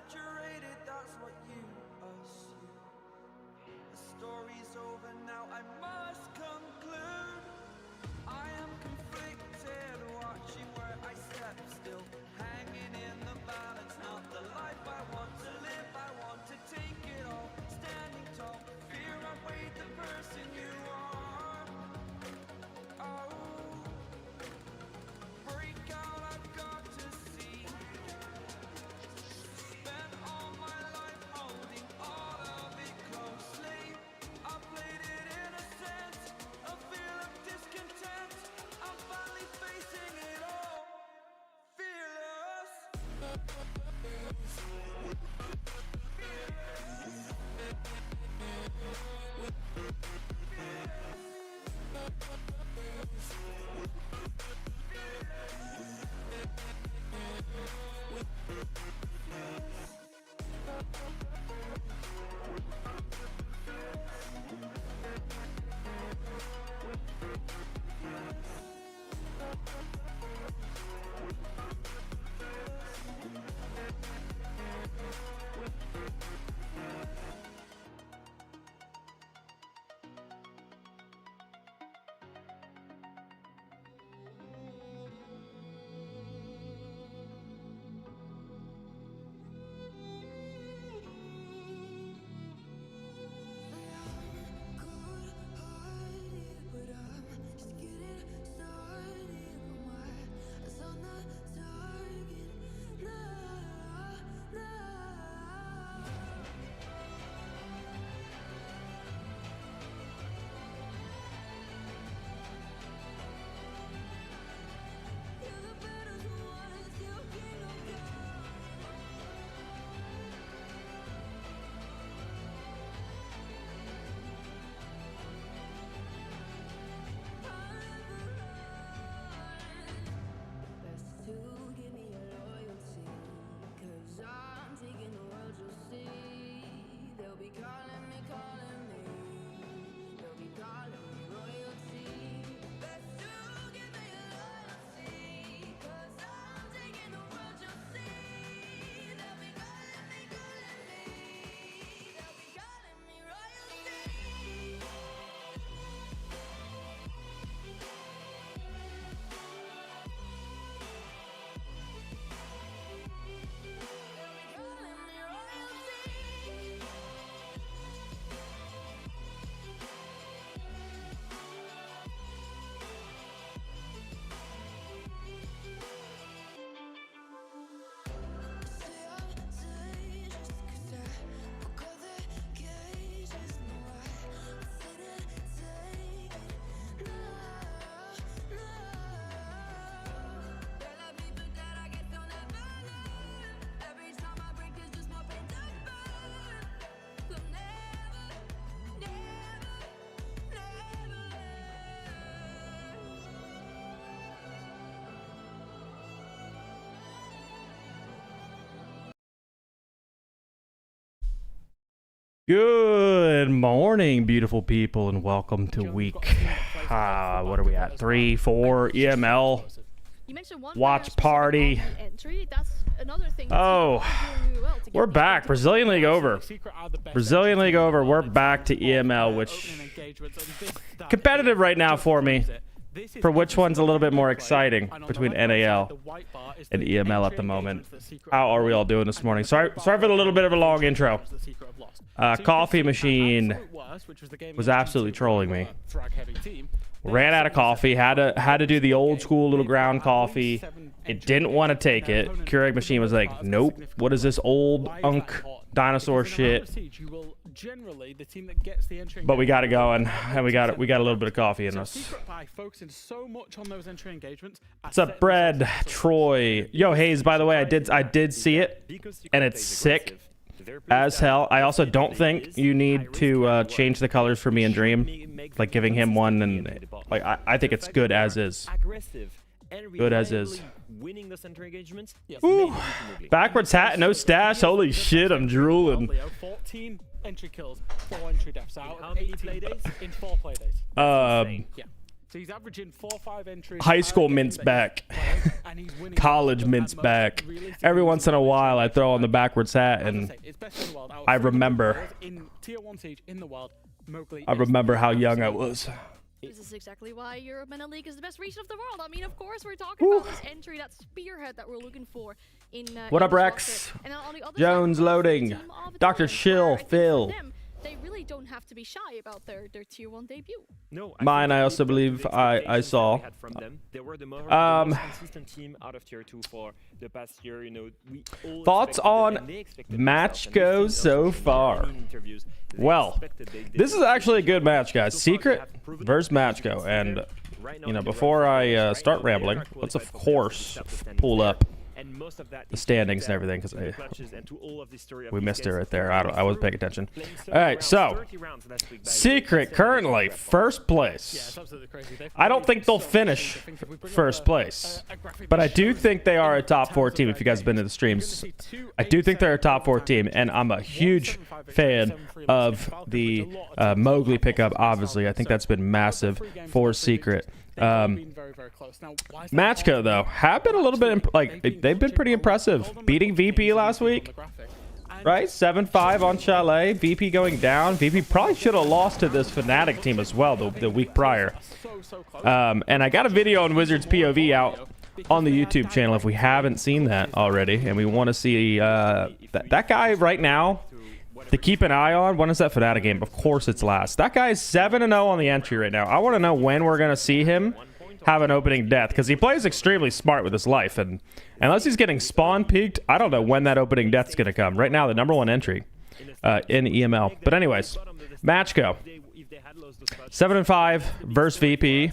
Saturated, that's what you assume. The story's over now, I must conclude. I am conflicted, watching where I step still, hanging in the balance, not the life I want to live. I want to take it all, standing tall, fear I weighed the person you are. Oh, break out, I've got to see. Spent all my life holding all of it closely. I played it innocent, a feel of discontent. I'm finally facing it all, fearless. Good morning, beautiful people, and welcome to week, what are we at, 3, 4, EML, watch party. Oh, we're back, Brazilian League over, we're back to EML, which, competitive right now for me, for which one's a little bit more exciting between NAL and EML at the moment. How are we all doing this morning? Sorry for the little bit of a long intro. Coffee machine was absolutely trolling me. Ran out of coffee, had to do the old school little ground coffee. It didn't want to take it. Keurig machine was like, nope, what is this old unk dinosaur shit? But we got it going, and we got a little bit of coffee in us. What's up, Bread? Troy. Yo, Hayes, by the way, I did see it, and it's sick as hell. I also don't think you need to change the colors for me and Dream, like giving him one, and like I think it's good as is. Good as is. Ooh, backwards hat, no stash. Holy shit, I'm drooling. 14 entry kills, 4 entry deaths out. How many play days? In 4 play days. So he's averaging 4 or 5 entries. High school mints back. College mints back. Every once in a while, I throw on the backwards hat, and I remember. In tier 1 siege in the world, Mowgli I remember how young I was. This is exactly why Europe MENA League is the best region of the world. I mean, of course, we're talking about this entry, that spearhead that we're looking for in What in up, this Rex? roster. And then on the other Jones side, loading. team of Dr. Italians, Shill, where I think for Phil. them, they really don't have to be shy about their tier 1 debut. No, Mine, I also believe I saw. They were the most consistent team out of tier 2 for the past year. You know, we all Thoughts expected them, on and they expected match themselves, and go we've seen so also in far? many interviews, they Well, expected they this is did. actually a good match, guys. So far, they Secret have proven versus it. match You go. can see And, there, right now you know, in the before right I now, start they are rambling, qualified let's for of the course top standings pull there. up And most of that the is standings and down everything, to the because clutches and to all of the story of we these missed it guys right there. coming I wasn't through, paying attention. playing so All many right, rounds, so 30 rounds last week, by the way. Secret That's currently record. first Yeah, place. it's absolutely crazy. They've I don't played think they'll so much finish teams. I think if we bring up first place, a graphic but I that do shows think they are a in top 4 terms of team. If you guys have been to the games, you're gonna streams, see two I do think they're a top 4 8-7 team, and I'm a huge 1-7-5 fan 7-3 of against Falcons, the which a lot of teams Mowgli have pickup. lost Obviously, I think so that's been massive 3 games for last season. Secret. They've all been very, very close. Now, why is that Matchco hard? though have been a little bit they've been pretty impressive, beating VP last week, right? 7-5 on Chalet. VP going down. VP probably should have lost to this FNATIC team as well the week prior. And I got a video on Wizards POV out on the YouTube channel if we haven't seen that already, and we want to see that guy right now to keep an eye on. When is that FNATIC game? Of course it's last. That guy is 7-0 on the entry right now. I want to know when we're going to see him have an opening death, because he plays extremely smart with his life, and unless he's getting spawn peaked, I don't know when that opening death's going to come. Right now, the #1 entry in EML. But anyways, match go. 7-5 versus VP.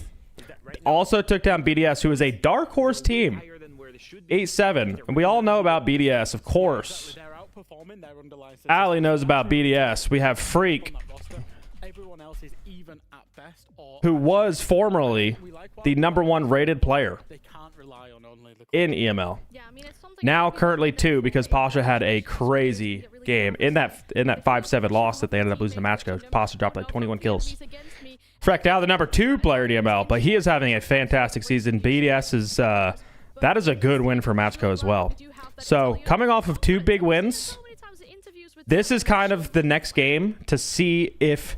Also took down BDS, who is a dark horse team. 8-7. And we all know about BDS, of course. Ali knows about BDS. We have Freak, who was formerly the #1 rated player in EML. Now currently 2, because Pasha had a crazy game in that 5-7 loss that they ended up losing to match go. Pasha dropped like 21 kills. Freck now the #2 player in EML, but he is having a fantastic season. BDS is that is a good win for Matchco as well. So coming off of 2 big wins, this is kind of the next game to see if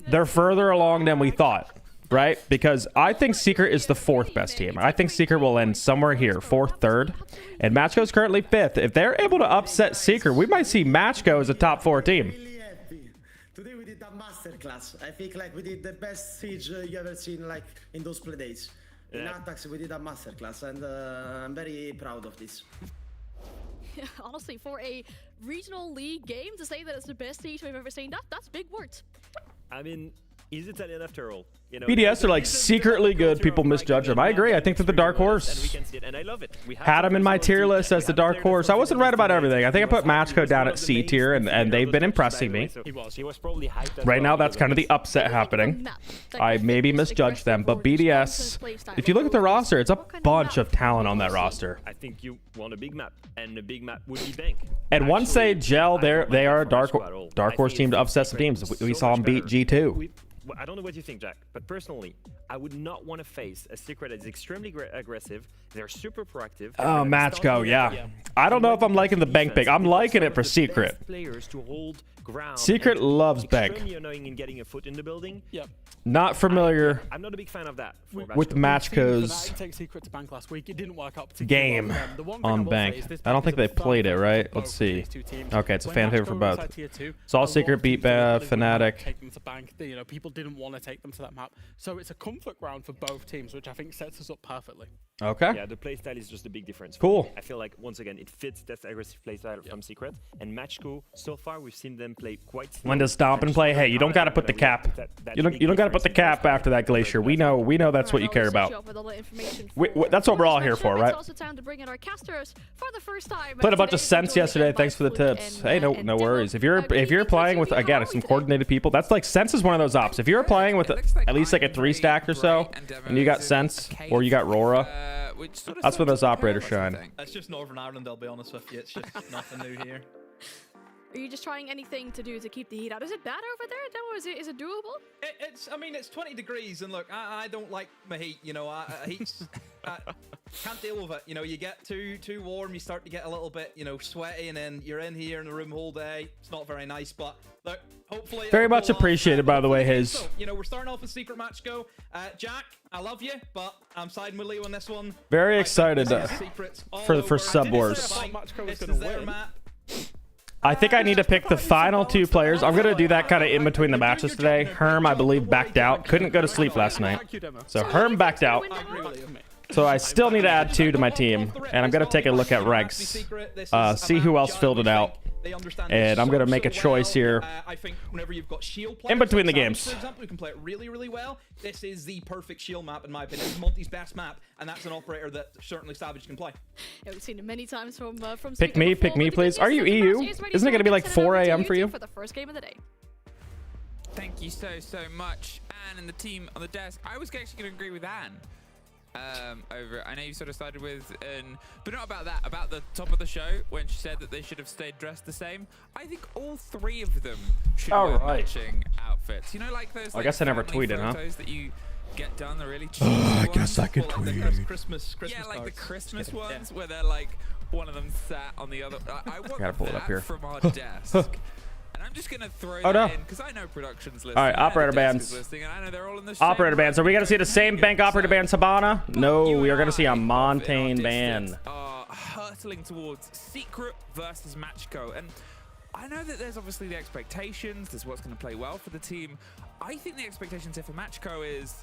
they're further along than we thought, right? Because I think Secret is the 4th best team. I think Secret will end somewhere here, 4th, 3rd, and Matchco is currently 5th. If they're able to upset Secret, we might see Matchco as a top 4 team. Really happy. Today we did a masterclass. I think like we did the best siege you ever seen like in those play days. In attacks we did a masterclass, and I'm very proud of this. Honestly, for a regional league game to say that it's the best siege we've ever seen, that's big words. I mean, he's Italian after all. You know, BDS are like secretly good. People misjudge them. I agree. I think they're the dark horse. And I love it. We Had him in my tier list as the dark horse. I wasn't right about everything. I think I put Matchco down at C tier, and they've been impressing me. He was probably hyped as Right well now, that's because kind of the this. upset happening. I maybe misjudged them, but BDS, if you look at the roster, it's a bunch of talent on that roster. I think you want a big map, and a big map would be Bank. And once they gel, I don't they like are a that dark for Matchco at all. dark I horse think team to it's upset some great. teams. It's We so saw much them beat better. G2. I don't know what you think, Jack, but personally, I would not want to face a Secret that is extremely aggressive. They're super proactive. Oh, Matchco, yeah. I don't know if I'm liking the bank pick. I'm liking it for Secret. Players to hold ground. Secret and loves bank. Extremely annoying in getting a foot in the building. Yep. Not familiar I'm not a big fan of that. For with Matchco. Matchco's Take Secret to bank last week. It didn't work out particularly game well for them. The one thing on I will bank. say is this I don't think is they a fun played it, favorite right? for Let's both see. these two teams. Okay, it's a When fan favorite Matchco for were both. inside tier 2, Saw a lot Secret of beat teams really wouldn't FNATIC. take them to bank. You know, people didn't want to take them to that map. So it's a comfort ground for both teams, which I think sets us up perfectly. Okay. Yeah, the playstyle is just a big difference. Cool. I feel like, once again, it fits that aggressive playstyle from Secret. And Matchco, so far, we've seen them play quite slow. When to stomp and play? Hey, you don't got to put the cap. You don't got to put the cap after that glacier. We know that's what you care about. That's what we're all here for, right? Played a bunch of sense yesterday. Thanks for the tips. Hey, no worries. If you're playing with, again, some coordinated people, that's like sense is one of those ops. If you're playing with at least like a 3-stack or so, and you got sense or you got Rora, that's where those operators shine. It's just Northern Ireland, I'll be honest with you. It's just nothing new here. Are you just trying anything to do to keep the heat out? Is it bad over there? No, is it doable? I mean, it's 20 degrees, and look, I don't like my heat. You know, heat's can't deal with it. You know, you get too warm, you start to get a little bit, you know, sweaty, and then you're in here in the room all day. It's not very nice, but look, hopefully Very it'll much go off. appreciated, by the way, his. So, you know, we're starting off with Secret Match Go. Jack, I love you, but I'm siding with Leo on this one. Very excited for Sub Wars. This is their map. I think I need to pick the final 2 players. I'm going to do that kind of in between the matches today. Herm, I believe, backed out. Couldn't go to sleep last night. So Herm backed out. So I still need to add 2 to my team. And I'm going to take a look at ranks. See who else filled it out. And I'm going to make a choice here I think whenever you've got shield in between the players, games. for example, who can play it really, really well, this is the perfect shield map, in my opinion. It's Monty's best map, and that's an operator that certainly Savage can play. Yeah, we've seen it many times from Pick me, please. Are you EU? Isn't it going to be like 4 a.m. for you? For the first game of the day. Thank you so much, Anne and the team on the desk. I was actually going to agree with Anne. Over it. I know you sort of started with but not about that, about the top of the show when she said that they should have stayed dressed the same. I think all 3 of them should wear matching outfits. You know, like those I guess I never family tweeted, huh? photos that you get done, the really cheesy I ones. guess I could tweet. Christmas Yeah, like the cards. Christmas ones where they're like one of them sat on the other. I want Gotta pull it that up here. from our desk. And I'm just gonna throw Oh, that no. in because I know production's listening. All right, I know operator the desk bands. is listening, and I know they're all in the same Operator bands. Are we going to see the same bank operator band, Sabana? No, You we are and going to see a I, Montaigne in our ban. distance, are hurtling towards Secret versus Matchco, and I know that there's obviously the expectations. There's what's going to play well for the team. I think the expectations here for Matchco is,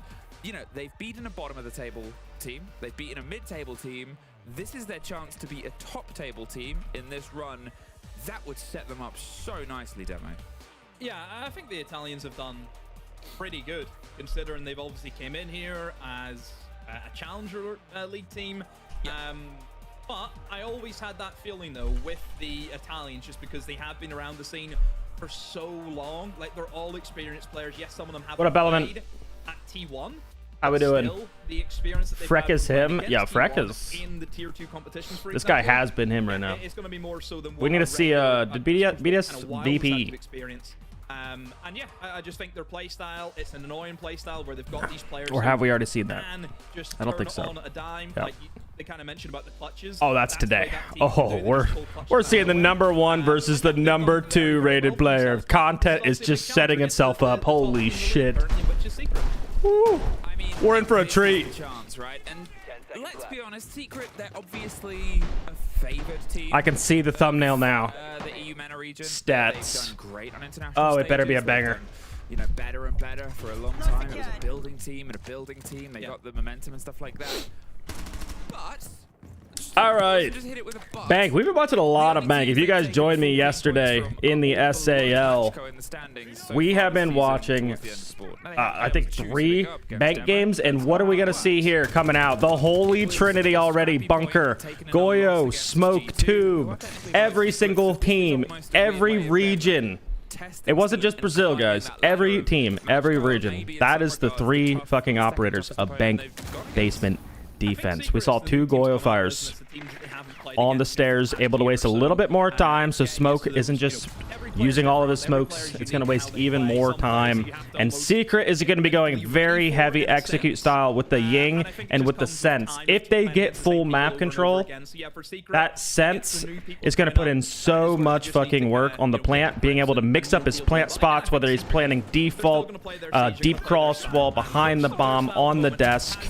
you know, they've beaten a bottom of the table team. They've beaten a mid-table team. This is their chance to be a top-table team in this run. That would set them up so nicely, Demo. Yeah, I think the Italians have done pretty good, considering they've obviously came in here as a challenger league team. But I always had that feeling, though, with the Italians, just because they have been around the scene for so long. Like, they're all experienced players. Yes, some of them have What up, Bellman? played at T1. How we doing? Still, the experience that they've Freck had is playing him? against Yeah, T1 Freck is. in the tier 2 competitions, for This guy example, has been him right now. It's going to be more so than We need to see, did BDS VP? experience. And yeah, I just think their play style, it's an annoying play style where they've got these players. Or have we already seen that? Can just I don't turn think it so. on at a dime. Yeah. Like they kind of mentioned about the clutches. Oh, that's the way today. that team can Oh, do it. They we're just pull clutches we're out seeing of the way. number 1 versus the They've number done 2 very rated well for player. themselves. Content It's is obviously just been setting challenging itself the up. top Holy team, shit. which is Secret. Woo. I mean, We're in for a this is treat. the chance, right? And let's be honest, Secret, they're obviously a favored team. I can see the thumbnail now. The EU MENA region. Stats. They've done great on international Oh, it better be a stages. banger. They've done, you know, better and better for a long time. It was a building team and a building team. They got the momentum and stuff like that. But All right. just hit it with a but. Bank. We've been watching a lot of Bank. If you guys joined me yesterday in the SAL, we have been watching, I think, 3 Bank games. And what are we going to see here coming out? The Holy Trinity already. Bunker, Goyo, Smoke, Tube. Every single team, every region. It wasn't just Brazil, guys. Every team, every region. That is the 3 fucking operators of Bank Basement defense. We saw 2 Goyo fires on the stairs, able to waste a little bit more time, so Smoke isn't just using all of his smokes. It's going to waste even more time. And Secret is going to be going very heavy execute style with the Ying and with the Sense. If they get full map control, that Sense is going to put in so much fucking work on the plant, being able to mix up his plant spots, whether he's planning default, deep cross wall behind the bomb on the desk.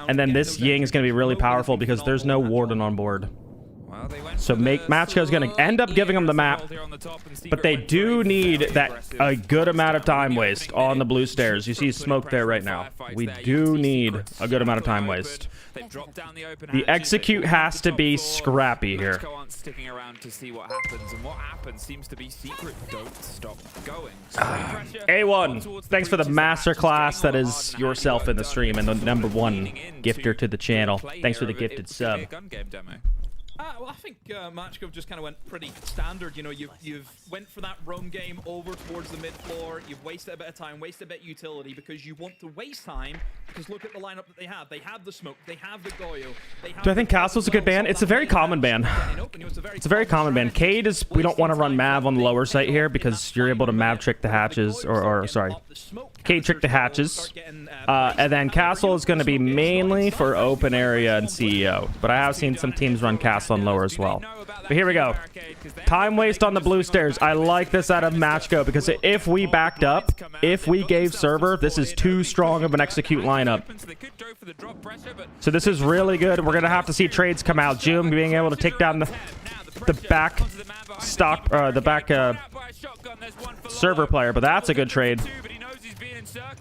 And then this Ying is going to be really powerful because there's no Warden on board. So Matchco is going to end up giving them the map, but they do need that a good amount of time waste on the blue stairs. You see Smoke there right now. We do need a good amount of time waste. The execute has to be scrappy here. A1, thanks for the masterclass. That is yourself in the stream and the number 1 gifter to the channel. Thanks for the gifted sub. Well, I think Matchco just kind of went pretty standard. You know, you've went for that roam game over towards the mid floor. You've wasted a bit of time, wasted a bit of utility because you want to waste time. Because look at the lineup that they have. They have the Smoke, they have the Goyo. They have Do I think Castle's a good ban? It's a very common ban. It's a very common ban. Cade is, we don't want to run Mav on the lower site here because you're able to Mav trick the hatches, or sorry, Cade trick the hatches. And then Castle is going to be mainly for open area and CEO. But I have seen some teams run Castle on lower as well. But here we go. Time waste on the blue stairs. I like this out of Matchgo because if we backed up, if we gave server, this is too strong of an execute lineup. So this is really good. We're going to have to see trades come out. Jum being able to take down the back stock, the back server player, but that's a good trade.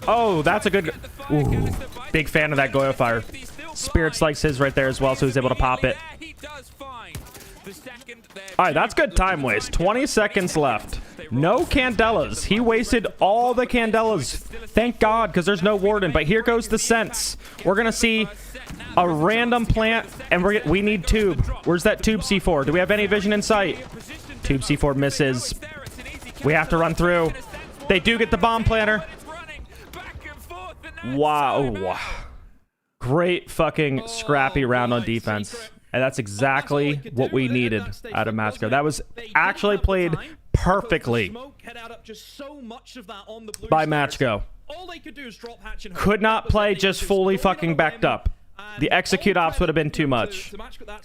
Oh, that's a good... Ooh, big fan of that Goyo Fire. Spirits likes his right there as well, so he's able to pop it. All right, that's good time waste. 20 seconds left. No Candelas. He wasted all the Candelas. Thank God, because there's no Warden. But here goes the sense. We're going to see a random plant, and we need tube. Where's that tube C4? Do we have any vision in sight? Tube C4 misses. We have to run through. They do get the bomb planter. Wow. Great fucking scrappy round on defense. And that's exactly what we needed out of Matchgo. That was actually played perfectly by Matchgo. Could not play just fully fucking backed up. The execute ops would have been too much.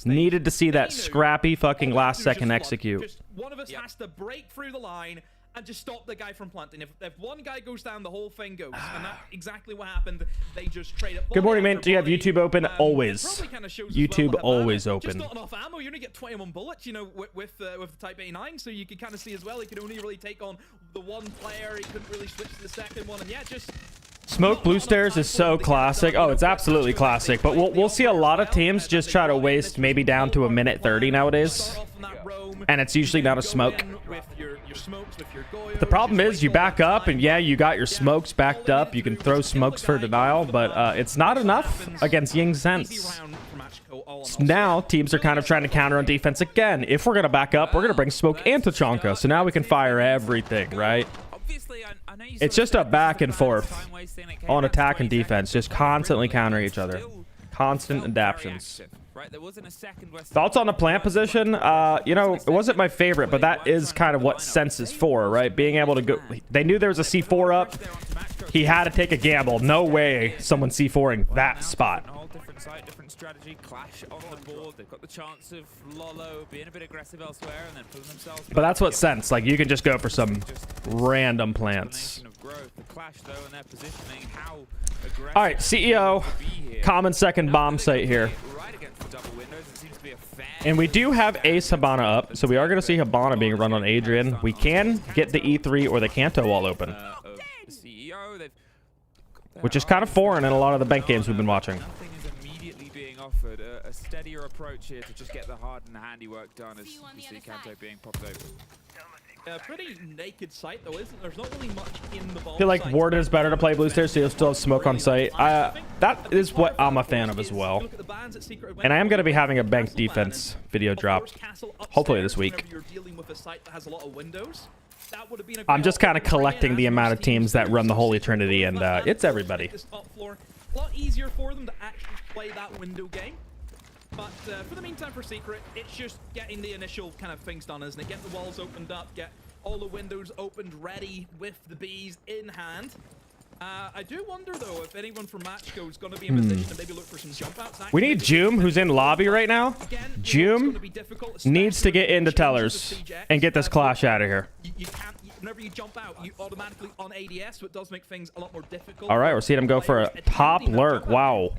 Needed to see that scrappy fucking last second execute. One of us has to break through the line and just stop the guy from planting. If one guy goes down, the whole thing goes. And that's exactly what happened. They just trade it. Good morning, man. Do you have YouTube open? Always. YouTube always open. Just not enough ammo. You only get 21 bullets, you know, with the Type 89. So you can kind of see as well, he could only really take on the one player. He couldn't really switch to the second one. And yeah, just... Smoke blue stairs is so classic. Oh, it's absolutely classic. But we'll see a lot of teams just try to waste maybe down to a minute 30 nowadays. And it's usually not a smoke. The problem is you back up and yeah, you got your smokes backed up. You can throw smokes for denial, but it's not enough against Ying Sense. So now teams are kind of trying to counter on defense again. If we're going to back up, we're going to bring smoke and Tachanka. So now we can fire everything, right? It's just a back and forth on attack and defense, just constantly countering each other. Constant adaptions. Thoughts on the plant position? You know, it wasn't my favorite, but that is kind of what Sense is for, right? Being able to go... They knew there was a C4 up. He had to take a gamble. No way someone C4ing that spot. Different site, different strategy, clash on the board. They've got the chance of Lolo being a bit aggressive elsewhere and then pulling themselves. But that's what Sense. Like, you can just go for some random plants. All right, CEO. Common second bomb site here. And we do have Ace Hibana up, so we are going to see Hibana being run on Adrian. We can get the E3 or the Kanto wall open, which is kind of foreign in a lot of the bank games we've been watching. Nothing is immediately being offered. A steadier approach here to just get the hard and handy work done as we see Kanto being popped open. A pretty naked site though, isn't there? There's not really much in the bomb. I feel like Warden is better to play blue stairs, so you'll still have smoke on site. That is what I'm a fan of as well. And I am going to be having a bank defense video drop, hopefully this week. I'm just kind of collecting the amount of teams that run the Holy Trinity, and it's everybody. A lot easier for them to actually play that window game. But for the meantime, for Secret, it's just getting the initial kind of things done, isn't it? Get the walls opened up, get all the windows opened, ready with the bees in hand. I do wonder, though, if anyone from Matchgo is going to be in position to maybe look for some jump outs. We need Jum, who's in lobby right now. Jum needs to get into tellers and get this clash out of here. You can't, whenever you jump out, you automatically on ADS, so it does make things a lot more difficult. All right, we're seeing him go for a top lurk. Wow.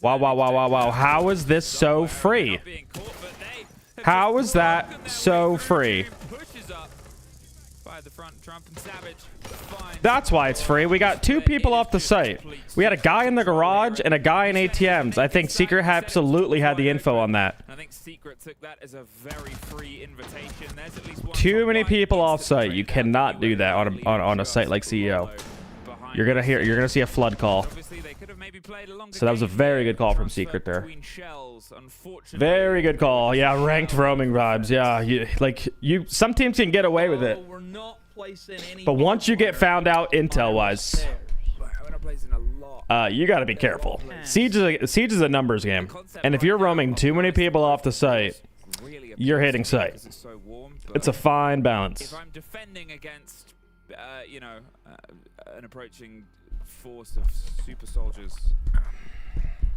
Wow. How is this so free? How is that so free? That's why it's free. We got two people off the site. We had a guy in the garage and a guy in ATMs. I think Secret absolutely had the info on that. I think Secret took that as a very free invitation. There's at least one too many people off site. You cannot do that on a site like CEO. You're gonna see a flood call. So that was a very good call from Secret there. Very good call. Yeah, ranked roaming vibes. Yeah, some teams can get away with it. But once you get found out intel-wise, you got to be careful. Siege is a numbers game, and if you're roaming too many people off the site, really you're hitting appeals to me sight. because it's so warm. It's a but fine balance. if I'm defending against, you know, an approaching force of super soldiers.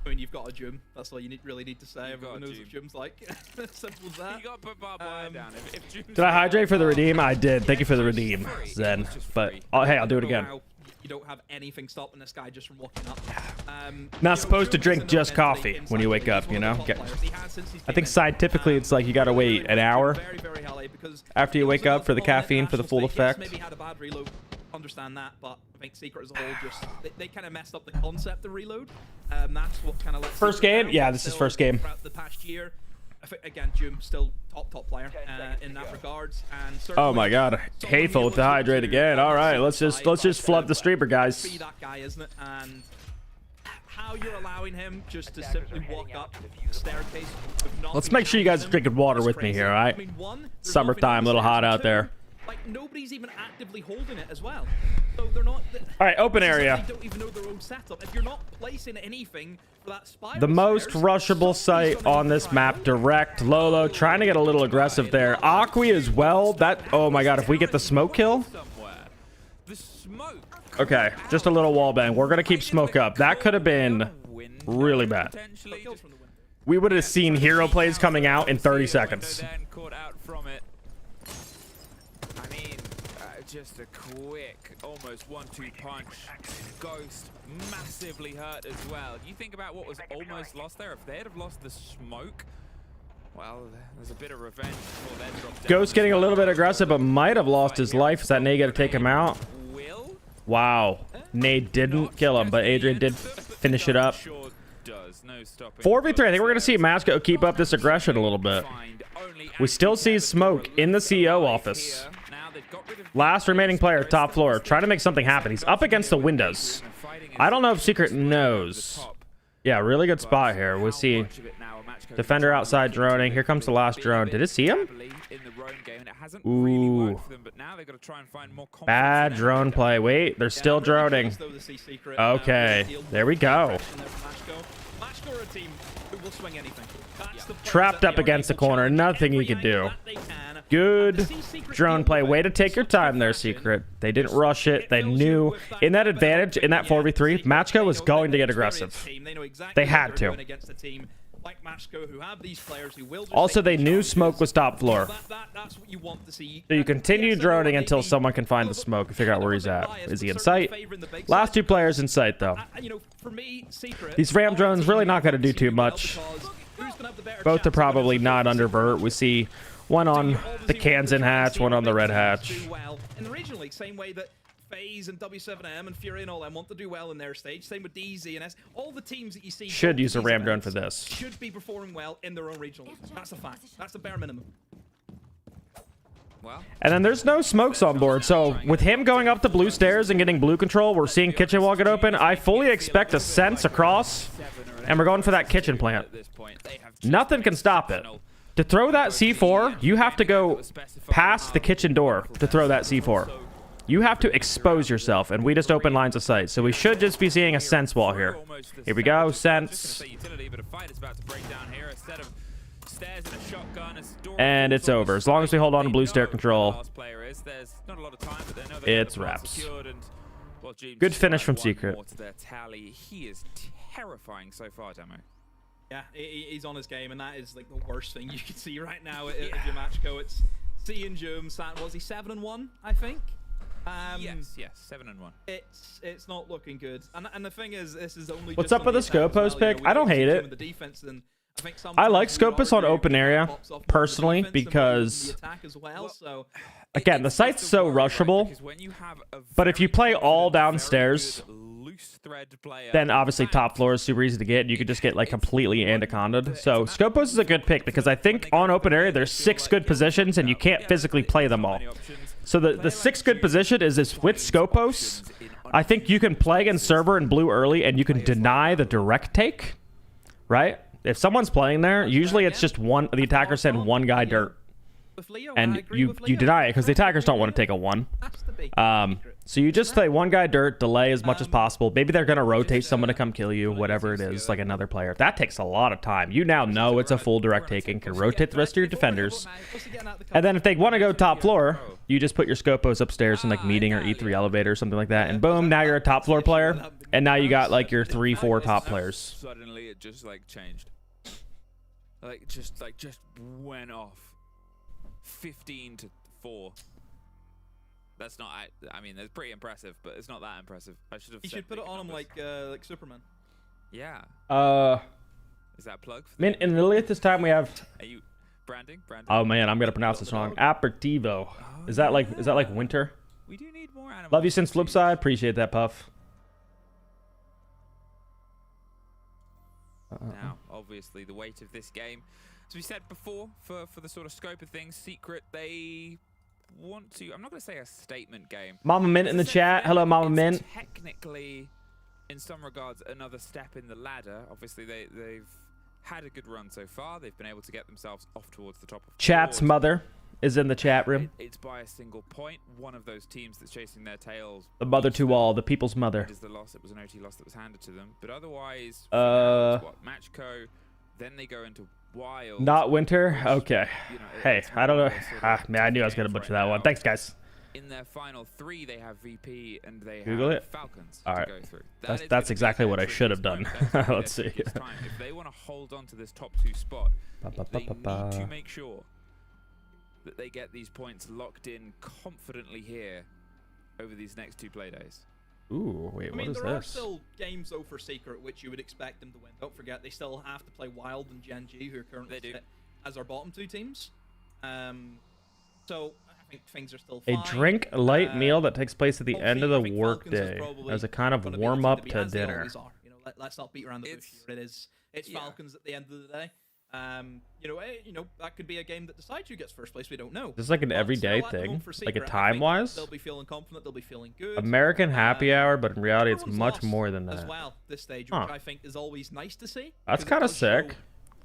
I mean, you've got a gym. That's all you really need to say. You've got Everyone a knows what gym's like. Simple as that. You got to put barbed wire down. If Jim's Did I hydrate for the redeem? I did. Thank you for the It's redeem, free. Zen. It's just But free. hey, I'll do it again. Wow, you don't have anything stopping this guy just from walking up. Not supposed to drink just coffee when you wake up, you know? I think scientifically it's like you gotta wait an hour after you wake up for the caffeine for the full effect. Maybe had a bad reload. Understand that, but I think Secret as a whole just they kind of messed up the concept of reload. That's what kind of First game? Yeah, this is first game. Throughout the past year, I think again, Jum still top player in that regards. And Oh my god, hateful with the hydrate again. All right, let's just flood the streamer, guys. Be that guy, isn't it? And how you're allowing him just to simply walk up the staircase. with nothing Let's make sure you guys are drinking water is with me crazy. here, all right? I mean, one, there's Summertime, nothing a little on the hot stairs. out there. Two, like nobody's even actively holding it as well. So they're not. All right, open it's as if area. They don't even know their own setup. If you're not placing anything for that spiral The most stairs, rushable somebody's site gonna on this try map, it. direct. Lolo trying to get a little aggressive there. Aqui as well. That, oh my god, if we get the smoke kill. Somewhere. The smoke. Okay, just a little wall bang. We're gonna keep smoke up. That could have been really bad. Potentially. Just We would have seen hero plays coming out in 30 seconds. Then caught out from it. I mean, just a quick, almost 1-2 punch. Ghost massively hurt as well. You think about what was almost lost there. If they had have lost the smoke, well, there's a bit of revenge before they drop down. Ghost getting a little bit aggressive, but might have lost his life. Is that Nade gonna take him out? Will? Wow. Nade didn't kill him, but Adrian did finish it up. Sure does. No stopping. 4v3. I think we're gonna see Masco keep up this aggression a little bit. We still see smoke in the CEO office. Last remaining player, top floor, trying to make something happen. He's up against the windows. I don't know if Secret knows. Yeah, really good spot here. We see defender outside droning. Here comes the last drone. Did it see him? Ooh. Bad drone play. Wait, they're still droning. Okay, there we go. Trapped up against the corner. Nothing he could do. Good drone play. Way to take your time there, Secret. They didn't rush it. They knew in that advantage, in that 4v3, Matchko was going to get aggressive. They had to. Also, they knew smoke was top floor. So you continue droning until someone can find the smoke and figure out where he's at. Is he in sight? Last two players in sight, though. These ram drones really not going to do too much. Both are probably not under vert. We see one on the Kansan hatch, one on the red hatch. And originally, same way that FaZe and W7M and Fury and all them want to do well in their stage. Same with DZ and S. All the teams that you see Should use a ram drone for this. should be performing well in their own regional. That's a fact. That's the bare minimum. And then there's no smokes on board, so with him going up the blue stairs and getting blue control, we're seeing kitchen wall get open. I fully expect a sense across, and we're going for that kitchen plant. Nothing can stop it. To throw that C4, you have to go past the kitchen door to throw that C4. You have to expose yourself, and we just open lines of sight, so we should just be seeing a sense wall here. Here we go, sense. And it's over. As long as we hold on to blue stair control, it's wraps. Good finish from Secret. He is terrifying so far, Demo. Yeah, he's on his game, and that is like the worst thing you can see right now if your match go. It's C and Jum. Was he 7-1? I think. Yes, 7-1. It's not looking good. And the thing is, this is only. What's just up with on the Scopus attack as well, pick? I don't hate it. The defense, and I think I like sometimes Scopus we on argue open that area, pops off more personally, defense than because the attack as well, so. Again, the site's so rushable, but if you play all downstairs, then obviously top floor is super easy to get. You could just get like completely anacondaed. So Scopus is a good pick because I think on open area there's 6 good positions and you can't physically play them all. So the 6 good position is with Scopus. I think you can play against server and blue early and you can deny the direct take, right? If someone's playing there, usually it's just one. The attackers send one guy dirt. And you deny it because the attackers don't want to take a 1. So you just play one guy dirt, delay as much as possible. Maybe they're going to rotate someone to come kill you, whatever it is, like another player. That takes a lot of time. You now know it's a full direct taking, can rotate the rest of your defenders. And then if they want to go top floor, you just put your scopos upstairs in like meeting or E3 elevator or something like that. And boom, now you're a top floor player. And now you got like your 3-4 top players. Suddenly it just like changed. Like just went off. 15-4. That's not. I mean, that's pretty impressive, but it's not that impressive. I should have. You should put it on him like Superman. Yeah. Is that a plug? I mean, in Italy at this time we have. Are you branding? Oh man, I'm gonna pronounce this wrong. Aperitivo. Is that like winter? We do need more animals. Love you since flip side. Appreciate that, Puff. Now, obviously, the weight of this game, as we said before, for the sort of scope of things, Secret, they want to, I'm not going to say a statement game. Mama Mint in the chat. Hello, Mama Mint. Technically, in some regards, another step in the ladder. Obviously, they've had a good run so far. They've been able to get themselves off towards the top of Chat's mother is in the chat room. It's by a single point. One of those teams that's chasing their tails. The mother to all, the people's mother. It is the loss. It was an OT loss that was handed to them. But otherwise, it's what, Matchco, then they go into Wylde. Not winter? Okay. You know, Hey, I don't know. Man, I knew I was going to butcher that one. Thanks, guys. In their final 3, they have VP and they Google have it. Falcons All right. to go through. That's exactly what I should have done. Let's see. If they want to hold on to this top 2 spot, they need to make sure that they get these points locked in confidently here over these next 2 play days. Ooh, wait, what is there are this? still games though for Secret which you would expect them to win. Don't forget they still have to play Wylde and Gen G, who are currently sit as our bottom 2 teams. So I think things are still fine. A drink light meal that takes place at the end of the workday as a kind of warm up to dinner. You know, let's not beat around the bush here. It's Falcons at the end of the day. You know that could be a game that decides who gets first place. We don't know. This is like an everyday thing, like a time-wise. They'll be feeling confident. They'll be feeling good. American happy hour, but in reality, it's much more than that. As well, this stage, which I think is always nice to see. That's kind of sick.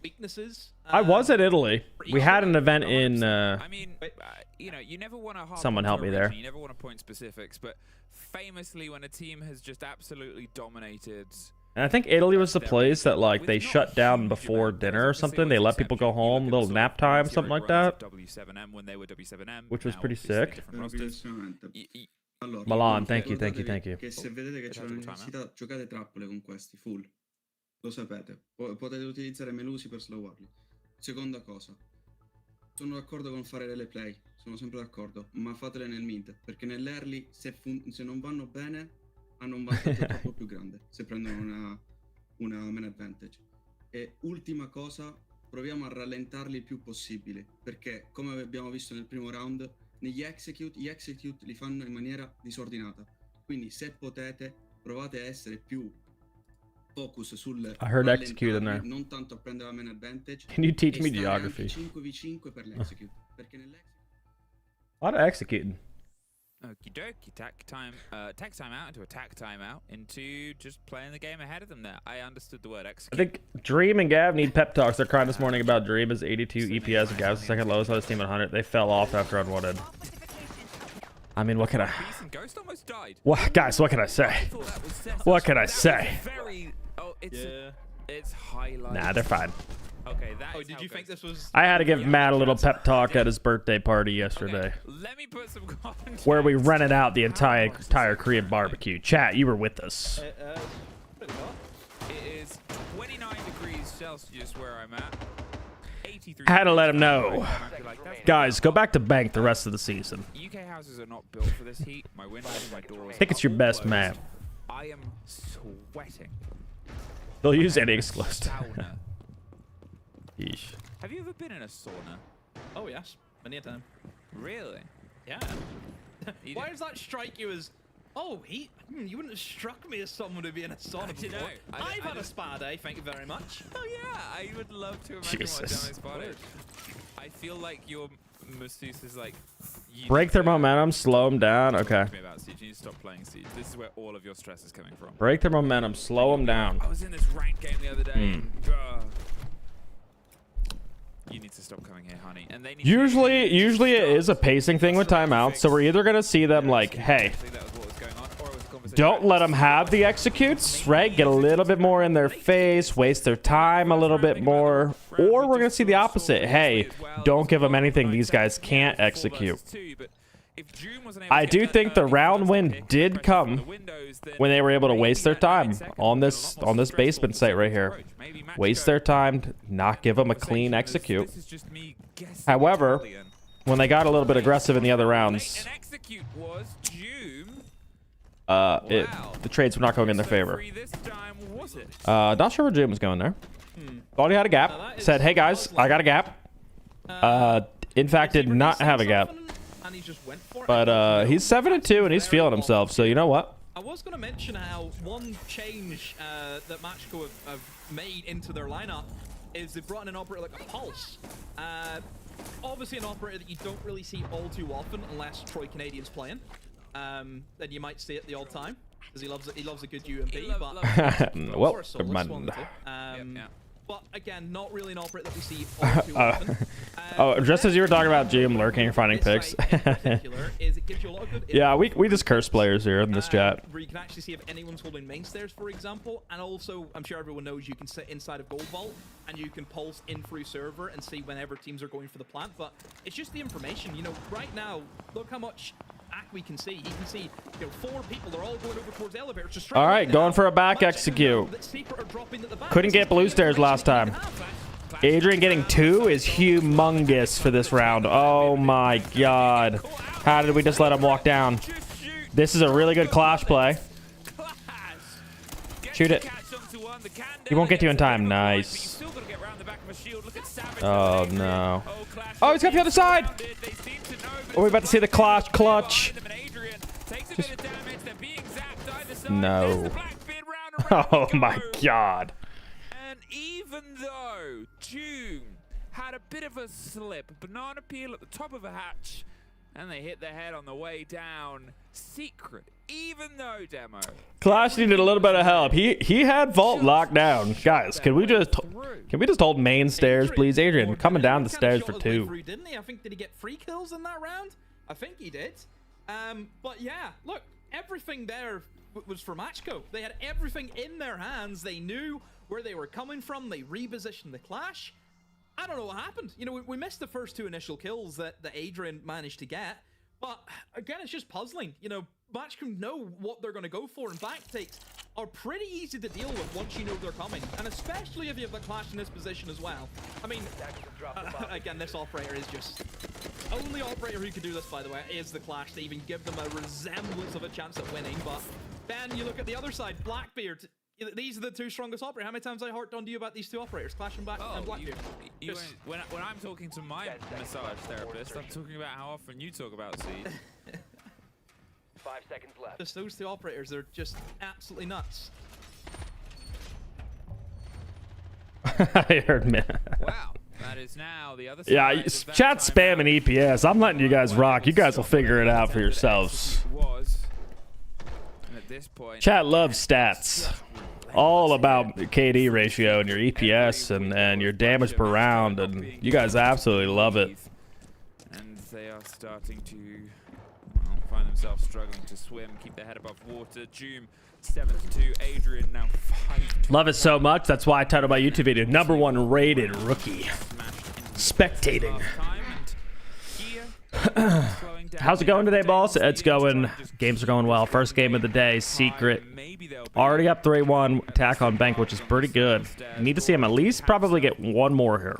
Weaknesses. I was at Italy. We had an event in. I mean, you know, you never want to. Someone help me there. You never want to point specifics, but famously, when a team has just absolutely dominated. And I think Italy was the place that like they shut down before dinner or something. They let people go home, little nap time, something like that. W7M when they were W7M, which was pretty sick. Allora, Milan, thank you. Che se vedete che c'è un'università, giocate trappole con questi, full. Lo sapete. Potete utilizzare Melusi per slowarli. Seconda cosa. Sono d'accordo con fare delle play, sono sempre d'accordo, ma fatele nel mid, perché nell'early se non vanno bene hanno un vantaggio troppo più grande se prendono una man advantage. E ultima cosa, proviamo a rallentarli il più possibile, perché come abbiamo visto nel primo round, negli gli execute li fanno in maniera disordinata. Quindi se potete, provate a essere più focus sul I heard execute in there. Non tanto a prendere la man advantage. Can you teach me geography? 5v5 per l'execute, perché A lot of executing. Okie dokie, tack time out into attack time out into just playing the game ahead of them there. I understood the word execute. I think Dream and Gav need pep talks. They're crying this morning about Dream is 82 EPS and Gav's the second lowest on his team at 100. They fell off after unwanted. I mean, what can I... Ghost almost died. What, guys, what can I say? What can I say? It's highlighted. Nah, they're fine. Okay, did you think this was... I had to give Matt a little pep talk at his birthday party yesterday. Okay, let me put some context. Where we rented out the entire Korean barbecue. Chat, you were with us. It is 29 degrees Celsius where I'm at. 83. I had to let him know. Guys, go back to bank the rest of the season. UK houses are not built for this heat. My windows and my doors. I think it's your best man. I am sweating. They'll use any exclusive. Yeesh. Have you ever been in a sauna? Oh yes, many a time. Really? Yeah. Why does that strike you as... Oh, heat? You wouldn't have struck me as someone to be in a sauna before. I've had a spa day, thank you very much. Oh yeah, I would love to imagine what a spa day. I feel like your masseuse is like... Break their momentum, slow them down. Okay. About Siege. You need to stop playing Siege. This is where all of your stress is coming from. Break their momentum, slow them down. I was in this ranked game the other day. You need to stop coming here, honey. And they need usually it is a pacing thing with timeouts, so we're either gonna see them like, hey, don't let them have the executes, right? Get a little bit more in their face, waste their time a little bit more. Or we're going to see the opposite. Hey, don't give them anything. These guys can't execute. I do think the round win did come when they were able to waste their time on this basement site right here. Waste their time, not give them a clean execute. However, when they got a little bit aggressive in the other rounds, the trades were not going in their favor. Not sure where Jim was going there. Thought he had a gap. Said, hey guys, I got a gap. In fact, did not have a gap. But he's 7-2 and he's feeling himself. So you know what? I was going to mention how one change that macko have made into their lineup is they've brought in an operator like a Pulse. Obviously an operator that you don't really see all too often unless Troy Canadian's playing. Then you might see it the odd time because he loves a good UMP. But well, never mind. But again, not really an operator that we see all too often. Oh, just as you were talking about GM lurking and finding picks. Yeah, we just curse players here in this chat. Where you can actually see if anyone's holding main stairs, for example, and also I'm sure everyone knows you can sit inside of Gold Vault and you can pulse in through server and see whenever teams are going for the plant. But it's just the information. You know, right now, look how much we can see. You can see, you know, 4 people. They're all going over towards the elevator. Just all right, going for a back execute. Couldn't get blue stairs last time. Adrian getting 2 is humongous for this round. Oh my god. How did we just let him walk down? This is a really good clash play. Shoot it. He won't get to you in time. Nice. Oh no. Oh, he's got the other side. Are we about to see the clash clutch? No. Oh my god. And even though June had a bit of a slip, a banana peel at the top of a hatch, and they hit their head on the way down, Secret, even though Demo. Clash needed a little bit of help. He had Vault locked down. Guys, can we just hold main stairs, please? Adrian, coming down the stairs for 2. Didn't he? I think, did he get 3 kills in that round? I think he did. But yeah, look, everything there was for macko. They had everything in their hands. They knew where they were coming from. They repositioned the clash. I don't know what happened. You know, we missed the first 2 initial kills that Adrian managed to get. But again, it's just puzzling. You know, macko know what they're going to go for, and backtakes are pretty easy to deal with once you know they're coming, and especially if you have the clash in this position as well. I mean, again, this operator is just only operator who can do this, by the way, is the clash to even give them a resemblance of a chance at winning. But then you look at the other side, Blackbeard. These are the 2 strongest operators. How many times I harped on to you about these 2 operators, Clash and Blackbeard? When I'm talking to my massage therapist, I'm talking about how often you talk about Seed. 5 seconds left. Just those 2 operators are just absolutely nuts. I heard me. Wow. That is now the other side. Yeah, chat spam and EPS. I'm letting you guys rock. You guys will figure it out for yourselves. Chat loves stats. All about KD ratio and your EPS and your damage per round, and you guys absolutely love it. And they are starting to find themselves struggling to swim, keep their head above water. Joom 7-2, Adrian now 5. Love it so much. That's why I titled my YouTube video #1 rated rookie. Spectating. How's it going today, boss? It's going. Games are going well. First game of the day. Secret. Already up 3-1. Attack on Bank, which is pretty good. Need to see him at least probably get 1 more here.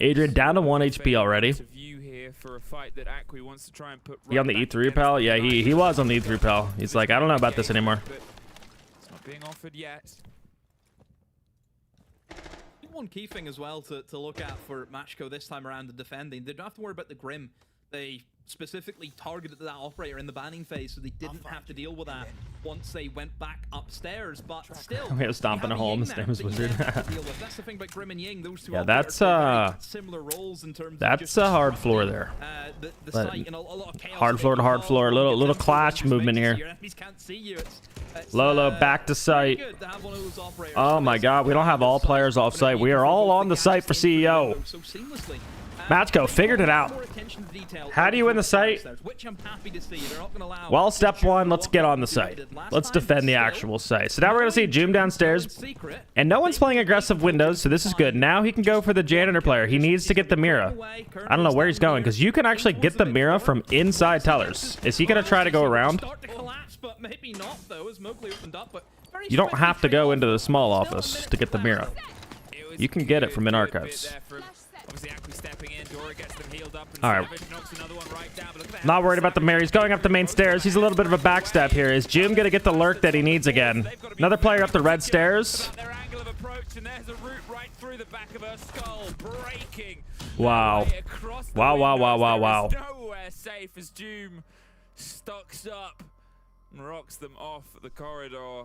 Adrian down to 1 HP already. He on the E3 repel? Yeah, he was on the E3 repel. He's like, I don't know about this anymore. It's not being offered yet. One key thing as well to look at for macko this time around in defending, they don't have to worry about the Grim. They specifically targeted that operator in the banning phase, so they didn't have to deal with that once they went back upstairs. But still, we have stomping a hole in the Stam's Wizard. That's the thing about Grim and Ying. Those 2 yeah, that's similar roles in terms that's a hard floor there. The site, and a lot of chaos hard floor to hard floor. Little clash movement here. Can't see you. Lolo back to site. Oh my god, we don't have all players off site. We are all on the site for CEO. macko figured it out. How do you win join the site. Which I'm happy to see. They're not going to allow. Well, step one, let's get on the site. Let's defend the actual site. So now we're going to see Joom downstairs. And no one's playing aggressive windows, so this is good. Now he can go for the janitor player. He needs to get the Mira. I don't know where he's going, because you can actually get the Mira from inside tellers. Is he going to try to go around? You don't have to go into the small office to get the Mira. You can get it from in archives. Alright. Not worried about the Mira. He's going up the main stairs. He's a little bit of a backstep here. Is Joom going to get the lurk that he needs again? Another player up the red stairs. Wow. Wow, wow, wow, wow, wow. Nowhere safe as Joom stocks up and rocks them off the corridor.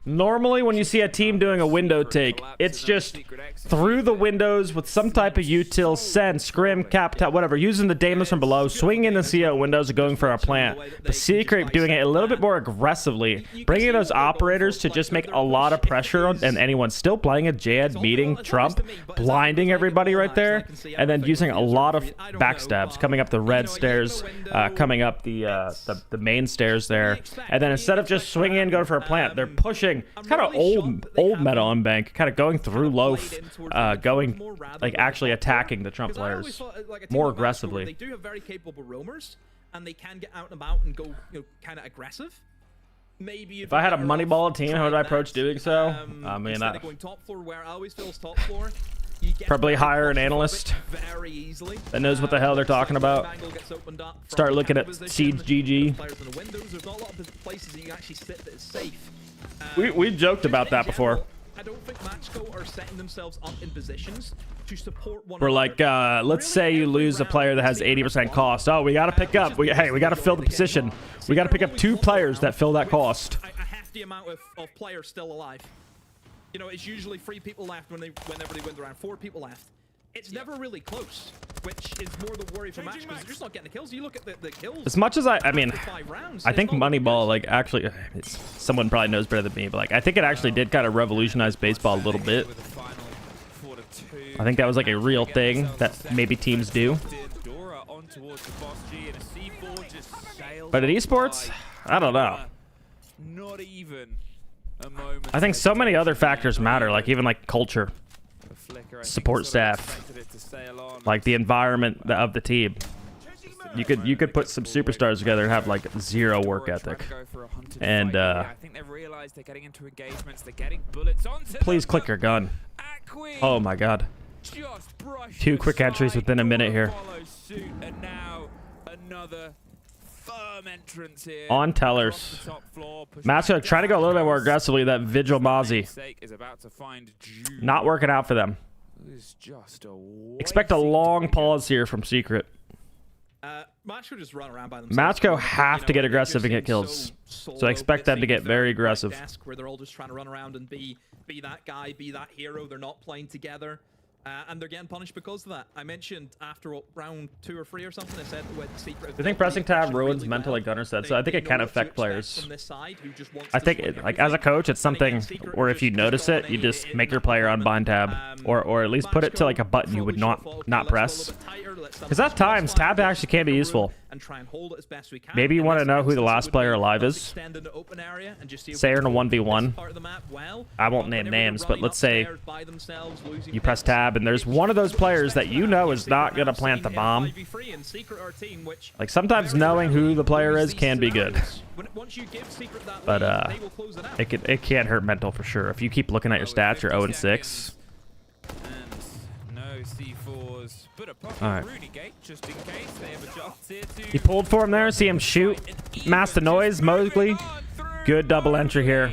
Normally, when you see a team doing a window take, it's just through the windows with some type of util, send, scrim, cap, tap, whatever, using the daemons from below, swinging the CO windows and going for a plant. But Secret doing it a little bit more aggressively, bringing those operators to just make a lot of pressure on, and anyone still playing a Jad, meeting Trump, blinding everybody right there, and then using a lot of backstabs, coming up the red stairs, coming up the main stairs there, and then instead of just swinging and going for a plant, they're pushing. It's kind of old meta on bank, kind of going through loaf, going like actually attacking the Trump players more aggressively. They do have very capable roamers, and they can get out and about and go, kind of aggressive. Maybe if I had a Moneyball team, how would I approach doing so? I mean, going top floor where I always feels top floor. Probably hire an analyst that knows what the hell they're talking about. Start looking at Siege GG. We joked about that before. I don't think macko are setting themselves up in positions to support one. We're like, let's say you lose a player that has 80% cost. Oh, we got to pick up. Hey, we got to fill the position. We got to pick up 2 players that fill that cost. A hefty amount of players still alive. You know, it's usually 3 people left whenever they win the round, 4 people left. It's never really close, which is more the worry for match because they're just not getting the kills. You look at the kills. As much as I mean, I think Moneyball, like, actually, someone probably knows better than me, but like, I think it actually did kind of revolutionize baseball a little bit. I think that was like a real thing that maybe teams do. But at esports, I don't know. Not even a moment. I think so many other factors matter, like even like culture, support staff, like the environment of the team. You could put some superstars together and have like 0 work ethic. And please click your gun. Oh my god. 2 quick entries within a minute here. On tellers. macko trying to go a little bit more aggressively. That Vigil Mozzie. Not working out for them. Expect a long pause here from Secret. macko just run around by themselves. macko have to get aggressive and get kills. So I expect them to get very aggressive. Where they're all just trying to run around and be that guy, be that hero. They're not playing together. And they're getting punished because of that. I mentioned after round 2 or 3 or something, I said with Secret. I think pressing tab ruins mental, like Gunner said, so I think it can affect players. I think, like, as a coach, it's something where if you notice it, you just make your player unbind tab, or at least put it to like a button you would not press. Because at times, tab actually can be useful. Maybe you want to know who the last player alive is. Say you're in a 1v1. I won't name names, but let's say you press tab and there's one of those players that you know is not going to plant the bomb. Like, sometimes knowing who the player is can be good. But it can hurt mental for sure. If you keep looking at your stats, you're 0-6. Alright. He pulled for him there. See him shoot. Mask the noise. Mowgli. Good double entry here.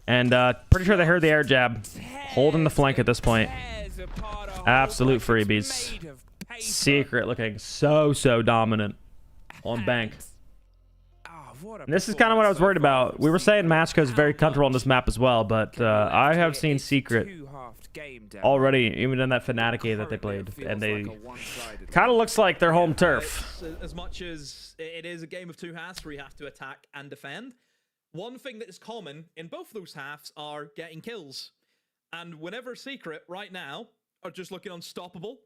And pretty sure they heard the air jab. Holding the flank at this point. Absolute freebies. Secret looking so dominant on bank. And this is kind of what I was worried about. We were saying macko is very comfortable on this map as well, but I have seen Secret already, even in that FNATIC game that they played, and they kind of looks like their home turf. As much as it is a game of 2 halves where you have to attack and defend, one thing that is common in both those halves are getting kills. And whenever Secret right now are just looking unstoppable,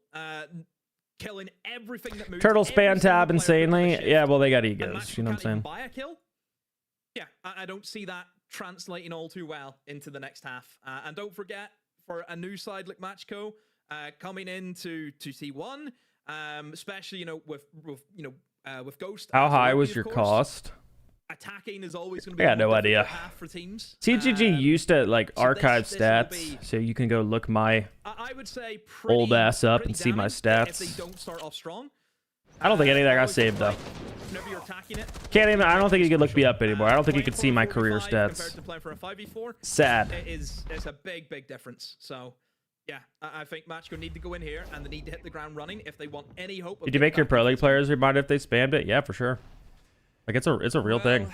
killing everything that moves. Turtle every span single tab player insanely. doing the Yeah, shift, well, they got and egos. Matchko You know what can't even I'm saying? buy a kill. Yeah, I don't see that translating all too well into the next half. And don't forget, for a new side like Matchko, coming into T1, especially with Ghost. How high Ruby, was of your course, cost? attacking is always going to be I got no idea. half for teams. CGG used to like so archive this will stats, be- so you can go look my I would say old ass up pretty and see my damning if they stats. don't start off strong. I don't think any of that got Always saved though. right whenever you're attacking it. Can't even. I don't think you could look me up anymore. I don't think you could see my career Compared stats. to playing for a 5v4, Sad. it's a big difference. So yeah, I think Matchko need to go in here and they need to hit the ground running if they want any hope of Did you getting make your back pro into league this players remind if they spammed it? Yeah, for sure. Like it's a real thing.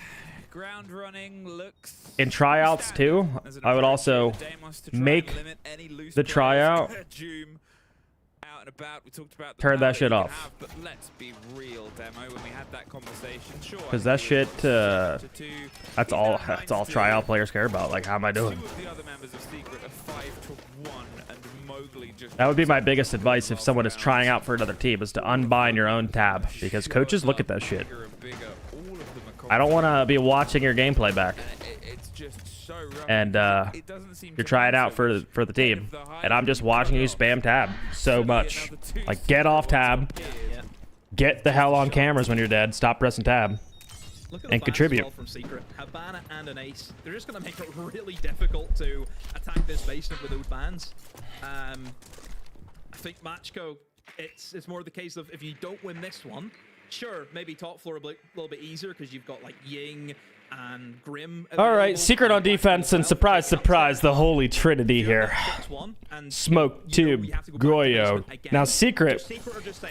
Ground running looks In tryouts too, I would also make the tryout. Out and about. We talked about the Turn that power shit you can off. have, but let's be real, Demo. When we had that conversation, sure. Because that shit, that's all tryout players care about. Like, how am I doing? Two of the other members of Secret are 5-1, and Mowgli just. That would be my biggest advice if someone is trying out for another team, is to unbind your own tab. Because coaches look at that shit. I don't want to be watching your gameplay back. It's just so rough. And you're trying out for the team, and I'm just watching you spam tab so much. Like, get off tab. Get the hell on cameras when you're dead. Stop pressing tab. Look at the And bans contribute. as well from Secret. Habana and an ace. They're just going to make it really difficult to attack this basement with those bans. I think Matchko, it's more the case of if you don't win this one, sure, maybe top floor a little bit easier because you've got like Ying and Grim. All right, Secret on defense, and surprise, surprise, the holy trinity here. Smoke, Tube, Goyo. Now, Secret,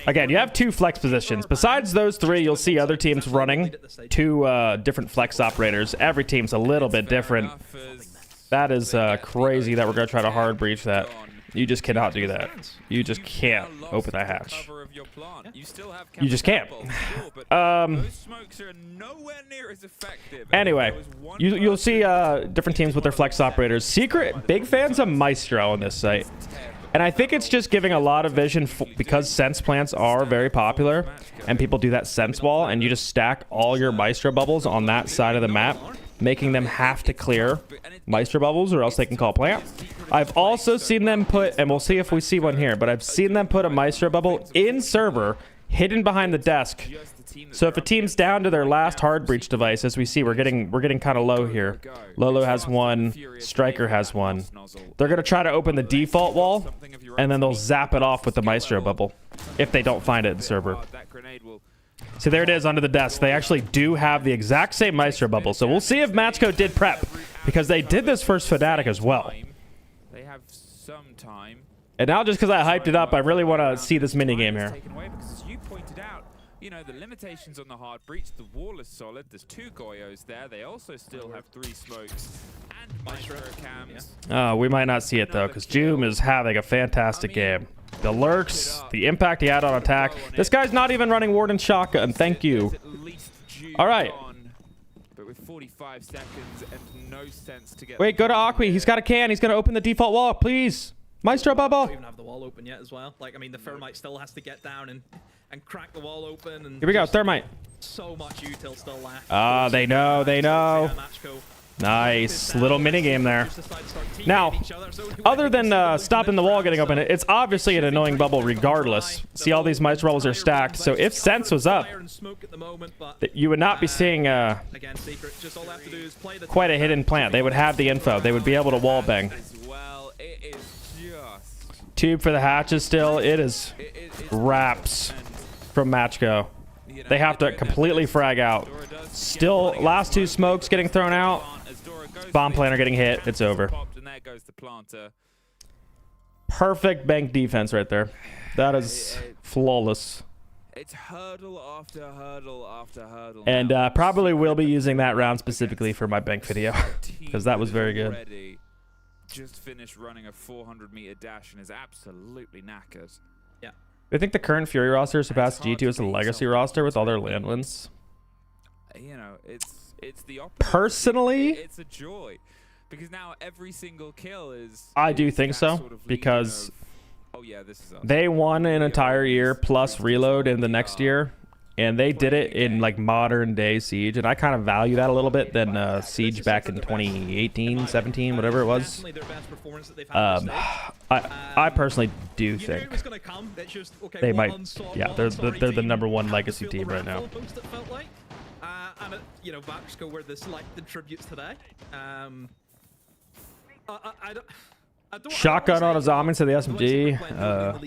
again, you have two flex positions. Besides those three, you'll see other teams running two different flex operators. Every team's a little bit different. That is crazy that we're going to try to hard breach that. You just cannot do that. You just can't open that hatch. You just can't. Anyway, you'll see different teams with their flex operators. Secret, big fans of Maestro on this site. And I think it's just giving a lot of vision because sense plants are very popular and people do that sense wall, and you just stack all your Maestro bubbles on that side of the map, making them have to clear Maestro bubbles or else they can call plant. I've also seen them put, and we'll see if we see one here, but I've seen them put a Maestro bubble in server hidden behind the desk. So if a team's down to their last hard breach device, as we see, we're getting kind of low here. Lolo has one, Striker has one. They're going to try to open the default wall, and then they'll zap it off with the Maestro bubble if they don't find it in server. So there it is under the desk. They actually do have the exact same Maestro bubble. So we'll see if Matchko did prep, because they did this first FNATIC as well. They have some time. And now just because I hyped it up, I really want to see this minigame here. Because you pointed out, you know, the limitations on the hard breach. The wall is solid. There's 2 Goyos there. They also still have 3 smokes and Maestro cams. We might not see it though, because Joom is having a fantastic game. The lurks, the impact he had on attack. This guy's not even running Warden Shotgun. Thank you. All right. But with 45 seconds and no sense to get. Wait, go to Aqui. He's got a can. He's going to open the default wall, please. Maestro bubble. Don't even have the wall open yet as well. Like, I mean, the Thermite still has to get down and crack the wall open. And here we go, Thermite. So much util still left. Ah, they know, they know. Nice little mini game there. Now, other than stopping the wall getting open, it's obviously an annoying bubble regardless. See, all these Maestro bubbles are stacked, so if Sense was up, you would not be seeing quite a hidden plant. They would have the info. They would be able to wall bang. Tube for the hatches still. It is wraps from Matchko. They have to completely frag out. Still, last 2 smokes getting thrown out. Bomb planter getting hit. It's over. Perfect bank defense right there. That is flawless. It's hurdle after hurdle after hurdle. And probably will be using that round specifically for my bank video, because that was very good. Just finished running a 400-meter dash and is absolutely knackered. Yeah. I think the current Fury roster surpassed G2 as a legacy roster with all their land wins. You know, it's the opposite. Personally, it's a joy, because now every single kill is. I do think so, because Oh yeah, this is us. They won an entire year plus reload in the next year, and they did it in like modern day Siege, and I kind of value that a little bit than Siege back in 2018, 17, whatever it was. I personally do think they might, yeah, they're the #1 legacy team right now. And you know, Vaxco were the selected tributes today. I don't Shotgun on a zombie to the SMG.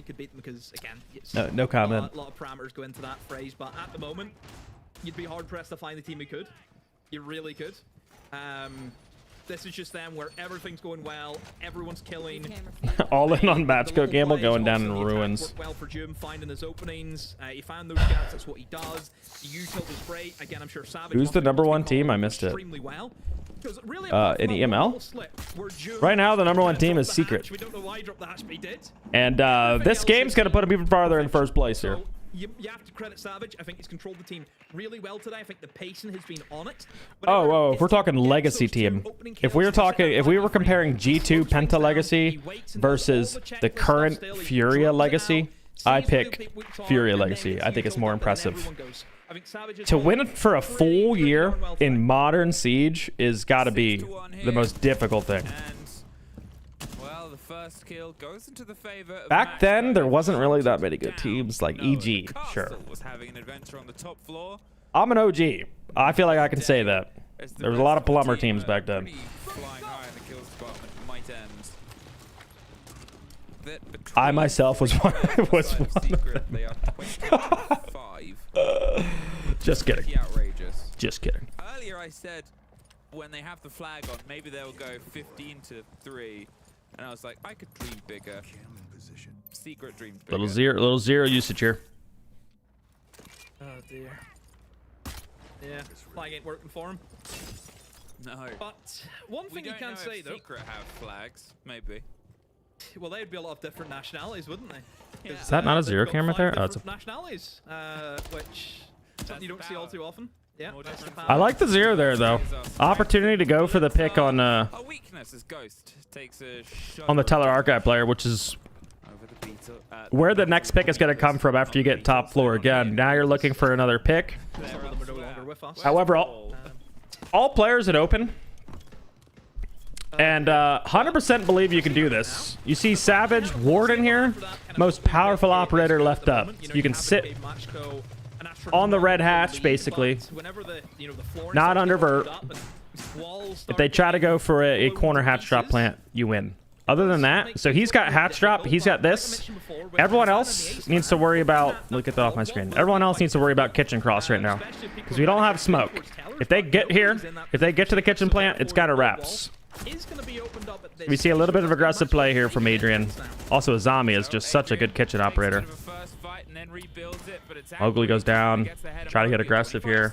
could beat them because, again, No comment. A lot of parameters go into that phrase, but at the moment, you'd be hard pressed to find a team who could. You really could. This is just them where everything's going well, everyone's killing. All in on Matchco Gamble going down in ruins. Well for Jim finding his openings. He found those gaps, that's what he does. The util was great. Again, I'm sure Savage. Who's the #1 team? I missed it. Well. Really, in EML? Right now, the #1 team is Secret. And this game's going to put him even farther in first place here. You have to credit Savage. I think he's controlled the team really well today. I think the pacing has been on it. Oh, whoa, if we're talking legacy team, if we were comparing G2 Penta Legacy versus the current Furia Legacy, I pick Furia Legacy. I think it's more impressive. To win it for a full year in modern Siege is got to be the most difficult thing. Well, the first kill goes into the favor of Back then, there wasn't really that many good teams like EG. Sure. Was having an adventure on the top floor. I'm an OG. I feel like I can say that. There was a lot of plumber teams back then. Flying high in the kills department might end. I myself was one. They are 25. Just kidding. Outrageous. Just kidding. Earlier I said when they have the flag on, maybe they'll go 15-3, and I was like, I could dream bigger. Secret dreamed bigger. Little zero usage here. Oh dear. Yeah, flag ain't working for him. No. But one thing you can say though. Secret have flags, maybe. Well, they'd be a lot of different nationalities, wouldn't they? Yeah. Is that not a zero camera there? Oh, it's a... nationalities, which something you don't see all too often. Yeah. I like the zero there though. Opportunity to go for the pick on A weakness is Ghost takes a shot on the Teller Archive player, which is where the next pick is going to come from after you get top floor again. Now you're looking for another pick. However, all players at open. And 100% believe you can do this. You see Savage, Warden here, most powerful operator left up. You can sit on the red hatch, basically, not under vert. If they try to go for a corner hatch drop plant, you win. Other than that, so he's got hatch drop, he's got this. Everyone else needs to worry about, look at that off my screen. Everyone else needs to worry about kitchen cross right now, because we don't have smoke. If they get here, if they get to the kitchen plant, it's got a wraps. We see a little bit of aggressive play here from Adrian. Also, Azami is just such a good kitchen operator. Mowgli goes down. Try to get aggressive here.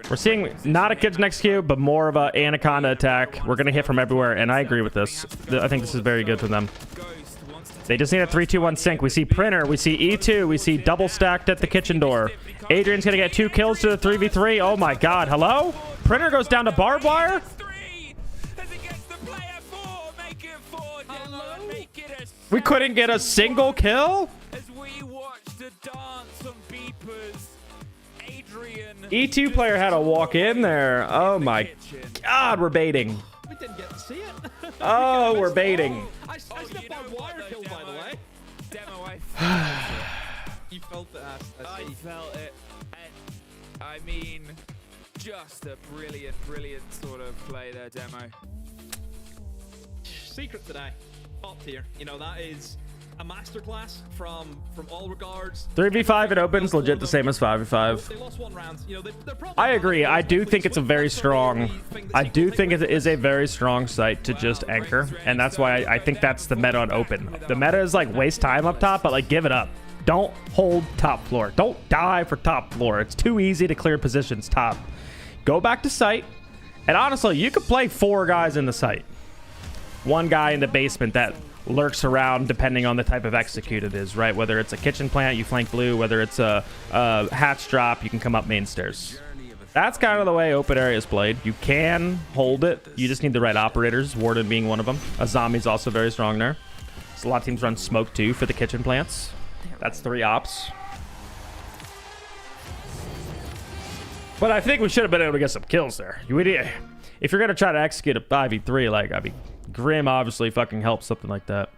We're seeing not a kitchen execute, but more of a Anaconda attack. We're going to hit from everywhere, and I agree with this. I think this is very good for them. They just need a 3-2-1 sync. We see Printer. We see E2. We see double stacked at the kitchen door. Adrian's going to get 2 kills to the 3v3. Oh, my God. Hello? Printer goes down to barbed wire. We couldn't get a single kill? E2 player had to walk in there. Oh, my God. We're baiting. We didn't get to see it. Oh, we're baiting. I stepped on wire kill, by the way. Demo, I felt it. You felt it, I felt it. And, I mean, just a brilliant sort of play there, Demo. Secret today. Top tier. You know, that is a masterclass from all regards. 3v5 it opens legit the same as 5v5. They lost 1 round. You know, they're probably I agree. I do think it's a very strong. I do think it is a very strong site to just anchor, and that's why I think that's the meta on open. The meta is like waste time up top, but like give it up. Don't hold top floor. Don't die for top floor. It's too easy to clear positions top. Go back to site, and honestly, you could play 4 guys in the site. 1 guy in the basement that lurks around depending on the type of execute it is, right? Whether it's a kitchen plant, you flank blue. Whether it's a hatch drop, you can come up main stairs. That's kind of the way open area is played. You can hold it. You just need the right operators, Warden being one of them. Azami's also very strong there. So a lot of teams run smoke too for the kitchen plants. That's 3 ops. But I think we should have been able to get some kills there. If you're gonna try to execute a 5v3, like, I mean, Grim obviously fucking helps something like that.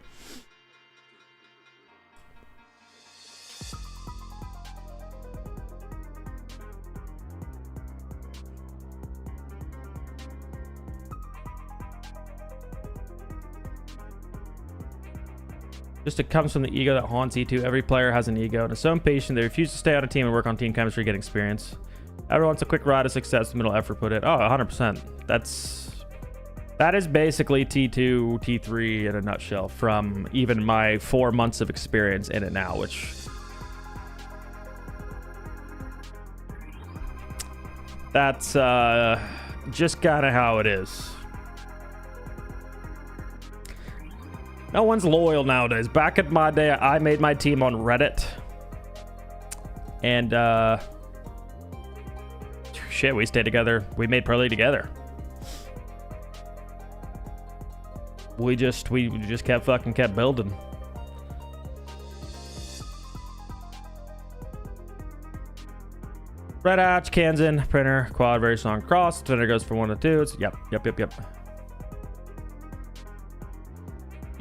Just it comes from the ego that haunts E2. Every player has an ego and is so impatient they refuse to stay on a team and work on team chemistry, get experience. Everyone wants a quick ride of success, middle effort put in. Oh, 100%. That is basically T2, T3 in a nutshell from even my 4 months of experience in it now, which... That's just kind of how it is. No one's loyal nowadays. Back in my day, I made my team on Reddit. And, shit, we stayed together. We made Pro League together. We just kept building. Red Hatch, Kansan, printer, quad, very strong cross. Defender goes for 1 to 2. It's, yep.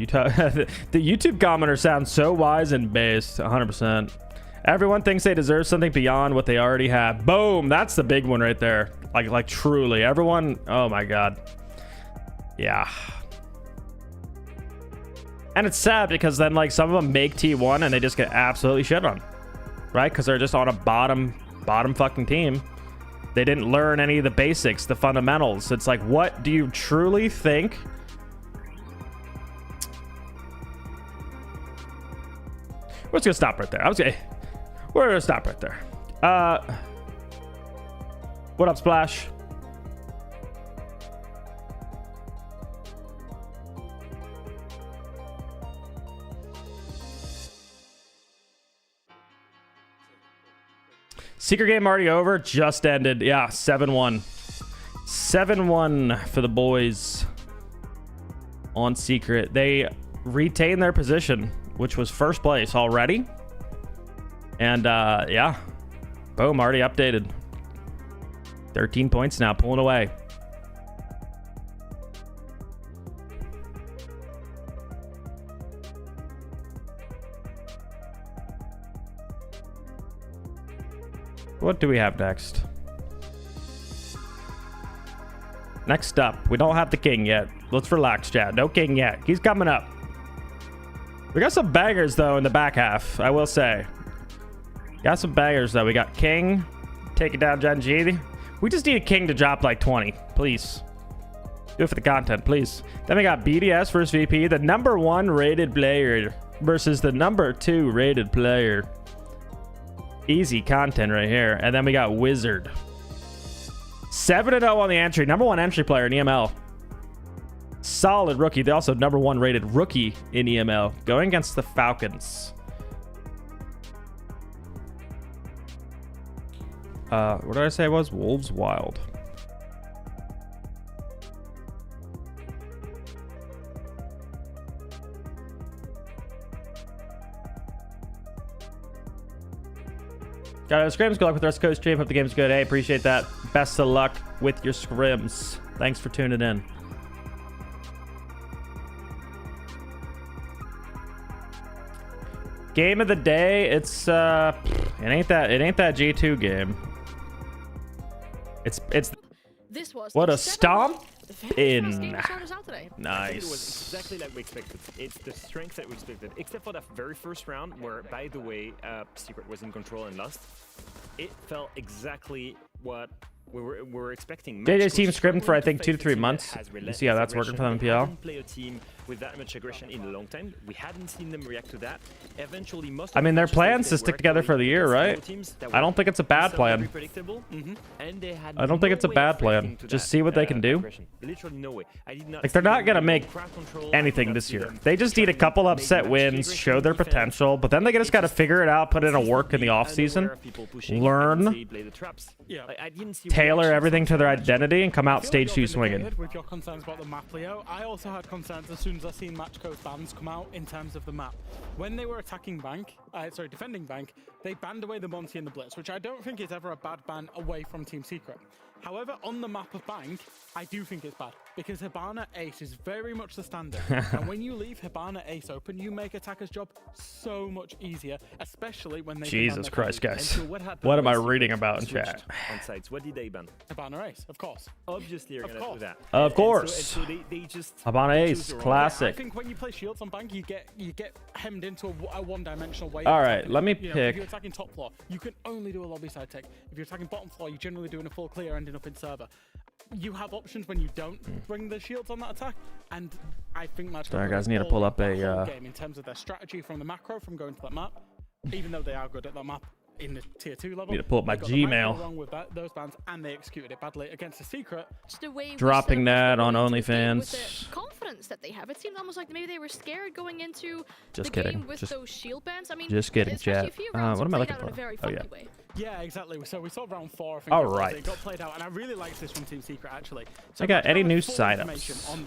The YouTube commenter sounds so wise and based. 100%. Everyone thinks they deserve something beyond what they already have. Boom. That's the big one right there. Like truly. Everyone. Oh my God. Yeah. And it's sad because then like some of them make T1 and they just get absolutely shit on. Right? Because they're just on a bottom fucking team. They didn't learn any of the basics, the fundamentals. It's like, what do you truly think? We're just gonna stop right there. We're gonna stop right there. What up, Splash? Secret game already over. Just ended. Yeah, 7-1. 7-1 for the boys on Secret. They retain their position, which was first place already. And yeah, boom, already updated. 13 points now, pulling away. What do we have next? Next up, we don't have the king yet. Let's relax, chat. No king yet. He's coming up. We got some bangers, though, in the back half, I will say. Got some bangers, though. We got King. Take it down, Gen G. We just need a King to drop like 20. Please. Do it for the content, please. Then we got BDS versus VP. The #1 rated player versus the #2 rated player. Easy content right here. And then we got Wizard. 7-0 on the entry. #1 entry player in EML. Solid rookie. They also #1 rated rookie in EML. Going against the Falcons. What did I say it was? Wolves Wild. Got it. Scrims. Good luck with the rest of Coast Stream. Hope the game's good. Hey, appreciate that. Best of luck with your scrims. Thanks for tuning in. Game of the day. It's it ain't that G2 game. It's This was what a stomp in. Nice. It was Nice. exactly like we expected. It's the strength that we expected, except for that very first round where, by the way, Secret was in control and lost. It felt exactly what we were expecting. JJ's team scripted for I think 2 to 3 months. You see how that's working for them in PL. Play a team with that much aggression in a long time. We hadn't seen them react to that. Eventually, most. I mean, their plan's to stick together for the year, right? I don't think it's a bad plan. I don't think it's a bad plan. Just see what they can do. Literally no way. Like, they're not gonna make anything this year. They just need a couple upset wins, show their potential, but then they just gotta figure it out, put in a work in the off season, learn, tailor everything to their identity, and come out stage 2 swinging. With your concerns about the map, Leo, I also had concerns as soon times I've seen Matchco's bans come out in terms of the map. When they were attacking Bank, defending Bank, they banned away the Monty and the Blitz, which I don't think is ever a bad ban away from Team Secret. However, on the map of Bank, I do think it's bad because Hibana Ace is very much the standard. And when you leave Hibana Ace open, you make attackers' job so much easier, especially when they Jesus Christ, guys. So What am I reading about in chat? On sites, what did they ban? Hibana Ace, of course. Obviously, you're gonna do that. Of course. So they just Hibana Ace, classic. I think when you play shields on Bank, you get hemmed into a one-dimensional way. All right, let me If pick. you're attacking top floor, you can only do a lobby side tech. If you're attacking bottom floor, you're generally doing a full clear, ending up in server. You have options when you don't bring the shields on that attack, and I think Matchco. Sorry, guys, need to pull up a game in terms of their strategy from the macro from going to that map. Even though they are good at that map in the tier 2 level, Need to pull up my they got the macro Gmail. wrong with those bans, and they executed it badly against a Secret. Just the way we Dropping said that on going into the game OnlyFans. with the confidence that they have. It seemed almost like maybe they were scared going into Just the kidding. game with Just- those shield bans. I mean, just kidding, especially chat. a few What rounds am I were looking played out in a for? very Oh, yeah. funky way. Yeah, exactly. So we saw round 4. I think All it was. right. It got played out, and I really liked this from Team Secret actually. So I got Matchco any had new full signups? information on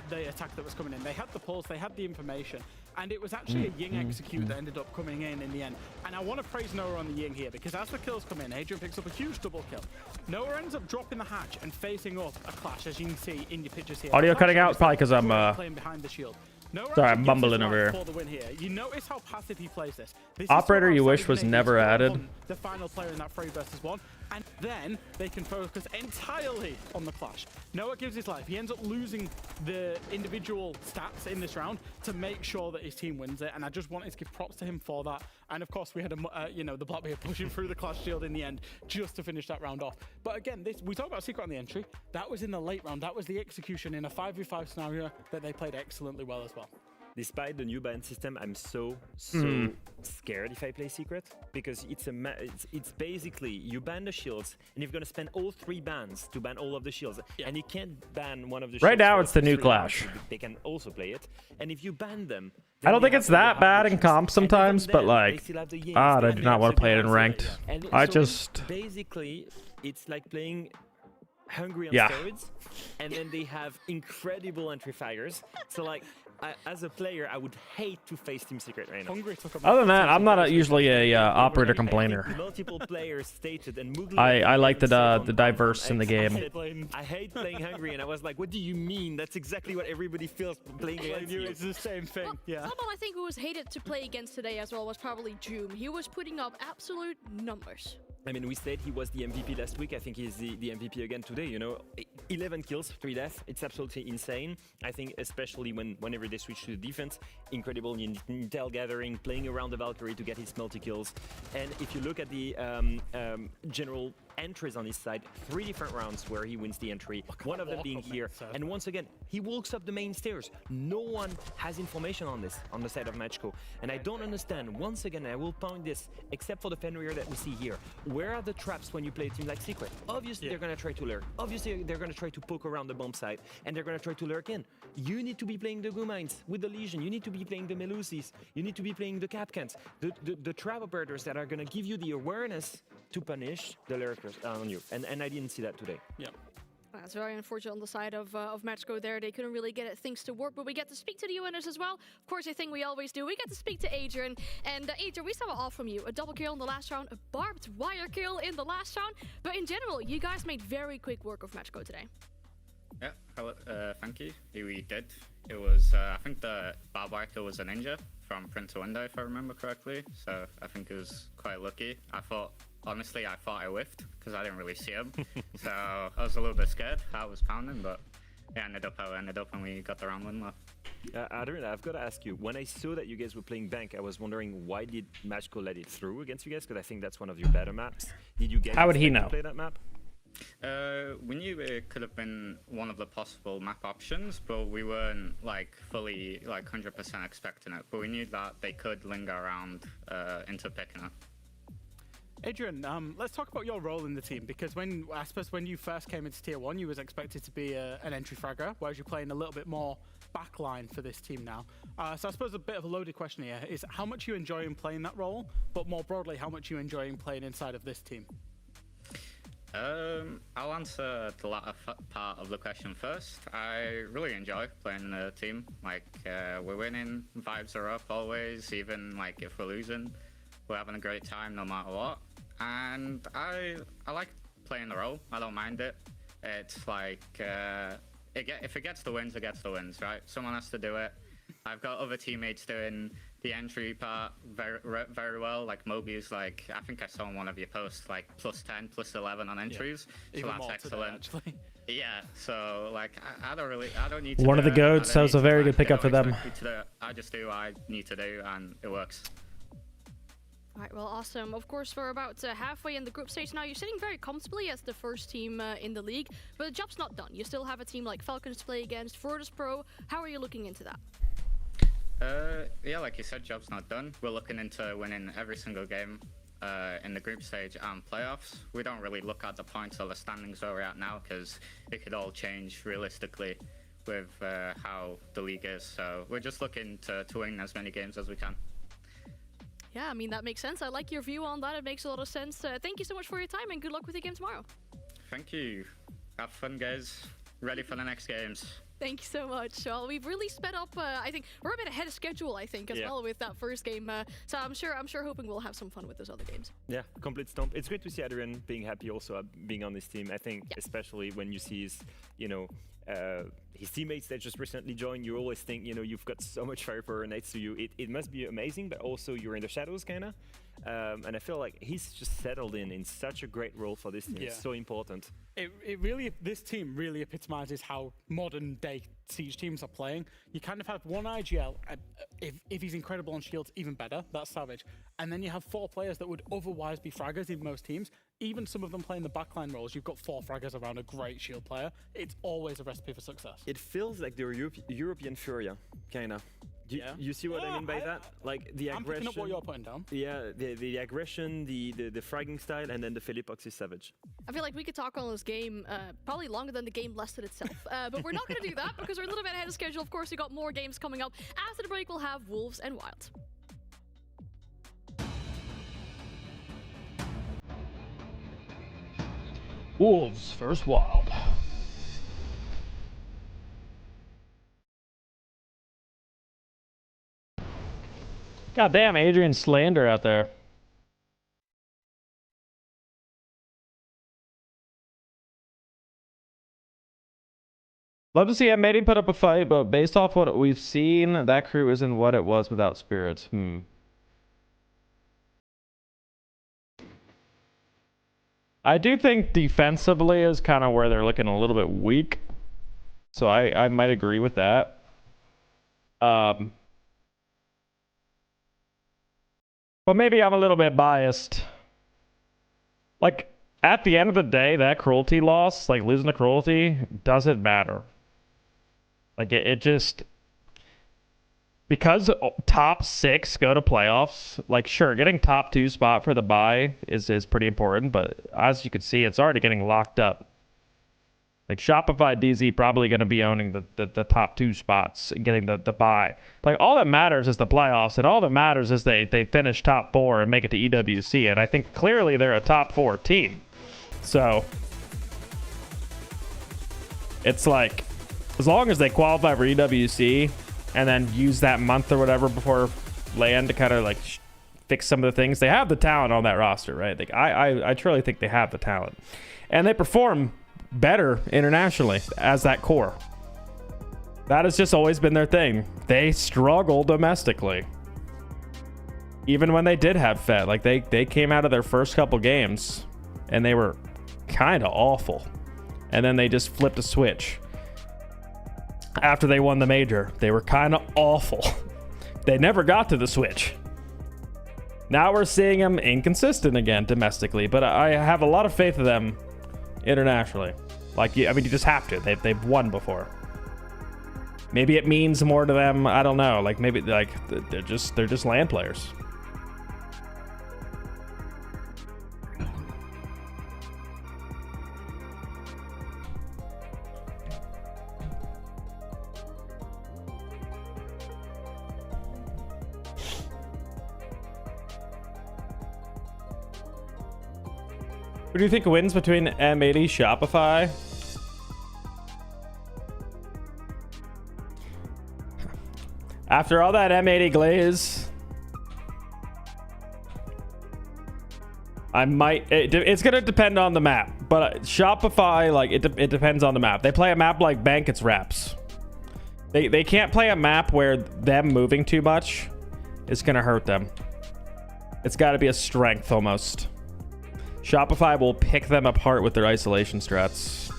the attack that was coming in. They had the pulse, they had the information, and it was actually a Ying execute that ended up coming in the end. And I want to praise Noah on the Ying here because as the kills come in, Adrian picks up a huge double kill. Noah ends up dropping the hatch and facing up a clash, as you can see in your pictures here. Audio The cutting clash out is probably 'cause I'm, playing behind the shield. Noah Sorry, actually I'm gives mumbling his over life here. for the win here. You notice how passive he plays this. This is Operator so you wish outside was of the never naked added. on the final player in that 3 versus 1, and then they can focus entirely on the clash. Noah gives his life. He ends up losing the individual stats in this round to make sure that his team wins it, and I just wanted to give props to him for that. And of course, we had the Blackbeard pushing through the clash shield in the end just to finish that round off. But again, we talk about Secret on the entry. That was in the late round. That was the execution in a 5v5 scenario that they played excellently well as well. Despite the new ban system, I'm so scared if I play Secret because it's basically you ban the shields and you're gonna spend all 3 bans to ban all of the shields, and you can't ban one of the shields. Right now, for it's the new 3 clash. rounds, so they can also play it, and if you ban them, I don't think it's that bad in comp sometimes, but like, I do not want to play it in ranked. And I so just, basically it's like playing Hungry on Yeah. steroids, and then they have incredible entry fires. So like, as a player, I would hate to face Team Secret right now. other than that, I'm not usually a operator complainer. Multiple players stated, and Moogly I like the said on diverse in the game. I hate playing Hungry, and I was like, what do you mean? That's exactly what everybody feels playing against you. It's the same thing, yeah. Someone I think who was hated to play against today as well was probably Joom. He was putting up absolute numbers. I mean, we said he was the MVP last week. I think he's the MVP again today. You know, 11 kills, 3 deaths. It's absolutely insane. I think especially whenever they switch to the defense, incredible intel gathering, playing around the Valkyrie to get his multi-kills. And if you look at the general entries on his side, 3 different rounds where he wins the entry, one of them being here. And once again, he walks up the main stairs. No one has information on this on the side of Matchco. And I don't understand, once again, I will point this, except for the Fenrir that we see here. Where are the traps when you play a team like Secret? Obviously, they're going to try to lurk. Obviously, they're going to try to poke around the bomb site, and they're going to try to lurk in. You need to be playing the Gumines with the Legion. You need to be playing the Melusis. You need to be playing the Capcans. The trap operators that are going to give you the awareness to punish the lurkers on you. And I didn't see that today. Yeah. That's very unfortunate on the side of Matchco there. They couldn't really get things to work, but we get to speak to the winners as well. Of course, I think we always do. We get to speak to Adrian. And Adrian, we saw it all from you. A double kill in the last round, a barbed wire kill in the last round. But in general, you guys made very quick work of Matchco today. Yeah, hello, thank you. We did. It was, I think the barbed wire kill was a ninja from Prince of Window, if I remember correctly. So I think it was quite lucky. Honestly, I thought I whiffed because I didn't really see him. So I was a little bit scared how it was pounding, but yeah, ended up how it ended up and we got the round win left. Adrian, I've got to ask you, when I saw that you guys were playing Bank, I was wondering why did Matchco let it through against you guys? Because I think that's one of your better maps. Did you get How would he know? to play that map? We knew it could have been one of the possible map options, but we weren't like fully 100% expecting it. But we knew that they could linger around into picking it. Adrian, let's talk about your role in the team, because when you first came into Tier 1, you was expected to be an entry fragger, whereas you're playing a little bit more backline for this team now. So I suppose a bit of a loaded question here is how much you enjoy playing that role, but more broadly, how much you enjoy playing inside of this team? I'll answer the latter part of the question first. I really enjoy playing in a team. Like, we're winning, vibes are up always, even like if we're losing, we're having a great time no matter what. And I like playing the role. I don't mind it. It's like, if it gets the wins, it gets the wins, right? Someone has to do it. I've got other teammates doing the entry part very well. Like Moby's, like, I think I saw in one of your posts, like +10, +11 on entries. Yeah. So that's excellent. Today, yeah. So like, I don't need to. One of the goats. That was a very good pickup for them. I just do what I need to do, and it works. All right, well, awesome. Of course, we're about halfway in the group stage now. You're sitting very comfortably as the first team in the league, but the job's not done. You still have a team like FALCONS to play against, Virtus Pro. How are you looking into that? Yeah, like you said, job's not done. We're looking into winning every single game in the group stage and playoffs. We don't really look at the points or the standings where we're at now, because it could all change realistically with how the league is. So we're just looking to win as many games as we can. Yeah, I mean, that makes sense. I like your view on that. It makes a lot of sense. Thank you so much for your time, and good luck with the game tomorrow. Thank you. Have fun, guys. Ready for the next games. Thank you so much. Well, we've really sped up. I think we're a bit ahead of schedule, I think, as well with that first game. So I'm sure hoping we'll have some fun with those other games. Yeah, complete stomp. It's great to see Adrian being happy also being on this team. I think especially when you see his, his teammates that just recently joined, you always think, you've got so much firepower next to you. It must be amazing, but also you're in the shadows, kind of. And I feel like he's just settled in such a great role for this team. Yeah. It's so important. This team really epitomizes how modern day Siege teams are playing. You kind of have one IGL, if he's incredible on shields, even better, that's savage. And then you have 4 players that would otherwise be fraggers in most teams. Even some of them playing the backline roles, you've got 4 fraggers around a great shield player. It's always a recipe for success. It feels like the European Furia, kind of. You see what I mean by that? Like the aggression. I'm picking up what you're putting down. Yeah, the aggression, the fragging style, and then the Philippox savage. I feel like we could talk on this game probably longer than the game lasted itself. But we're not going to do that because we're a little bit ahead of schedule. Of course, we got more games coming up. After the break, we'll have Wolves and Wylde. Wolves versus Wylde. God damn, Adrian Slander out there. Love to see M80 put up a fight, but based off what we've seen, that crew isn't what it was without Spirits. I do think defensively is kind of where they're looking a little bit weak. So I might agree with that. But maybe I'm a little bit biased. Like, at the end of the day, that cruelty loss, like losing the cruelty, doesn't matter. Like, it just... Because top 6 go to playoffs, like, sure, getting top 2 spot for the bye is pretty important, but as you can see, it's already getting locked up. Like, Shopify DZ probably going to be owning the top 2 spots and getting the bye. Like, all that matters is the playoffs, and all that matters is they finish top 4 and make it to EWC, and I think clearly they're a top 4 team. So, it's like, as long as they qualify for EWC and then use that month or whatever before LAN to kind of like fix some of the things, they have the talent on that roster, right? Like, I truly think they have the talent. And they perform better internationally as that core. That has just always been their thing. They struggle domestically. Even when they did have Fed, like they came out of their first couple games and they were kind of awful. And then they just flipped a switch. After they won the major, they were kind of awful. They never got to the switch. Now we're seeing them inconsistent again domestically, but I have a lot of faith in them internationally. Like, I mean, you just have to. They've won before. Maybe it means more to them. I don't know. Like, maybe like they're just LAN players. Who do you think wins between M80 Shopify? After all that M80 glaze, I might. It's gonna depend on the map, but Shopify, like it depends on the map. They play a map like Bank, it's reps. They can't play a map where them moving too much is gonna hurt them. It's got to be a strength almost. Shopify will pick them apart with their isolation strats.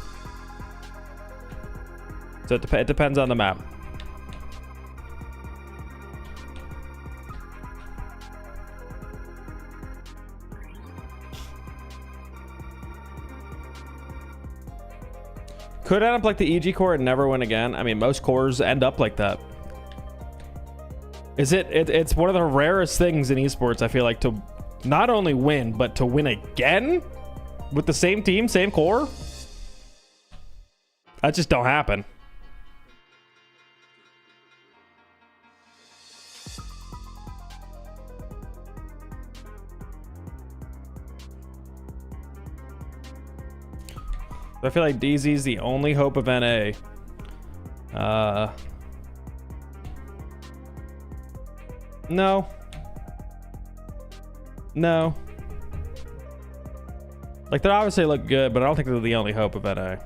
So it depends on the map. Could end up like the EG core and never win again. I mean, most cores end up like that. It's one of the rarest things in esports, I feel like, to not only win, but to win again with the same team, same core. That just don't happen. I feel like DZ's the only hope of NA. No. No. Like, they obviously look good, but I don't think they're the only hope of NA.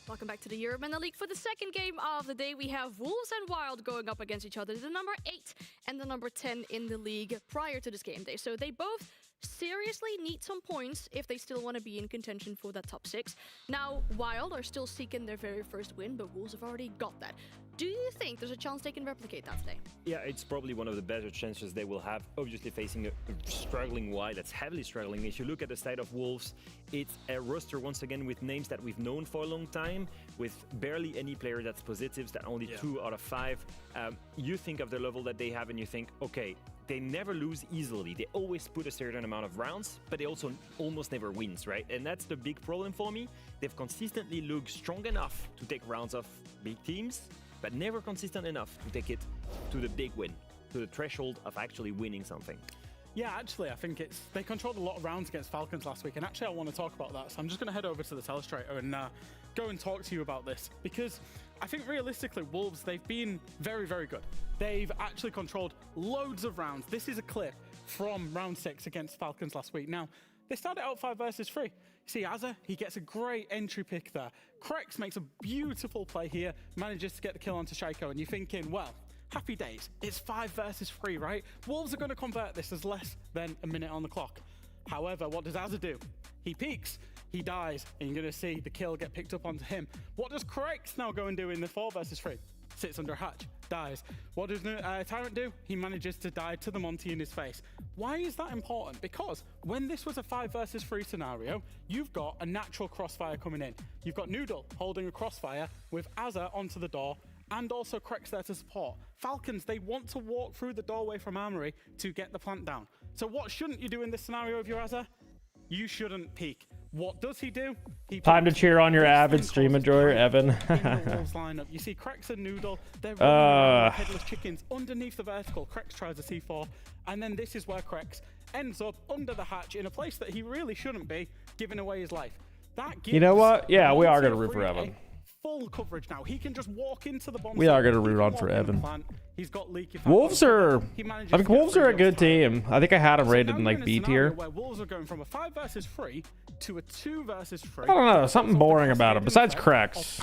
Welcome back to the European League. For the second game of the day, we have Wolves and Wylde going up against each other. The number 8 and the number 10 in the league prior to this game day. So they both seriously need some points if they still want to be in contention for that top 6. Now, Wylde are still seeking their very first win, but Wolves have already got that. Do you think there's a chance they can replicate that today? Yeah, it's probably one of the better chances they will have, obviously facing a struggling Wylde that's heavily struggling. If you look at the side of Wolves, it's a roster once again with names that we've known for a long time, with barely any player that's positives, that only 2 out of 5. You think of the level that they have and you think, okay, they never lose easily. They always put a certain amount of rounds, but they also almost never wins, right? And that's the big problem for me. They've consistently looked strong enough to take rounds off big teams, but never consistent enough to take it to the big win, to the threshold of actually winning something. Yeah, actually, I think they controlled a lot of rounds against Falcons last week, and actually I want to talk about that. So I'm just going to head over to the Telestrator and go and talk to you about this, because I think realistically, Wolves, they've been very, very good. They've actually controlled loads of rounds. This is a clip from round 6 against Falcons last week. Now, they started out 5 versus 3. See, Azza, he gets a great entry pick there. Krex makes a beautiful play here, manages to get the kill onto Shaiko, and you're thinking, well, happy days. It's 5 versus 3, right? Wolves are going to convert this as less than a minute on the clock. However, what does Azza do? He peeks, he dies, and you're going to see the kill get picked up onto him. What does Krex now go and do in the 4 versus 3? Sits under hatch, dies. What does Tyrant do? He manages to die to the Monty in his face. Why is that important? Because when this was a 5 versus 3 scenario, you've got a natural crossfire coming in. You've got Noodle holding a crossfire with Azza onto the door, and also Krex there to support. Falcons, they want to walk through the doorway from Armory to get the plant down. So what shouldn't you do in this scenario if you're Azza? You shouldn't peek. What does he do? Time to cheer on your avid stream enjoyer, Evan. In the Wolves lineup. You see Krex and Noodle, they're running around like headless chickens underneath the vertical. Krex tries a C4, and then this is where Krex ends up under the hatch in a place that he really shouldn't be, giving away his life. That gives, you know what? Yeah, we are going to root for Evan. Full coverage now. He can just walk into the bomb. We are going to root on for Evan. He's got leaky. Wolves are. I think Wolves are a good team. I think I had them rated in like B tier. Where Wolves are going from a 5 versus 3 to a 2 versus 3. I don't know. Something boring about him besides Krex.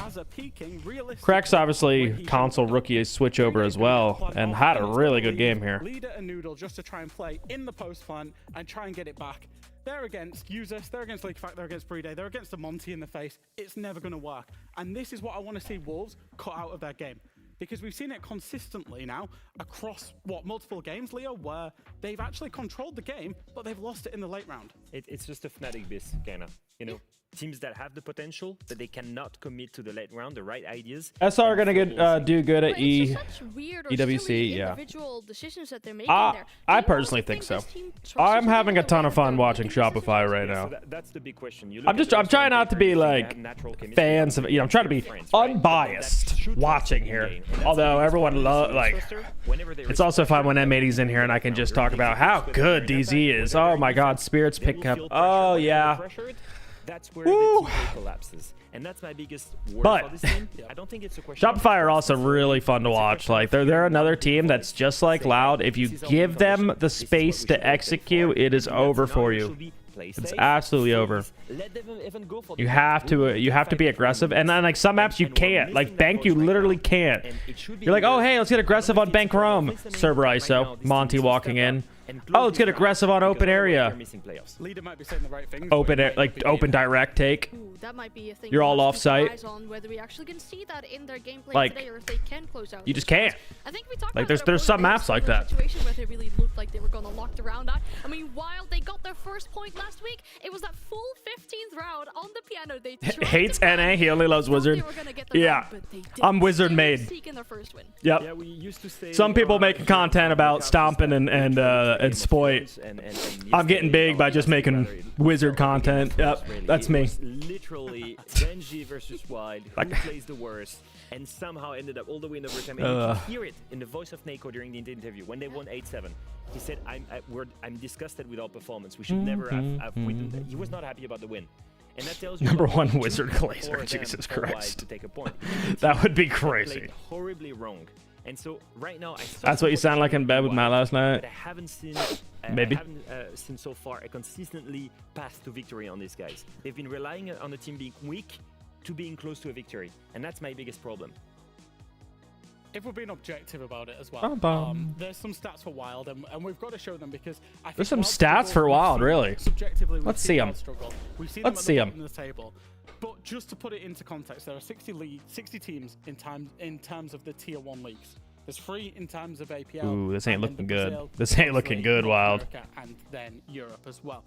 Krex obviously console rookie switch over as well and had a really good game here. Leader and Noodle just to try and play in the post plant and try and get it back. They're against Usus, they're against Leaky Fact, they're against Breeday, they're against the Monty in the face. It's never going to work. And this is what I want to see Wolves cut out of their game. because we've seen it consistently now across, multiple games, Leo, where they've actually controlled the game, but they've lost it in the late round. It's just a FNATIC bis, kinda. You know, teams that have the potential, but they cannot commit to the late round, the right ideas. SR are gonna get do good at EWC, yeah. Decisions that they're making there. I personally think so. I'm having a ton of fun watching Shopify right now. So that's the big question. I'm trying not to be like fans of, I'm trying to be unbiased watching here. Although everyone it's also fun when M80's in here and I can just talk about how good DZ is. Oh my God, Spirits pick up. Oh yeah. That's where the team collapses, and that's my biggest worry for this team. I don't think it's a question. Shopify are also really fun to watch. Like they're another team that's just like Loud. If you give them the space to execute, it is over for you. It's absolutely over. You have to be aggressive, and then like some maps you can't. Like Bank, you literally can't. You're like, oh hey, let's get aggressive on Bank Rome. Server ISO, Monty walking in. Oh, let's get aggressive on open area. Leader might be saying the right things. Open direct take. Ooh, that might be a thing. You're all off site. On whether we actually can see that in their gameplay like, today, or if they can close out. You just can't. I think we talked like about there's some maps like that. Situation where they really looked like they were going to lock the round out. I mean, while they got their first point last week, it was that full 15th round on the piano. They hates NA. He only loves Wizard. Yeah, I'm Wizard made. Yep. Yeah, we used to say some people making content about stomping and Spoit. I'm getting big by just making Wizard content. Yep, that's me. Literally Genji versus Wylde, who plays the worst, and somehow ended up all the way in overtime. And you can hear it in the voice of Nako during the interview when they won 8-7. He said, "I'm disgusted with our performance. We should never have he was not happy about the win." And that tells you #1 Wizard Glazer. Jesus Christ. To take a point. That would be crazy. Horribly wrong. And so right now, that's what you sound like in bed with Matt last night. But I haven't seen, maybe. I haven't seen so far a consistently path to victory on these guys. They've been relying on the team being weak to being close to a victory, and that's my biggest problem. If we're being objective about it as well, there's some stats for Wylde, and we've got to show them because I think there's some stats for Wylde, really. Subjectively, let's see them. We've seen them at the bottom of the table. But just to put it into context, there are 60 teams in terms of the tier 1 leagues. There's 3 in terms of APL. Ooh, this ain't looking good. This ain't looking good, Wylde. And then Europe as well.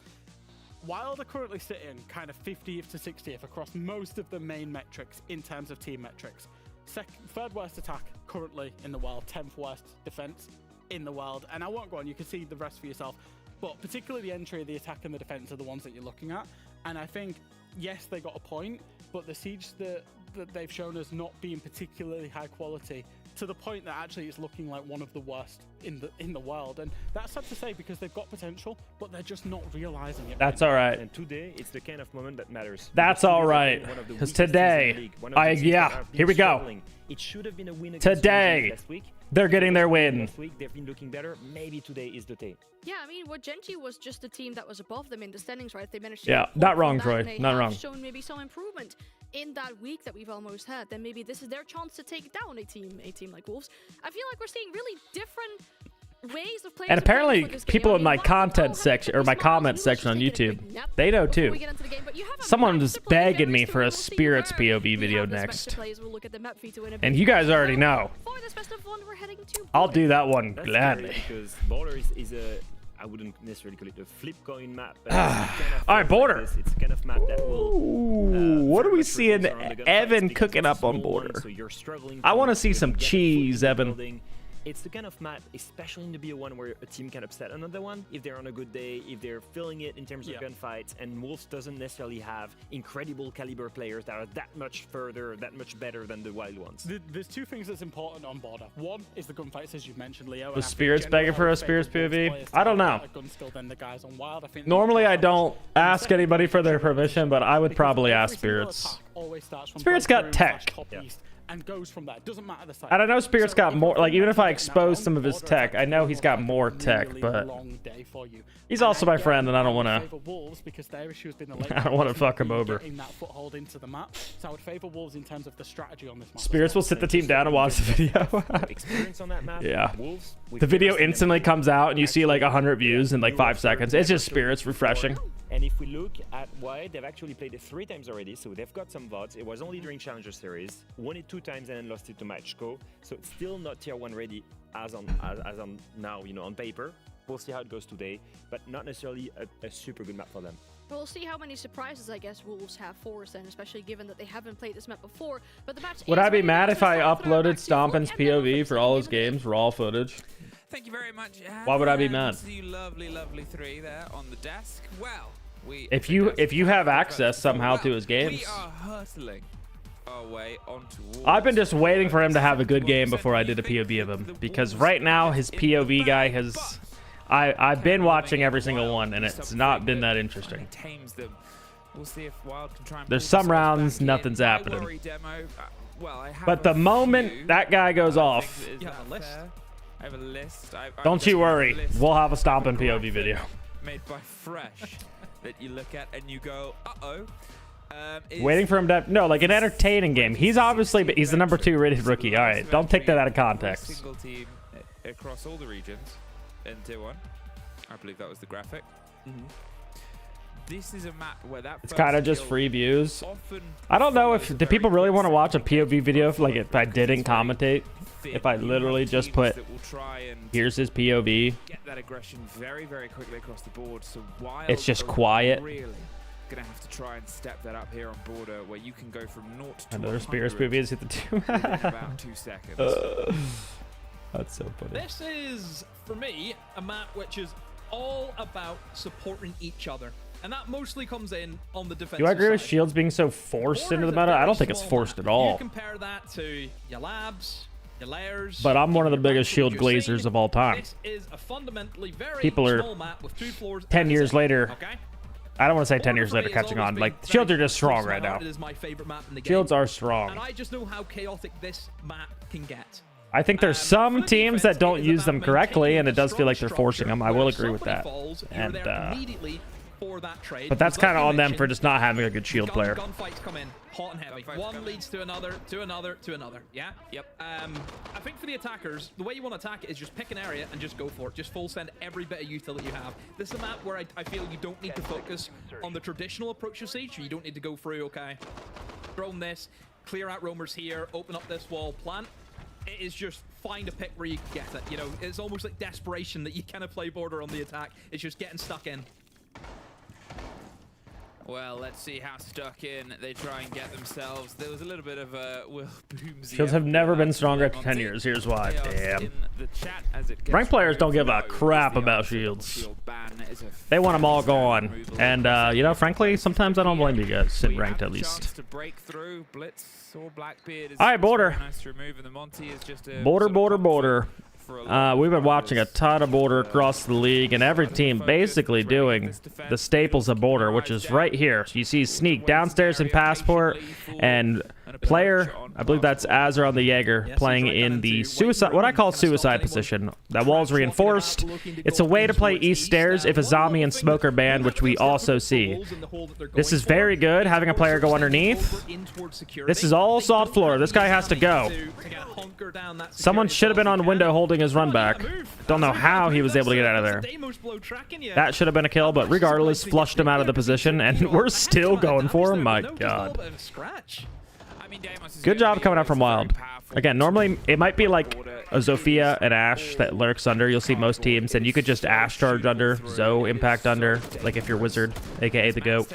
Wylde are currently sitting kind of 50th to 60th across most of the main metrics in terms of team metrics. Third worst attack currently in the world, 10th worst defense in the world. And I won't go on, you can see the rest for yourself. But particularly the entry, the attack, and the defense are the ones that you're looking at. And I think, yes, they got a point, but the siege that they've shown as not being particularly high quality, to the point that actually it's looking like one of the worst in the world. And that's sad to say because they've got potential, but they're just not realizing it. That's all right. And today, it's the kind of moment that matters. That's all right. Because today, here we go. It should have been a win today. Last week. They're getting their win. Last week, they've been looking better. Maybe today is the day. Yeah, I mean, Genji was just a team that was above them in the standings, right? They managed to not wrong, Troy. Not wrong. Shown maybe some improvement in that week that we've almost had. Then maybe this is their chance to take down a team like Wolves. I feel like we're seeing really different ways of playing. And apparently, people in my content section or my comment section on YouTube, they know too. Someone's begging me for a Spirits POV video next, and you guys already know. I'll do that one gladly. Because Border is a, I wouldn't necessarily call it a flip coin map. All right, Border. It's the kind of map that will. What are we seeing Evan cooking up on Border? So you're struggling. I want to see some cheese, Evan. It's the kind of map, especially in the BO1, where a team can upset another one if they're on a good day, if they're feeling it in terms of gunfights. And Wolves doesn't necessarily have incredible caliber players that are that much further, that much better than the Wylde ones. There's 2 things that's important on Border. One is the gunfights, as you've mentioned, Leo. Was Spirits begging for a Spirits POV? I don't know. The guys on Wylde. I think normally, I don't ask anybody for their permission, but I would probably ask Spirits. Spirits got tech. And goes from that. Doesn't matter the side. And I know Spirit's got more, like, even if I expose some of his tech, I know he's got more tech, but he's also my friend, and I don't want to. I don't want to fuck him over. So I would favor Wolves in terms of the strategy on this map. Spirits will sit the team down and watch the video. Experience on that map. Yeah. The video instantly comes out, and you see like 100 views in like 5 seconds. It's just Spirits refreshing. And if we look at why, they've actually played it 3 times already, so they've got some VODs. It was only during Challenger Series, won it 2 times and then lost it to macko. So it's still not tier 1 ready as on now, you know, on paper. We'll see how it goes today, but not necessarily a super good map for them. We'll see how many surprises, I guess, Wolves have for us then, especially given that they haven't played this map before. But the match Would I be mad if I uploaded Stompin's POV for all his games, raw footage? Thank you very much. Why would I be mad? You lovely, lovely 3 there on the desk. Well, if you have access somehow to his games. We are hurtling our way on towards. I've been just waiting for him to have a good game before I did a POV of him, because right now his POV guy has. I've been watching every single one, and it's not been that interesting. We'll see if Wylde can try and There's some rounds, nothing's happening. But the moment that guy goes off, I have a list. don't you worry, we'll have a Stompin' POV video. Made by Fresh that you look at and you go, uh-oh. Waiting for him to no, like an entertaining game. He's obviously, but he's the number 2 rated rookie. All right, don't take that out of context. Single team across all the regions in tier 1. I believe that was the graphic. This is a map where that it's kind of just free views. I don't know if do people really want to watch a POV video if I didn't commentate. If I literally just put here's his POV. Get that aggression very, very quickly across the board. So Wylde it's just quiet. Really gonna have to try and step that up here on border where you can go from 0 to another Spears POV has hit the 2. about 2 seconds. That's so funny. This is, for me, a map which is all about supporting each other. And that mostly comes in on the defensive Do I agree with side. Shields being so forced into the meta? I don't think it's forced at all. You compare that to your labs, your layers. But I'm one of the biggest Shield glazers of all time. This is a fundamentally very People are small map with 2 floors. 10 years later. Okay? I don't want to say 10 years later catching on. Like, Shields are just strong right now. It is my favorite map in the game. Shields are strong. And I just know how chaotic this map can get. I think there's some teams that don't use them correctly, and it does feel like they're forcing them. I will agree with that. And but that's kind of on them for just not having a good Shield player. Gunfights come in hot and heavy. One leads to another, to another, to another. Yeah. Yep. I think for the attackers, the way you want to attack it is just pick an area and just go for it. Just full send every bit of util that you have. This is a map where I feel you don't need to focus on the traditional approach to Siege. You don't need to go through. Okay. Drone this, clear out roamers here, open up this wall, plant. It is just find a pick where you can get it. You know, it's almost like desperation that you kind of play border on the attack. It's just getting stuck in. Well, let's see how stuck in they try and get themselves. There was a little bit of a Will Boomsy. Shields have never been stronger after 10 years. Here's why. Damn. Ranked players don't give a crap about Shields. They want them all gone. And, you know, frankly, sometimes I don't blame you guys in ranked at least. All right, border. Border. We've been watching a ton of border across the league, and every team basically doing the staples of border, which is right here. So you see Sneak downstairs in Passport, and player, I believe that's Azar on the Jaeger, playing in the suicide, what I call suicide position. That wall's reinforced. It's a way to play East Stairs if a zombie and smoke are banned, which we also see. This is very good, having a player go underneath. This is all soft floor. This guy has to go. Someone should have been on window holding his run back. Don't know how he was able to get out of there. That should have been a kill, but regardless, flushed him out of the position, and we're still going for him. My God. Good job coming out from Wylde. Again, normally it might be like a Zofia and Ashe that lurks under. You'll see most teams, and you could just Ashe charge under, Zo impact under, like if you're Wizard, aka the GOAT.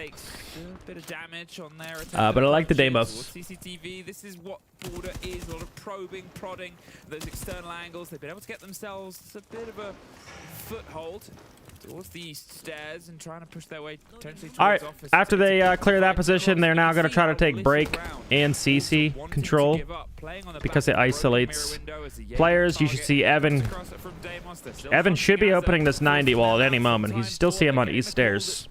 Bit of damage on there. But I like the Deimos. CCTV, this is what border is, a lot of probing, prodding, those external angles. They've been able to get themselves a bit of a foothold towards the stairs and trying to push their way potentially towards Alright, office. after they clear that position, they're now going to try to take break and CC control because it isolates players. You should see Evan. Evan should be opening this 90 wall at any moment. You still see him on East Stairs.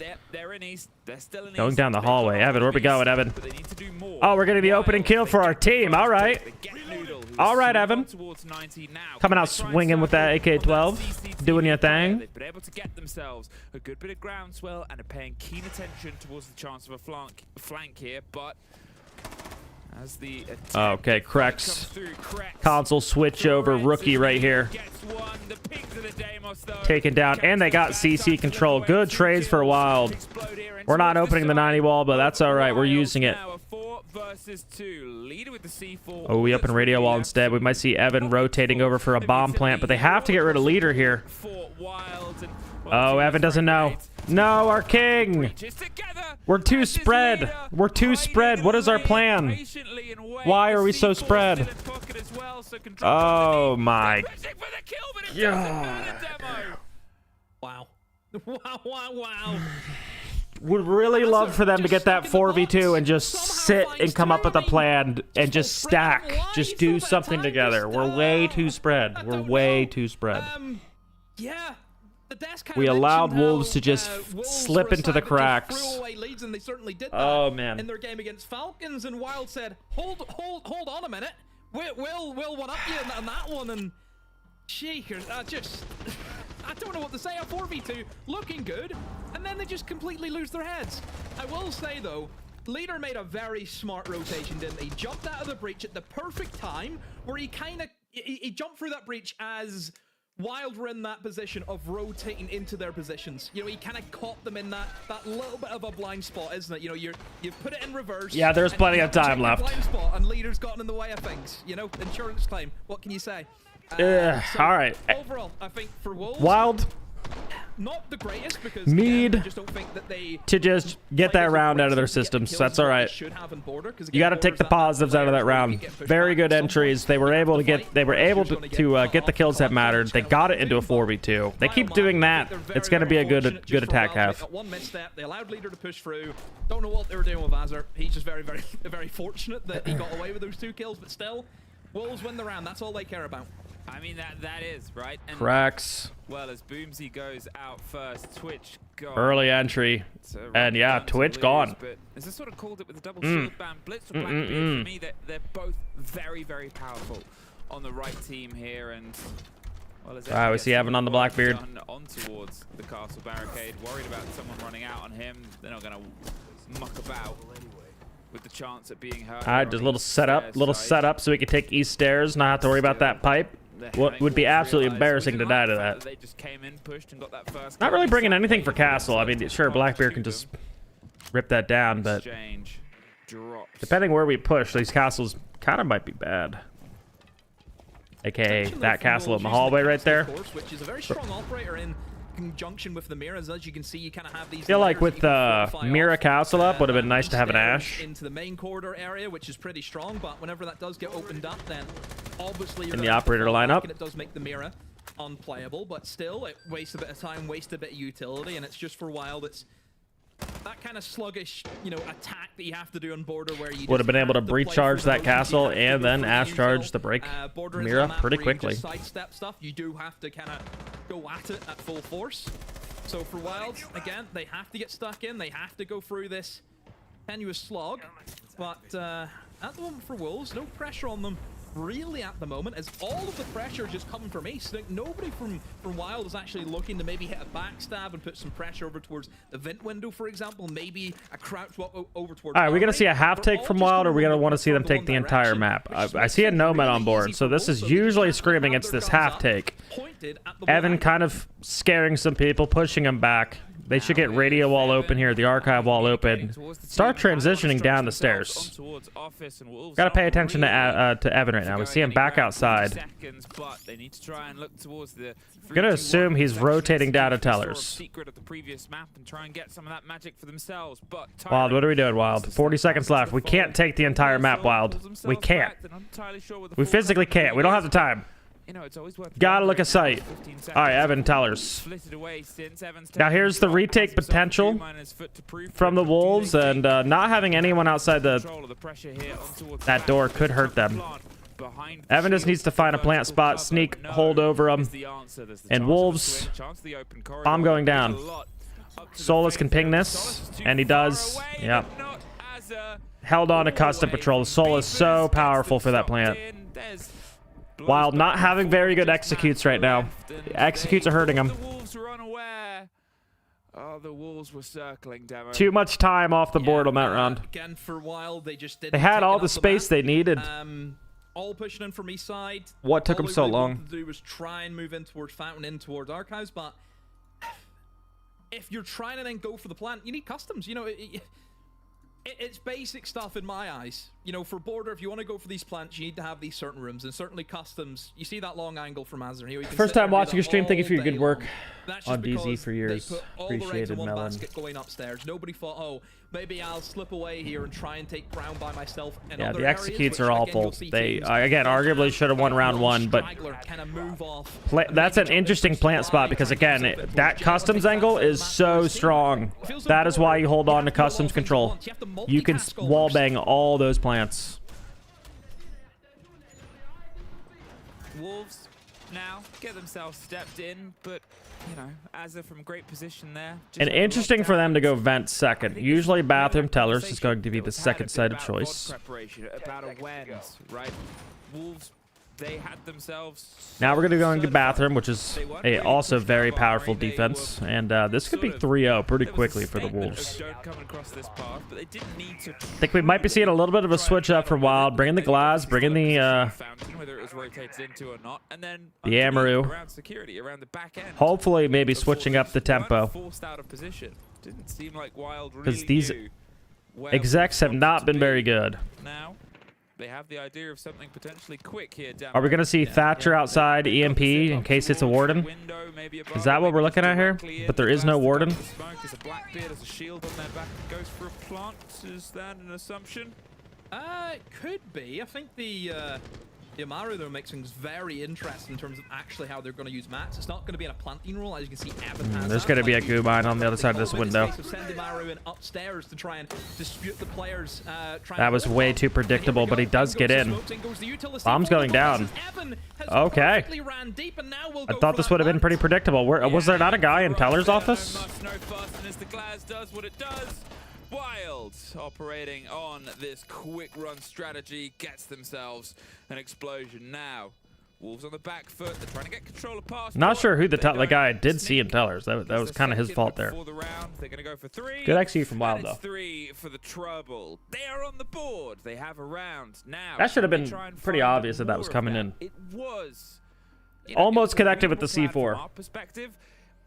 Going down the hallway. Evan, where we going, Evan? Oh, we're getting the opening kill for our team. All right. All right, Evan. Coming out swinging with that AK-12. Doing your thing. They've been able to get themselves a good bit of groundswell and are paying keen attention towards the chance of a flank here, but As the Okay, Krex. Console switch over. Rookie right here. Taken down. And they got CC control. Good trades for Wylde. We're not opening the 90 wall, but that's all right. We're using it. Oh, we open radio wall instead. We might see Evan rotating over for a bomb plant, but they have to get rid of leader here. Oh, Evan doesn't know. No, our king. We're too spread. We're too spread. What is our plan? Why are we so spread? Oh my. Wow. Wow. Would really love for them to get that 4v2 and just sit and come up with a plan and just stack. Just do something together. We're way too spread. We're way too spread. Yeah. We allowed Wolves to just slip into the cracks. Oh man. In their game against Falcons, and Wylde said, hold on a minute. We'll one up you on that one, and Shakers, I don't know what to say. A 4v2 looking good, and then they just completely lose their heads. I will say though, Leader made a very smart rotation, didn't he? Jumped out of the breach at the perfect time, where he jumped through that breach as Wylde were in that position of rotating into their positions. You know, he kind of caught them in that little bit of a blind spot, isn't it? You know, you've put it in reverse. Yeah, there's plenty of time left. Blind spot, and Leader's gotten in the way of things. You know, insurance claim. What can you say? So all right. Overall, I think for Wolves, Wylde, not the greatest, because need again, I just don't think that they to just get that round out of their systems. That's all right. You got to take the positives out of that round. Very good entries. They were able to get get the kills that mattered. They got it into a 4v2. They keep doing that. It's going to be a good attack half. One misstep, they allowed Leader to push through. Don't know what they were doing with Azar. He's just very, very, very fortunate that he got away with those 2 kills. But still, Wolves win the round. That's all they care about. I mean, that is, right? And Cracks. well, as Boomsy goes out first, Twitch gone. Early entry. And yeah, Twitch gone. But as I sort of called it with the double shield ban, Blitz or Blackbeard, for me, they're both very, very powerful on the right team here. And well, as we see Evan on the Blackbeard. On towards the castle barricade, worried about someone running out on him. They're not going to muck about with the chance at being hurt. All right, just a little setup so we can take east stairs, not have to worry about that pipe. What would be absolutely embarrassing to die to that. They just came in, pushed, and got that first. Not really bringing anything for castle. I mean, sure, Blackbeard can just rip that down, but depending where we push, these castles kind of might be bad. AKA that castle in the hallway right there. Which is a very strong operator in conjunction with the mirrors. As you can see, you kind of have these. I feel like with Mira Castle up, would have been nice to have an Ash into the main corridor area, which is pretty strong. But whenever that does get opened up, then obviously you're in the operator lineup, and it does make the Mira unplayable. But still, it wastes a bit of time, wastes a bit of utility, and it's just for Wylde. It's that kind of sluggish, you know, attack that you have to do on border, where you would have been able to breach charge that castle and then Ash charge the break Mira pretty quickly. Sidestep stuff, you do have to kind of go at it at full force. So for Wylde, again, they have to get stuck in. They have to go through this tenuous slog. But at the moment for Wolves, no pressure on them really at the moment, as all of the pressure just coming from East. Like, nobody from Wylde is actually looking to maybe hit a backstab and put some pressure over towards the vent window, for example. Maybe a crouch walk over towards. All right, we're gonna see a half take from Wylde, or we're gonna want to see them take the entire map. I see a Nomad on board, so this is usually screaming it's this half take. Evan kind of scaring some people, pushing them back. They should get radio wall open here, the archive wall open. Start transitioning down the stairs. Gotta pay attention to Evan right now. We see him back outside. Gonna assume he's rotating down to tellers. Wylde, what are we doing, Wylde? 40 seconds left. We can't take the entire map, Wylde. We can't. We physically can't. We don't have the time. Gotta look at sight. All right, Evan, tellers. Now here's the retake potential from the Wolves, and not having anyone outside that door could hurt them. Evan just needs to find a plant spot, sneak, hold over him, and Wolves, bomb going down. Solus can ping this, and he does. Yep. Held on to custom patrol. Solus so powerful for that plant. Wylde not having very good executes right now. Executes are hurting him. Oh, the Wolves were circling Demo. Too much time off the board on that round. Again, for a while, they just didn't. They had take all it the off space map. they needed. All pushing in from east side. What took them so All they long? wanted to do was try and move in towards Fountain, in towards Archives, but if you're trying to then go for the plant, you need customs. You know, it's basic stuff in my eyes. You know, for Border, if you want to go for these plants, you need to have these certain rooms, and certainly customs. You see that long angle from Azure here. First time watching your stream. Thank you for your good work on DZ for years. Appreciated, one Melon. basket going upstairs. Nobody thought, oh, maybe I'll slip away here and try and take ground by myself. In Yeah, other the areas, executes which, are again, awful. you'll see They teams again arguably should have won round one, but that's an interesting plant spot because again, that customs angle is so strong. That is why you hold on to customs control. You can wall bang all those plants. Wolves now get themselves stepped in, but you know, Azza from great position there. And interesting for them to go vent second. Usually bathroom tellers is going to be the second side of choice. About a wins, right? Wolves, they had themselves. Now we're going to go into bathroom, which is a also very powerful defense. And this could be 3-0 pretty quickly for the Wolves. I think we might be seeing a little bit of a switch up from Wylde. Bring in the glass, bring in the Amaru. Hopefully maybe switching up the tempo. Because these execs have not been very good. Now they have the idea of something potentially quick here. Are we going to see Thatcher outside EMP in case it's a Warden? Is that what we're looking at here? But there is no Warden. Is that an assumption? It could be. I think the Amaru they're mixing is very interesting in terms of actually how they're going to use mats. It's not going to be in a planting role, as you can see. Evan has There's going to be a goo mine on the other side of this window. Send Amaru in upstairs to try and dispute the players. That was way too predictable, but he does get in. Bomb's going down. Okay. I thought this would have been pretty predictable. Was there not a guy in Teller's office? Wylde operating on this quick run strategy gets themselves an explosion now. Wolves on the back foot. They're trying to get control of pass. Not sure who the guy I did see in Tellers. That was kind of his fault there. They're gonna go for 3. Good XE from Wylde though. 3 for the trouble. They are on the board. They have a round now. That should have been pretty obvious that was coming in. It was almost connected with the C4. From our perspective,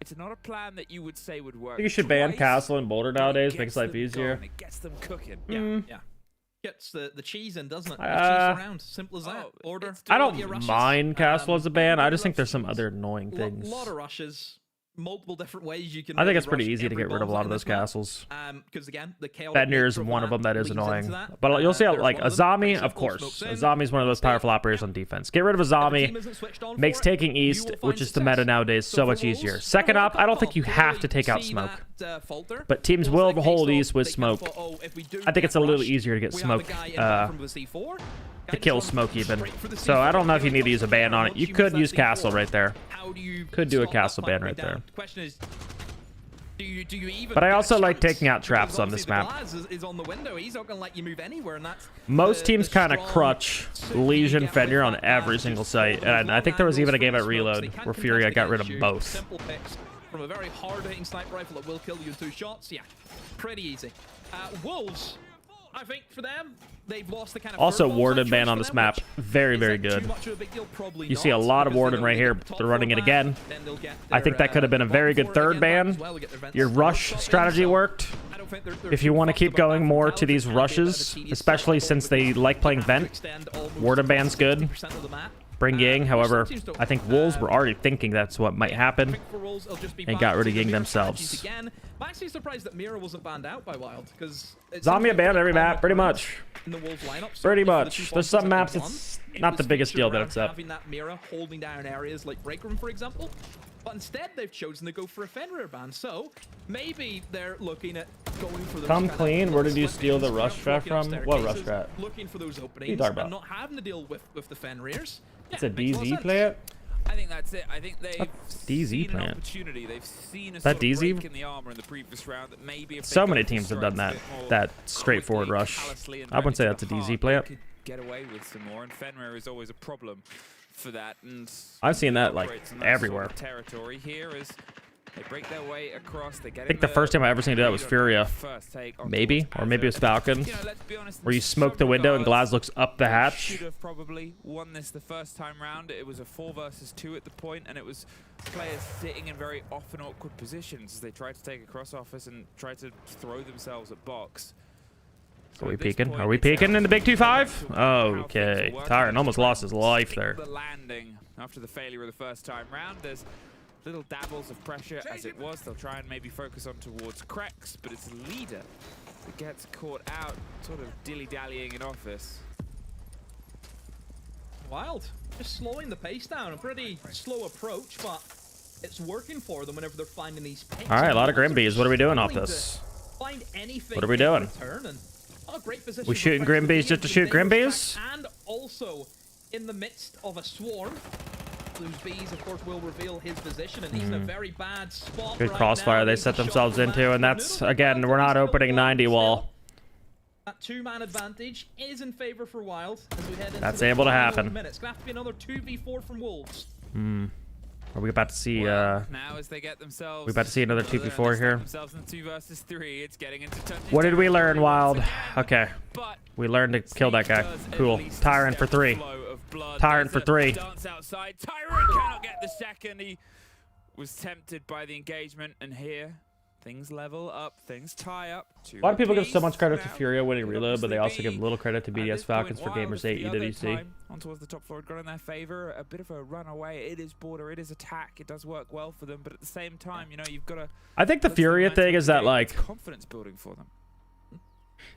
it's not a plan that you would say would work. I think you should ban Castle and Boulder nowadays. Makes life easier. It gets them cooking. Yeah. Gets the cheese in, doesn't it? The cheese around. Simple as that. Order. I don't mind Castle as a ban. I just think there's some other annoying things. A lot of rushes. Multiple different ways you can. I think it's pretty easy to get rid of a lot of those castles. Because again, the Fenrir is one of them that is annoying. But you'll see how, like, Azami, of course. Azami is one of those powerful operators on defense. Get rid of Azami. Makes taking East, which is the meta nowadays, so much easier. Second up, I don't think you have to take out Smoke. But teams will hold East with Smoke. I think it's a little easier to get Smoke. To kill Smoke even. So I don't know if you need to use a ban on it. You could use Castle right there. Could do a Castle ban right there. But I also like taking out traps on this map. Most teams kind of crutch Legion Fenrir on every single site. And I think there was even a game at Reload where Furia got rid of both. From a very hard-hitting sniper rifle that will kill you in 2 shots. Yeah, pretty easy. Wolves, I think for them, they've lost the kind of also Warden ban on this map. Very, very good. You see a lot of Warden right here, but they're running it again. I think that could have been a very good third ban. Your rush strategy worked. If you want to keep going more to these rushes, especially since they like playing Vent, Warden ban's good. Bring Ying, however, I think Wolves were already thinking that's what might happen and got rid of Ying themselves. I'm actually surprised that Mira wasn't banned out by Wylde, because Zombie banned every map, pretty much. Pretty much. There's some maps it's not the biggest deal that it's up. Having that Mira holding down areas like Break Room, for example. But instead, they've chosen to go for a Fenrir ban. So maybe they're looking at going for the. Come clean. Where did you steal the rush strat from? What rush strat? Looking for those openings What are you talking about? and not having to deal with the Fenrirs. It's a DZ plant? I think that's it. I think they've DZ seen plant. an opportunity. They've seen a That sort of DZ? break in the armor in the previous round that maybe if So they many go teams for have done that. strikes a bit more That straightforward quickly, rush. callously, and I wouldn't say very that's a to the DZ heart, plant. they could get away with some more, and Fenrir is always a problem for that. And I've seen that like operates in that everywhere. sort of territory here is They break their way across. They get I think the first time I ever seen that was Furia. Maybe, or maybe it was Falcon. You know, let's be honest, Where you smoke the window and Glaz looks up the hatch. Should have probably won this the first time round. It was a 4 versus 2 at the point, and it was players sitting in very often awkward positions as they tried to take a cross office and try to throw themselves at box. Are we peeking? Are we peeking in the big 2-5? Okay. Tyrant almost lost his life there. The landing after the failure of the first time round. There's little dabbles of pressure as it was. They'll try and maybe focus on towards Krex, but it's Leader that gets caught out, sort of dilly-dallying in office. Wylde, just slowing the pace down. A pretty slow approach, but it's working for them whenever they're finding these picks. All right, a lot of Grimbees. What are we doing off this? Find anything What are we doing? Great position We shooting Grimbees just to shoot Grimbees? And also in the midst of a swarm. Those bees, of course, will reveal his position, and he's in a very bad spot. Good right crossfire now. they set themselves into, and that's, again, we're not opening 90 wall. That 2-man advantage is in favor for Wylde as we head into That's the able to final happen. minutes. It's going to have to be another 2v4 from Wolves. Are we about to see, Now as they get themselves, we about to see another 2v4 here? themselves in 2 versus 3. It's getting into touching What did we learn, territory Wylde? once again. Okay. But We learned to kill that guy. does at Cool. least Tyrant for stem the 3. flow of blood. Tyrant There's for 3. a dance outside. Tyrant cannot get the second. He was tempted by the engagement, and here things level up, things tie up. A lot of people give so much credit to Furia winning Reload, but they also give little credit to BDS Falcons for Gamers 8 EWC. On towards the top floor, got in their favor. A bit of a runaway. It is border, it is attack. It does work well for them, but at the same time, you know, you've got to. I think the Furia thing is that, like, confidence building for them.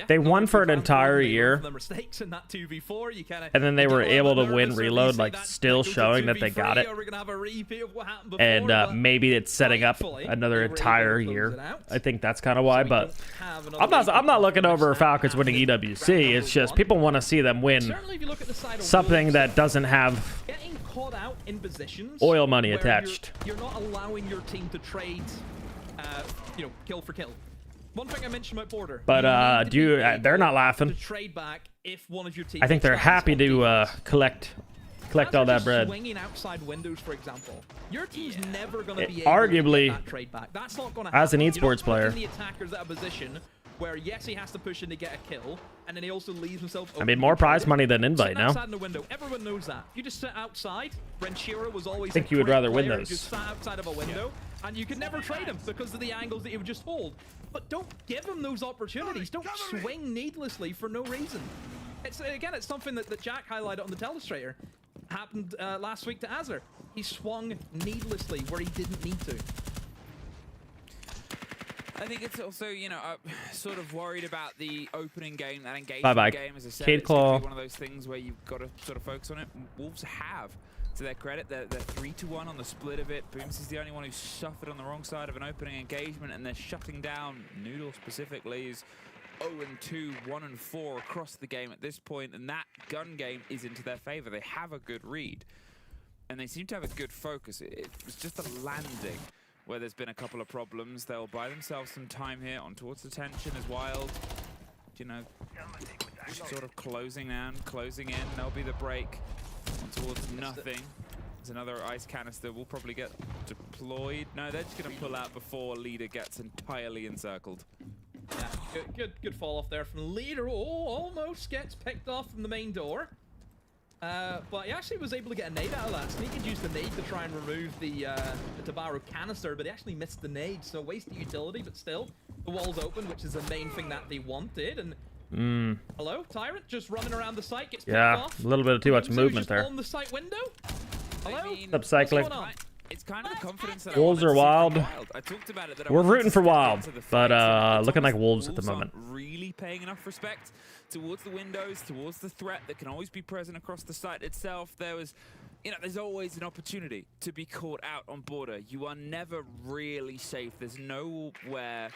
they won for an entire They learn year, from their mistakes in that 2v4. You kinda, and then they you were get a able little to bit win nervous, or Reload, you like, say that still they go to showing that they 2v3, got it. or we're gonna have a repeat of what happened before, And but maybe it's setting up thankfully, another they were able to entire close year. it out. I think that's kind of why, We but don't have another I'm not looking over repeat Falcons winning EWC. It's just people want to see them win Certainly, if you look at the side of something Wolves, that doesn't have getting caught out in positions oil money where attached. You're not allowing your team to trade, you know, kill for kill. One thing I mentioned about border. But you need to be able they're not laughing. to trade back if one of your team. I think they're happy to collect all that bread. Swinging outside windows, for example, your team's never going to be able Arguably, to get that trade back. That's not going to as happen. an You're esports not player. putting the attackers at a position where yes, he has to push in to get a kill, and then he also leaves himself. I mean, more prize money than invite now. Outside in the window, everyone knows that. You just sit outside. Renshiro was always. I think a you would great rather win player who those. Just sat outside of a window, and you could never trade him because of the angles that he would just hold. But don't give him those opportunities. Don't swing needlessly for no reason. It's again, it's something that Jack highlighted on the Telestrator. Happened last week to Azir. He swung needlessly where he didn't need to. I think it's also, you know, sort of worried about the opening game, that engagement Bye-bye. game. As I said, Cade it's gonna Claw. be one of those things where you've got to sort of focus on it. Wolves have, to their credit, they're 3-1 on the split of it. Booms is the only one who's suffered on the wrong side of an opening engagement, and they're shutting down Noodle specifically. Is 0-2, 1-4 across the game at this point, and that gun game is into their favor. They have a good read, and they seem to have a good focus. It was just a landing where there's been a couple of problems. They'll buy themselves some time here on towards the tension as Wylde, you know, sort of closing in. There'll be the break on towards nothing. There's another ice canister. Will probably get deployed. No, they're just going to pull out before Leader gets entirely encircled. Yeah, good fall off there from Leader. Oh, almost gets picked off from the main door. But he actually was able to get a nade out of that. Sneak had used the nade to try and remove the Tabaro canister, but he actually missed the nade, so wasted utility, but still, the wall's open, which is the main thing that they wanted. And hello, Tyrant, just running around the site, gets picked off. A little bit of too much movement there. On the site window. Hello? I mean, Stop cycling. What's going on? It's kind of the confidence that Wolves I are wanted to see Wylde. from Wylde. I talked about it that We're I wanted rooting to for step Wylde, into the but fight. It's looking like almost Wolves at the Wolves moment. aren't really paying enough respect towards the windows, towards the threat that can always be present across the site itself. There was, you know, there's always an opportunity to be caught out on border. You are never really safe. There's nowhere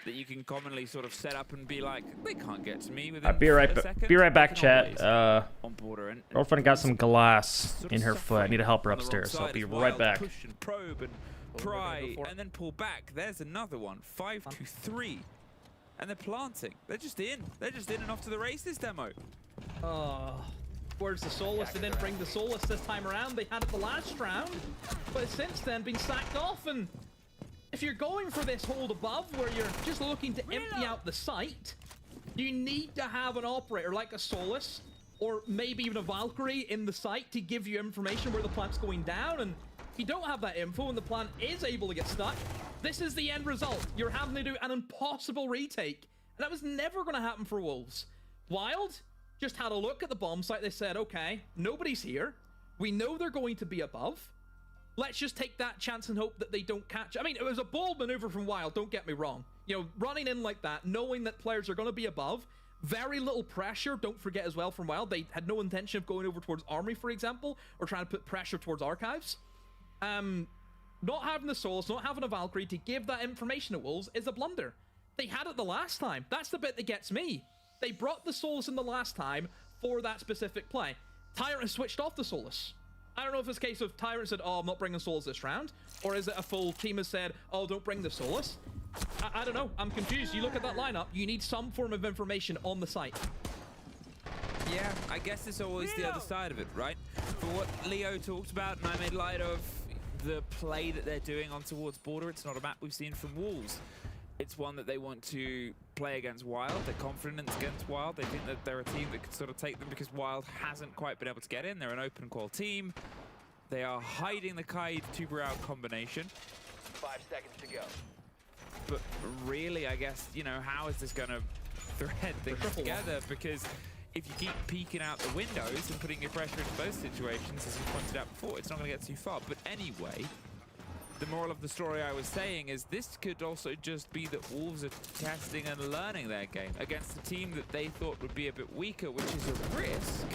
that you can commonly sort of set up and be like, they can't get to me within Be a right back, second. chat. On border. And Girlfriend got some glass sort of in her foot. I need to help her on the wrong upstairs, so I'll side be as right well. back. Push and probe and pry and then pull back. There's another one. 5-3. And they're planting. They're just in. They're just in and off to the races demo. Where's the Solus? They didn't bring the Solus this time around. They had it the last round, but it's since then been sacked off, and if you're going for this hold above where you're just looking to empty out the site, you need to have an operator like a Solus or maybe even a Valkyrie in the site to give you information where the plant's going down. And if you don't have that info and the plant is able to get stuck, this is the end result. You're having to do an impossible retake. And that was never going to happen for Wolves. Wylde just had a look at the bomb site. They said, okay, nobody's here. We know they're going to be above. Let's just take that chance and hope that they don't catch. I mean, it was a bold maneuver from Wylde, don't get me wrong. You know, running in like that, knowing that players are going to be above, very little pressure, don't forget as well from Wylde. They had no intention of going over towards Armory, for example, or trying to put pressure towards Archives. Not having the Solus, not having a Valkyrie to give that information to Wolves is a blunder. They had it the last time. That's the bit that gets me. They brought the Solus in the last time for that specific play. Tyrant has switched off the Solus. I don't know if it's a case of Tyrant said, oh, I'm not bringing Solus this round, or is it a full team has said, oh, don't bring the Solus? I don't know. I'm confused. You look at that lineup, you need some form of information on the site. Yeah, I guess it's always the other side of it, right? For what Leo talked about, and I made light of the play that they're doing on towards border, it's not a map we've seen from Wolves. It's one that they want to play against Wylde. They're confident against Wylde. They think that they're a team that can sort of take them because Wylde hasn't quite been able to get in. They're an open qual team. They are hiding the Kaid Tuberau combination. 5 seconds to go. But really, I guess, you know, how is this going to thread things together? Because if you keep peeking out the windows and putting your pressure into both situations, as you pointed out before, it's not going to get too far. But anyway, the moral of the story I was saying is this could also just be that Wolves are testing and learning their game against a team that they thought would be a bit weaker, which is a risk.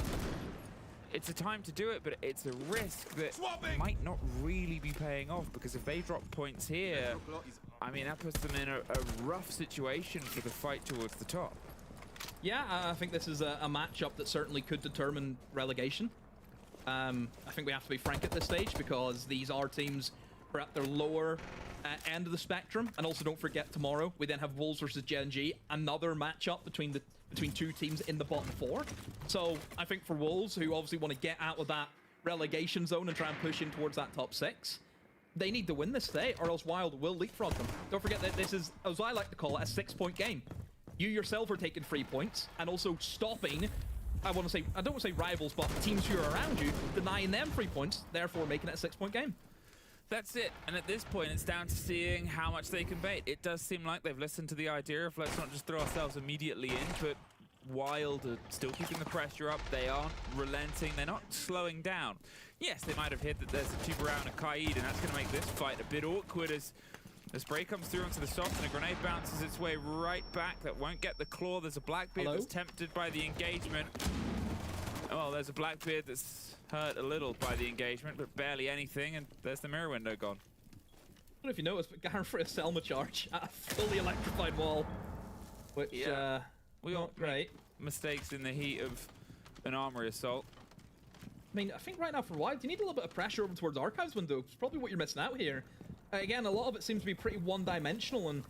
It's a time to do it, but it's a risk that might not really be paying off, because if they drop points here, I mean, that puts them in a rough situation for the fight towards the top. Yeah, I think this is a matchup that certainly could determine relegation. I think we have to be frank at this stage, because these are teams who are at their lower end of the spectrum. And also don't forget, tomorrow we then have Wolves versus Gen.G, another matchup between two teams in the bottom 4. So I think for Wolves, who obviously want to get out of that relegation zone and try and push in towards that top 6, they need to win this today, or else Wylde will leapfrog them. Don't forget that this is, as I like to call it, a 6-point game. You yourself are taking 3 points and also stopping, I don't want to say rivals, but teams who are around you, denying them 3 points, therefore making it a 6-point game. That's it, and at this point it's down to seeing how much they can bait. It does seem like they've listened to the idea of let's not just throw ourselves immediately in, but Wylde are still keeping the pressure up. They aren't relenting, they're not slowing down. Yes, they might have hit that there's a Tuberau and a Kaid, and that's going to make this fight a bit awkward as the spray comes through onto the soft and a grenade bounces its way right back. That won't get the claw. There's a Blackbeard that's tempted by the engagement. Oh, there's a Blackbeard that's hurt a little by the engagement, but barely anything, and there's the mirror window gone. I don't know if you noticed, but Garen for a Selma charge at a fully electrified wall, which, we all make mistakes in the heat of an armory assault. I mean, I think right now for Wylde, you need a little bit of pressure over towards Archives window. It's probably what you're missing out here. Again, a lot of it seems to be pretty one-dimensional, and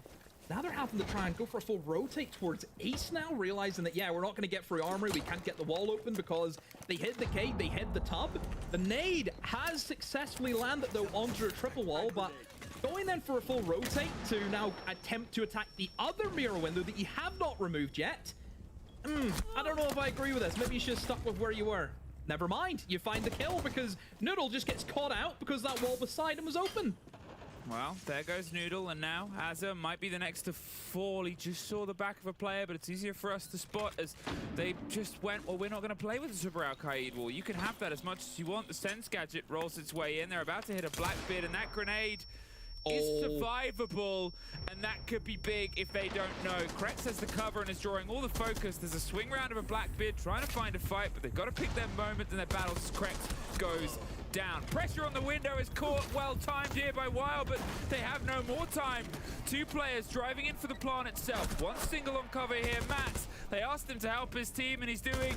now they're having to try and go for a full rotate towards Ace now, realizing that, yeah, we're not going to get through Armory. We can't get the wall open because they hit the Cade, they hit the tub. The nade has successfully landed, though, onto a triple wall, but going then for a full rotate to now attempt to attack the other mirror window that you have not removed yet. I don't know if I agree with this. Maybe you should have stuck with where you were. Never mind. You find the kill because Noodle just gets caught out because that wall beside him was open. Well, there goes Noodle, and now Azza might be the next to fall. He just saw the back of a player, but it's easier for us to spot as they just went, well, we're not going to play with the Tuberau Kaid wall. You can have that as much as you want. The Sense Gadget rolls its way in. They're about to hit a Blackbeard, and that grenade is survivable, and that could be big if they don't know. Kretz has the cover and is drawing all the focus. There's a swing round of a Blackbeard trying to find a fight, but they've got to pick their moment in their battles as Kretz goes down. Pressure on the window is caught, well timed here by Wylde, but they have no more time. 2 players driving in for the plant itself. 1 single on cover here, Matt. They asked him to help his team, and he's doing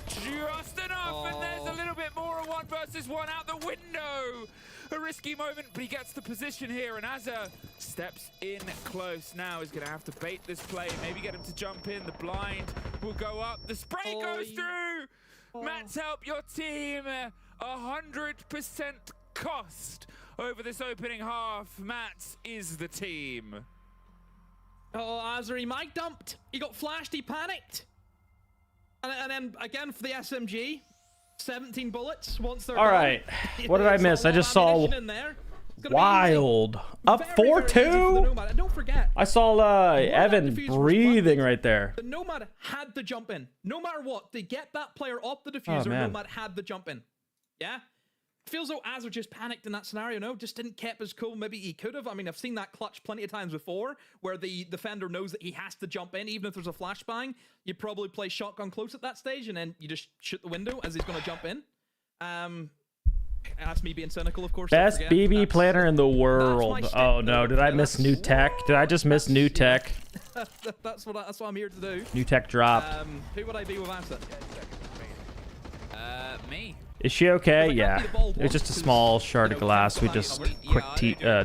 just enough, and there's a little bit more, a 1 versus 1 out the window. A risky moment, but he gets the position here, and Azza steps in close now. He's going to have to bait this play, maybe get him to jump in. The blind will go up. The spray goes through. Matt's help your team. 100% cost over this opening half. Mats is the team. Oh, Azure, he mic dumped. He got flashed, he panicked. And then again for the SMG, 17 bullets once they're All done. right. What did I miss? I just saw Wylde up 4-2. Don't forget, I saw Evan breathing right there. the Nomad had to jump in. No matter what, to get that player off the diffuser, man. Nomad had to jump in. Yeah? Feels though Azure just panicked in that scenario, no? Just didn't keep as cool. Maybe he could have. I mean, I've seen that clutch plenty of times before, where the defender knows that he has to jump in, even if there's a flashbang. You probably play shotgun close at that stage, and then you just shoot the window as he's going to jump in. That's me being cynical, of course. Best BB planner in the world. Oh no, did I miss new tech? Did I just miss new tech? That's what I'm here to do. New tech dropped. Who would I be without it? Me. Is she okay? Yeah. It was just a small shard of glass. We just quick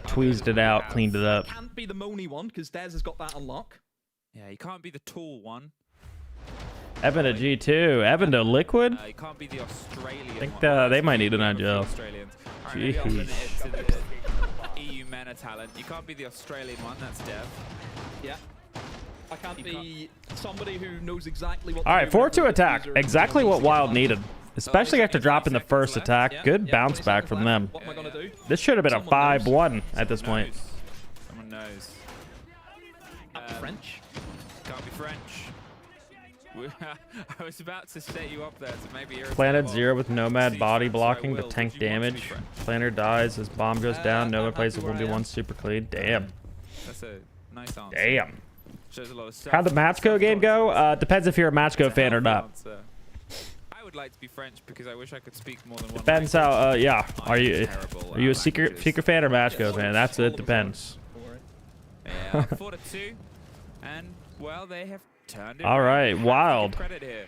tweezed it out, cleaned it up. Can't be the Moni one because Dez has got that on lock. Yeah, you can't be the tall one. Evan to G2. Evan to Liquid? You can't be the Australian I think one. they might need an agile. Australians. All right, maybe I'll limit it to the EU MENA talent. You can't be the Australian one. That's Dev. Yeah. I can't be somebody who knows exactly what. All right, 4-2 attack. Exactly what Wylde needed. Especially after dropping the first attack. Good bounce back from them. What am I gonna do? This should have been a 5-1 at this point. Someone knows. French. Can't be French. I was about to set you up there to maybe Planted 0 with Nomad body blocking to tank damage. Planner dies as bomb goes down. Nomad plays a 1v1 super clean. Damn. That's a nice answer. Damn. Shows a lot of How'd the Matchco game go? Depends if you're a Matchco fan or not. I would like to be French because I wish I could speak more than one. Depends how. Yeah. Are you a secret fan or Matchco fan? That's it. Depends. Yeah, 4-2, and well, they have turned it. All right, Wylde. Credit here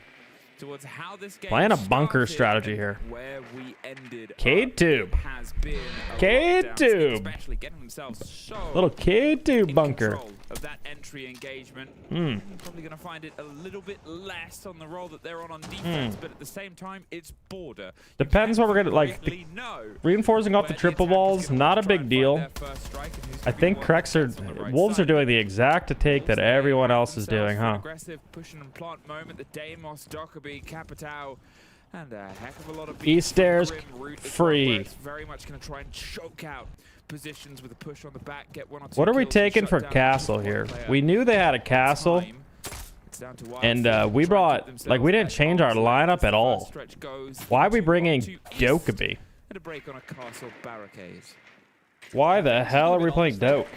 towards how this game Playing a bunker strategy here. Where we ended Cade tube. has been Cade tube. especially getting themselves so Little Cade tube bunker. control of that entry engagement. Probably going to find it a little bit less on the role that they're on defense, but at the same time, it's border. Depends what we're gonna like. Reinforcing off the triple balls, not a big deal. I think Wolves are doing the exact take that everyone else is doing, huh? Aggressive push and plant moment. The Deimos, Dockerby, Capitao, and a heck of a lot of East stairs free. Very much going to try and choke out positions with a push on the back. Get 1 or 2 What are we kills and taking shut for down castle here? We knew they had a castle, and we brought we didn't change our lineup at all. Why are we bringing Dokkaby? And a break on a castle barricade. Why the hell are we playing Doke?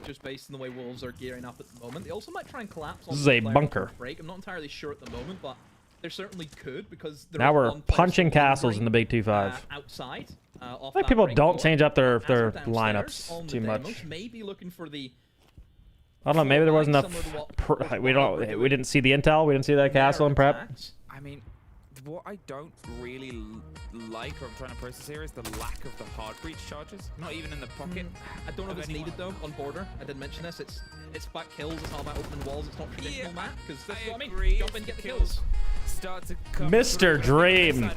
Just based on the way Wolves are gearing up at the moment. They also might try and collapse on This is a the bunker. break. I'm not entirely sure at the moment, but they certainly could because Now we're punching castles in the Big 2-5. Outside. I think people don't change up their lineups too much. Maybe looking for the. I don't know. Maybe there wasn't enough. We didn't see the intel. We didn't see that castle in prep. I mean, what I don't really like, or I'm trying to process here, is the lack of the hard breach charges. Not even in the pocket. I don't know if it's needed though on border. I did mention this. It's about kills. It's not about opening walls. It's not traditional map because that's what I mean. Jump in, get the kills. Mr. Dream,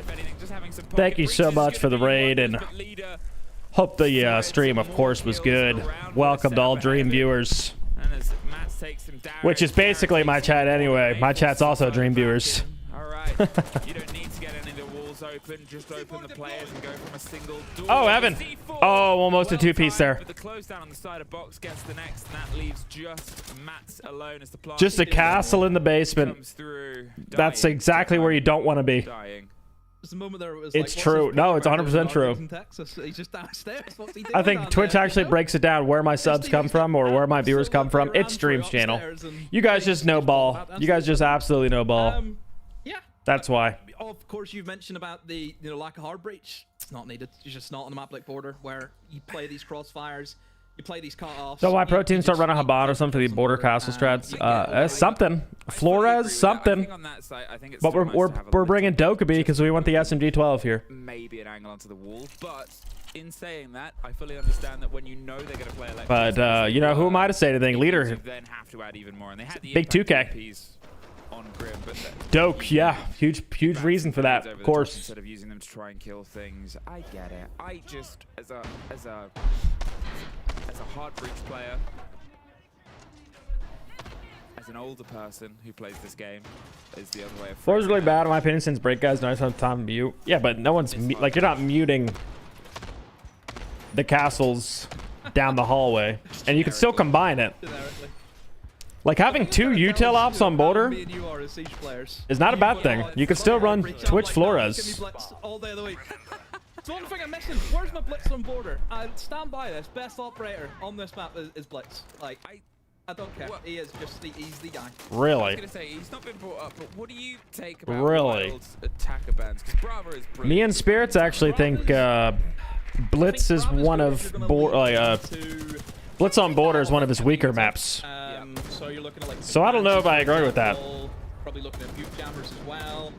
thank you so much for the raid, and hope the stream, of course, was good. Welcome to all Dream viewers, which is basically my chat anyway. My chat's also Dream viewers. All right, you don't need to get any of the walls open. Just open the players and go from a single door. Oh, Evan. Oh, almost a two-piece there. But the close down on the side of box gets the next, and that leaves just Mats alone as the plant. Just a castle in the basement. That's exactly where you don't want to be. There's a moment there it was it's true. No, it's 100% true. He's just downstairs. What's he doing I think Twitch actually breaks it down where my subs come from or where my viewers come from. It's Stream's channel. You guys just know ball. You guys just absolutely know ball. Yeah. That's why. Of course, you've mentioned about the lack of hard breach. It's not needed. It's just not on a map like border where you play these crossfires. You play these cut-offs. So why Protein start running Haban or something for the border castle strats? Something. Flores, something. But we're bringing Dokkaby because we want the SMG 12 here. Maybe an angle onto the wall, but in saying that, I fully understand that when you know they're going to play Electric. But you know, who am I to say anything? Leader. Then have to add even more, and they had the Big 2K. on on Grim, but Doke, yeah, huge reason for that, of course. Instead of using them to try and kill things, I get it. I just, as a hard breach player, as an older person who plays this game, is the other way of. Floor's really bad in my opinion since break guys don't have time to mute. Yeah, but no one's like you're not muting the castles down the hallway, and you can still combine it. Like having 2 util ops on border is not a bad thing. You can still run Twitch Flores. All day of the week. It's one thing I'm missing. Where's my Blitz on border? I stand by this. Best operator on this map is Blitz. Like, I don't care. He is just he's the guy. Really? I was gonna say he's not been brought up, but what do you take about Really? Wylde's attacker bans? Because Bravo is brilliant. Me and Spirits actually think Blitz is one of Blitz on border is one of his weaker maps. So you're looking at like. So I don't know if I agree with that. Probably looking at Butte Jammers as well.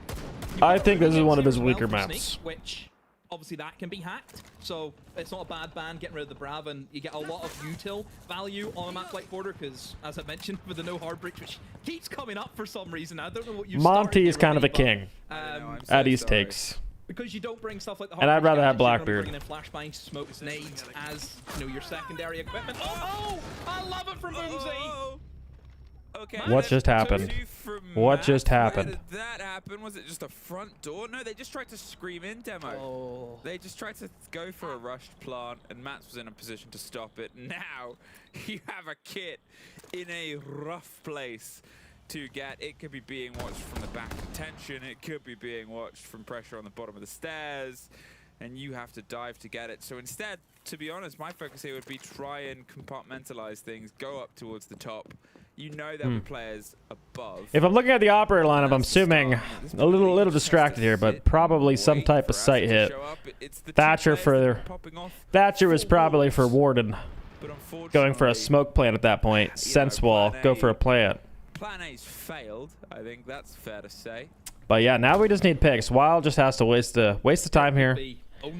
I think this is one of his weaker maps. Which obviously that can be hacked, so it's not a bad ban getting rid of the Brav, and you get a lot of util value on a map like border because, as I mentioned, with the no hard breach, which keeps coming up for some reason. I don't know what you. Monty is kind of a but, king at these takes. Because you don't bring stuff like the and I'd rather have Blackbeard. Bringing in flashbangs, smokes, nades as your secondary equipment. Oh, I love it from Boomsy. Okay. What just happened? What just happened? Where did that happen? Was it just a front door? No, they just tried to scream in demo. Oh. They just tried to go for a rushed plant, and Mats was in a position to stop it. Now you have a kit in a rough place to get. It could be being watched from the back detention. It could be being watched from pressure on the bottom of the stairs, and you have to dive to get it. So instead, to be honest, my focus here would be try and compartmentalize things, go up towards the top. You know there'll be players above. If I'm looking at the operator lineup, I'm assuming a little distracted here, but probably some type of sight hit. Thatcher was probably for Warden, going for a smoke plant at that point. Sense wall, go for a plant. Plan A's failed. I think that's fair to say. But yeah, now we just need picks. Wylde just has to waste the time here.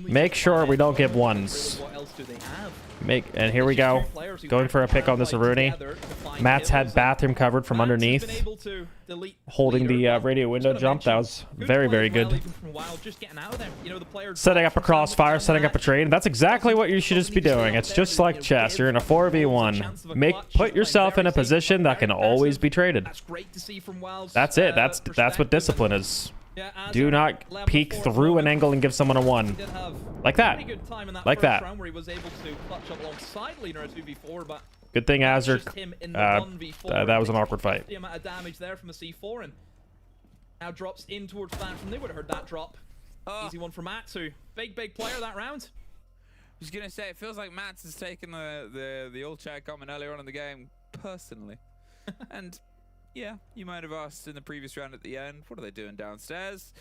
Make sure we don't give ones. And here we go. Going for a pick on this Aruni. Matt's had bathroom covered from underneath. Holding the radio window jump. That was very, very good. Setting up a crossfire, setting up a trade. That's exactly what you should just be doing. It's just like chess. You're in a 4v1. Put yourself in a position that can always be traded. That's it. That's what discipline is. Do not peek through an angle and give someone a 1. Like that. Like that. Good thing Azure. That was an awkward fight. The amount of damage there from a C4 and now drops in towards Phantom. They would have heard that drop. Easy one for Matsu. Big player that round. I was gonna say it feels like Mats has taken the old chat comment earlier on in the game personally, and. Yeah, you might have asked in the previous round at the end, what are they doing downstairs?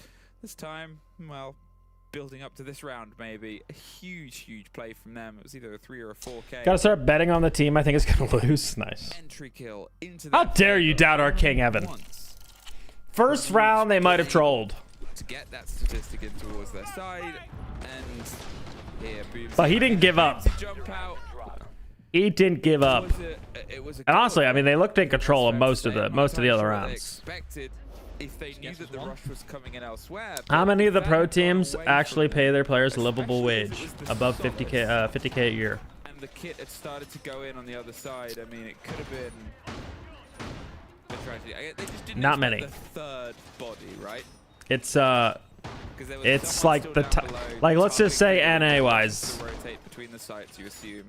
This time, well, building up to this round maybe. A huge play from them. It was either a 3 or a 4K. Gotta start betting on the team I think is gonna lose. Nice. Entry kill into How dare you doubt our King Evan? First round, they might have trolled. To get that statistic in towards their side, and here, boom. But he didn't give up. Jump out. He didn't give up. And honestly, I mean, they looked in control of most of the other rounds. If they knew that the rush was coming in elsewhere. How many of the pro teams actually pay their players a livable wage above 50k a year? And the kit had started to go in on the other side. I mean, it could have been a tragedy. They just didn't Not many. The third body, right? It's like like let's just say NA wise. Rotate between the sites, you assume.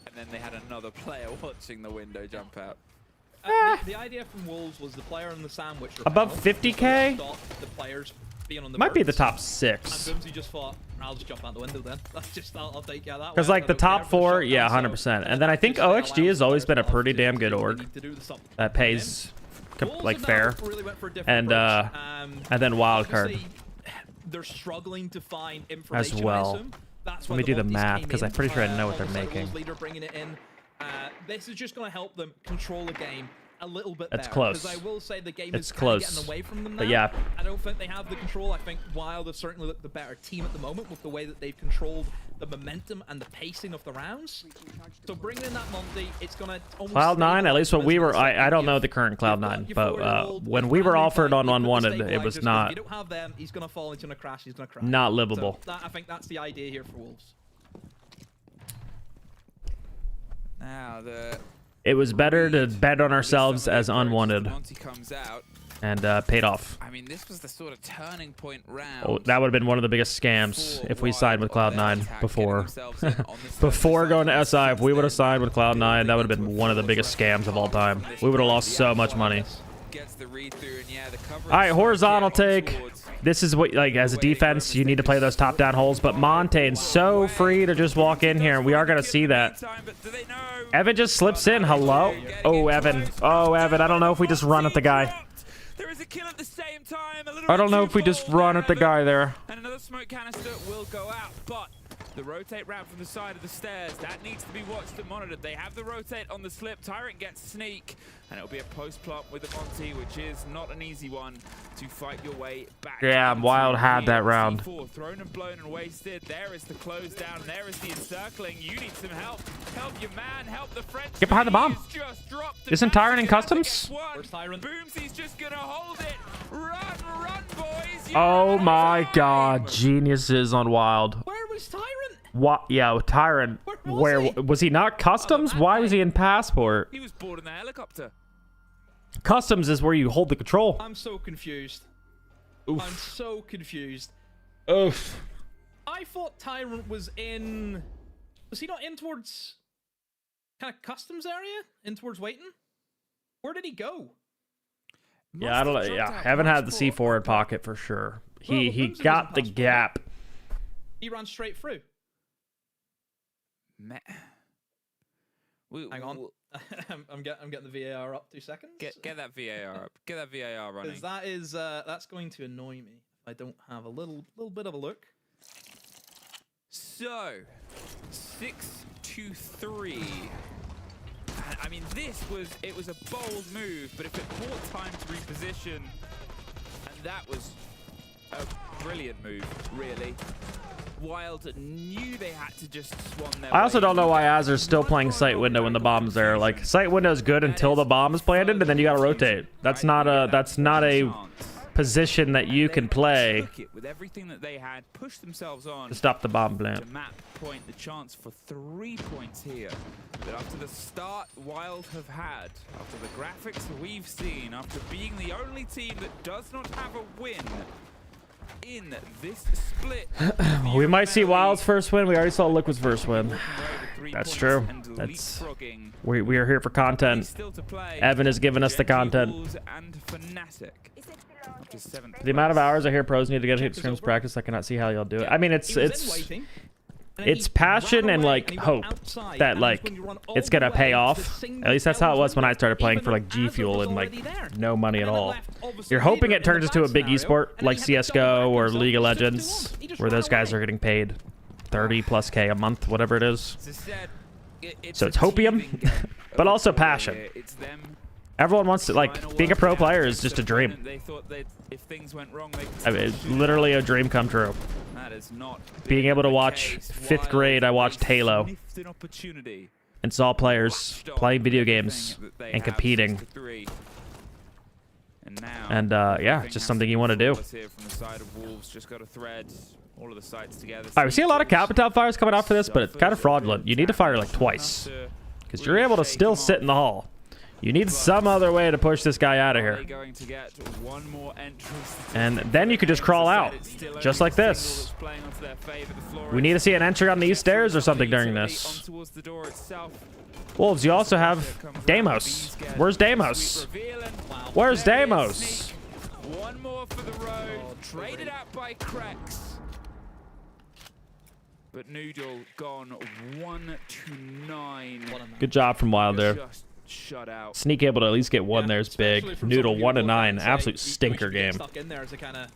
And then they had another player watching the window jump out. The idea from Wolves was the player on the sandwich. Above 50k? The players being on the might be the top 6. And Boomsy just thought, I'll just jump out the window then. That's just, I'll take care of that. Because like the top 4, yeah, 100%. And then I think OXG has always been a pretty damn good org that pays like fair. And then wildcard they're struggling to find as well. Let me do the math because I'm pretty sure I know what they're making. Leader bringing it in. This is just going to help them control the game a little bit It's better. close. Because I will say the game It's is close. getting away from them now. But yeah. I don't think they have the control. I think Wylde have certainly looked the better team at the moment with the way that they've controlled the momentum and the pacing of the rounds. So bringing in that Monty, it's going to almost... Cloud9, at least when we were... I don't know the current Cloud9, but when we were offered on Unwanted, it was not... If you don't have them, he's going to fall, he's going to crash, he's going to crash. Not livable. So I think that's the idea here for Wolves. Now the... It was better to bet on ourselves as Unwanted, Monty comes out. and paid off. I mean, this was the sort of turning point round. Oh, that would have been one of the biggest scams if we signed with Cloud9 before. Before going to SI, if we would have signed with Cloud9, that would have been one of the biggest scams of all time. We would have lost so much money. Gets the read through, and yeah, the coverage. All right, horizontal take. This is what, like, as a defense, you need to play those top-down holes. But Montaigne's so free to just walk in here, and we are going to see that. Evan just slips in. Hello? Oh, Evan. Oh, Evan. I don't know if we just run at the guy. There is a kill at the same time. I don't know if we just run at the guy there. And another smoke canister will go out, but the rotate route from the side of the stairs, that needs to be watched and monitored. They have the rotate on the slip. Tyrant gets sneak, and it'll be a post plot with the Monty, which is not an easy one to fight your way back. Yeah, Wylde had that round. C4 thrown and blown and wasted. There is the close down. There is the encircling. You need some help. Help your man. Help the French. Get behind the bomb. Isn't Tyrant in customs? Where's Tyrant? Boomsy's just gonna hold it. Run, boys. Oh my God, geniuses on Wylde. Where was Tyrant? What? Yeah, Tyrant. Where was he not customs? Why was he in passport? He was boarding the helicopter. Customs is where you hold the control. I'm so confused. Oof. I'm so confused. Oof. I thought Tyrant was in... Was he not in towards... kind of customs area? In towards waiting? Where did he go? Yeah, I don't know. Yeah, haven't had the C4 in pocket for sure. He got the gap. He ran straight through. Hang on. I'm getting the VAR up. 2 seconds. Get that VAR up. Get that VAR running. Because that is that's going to annoy me if I don't have a little bit of a look. So 6-2-3. I mean, it was a bold move, but if it bought time to reposition, and that was a brilliant move, really. Wylde knew they had to just swan their I also don't know why Azer's still playing sight window when the bomb's there. Like, sight window is good until the bomb is planted, and then you gotta rotate. That's not a position that you can play with everything that they had, push themselves on to stop the bomb plant. to map point the chance for 3 points here. But after the start Wylde have had, after the graphics we've seen, after being the only team that does not have a win in this split, We might see Wylde's first win. We already saw Liquid's first win. That's true. That's we are here for content. Evan has given us the content. And FNATIC. The amount of hours I hear pros need to get to scrims practice, I cannot see how y'all do it. I mean, it's passion and like hope that like it's gonna pay off. At least that's how it was when I started playing for like G Fuel and like no money at all. You're hoping it turns into a big esport like CS:GO or League of Legends, where those guys are getting paid 30+ K a month, whatever it is. So it's hopium, but also passion. Everyone wants to, like, being a pro player is just a dream. They thought that if things went wrong, I mean, it's literally a dream come true. that is not Being able to watch 5th grade, I watched Halo and saw players playing video games and competing. And yeah, it's just something you want to do. Alright, we see a lot of Capital fires coming out for this, but it's kind of fraudulent. You need to fire like twice, because you're able to still sit in the hall. You need some other way to push this guy out of here. And then you could just crawl out, just like this. We need to see an entry on these stairs or something during this. Wolves, you also have Deimos. Where's Deimos? Where's Deimos? One more for the road, traded out by Krex. But Noodle gone 1-9. Good job from Wylde there. Shut out. Sneak able to at least get one there is big. Noodle 1-9, absolute stinker game. Stuck in there as a kind of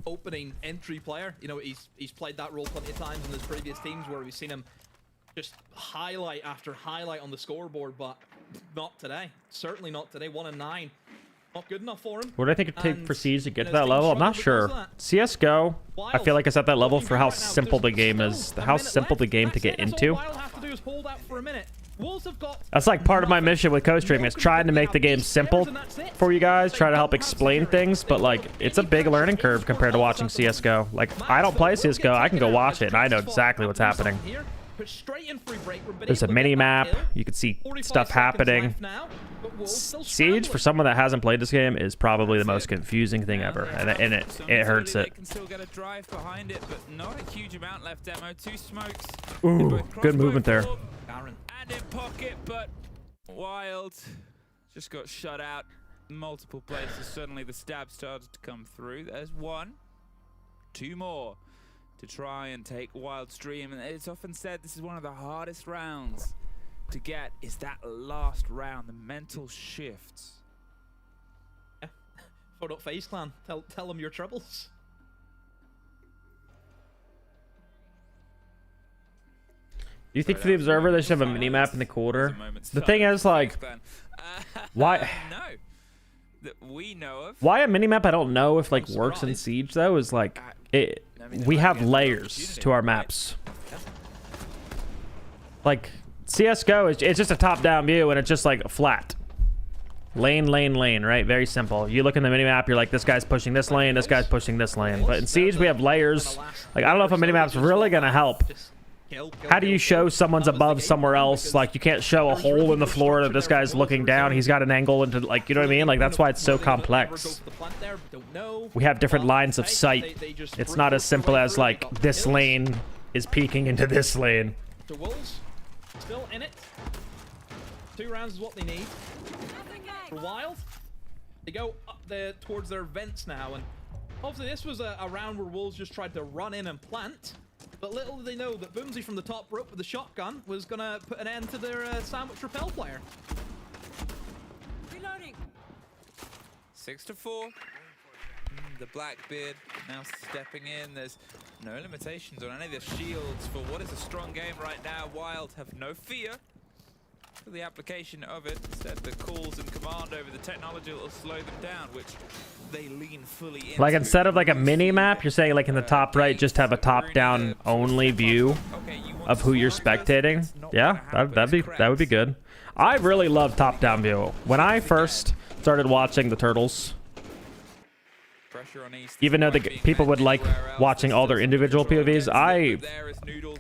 opening entry player. You know, he's played that role plenty of times in his previous teams where we've seen him just highlight after highlight on the scoreboard, but not today. Certainly not today. 1 and 9. Not good enough for him. What do I think it'd take for Siege to get to that Team level? I'm not struggled sure. because of that. CSGO, I feel like it's at that level Looking for good how right now, simple the there's game is. still a How minute simple the left. game to That's get it, that's into. all Wylde have to do is hold out for a minute. Wolves have got That's like part of my mission with co-streaming is trying to make the game simple for you guys, try to help explain things, but like it's a big learning curve compared to watching CSGO. Like I don't play CSGO, I can go watch it and I know exactly what's happening. There's a mini map, you can see stuff happening. Siege, for someone that hasn't played this game, is probably the most confusing thing ever, and it hurts it. Can still get a drive behind it, but not a huge amount left. Demo 2 smokes. Ooh, good movement there. And in pocket, but Wylde just got shut out multiple places. Suddenly the stab started to come through. There's 1, 2 more to try and take Wylde's dream, and it's often said this is one of the hardest rounds to get, is that last round, the mental shifts. Yeah. Phone up FaZe Clan. Tell them your troubles. Do you think for the Observer they should have a mini map in the quarter? The thing is, like, why? No, that we know of. Why a mini map? I don't know if like works in Siege though. Is like it. We have layers to our maps. Like CS:GO, it's just a top-down view and it's just like flat. Lane, lane, lane, right? Very simple. You look in the minimap, you're like, this guy's pushing this lane, this guy's pushing this lane. But in Siege, we have layers. Like, I don't know if a minimap's really gonna help. How do you show someone's above somewhere else? Like, you can't show a hole in the floor that this guy's looking down. He's got an angle into, like, you know what I mean? Like, that's why it's so complex. We have different lines of sight. It's not as simple as, like, this lane is peeking into this lane. The Wolves still in it. 2 rounds is what they need. For Wylde, they go up there towards their vents now, and obviously this was a round where Wolves just tried to run in and plant. But little did they know that Boomsy from the top rope with the shotgun was gonna put an end to their sandwich repel player. Reloading. 6-4. The Blackbeard now stepping in. There's no limitations on any of the shields for what is a strong game right now. Wylde have no fear for the application of it. Instead, the calls and command over the technology will slow them down, which they lean fully into. Like, instead of like a mini map, you're saying like in the top right, just have a top-down only view of who you're spectating. Yeah, that would be good. I really love top-down view. When I first started watching the Turtles, even though the people would like watching all their individual POVs,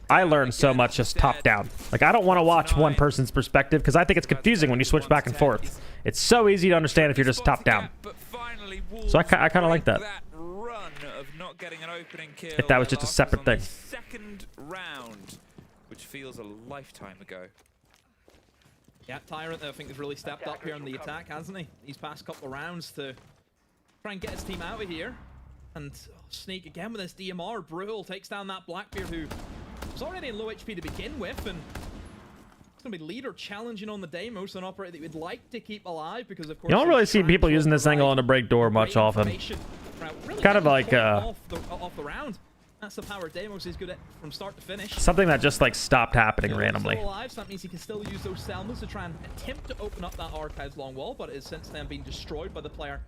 I learned so much just top down. Like, I don't want to watch one person's perspective because I think it's confusing when you switch back and forth. It's so easy to understand if you're just top down. So I kind of like that. If that was just a separate thing. Second round, which feels a lifetime ago. Yeah, Tyrant, I think, has really stepped up here in the attack, hasn't he? These past couple of rounds to try and get his team out of here. And Sneak again with his DMR. Brutal takes down that Blackbeard who was already in low HP to begin with. And it's going to be leader challenging on the Deimos, an operator that we'd like to keep alive because, of course, You don't really see people using this angle on the break door much often. Kind of like off the round. That's the power Deimos is good at from start to finish. something that just like stopped happening randomly. Still alive, so that means he can still use those Selmas to try and attempt to open up that Archives long wall, but it has since then been destroyed by the player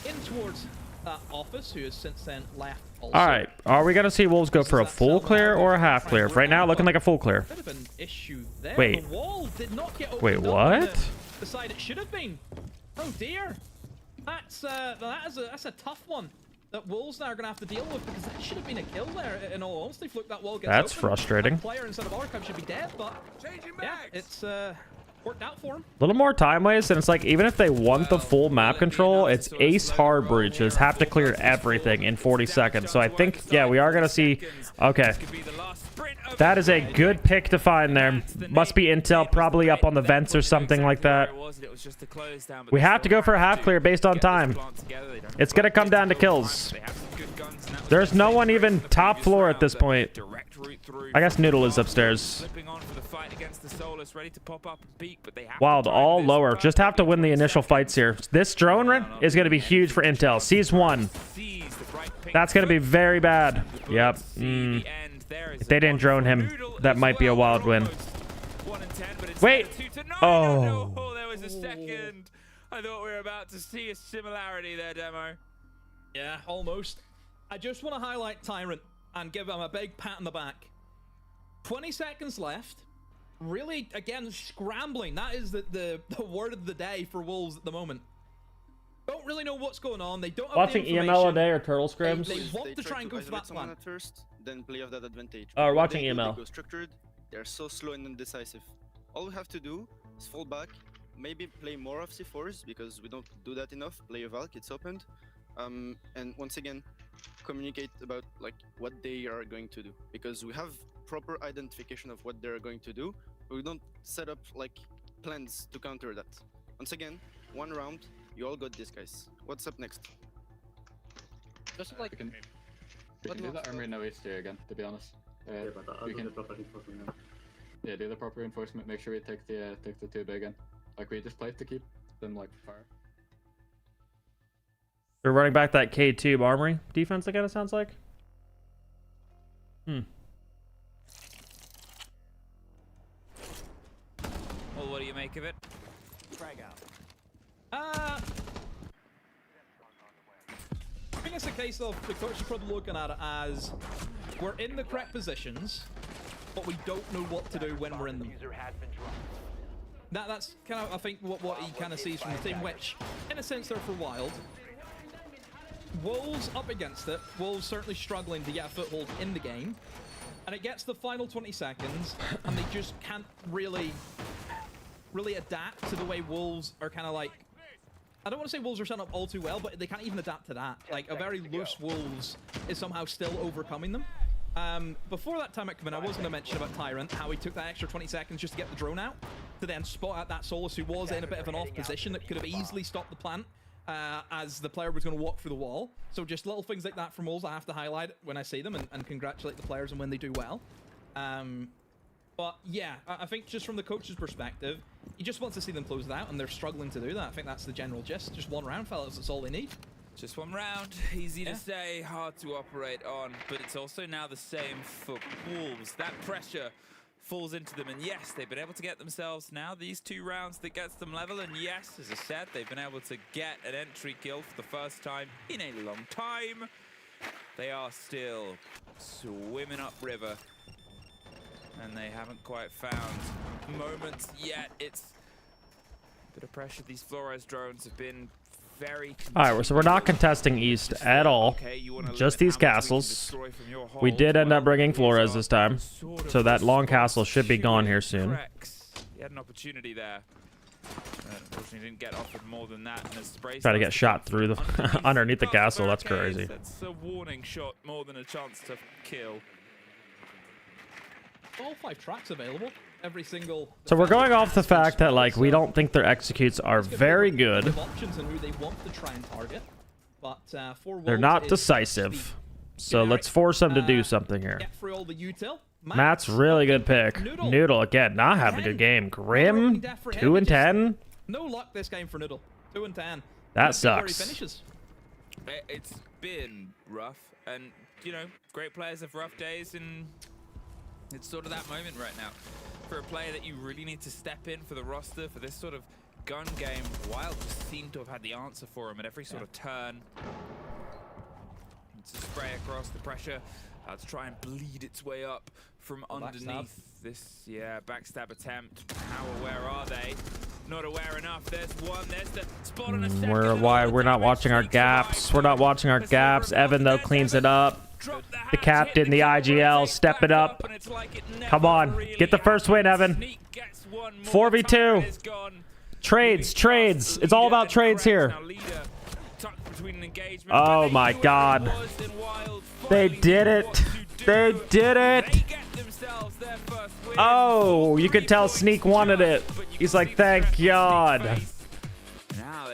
in towards that office, who has since then left also. All right, are we gonna see Wolves go for a full clear or a half clear? Right now, looking like a full clear. Bit of an issue there. Wait. The wall did not get opened Wait, up what? the side it should have been. Oh dear. That's a tough one that Wolves now are going to have to deal with, because that should have been a kill there, in all honesty. Look, that wall gets That's open. frustrating. That player instead of Archive should be dead, but yeah, it's worked out for him. A little more time waste, and it's like, even if they want the full map control, it's Ace Hard Breaches have to clear everything in 40 seconds. So I think, yeah, we are going to see... Okay. That is a good pick to find there. Must be intel, probably up on the vents or something like that. We have to go for a half clear based on time. It's going to come down to kills. There's no one even top floor at this point. I guess Noodle is upstairs. Wylde all lower. Just have to win the initial fights here. This drone run is going to be huge for intel. Sees one. That's going to be very bad. Yep. there is If they didn't drone him, Noodle that as might be a well. wild win. Almost 1 and 10, but it's Wait. 2 to... No, Oh. no, there was a second. I thought we were about to see a similarity there, Demo. Yeah, almost. I just want to highlight Tyrant and give him a big pat on the back. 20 seconds left. Really, again, scrambling. That is the word of the day for Wolves at the moment. Don't really know what's going on. They don't have Watching the EML a information. day or Turtle Scrims? They want to try and go for that plan. First, then play off that advantage. Oh, we're When watching they do, EML. They go structured. They're so slow and indecisive. All we have to do is fall back, maybe play more of C4s because we don't do that enough. Play a Valk, it's opened, and once again, communicate about like what they are going to do because we have proper identification of what they're going to do. But we don't set up like plans to counter that. Once again, one round. You all got this, guys. What's up next? Just like we can do that armory no HJ again, to be honest. We can do the proper reinforcement. Make sure we take the 2 big in. Like we just played to keep them like fire. They're running back that K2 armory defense again, it sounds like. Well, what do you make of it? Frag out. I think it's a case of the coach is probably looking at it as we're in the correct positions, but we don't know what to do when we're in them. That's kind of, I think, what he kind of sees from the team, which, in a sense, they're for Wylde. Wolves up against it. Wolves certainly struggling to get a foothold in the game. And it gets the final 20 seconds, and they just can't really adapt to the way Wolves are kind of like... I don't want to say Wolves are set up all too well, but they can't even adapt to that. Like, a very loose Wolves is somehow still overcoming them. Before that time come in, I was going to mention about Tyrant, how he took that extra 20 seconds just to get the drone out, to then spot out that Solus who was in a bit of an off position that could have easily stopped the plant as the player was going to walk through the wall. So just little things like that from Wolves I have to highlight when I see them and congratulate the players and when they do well. But yeah, I think just from the coach's perspective, he just wants to see them close it out, and they're struggling to do that. I think that's the general gist. Just one round, fellas. That's all they need. Just one round. Easy to say, hard to operate on, but it's also now the same for Wolves. That pressure falls into them, and yes, they've been able to get themselves now these 2 rounds that gets them level, and yes, as I said, they've been able to get an entry kill for the first time in a long time. They are still swimming upriver, and they haven't quite found moments yet. It's a bit of pressure. These Flores drones have been very... Alright, so we're not contesting East at all. Just these castles. We did end up bringing Flores this time, so that long castle should be gone here soon. He had an opportunity there. Unfortunately, didn't get offered more than that. And Try to get shot through the underneath the castle. That's crazy. That's a warning shot more than a chance to kill. All 5 tracks available. Every single... So we're going off the fact that, like, we don't think their executes are very good. Options and who they want to try and target. But for They're not decisive. So let's force them to do something here. Get through all the util. Matt's really good pick. Noodle again, not having a good game. Grim, 2 and 10. No luck this game for Noodle. 2 and 10. That sucks. It's been rough, and you know, great players have rough days, and it's sort of that moment right now. For a player that you really need to step in for the roster for this sort of gun game, Wylde just seemed to have had the answer for him at every sort of turn. To spray across the pressure, to try and bleed its way up from underneath this, backstab attempt. How aware are they? Not aware enough. There's one. There's the spot on a second. We're not watching our gaps. We're not watching our gaps. Evan though cleans it up. The captain, the IGL, step it up. Come on, get the first win, Evan. 4v2. Trades. It's all about trades here. Oh my God. They did it. They did it. Oh, you could tell Sneak wanted it. He's like, thank God.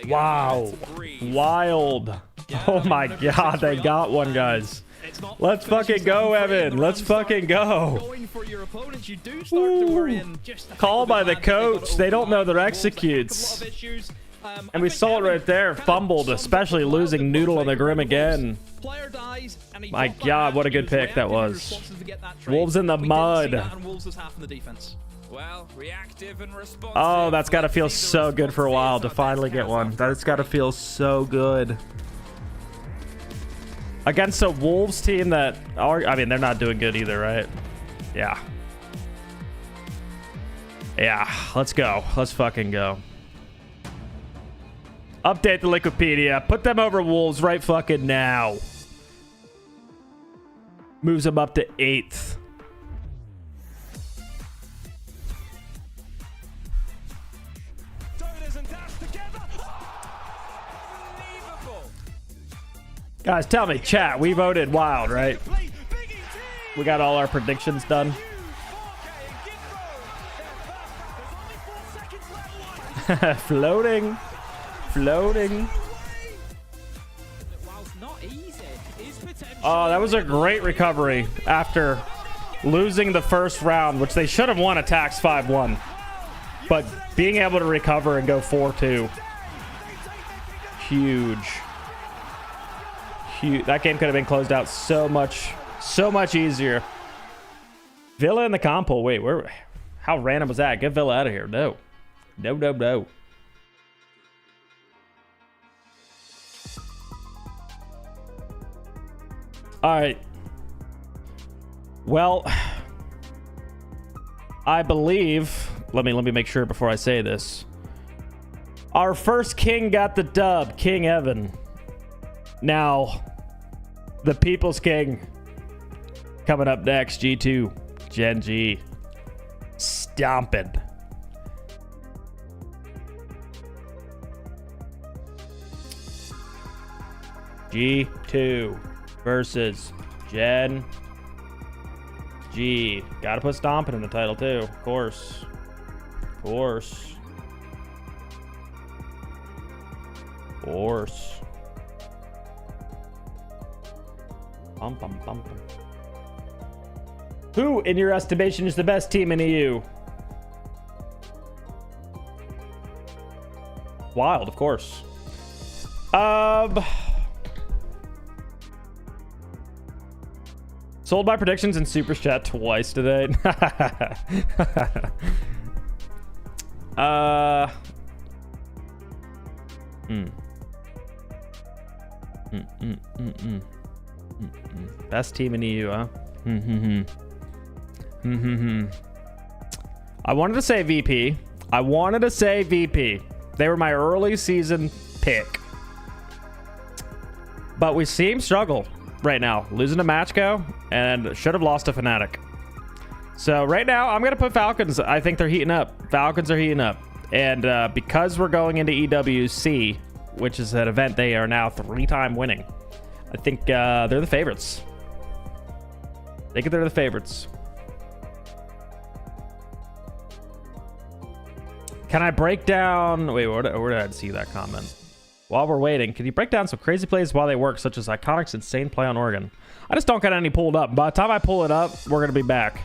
Wow. Wild. Oh my God, they got one, guys. Let's fucking go, Evan. Let's fucking go. Call by the coach. They don't know their executes. And we saw it right there. Fumbled, especially losing Noodle on the Grim again. My God, what a good pick that was. Wolves in the mud. Well, reactive and responsive. Oh, that's got to feel so good for a while to finally get one. That's got to feel so good. Against a Wolves team that are, I mean, they're not doing good either, right? Yeah. Yeah, let's go. Let's fucking go. Update the Wikipedia. Put them over Wolves right fucking now. Moves them up to 8th. Guys, tell me, chat, we voted Wylde, right? We got all our predictions done. Floating. Floating. Oh, that was a great recovery after losing the first round, which they should have won attacks 5-1. But being able to recover and go 4-2. Huge. That game could have been closed out so much easier. Villa in the comp pool. Wait, how random was that? Get Villa out of here. No. No. All right. Well, I believe, let me make sure before I say this. Our first king got the dub, King Evan. Now, the People's King coming up next, G2, Gen G, stomping. G2 versus Gen G. Gotta put stomping in the title too, of course. Of course. Of course. Bum. Who, in your estimation, is the best team in EU? Wylde, of course. Sold my predictions in Super Chat twice today. Best team in EU, huh? I wanted to say VP. They were my early season pick. But we see him struggle right now. Losing to macko and should have lost to FNATIC. So right now, I'm going to put Falcons. I think they're heating up. Falcons are heating up. And because we're going into EWC, which is an event they are now 3-time winning, I think they're the favorites. I think they're the favorites. Can I break down... Wait, where did I see that comment? While we're waiting, can you break down some crazy plays while they work, such as Iconic's insane play on Oregon? I just don't got any pulled up. By the time I pull it up, we're going to be back.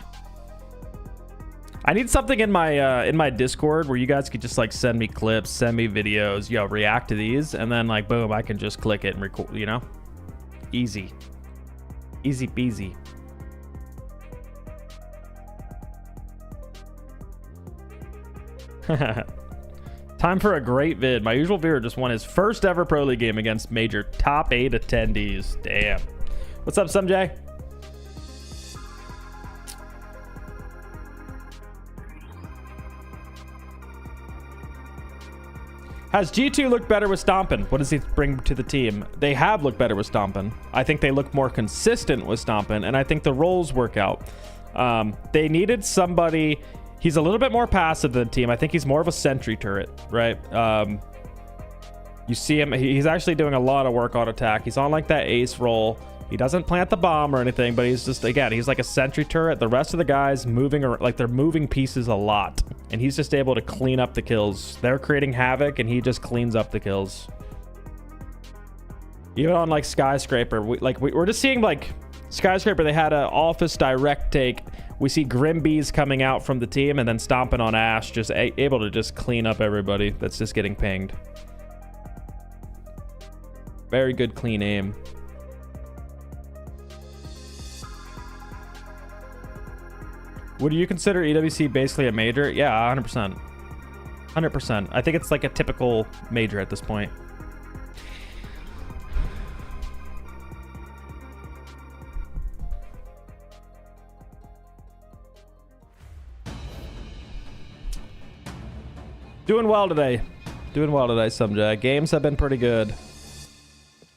I need something in my Discord where you guys could just like send me clips, send me videos, react to these, and then like boom, I can just click it and record, Easy. Easy peasy. Time for a great vid. My usual viewer just won his first ever Pro League game against major top 8 attendees. Damn. What's up, Sumjay? Has G2 looked better with Stompin'? What does he bring to the team? They have looked better with Stompin'. I think they look more consistent with Stompin', and I think the roles work out. They needed somebody... He's a little bit more passive than the team. I think he's more of a sentry turret, right? You see him, he's actually doing a lot of work on attack. He's on like that ace role. He doesn't plant the bomb or anything, but he's just, again, he's like a sentry turret. The rest of the guys moving, like they're moving pieces a lot. And he's just able to clean up the kills. They're creating havoc and he just cleans up the kills. Even on like Skyscraper, we're just seeing like Skyscraper, they had an office direct take. We see Grimbees coming out from the team and then stomping on Ash, just able to just clean up everybody that's just getting pinged. Very good, clean aim. Would you consider EWC basically a major? Yeah, 100%. 100%. I think it's like a typical major at this point. Doing well today. Doing well today, Sumja. Games have been pretty good.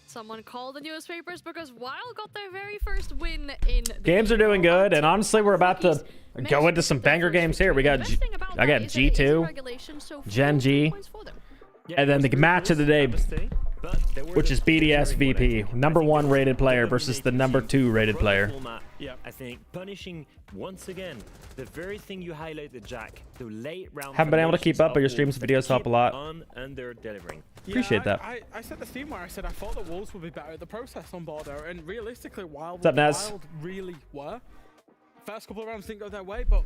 Someone called the newspapers because Wylde got their very first win in the Games are doing good, and honestly, we're about to go into some banger games here. We got I got G2, Gen G, and then the match of the day, which is BDS VP, #1 rated player versus the #2 rated player. Yeah, I think punishing once again the very thing you highlighted, Jack. The late round. Haven't been able to keep up, but your streams and videos help a lot. Under delivering. Appreciate that. I said the Steam where I said I thought the Wolves would be better at the process on Bordeaux, and realistically, Wylde really were. First couple of rounds didn't go their way, but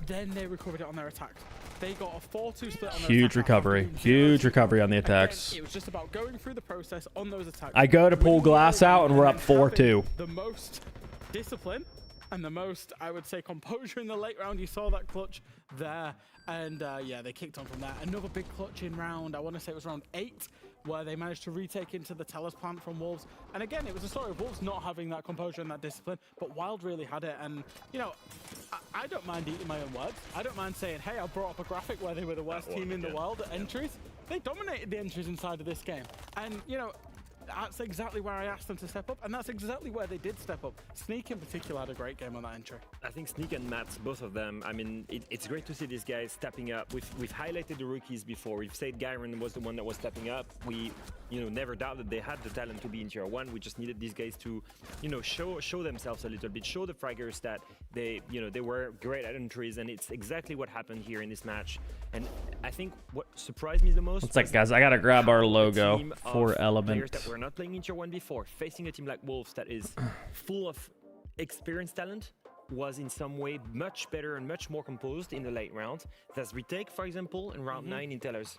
then they recovered it on their attacks. They got a 4-2 split on their Huge recovery. Huge recovery on the attacks. Again, it was just about going through the process on those attacks. I go to pull glass out, and we're up 4-2. The most discipline and the most, I would say, composure in the late round. You saw that clutch there, and yeah, they kicked on from there. Another big clutch in round, I want to say it was round 8, where they managed to retake into the Tellus plant from Wolves. And again, it was a story of Wolves not having that composure and that discipline, but Wylde really had it. And, you know, I don't mind eating my own words. I don't mind saying, hey, I brought up a graphic where they were the worst team in the world at entries. They dominated the entries inside of this game. And, you know, that's exactly where I asked them to step up, and that's exactly where they did step up. Sneak in particular had a great game on that entry. I think Sneak and Mats, both of them, I mean, it's great to see these guys stepping up. We've highlighted the rookies before. We've said Gyron was the one that was stepping up. We, you know, never doubted they had the talent to be in tier 1. We just needed these guys to, you know, show themselves a little bit, show the fraggers that they, you know, they were great at entries, and it's exactly what happened here in this match. And I think what surprised me the most. It's like, guys, I gotta grab our logo for Element. That were not playing in tier 1 before, facing a team like Wolves that is full of experienced talent, was in some way much better and much more composed in the late round. That's retake, for example, in round 9 in Tellers.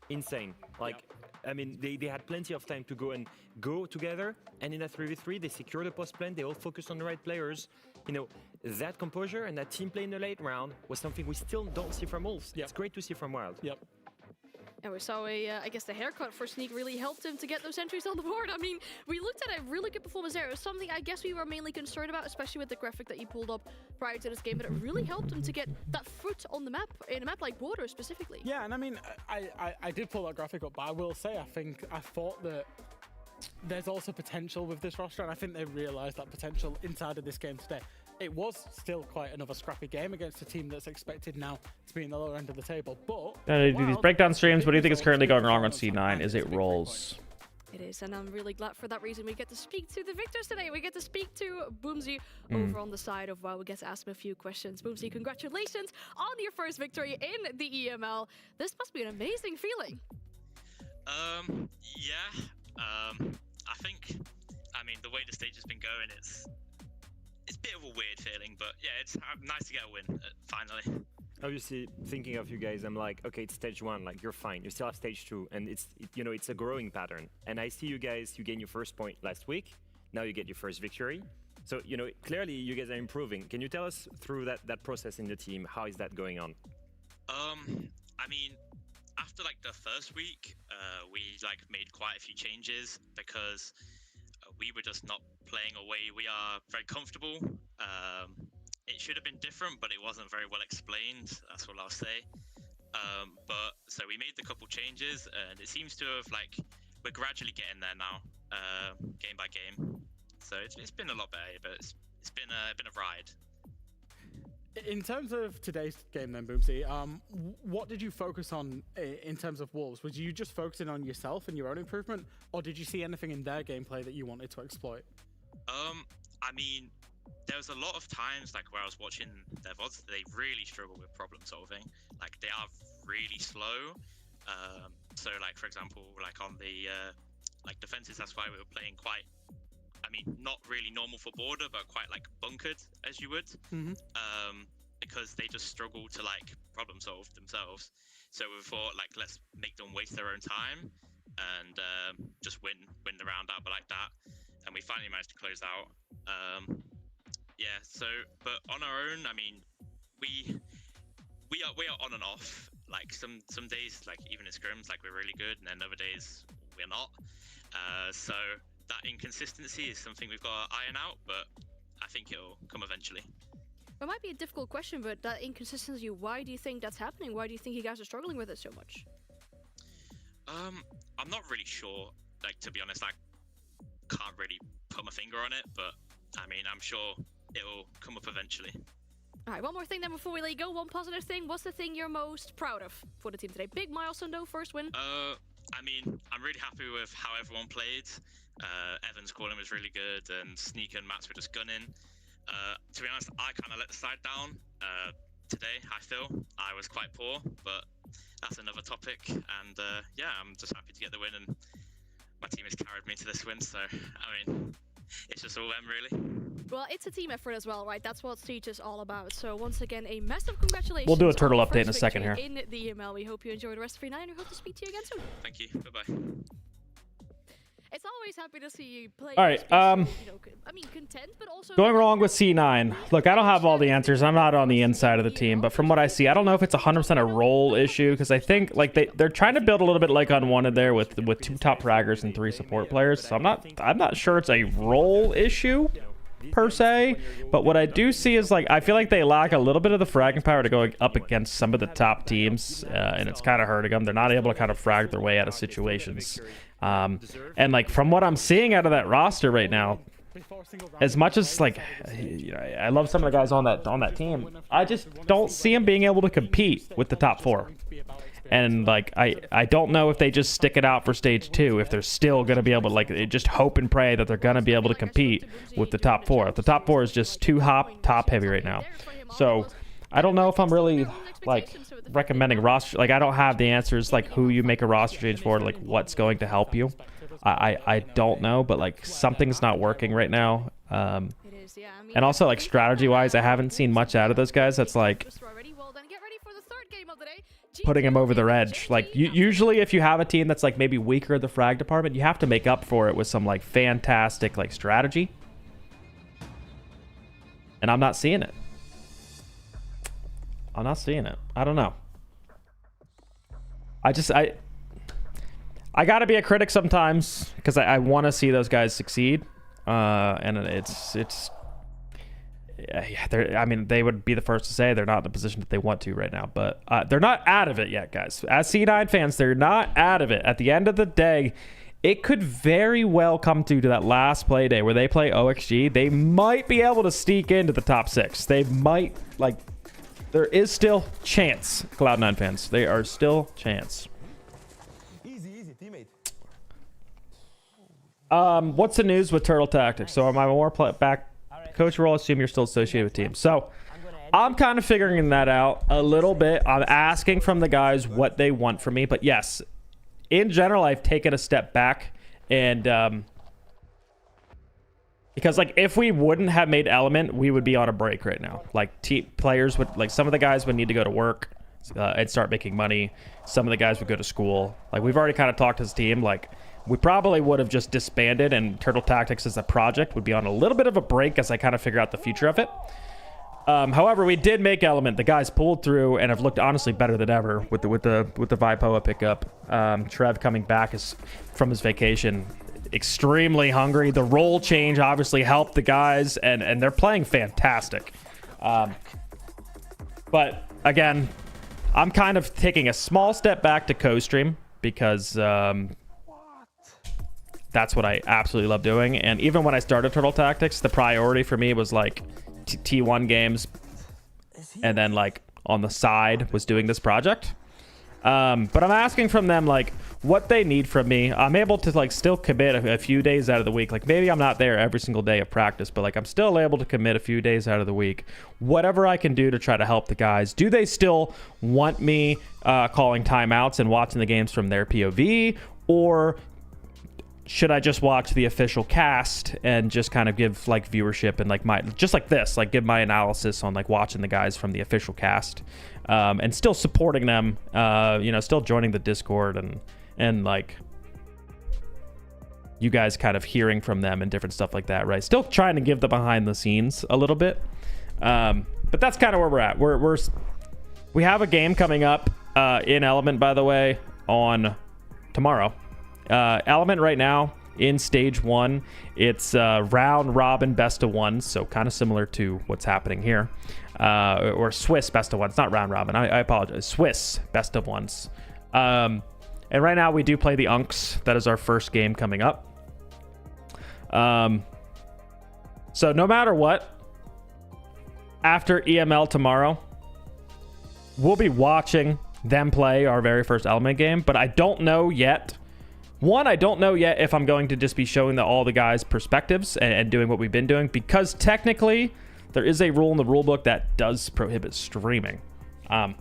Insane. Like, I mean, they had plenty of time to go together, and in a 3v3, they secured the post plan. They all focused on the right players. You know, that composure and that team play in the late round was something we still don't see from Wolves. It's great to see from Wylde. And we saw I guess the haircut for Sneak really helped him to get those entries on the board. I mean, we looked at a really good performance there. It was something I guess we were mainly concerned about, especially with the graphic that he pulled up prior to this game, but it really helped him to get that foot on the map, in a map like Bordeaux specifically. Yeah, and I mean, I did pull that graphic up, but I will say, I thought that there's also potential with this roster, and I think they realized that potential inside of this game today. It was still quite another scrappy game against a team that's expected now to be in the lower end of the table, but... do these breakdown streams. What do you think is currently going wrong on C9? Is it rolls? It is, and I'm really glad for that reason we get to speak to the victors today. We get to speak to Boomsy over on the side of Wylde. We get to ask him a few questions. Boomsy, congratulations on your first victory in the EML. This must be an amazing feeling. Yeah. I think, I mean, the way the stage has been going, it's a bit of a weird feeling, but yeah, it's nice to get a win, finally. Obviously, thinking of you guys, I'm like, okay, it's stage 1, like, you're fine. You still have stage 2, and you know, it's a growing pattern. And I see you guys, you gained your first point last week. Now you get your first victory. So, you know, clearly you guys are improving. Can you tell us through that process in the team? How is that going on? I mean, after like the first week, we like made quite a few changes because we were just not playing away. We are very comfortable. It should have been different, but it wasn't very well explained. That's all I'll say. But so we made the couple changes, and it seems to have like we're gradually getting there now, game by game. So it's been a lot better, but it's been a ride. In terms of today's game then, Boomsy, what did you focus on in terms of Wolves? Was you just focusing on yourself and your own improvement, or did you see anything in their gameplay that you wanted to exploit? I mean, there was a lot of times like where I was watching their VODs, they really struggle with problem solving. Like they are really slow. So like for example, like on the like defenses, that's why we were playing quite, I mean, not really normal for Border, but quite like bunkered as you would, because they just struggle to like problem solve themselves. So we thought like, let's make them waste their own time. and just win the round out like that. And we finally managed to close out. Yeah. So, but on our own, I mean, we are on and off. Like some days, like even in scrims, like we're really good, and then other days we're not. So that inconsistency is something we've got to iron out, but I think it'll come eventually. It might be a difficult question, but that inconsistency, why do you think that's happening? Why do you think you guys are struggling with it so much? I'm not really sure. Like, to be honest, I can't really put my finger on it, but I mean, I'm sure it'll come up eventually. All right, one more thing then before we let you go. One positive thing. What's the thing you're most proud of for the team today? Big milestone though, first win. I mean, I'm really happy with how everyone played. Evan's calling was really good, and Sneak and Mats were just gunning. To be honest, I kind of let the side down today. I feel I was quite poor, but that's another topic. And yeah, I'm just happy to get the win, and my team has carried me to this win. So I mean, it's just all them really. Well, it's a team effort as well, right? That's what Siege is all about. So once again, a massive congratulations. We'll do a turtle on the update in a first second victory here. In the EML, we hope you enjoy the rest of your night, and we hope to speak to you again soon. Thank you. Bye-bye. It's always happy to see you play. All right, I mean, content, but also Going wrong with C9. Look, I don't have all the answers. I'm not on the inside of the team, but from what I see, I don't know if it's 100% a role issue, because I think like they're trying to build a little bit like Unwanted there with 2 top fraggers and 3 support players. So I'm not sure it's a role issue per se, but what I do see is like I feel like they lack a little bit of the fragging power to go up against some of the top teams, and it's kind of hurting them. They're not able to kind of frag their way out of situations. And like from what I'm seeing out of that roster right now, as much as like I love some of the guys on that team, I just don't see them being able to compete with the top 4. And like I don't know if they just stick it out for stage 2, if they're still going to be able to like just hope and pray that they're going to be able to compete with the top 4. The top 4 is just too top heavy right now. So I don't know if I'm really like recommending roster. Like I don't have the answers like who you make a roster change for, like what's going to help you. I don't know, but like something's not working right now. And also like strategy wise, I haven't seen much out of those guys. That's like putting them over their edge. Like usually if you have a team that's like maybe weaker in the frag department, you have to make up for it with some like fantastic like strategy. And I'm not seeing it. I'm not seeing it. I don't know. I gotta be a critic sometimes because I want to see those guys succeed. And I mean, they would be the first to say they're not in the position that they want to right now, but they're not out of it yet, guys. As C9 fans, they're not out of it. At the end of the day, it could very well come to that last play day where they play OXG. They might be able to sneak into the top 6. They might, like, there is still chance, Cloud9 fans. They are still chance. Easy, teammate. What's the news with Turtle Tactics? So am I more back coach role? Assume you're still associated with team. So I'm kind of figuring that out a little bit. I'm asking from the guys what they want from me. But yes, in general, I've taken a step back. And because like if we wouldn't have made Element, we would be on a break right now. Like players would, like some of the guys would need to go to work and start making money. Some of the guys would go to school. Like we've already kind of talked as a team. Like we probably would have just disbanded, and Turtle Tactics as a project would be on a little bit of a break as I kind of figure out the future of it. However, we did make Element. The guys pulled through and have looked honestly better than ever with the Vipoa pickup. Trev coming back from his vacation, extremely hungry. The role change obviously helped the guys, and they're playing fantastic. But again, I'm kind of taking a small step back to co-stream because that's what I absolutely love doing. And even when I started Turtle Tactics, the priority for me was like T1 games, and then like on the side was doing this project. But I'm asking from them like what they need from me. I'm able to like still commit a few days out of the week. Like maybe I'm not there every single day of practice, but like I'm still able to commit a few days out of the week. Whatever I can do to try to help the guys. Do they still want me calling timeouts and watching the games from their POV, or should I just watch the official cast and just kind of give like viewership and like just like this, like give my analysis on like watching the guys from the official cast, and still supporting them, still joining the Discord and like you guys kind of hearing from them and different stuff like that, right? Still trying to give the behind the scenes a little bit. But that's kind of where we're at. We have a game coming up in Element, by the way, on tomorrow. Element right now in stage 1, it's round robin best of 1, so kind of similar to what's happening here. Or Swiss best of 1s, not round robin. I apologize. Swiss best of 1s. And right now we do play the Unks. That is our first game coming up. So no matter what, after EML tomorrow, we'll be watching them play our very first Element game, but I don't know yet. One, I don't know yet if I'm going to just be showing all the guys' perspectives and doing what we've been doing, because technically there is a rule in the rulebook that does prohibit streaming. I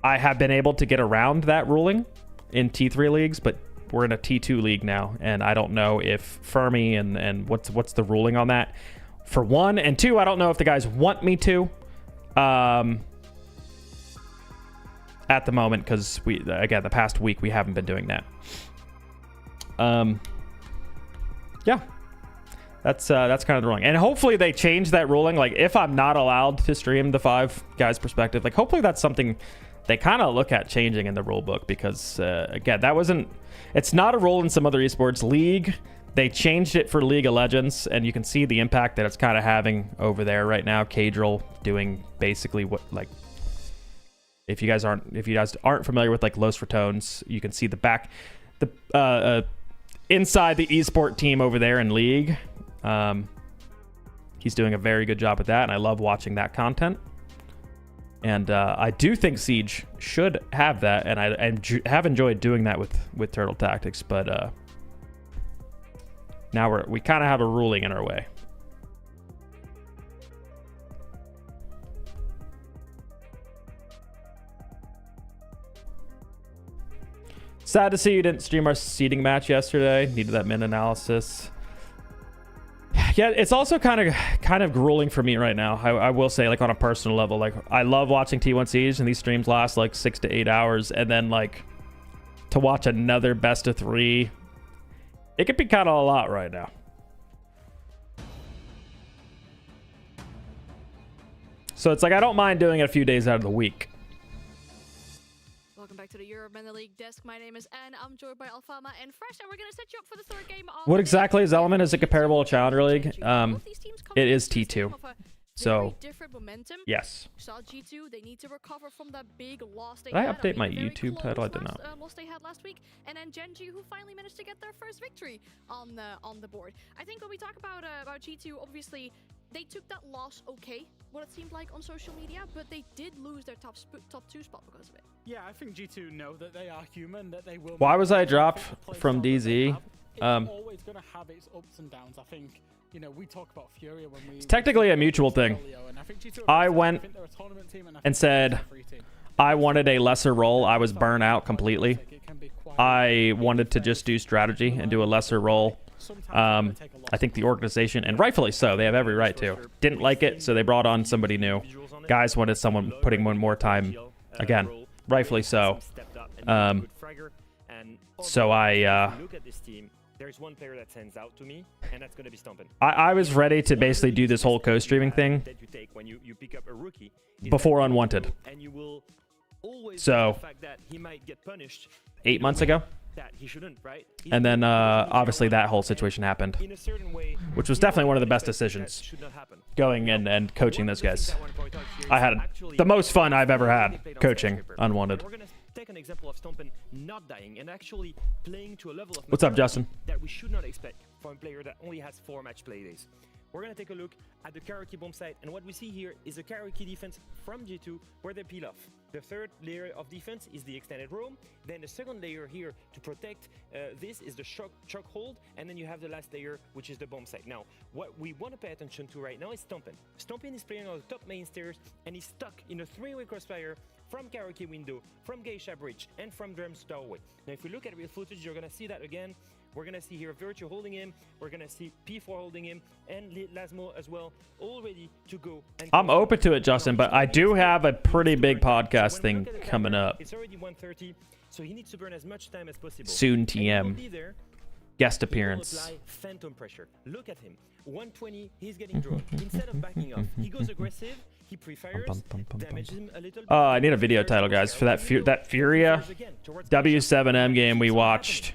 have been able to get around that ruling in T3 leagues, but we're in a T2 league now, and I don't know if Fermi and what's the ruling on that, for one. And two, I don't know if the guys want me to at the moment, because again, the past week we haven't been doing that. Yeah, that's kind of the ruling, and hopefully they change that ruling. Like, if I'm not allowed to stream the 5 guys' perspective, like, hopefully that's something they kind of look at changing in the rule book, because again, it's not a rule in some other esports league. They changed it for League of Legends, and you can see the impact that it's kind of having over there right now. Cadril doing basically what, like, if you guys aren't familiar with like Los Ratones, you can see inside the esport team over there in League. He's doing a very good job with that, and I love watching that content. And I do think Siege should have that, and I have enjoyed doing that with Turtle Tactics, but now we kind of have a ruling in our way. Sad to see you didn't stream our seeding match yesterday. Needed that min analysis. Yeah, it's also kind of grueling for me right now. I will say, like, on a personal level, like, I love watching T1 Siege, and these streams last like 6 to 8 hours, and then like to watch another best of 3, it could be kind of a lot right now. So it's like I don't mind doing it a few days out of the week. Welcome back to the Europe Meta League desk. My name is Anne. I'm joined by Alfama and Fresh, and we're going to set you up for the third game. What exactly is Element? Is it comparable to Challenger League? It is T2. So, yes. Saw G2, they need to recover from that big loss they Did I had. update my YouTube title? I did not. Loss they had last week, and then Genji, who finally managed to get their first victory on the board. I think when we talk about G2, obviously they took that loss okay, what it seemed like on social media, but they did lose their top 2 spot because of it. Yeah, I think G2 know that they are human, that they will. Why was I dropped from DZ? It's always going to have its ups and downs. I think, you know, we talk about Furia when we... It's technically a mutual thing. I went and said I wanted a lesser role. I was burnt out completely. I wanted to just do strategy and do a lesser role. I think the organization, and rightfully so, they have every right to, didn't like it, so they brought on somebody new. Guys wanted someone putting more time. Again, rightfully so. So there's one player that stands out to me, and that's going to be Stompin. I was ready to basically do this whole co-streaming thing before Unwanted. So, 8 months ago. And then obviously that whole situation happened, which was definitely one of the best decisions, going and coaching those guys. I had the most fun I've ever had coaching Unwanted. Take an example of Stompin not dying and actually playing to a level of What's up, Justin? That we should not expect from a player that only has 4 match play days. We're going to take a look at the karaoke bomb site, and what we see here is a karaoke defense from G2 where they peel off. The third layer of defense is the extended roam, then the second layer here to protect this is the choke hold, and then you have the last layer, which is the bomb site. Now, what we want to pay attention to right now is Stompin. Stompin is playing on the top main stairs, and he's stuck in a 3-way crossfire from karaoke window, from Geisha bridge, and from Drums doorway. Now, if we look at real footage, you're going to see that again. We're going to see here Virtue holding him. We're going to see P4 holding him, and Lasmo as well, all ready to go. I'm open to it, Justin, but I do have a pretty big podcast thing coming up. It's already 1:30, so he needs to burn as much time as possible. Soon, TM. guest appearance. He will apply phantom pressure. Look at him. 120, he's getting drawn. Instead of backing off, he goes aggressive. He pre-fires, damages him a little. Oh, I need a video title, guys, for that Furia W7M game we watched.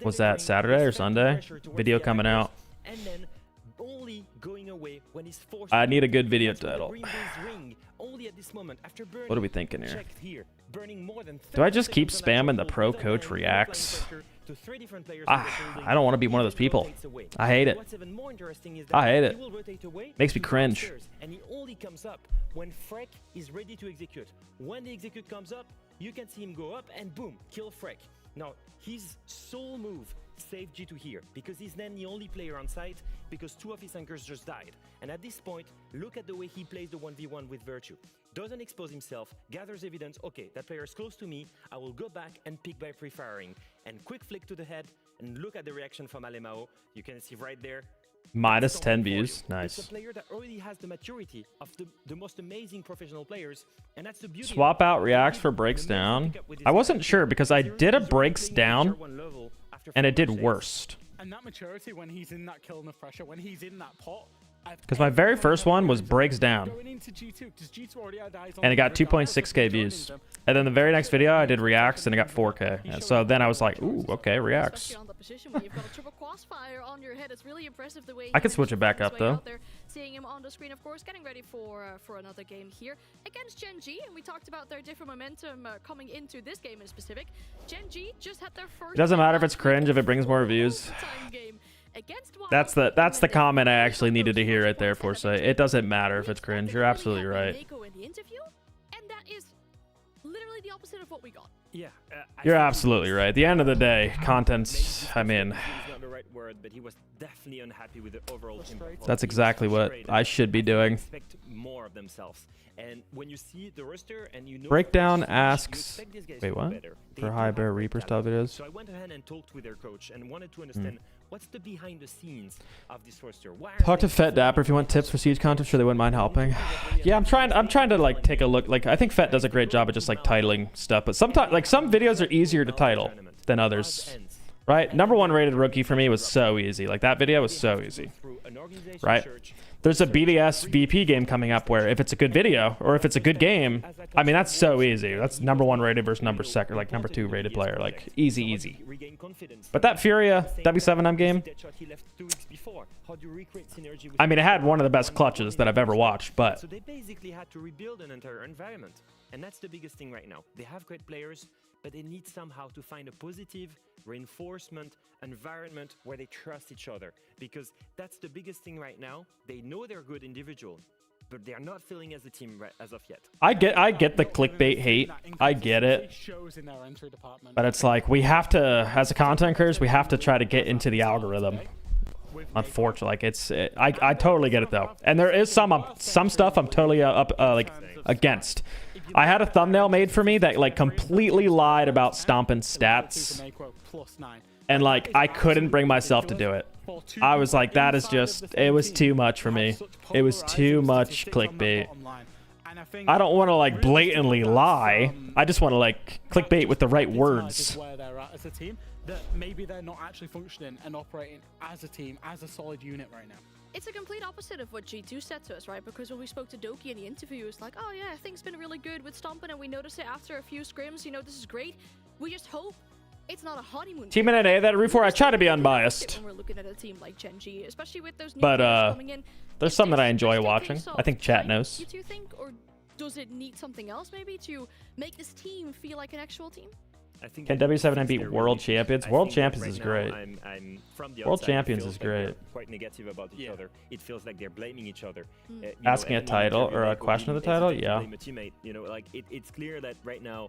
Was that Saturday or Sunday? Video coming out. And then only going away when he's forced. I need a good video title. Only at this moment, after burning, What are we thinking here? here burning more than Do I just keep spamming the pro coach reacts? I don't want to be one of those people. I hate it. I hate it. Makes me cringe. And he only comes up when Freck is ready to execute. When the execute comes up, you can see him go up and boom, kill Freck. Now, his sole move saved G2 here because he's then the only player on site because 2 of his anchors just died. And at this point, look at the way he plays the 1v1 with Virtue. Doesn't expose himself, gathers evidence, okay, that player is close to me, I will go back and pick by pre-firing. And quick flick to the head, and look at the reaction from Alemao. You can see right there. Minus 10 views. Nice. It's a player that already has the maturity of the most amazing professional players, and that's the beauty. Swap out reacts for breaks down. I wasn't sure because I did a breaks down, and it did worst. And that maturity when he's in that kill enough pressure, when he's in that pot. Because my very first one was breaks down. And it got 2.6k views. And then the very next video I did reacts and it got 4k. And so then I was like, ooh, okay, reacts. I could switch it back up though. Seeing him on the screen, of course, getting ready for another game here against Gen G, and we talked about their different momentum coming into this game in specific. Gen G just had their first. It doesn't matter if it's cringe if it brings more views. That's the comment I actually needed to hear right there, Foresight. It doesn't matter if it's cringe. You're absolutely right. And that is literally the opposite of what we got. Yeah, you're absolutely right. At the end of the day, content's, I mean, not the right word, but he was definitely unhappy with the overall team. That's exactly what I should be doing. Expect more of themselves. And when you see the roster and you know Breakdown asks, wait, what? For High Bear Reaper style videos. So I went ahead and talked with their coach and wanted to understand what's the behind the scenes of this roster. Talk to Fet Dapper if you want tips for Siege content. Sure, they wouldn't mind helping. Yeah, I'm trying to like take a look. Like I think Fet does a great job at just like titling stuff, but sometimes like some videos are easier to title than others. Right? #1 rated rookie for me was so easy. Like that video was so easy. Right? There's a BDS VP game coming up where if it's a good video or if it's a good game, I mean that's so easy. That's #1 rated versus #2 rated player. Like easy. But that Furia W7M game, I mean it had one of the best clutches that I've ever watched, but so they basically had to rebuild an entire environment. And that's the biggest thing right now. They have great players, but they need somehow to find a positive reinforcement environment where they trust each other, because that's the biggest thing right now. They know they're good individual, but they are not feeling as a team as of yet. I get the clickbait hate. I get it. But it's like we have to, as a content creators, we have to try to get into the algorithm. Unfortunately, like I totally get it though. And there is some stuff I'm totally like against. I had a thumbnail made for me that like completely lied about stomping stats. And like I couldn't bring myself to do it. I was like, that is just, it was too much for me. It was too much clickbait. I don't want to like blatantly lie. I just want to like clickbait with the right words. That maybe they're not actually functioning and operating as a team, as a solid unit right now. It's a complete opposite of what G2 said to us, right? Because when we spoke to Doki in the interview, it was like, oh yeah, things been really good with Stompin', and we noticed it after a few scrims, you know, this is great. We just hope it's not a honeymoon. Team NA, that Reef4, I try to be unbiased. When we're looking at a team like Gen G, especially with those new but coming in, there's some that I enjoy watching. I think chat knows. You two think, or does it need something else maybe to make this team feel like an actual team? Can W7M beat World Champions? World Champions is great. World Champions is great. Quite negative about each other. It feels like they're blaming each other. Asking a title or a question of the title, yeah. You know, like it's clear that right now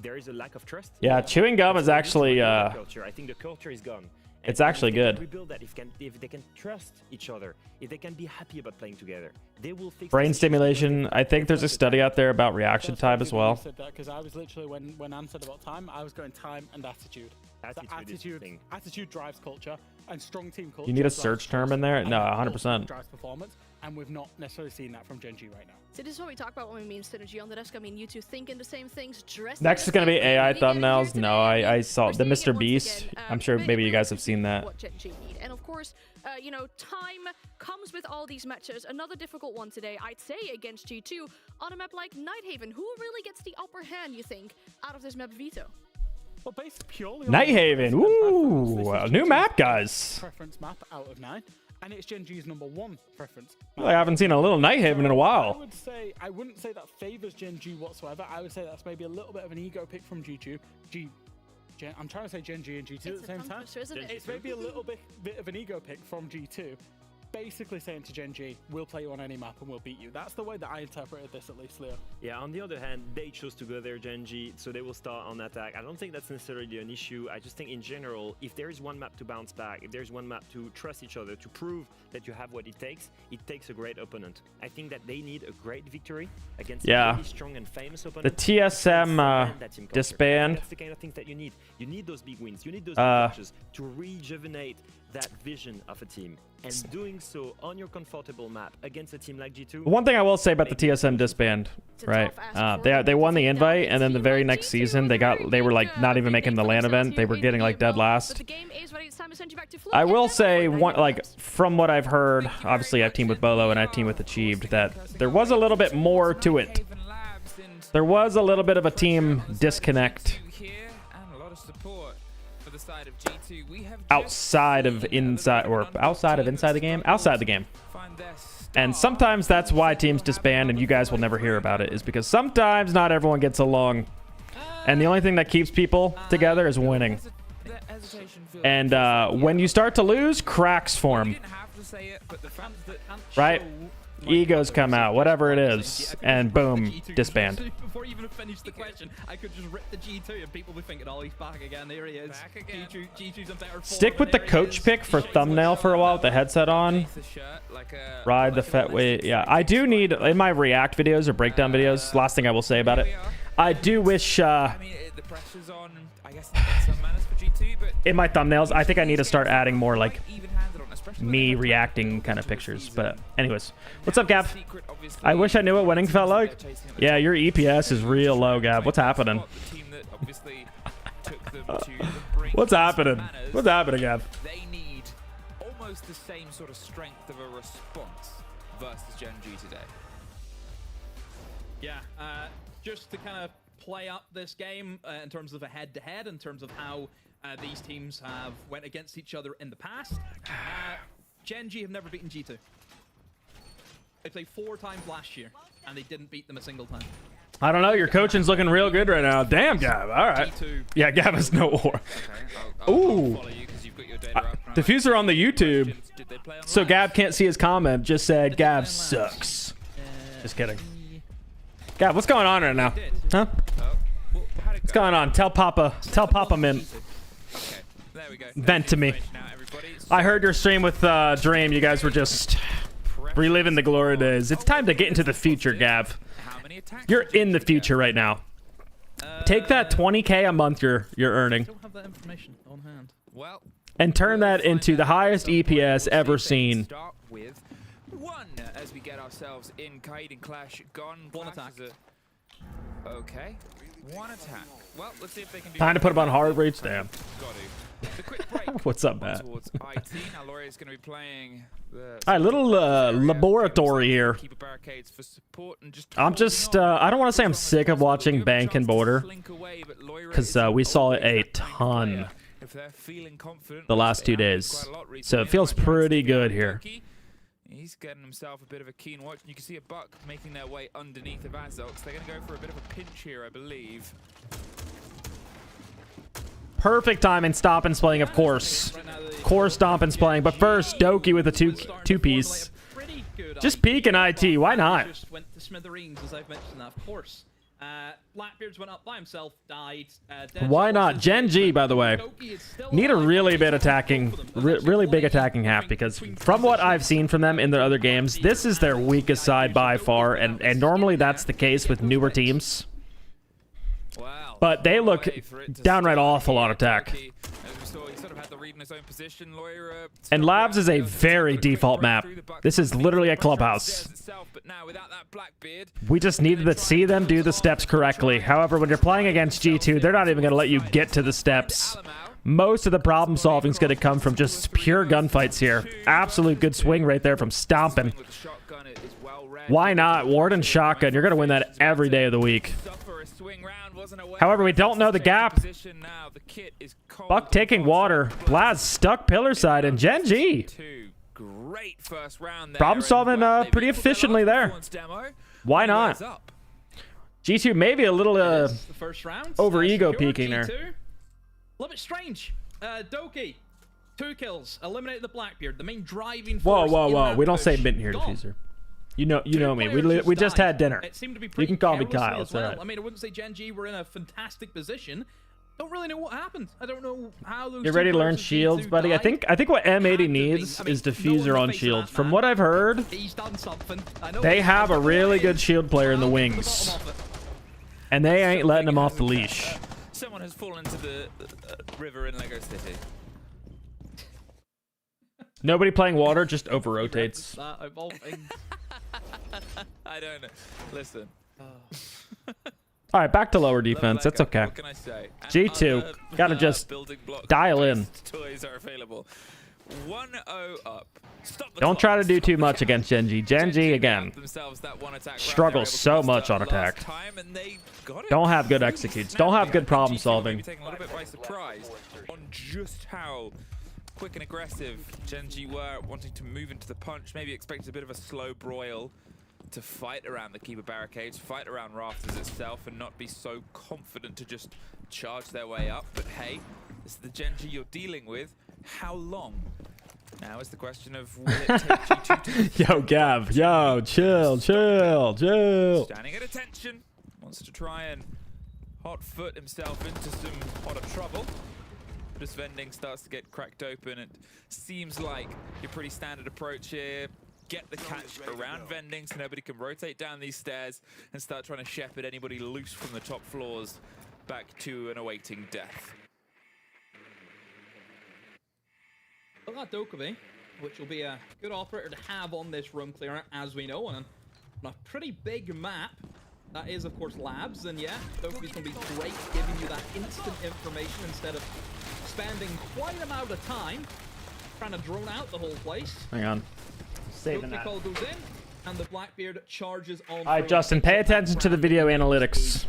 there is a lack of trust. Yeah, chewing gum is actually. I think the culture is gone. It's actually good. Rebuild that if they can trust each other, if they can be happy about playing together, they will fix brain stimulation. I think there's a study out there about reaction time as well. Because I was literally when Anne said about time, I was going time and attitude. Attitude drives culture, and strong team culture. You need a search term in there? No, 100%. Drives performance. and we've not necessarily seen that from Gen G right now. So this is what we talk about when we mean synergy on the desk. I mean, you two thinking the same things, dressing Next is going to be AI thumbnails. No, I saw the Mr. Beast. I'm sure maybe you guys have seen that. What Gen G need. And of course, you know, time comes with all these matches. Another difficult one today, I'd say, against G2 on a map like Nighthaven. Who really gets the upper hand, you think, out of this map veto? Well, based purely Nighthaven. Ooh, a new map, guys. Preference map out of 9. And it's Gen G's #1 preference. I haven't seen a little Nighthaven in a while. I wouldn't say that favors Gen G whatsoever. I would say that's maybe a little bit of an ego pick from G2. I'm trying to say Gen G and G2 at the same time. It's maybe a little bit of an ego pick from G2. Basically saying to Gen G, we'll play you on any map and we'll beat you. That's the way that I interpreted this, at least, Leo. Yeah, on the other hand, they chose to go there, Gen G, so they will start on attack. I don't think that's necessarily an issue. I just think in general, if there is one map to bounce back, if there's one map to trust each other, to prove that you have what it takes a great opponent. I think that they need a great victory against a really strong and famous opponent. The TSM disband. That's the kind of things that you need. You need those big wins. You need those big matches to rejuvenate that vision of a team. And doing so on your comfortable map against a team like G2. One thing I will say about the TSM disband, right? They won the invite, and then the very next season they were like not even making the LAN event. They were getting like dead last. I will say from what I've heard, obviously I've teamed with Bolo and I've teamed with Achieved, that there was a little bit more to it. There was a little bit of a team disconnect. Outside of inside the game, outside the game. And sometimes that's why teams disband and you guys will never hear about it, is because sometimes not everyone gets along. And the only thing that keeps people together is winning. And when you start to lose, cracks form. Right? Egos come out, whatever it is, and boom, disband. Before you even finish the question, I could just rip the G2 and people be thinking, oh, he's back again. There he is. G2's a better Stick with the coach pick for thumbnail for a while with the headset on. Ride the Fetway. Yeah, I do need, in my react videos or breakdown videos, last thing I will say about it, I do wish, in my thumbnails, I think I need to start adding more, like, me reacting kind of pictures. But anyways, what's up, Gav? I wish I knew what winning felt like. Yeah, your EPS is real low, Gav. What's happening? What's happening? What's happening, Gav? They need almost the same sort of strength of a response versus Gen G today. Yeah, just to kind of play up this game in terms of a head-to-head, in terms of how these teams have went against each other in the past. Gen G have never beaten G2. They played 4 times last year, and they didn't beat them a single time. I don't know. Your coaching's looking real good right now. Damn, Gav. All right. Yeah, Gav has no war. Ooh. Diffuser on the YouTube. So Gav can't see his comment. Just said, Gav sucks. Just kidding. Gav, what's going on right now? Huh? What's going on? Tell Papa Mint. Vent to me. I heard your stream with Dream. You guys were just reliving the glory days. It's time to get into the future, Gav. You're in the future right now. Take that 20K a month you're earning, and turn that into the highest EPS ever seen. As we get ourselves in Kite and Clash gone. One attack. Okay. One attack. Well, let's see if they can do time to put him on hard reach. Damn. The quick break. What's up, Matt? Towards IT. Now Laurie is going to be playing the all right, little laboratory here. I'm just I don't want to say I'm sick of watching Bank and Border, because we saw it a ton the last 2 days, so it feels pretty good here. He's getting himself a bit of a keen watch. You can see a Buck making their way underneath of Azox. They're going to go for a bit of a pinch here, I believe. Perfect time in Stomp and Splaying, of course. Core Stomp and Splaying. But first, Doki with a two-piece. Just peek in IT. Why not? Just went to smithereens, as I've mentioned that, of course. Blackbeard's went up by himself, died. Why not? Gen G, by the way, need a really big attacking half, because from what I've seen from them in their other games, this is their weakest side by far, and normally that's the case with newer teams. But they look downright awful on attack. sort of had the read in his own position. Loira And Labs is a very default map. This is literally a clubhouse. but now without that Blackbeard, We just needed to see them do the steps correctly. However, when you're playing against G2, they're not even going to let you get to the steps. Most of the problem solving is going to come from just pure gunfights here. Absolute good swing right there from Stompin'. Why not? Ward and shotgun. You're going to win that every day of the week. However, we don't know the gap. Buck taking water. Blaz stuck pillar side, and Gen G. great first round there. Problem solving pretty efficiently there. Why not? G2 maybe a little the first round, over ego secure, peaking there. G2. A little bit strange. Doki, 2 kills, eliminated the Blackbeard, the main driving Whoa, force. whoa, in whoa! that We don't push. say mint here, Gone. diffuser. You know me. We just had dinner. It seemed to be You pretty can call me carelessly Kyle. as It's all well. right. I mean, I wouldn't say Gen G were in a fantastic position. Don't really know what happened. I don't know how those. Get two ready to learn players of shields, G2 buddy. I died. think what M80 needs is diffuser on shield. From what I've heard, He's done something. I know they he's have done a really good shield player in the wings, and they ain't letting him off the leash. Someone has fallen into the river in Lego City. Nobody playing water just over rotates. I don't know. Listen. All right, back to lower defense. That's okay. What can I say? G2 gotta just building block dial in. toys are available. 1-0 up. Stop the Don't clock. try to do too much against Gen G. Gen G again Themselves that one attack struggles so much on attack. Don't have good executes. Don't have good problem solving. Maybe taken a little bit by surprise on just how quick and aggressive Gen G were, wanting to move into the punch. Maybe expected a bit of a slow broil to fight around the keeper barricades, fight around rafters itself, and not be so confident to just charge their way up. But hey, this is the Gen G you're dealing with. How long? Now is the question of will it take G2 to Yo, Gav. Yo, chill. standing at attention, wants to try and hot foot himself into some hotter trouble. But as vending starts to get cracked open, it seems like your pretty standard approach here. Get the catch around vending so nobody can rotate down these stairs and start trying to shepherd anybody loose from the top floors back to an awaiting death. Well, that Dokove, which will be a good operator to have on this room clearer, as we know, and on a pretty big map. That is, of course, Labs, and yeah, Dokove's going to be great giving you that instant information instead of spending quite an amount of time trying to drone out the whole place. Hang on. Saving Dokove that. call goes in, and the Blackbeard charges on. All right, Justin, pay attention to the video analytics.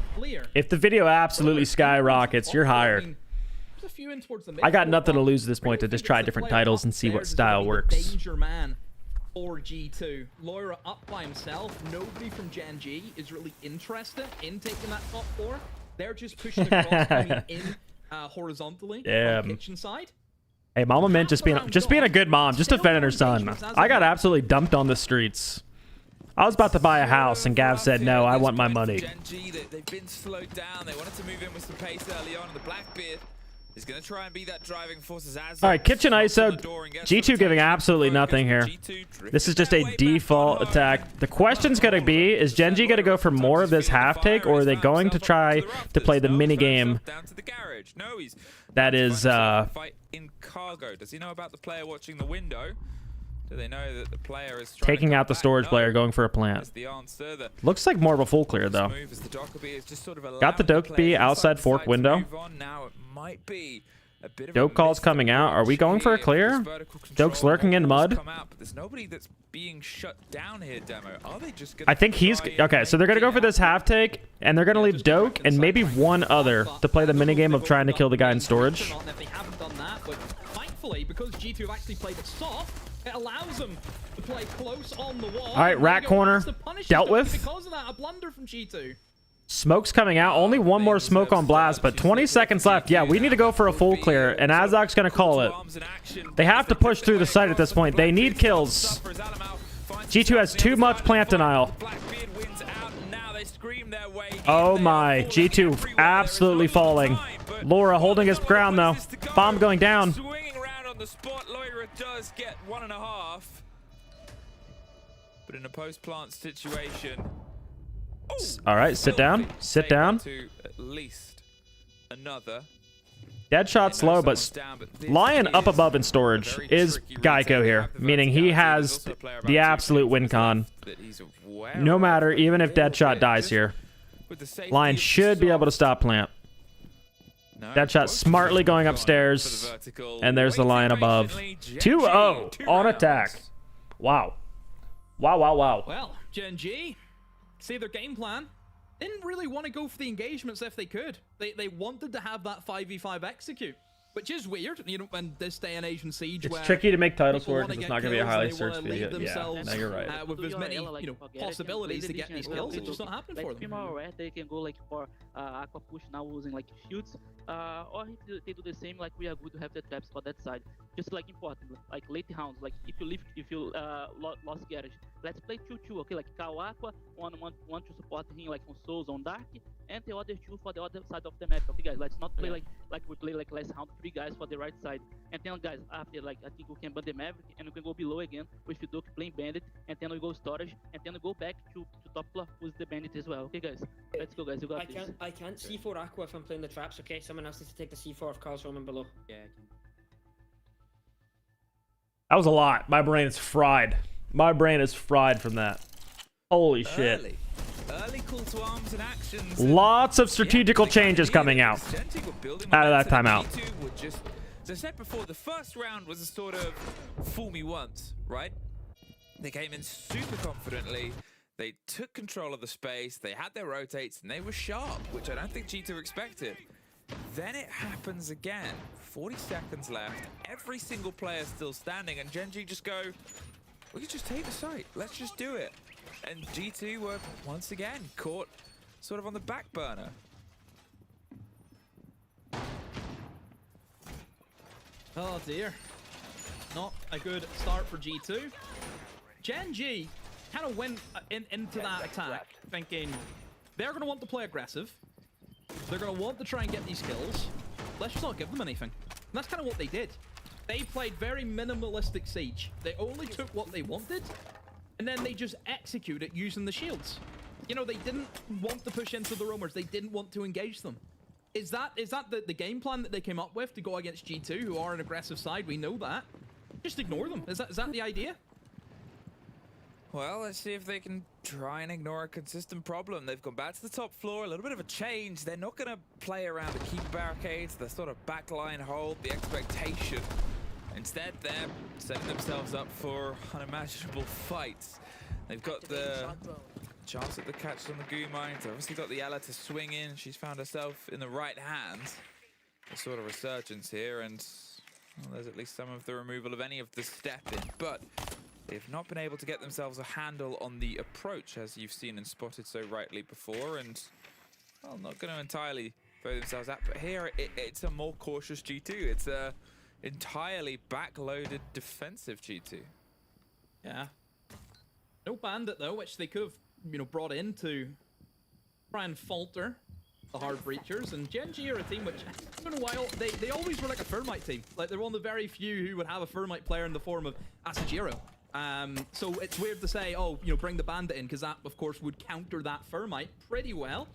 If the video absolutely skyrockets, you're hired. There's a few in towards the I got midfield, nothing to but lose at this point to just try different titles and see what Theirs is style gonna be the works. Danger man for G2. Loira up by himself. Nobody from Gen G is really interested in taking that top floor. They're just pushing across, coming in horizontally Damn. from kitchen side. Hey, Mama Mint just being a good mom, just defending her son. I got absolutely dumped on the streets. I was about to buy a house, and Gav said, no, I want my money. Gen G, they've been slowed down. They wanted to move in with some pace early on, and the Blackbeard is going to try and be that driving force as All right, kitchen ISO. G2 giving absolutely nothing here. This is just a default attack. The question's going to be, is Gen G going to go for more of this half take, or are they going to try to play the mini game that is fight in cargo? Does he know about the player watching the window? Do they know that the player is taking out the storage player, going for a plant? the answer? The Looks like more of a full clear, though. move is the Dokkaebi is just sort of Got the allowing Dokkaebi players outside inside the fork site to window. move on. Now it might be a bit of Doke calls coming out. Are we going for a clear? Doke's lurking in mud. come out, but there's nobody that's being shut down here, Demo. Are they just gonna I think he's okay. So they're gonna go for this half take, and they're gonna leave Doke and maybe one other to play the minigame of trying to kill the guy in storage. If they haven't done that, but thankfully, because G2 have actually played it soft, it allows them to play close on the wall. All right, rat corner dealt with. Because of that, a blunder from G2. Smoke's coming out. Only one more smoke on Blast, but 20 seconds left. Yeah, we need to go for a full clear, and Azok's going to call it. They have to push through the site at this point. They need kills. G2 has too much plant denial. Oh my, G2 absolutely falling. Laura holding his ground, though. Bomb going down. swinging around on the spot? Loira does get 1.5. But in a post-plant situation... All right, sit down. Sit down. To at least another Deadshot slow, but Lion up above in storage is Geico here, meaning he has the absolute win con. No matter, even if Deadshot dies here, Lion should be able to stop plant. Deadshot smartly going upstairs, and there's the Lion above. 2-0 on attack. Wow. Wow, wow, wow. Well, Gen G, see their game plan. Didn't really want to go for the engagements if they could. They wanted to have that 5v5 execute, which is weird, you know, in this day and age in Siege. It's where tricky to make titles work because it's not going to be a highly kills searched and they video. wanna leave Yeah, themselves, no, you're right. with as many, you know, possibilities to get these kills. It's just not happening for them. They can go like for aqua push now using like shields, or if they do the same, like we are good to have the traps for that side. Just like important, like late rounds, like if you lost garage, let's play 2-2, okay? Like Cow Aqua, one to support him like on Souls on Dark, and the other two for the other side of the map, okay guys? Let's not play like we play like last round, 3 guys for the right side, and then guys after, like I think we can ban the Maverick and we can go below again with the Duke playing Bandit, and then we go storage, and then we go back to top floor with the Bandit as well, okay guys? Let's go guys, you got this. I can't C4 Aqua if I'm playing the traps, okay? Someone else needs to take the C4 if Carl's roaming below. Yeah, I can. That was a lot. My brain is fried. My brain is fried from that. Holy shit. Early call to arms and actions. Lots of strategical changes coming out of that timeout. As I said before, the first round was a sort of fool me once, right? They came in super confidently. They took control of the space. They had their rotates and they were sharp, which I don't think G2 expected. Then it happens again. 40 seconds left. Every single player still standing, and Gen G just go, we can just take the site. Let's just do it. And G2 were once again caught sort of on the back burner. Oh dear. Not a good start for G2. Gen G kind of went into that attack thinking they're going to want to play aggressive. They're going to want to try and get these kills. Let's just not give them anything. And that's kind of what they did. They played very minimalistic Siege. They only took what they wanted, and then they just executed using the shields. You know, they didn't want to push into the roamers. They didn't want to engage them. Is that the game plan that they came up with to go against G2, who are an aggressive side? We know that. Just ignore them. Is that the idea? Well, let's see if they can try and ignore a consistent problem. They've gone back to the top floor, a little bit of a change. They're not going to play around the keep barricades, the sort of backline hold, the expectation. Instead, they're setting themselves up for unimaginable fights. They've got the chance at the catch on the Goo Mine. They've obviously got the Ella to swing in. She's found herself in the right hands. A sort of resurgence here, and well, there's at least some of the removal of any of the step-in. But they've not been able to get themselves a handle on the approach, as you've seen and spotted so rightly before, and, well, not going to entirely throw themselves out. But here, it's a more cautious G2. It's a entirely backloaded defensive G2. Yeah. No Bandit, though, which they could have, you know, brought in to try and falter the hard breachers. And Gen G are a team which, it's been a while, they always were like a Thermite team. Like, they're one of the very few who would have a Thermite player in the form of Asajiro. So it's weird to say, oh, you know, bring the Bandit in, because that, of course, would counter that Thermite pretty well.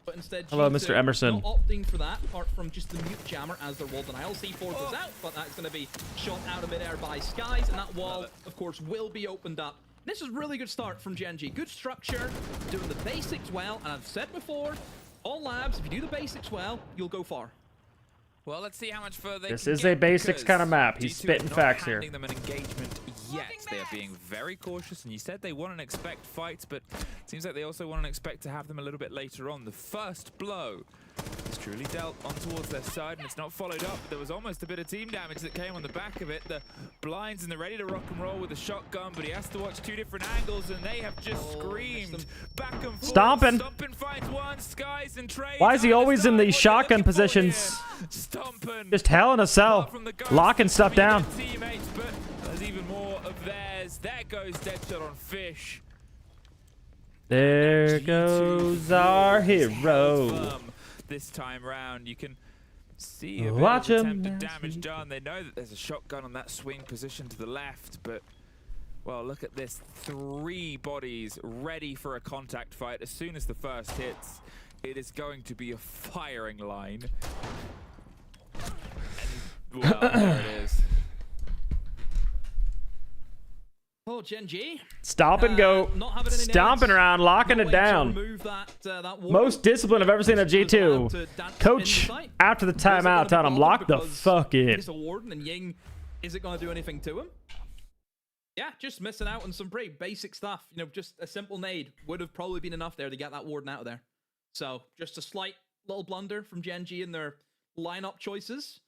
But instead, hello, G2 Mr. Emerson. not opting for that, apart from just the mute jammer as their wall denial. C4 goes out, but that's going to be shot out of midair by Skies, and that wall, of course, will be opened up. This is a really good start from Gen G. Good structure, doing the basics well, and I've said before, all labs, if you do the basics well, you'll go far. Well, let's see how much further This is a basics kind of map. He's spitting facts here. Them an engagement yet. They are being very cautious, and you said they want and expect fights, but it seems like they also want and expect to have them a little bit later on. The first blow is truly dealt on towards their side, and it's not followed up. There was almost a bit of team damage that came on the back of it. The blinds and they're ready to rock and roll with the shotgun, but he has to watch 2 different angles, and they have just screamed back and forth. Stomping. Stomping finds one, Skies and Trey. Why is he always in these shotgun positions? Just hell in a cell, locking stuff down. Teammates, but there's even more of theirs. There goes Deadshot on Fish. There goes our hero. This time round, you can see a Watch bit of him attempted damage done. They know that there's a shotgun on that swing position to the left, but, well, look at this. 3 bodies ready for a contact fight. As soon as the first hits, it is going to be a firing line. Well, there it is. Oh, Gen G. Stop and go. Stomping around, locking it down. Most discipline I've ever seen at G2. Coach, after the timeout, telling him, lock the fuck in. It's a warden, and Ying, is it going to do anything to him? Yeah, just missing out on some pretty basic stuff. You know, just a simple nade would have probably been enough there to get that warden out of there. So, just a slight little blunder from Gen G in their lineup choices.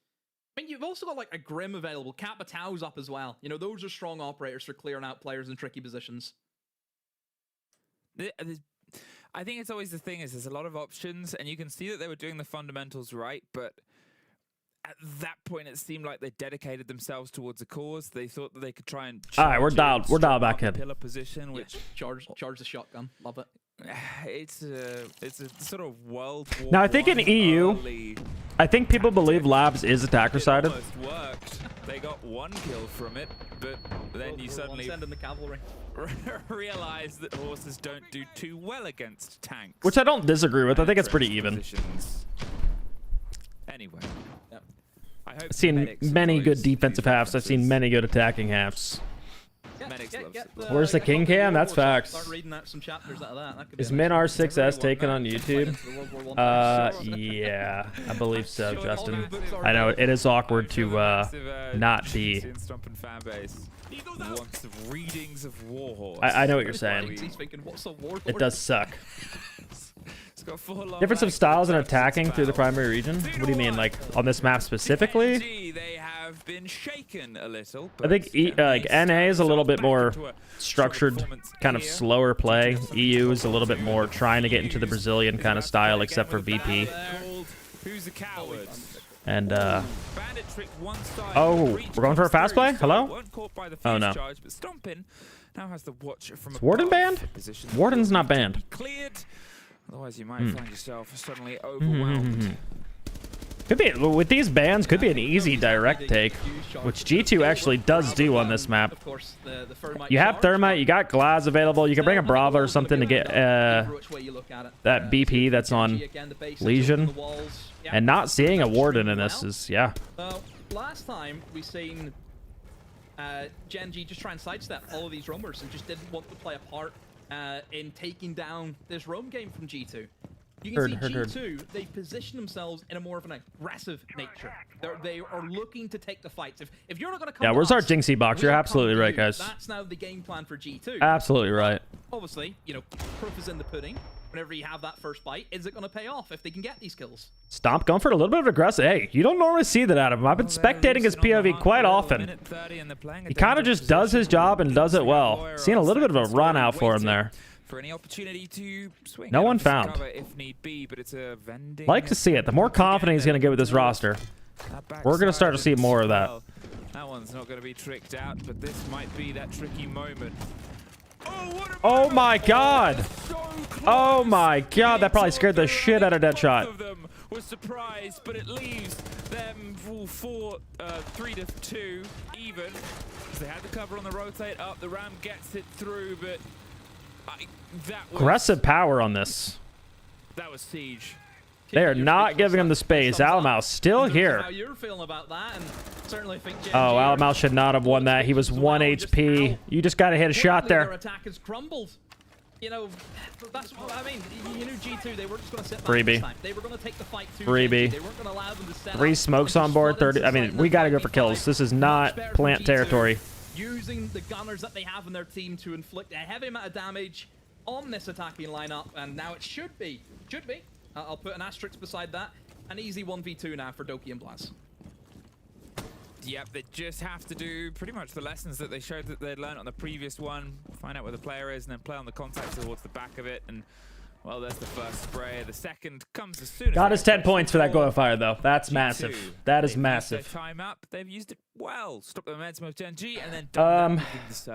I mean, you've also got like a Grim available. Capitau's up as well. You know, those are strong operators for clearing out players in tricky positions. I think it's always the thing is there's a lot of options, and you can see that they were doing the fundamentals right, but at that point it seemed like they dedicated themselves towards a cause. They thought that they could try and all right, we're dialed back in. Pillar position, which charge the shotgun. Love it. It's a sort of World War Now I think in EU, I think people believe Labs is attacker sided. It almost worked. They got 1 kill from it, but then you suddenly send in the cavalry. realize that horses don't do too well against tanks. Which I don't disagree with. I think it's pretty even. Anyway, I've seen many good defensive halves. I've seen many good attacking halves. Where's the king cam? That's facts. Start reading out some chapters out of that. That could Is Min R6S taken on YouTube? Yeah, I believe so, Justin. I know it is awkward to not be. Readings of Warhorse. I know what you're saying. It does suck. Difference of styles in attacking through the primary region? What do you mean, like on this map specifically? They have been shaken a little. I think like NA is a little bit more structured, kind of slower play. EU is a little bit more trying to get into the Brazilian kind of style, except for VP. Who's a coward? And oh, we're going for a fast play? Hello? Oh no. Now has the watch from is Warden banned? Warden's not banned. Cleared. Otherwise, you might find yourself suddenly overwhelmed. Could be with these bans. Could be an easy direct take, which G2 actually does do on this map. You have Thermite. You got Glaz available. You can bring a Brava or something to get that BP that's on Legion. And not seeing a Warden in this is Last time we seen Gen G just try and sidestep all of these roamers and just didn't want to play a part in taking down this roam game from G2. You can see G2, they position themselves in a more of an aggressive nature. They are looking to take the fights. If you're not going to come where's our Jinxie box? You're absolutely right, guys. That's now the game plan for G2. Absolutely right. Obviously, you know, proof is in the pudding. Whenever you have that first bite, is it going to pay off if they can get these kills? Stomp going for a little bit of aggressive. Hey, you don't normally see that out of him. I've been spectating his POV quite often. He kind of just does his job and does it well. Seeing a little bit of a run out for him there. For any opportunity to swing. No one found. If need be, but it's a vending. Like to see it. The more confident he's going to get with this roster, we're going to start to see more of that. That one's not going to be tricked out, but this might be that tricky moment. Oh my god! Oh my god, that probably scared the shit out of Deadshot. Both of them were surprised, but it leaves them 3-2 even. They had the cover on the rotate up, the ram gets it through, but aggressive power on this. That was Siege. They are not giving him the space. Alamal still here. How you're feeling about that, and certainly think oh, Alamal should not have won that. He was 1 HP. You just got to hit a shot there. Their attack has crumbled. You know, that's what I mean. You knew G2, they weren't just going to sit back Freebie. this time. They were going to take the fight to Freebie. They weren't going to allow them to set 3 smokes on board. 30. I mean, we got to go for kills. This is not plant territory. Using the gunners that they have in their team to inflict a heavy amount of damage on this attacking lineup, and now it should be. I'll put an asterisk beside that. An easy 1v2 now for Doki and Blaz. Yep, they just have to do pretty much the lessons that they showed that they'd learned on the previous one. Find out where the player is and then play on the contact towards the back of it. And, well, there's the first spray. The second comes as soon as... Got us 10 points for that qualifier, though. That's massive. That is massive. Their time up. They've used it well. Stop the momentum of Gen G and then...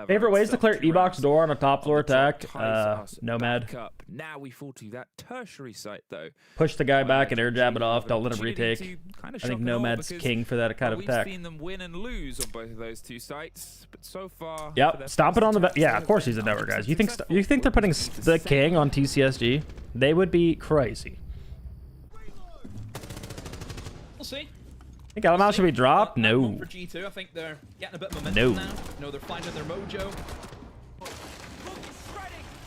favorite ways to clear E-box door on a top floor attack? Nomad. Now we fall to that tertiary site, though. Push the guy back and air jab it off. Don't let him retake. I think Nomad's king for that kind of attack. We've seen them win and lose on both of those 2 sites, but so far... Yep, stomp it on the... Yeah, of course he's a never, guys. You think they're putting the king on TCSG? They would be crazy. We'll see. I think Alamau should be dropped? No. For G2, I think they're getting a bit of momentum now. You know, they're finding their mojo.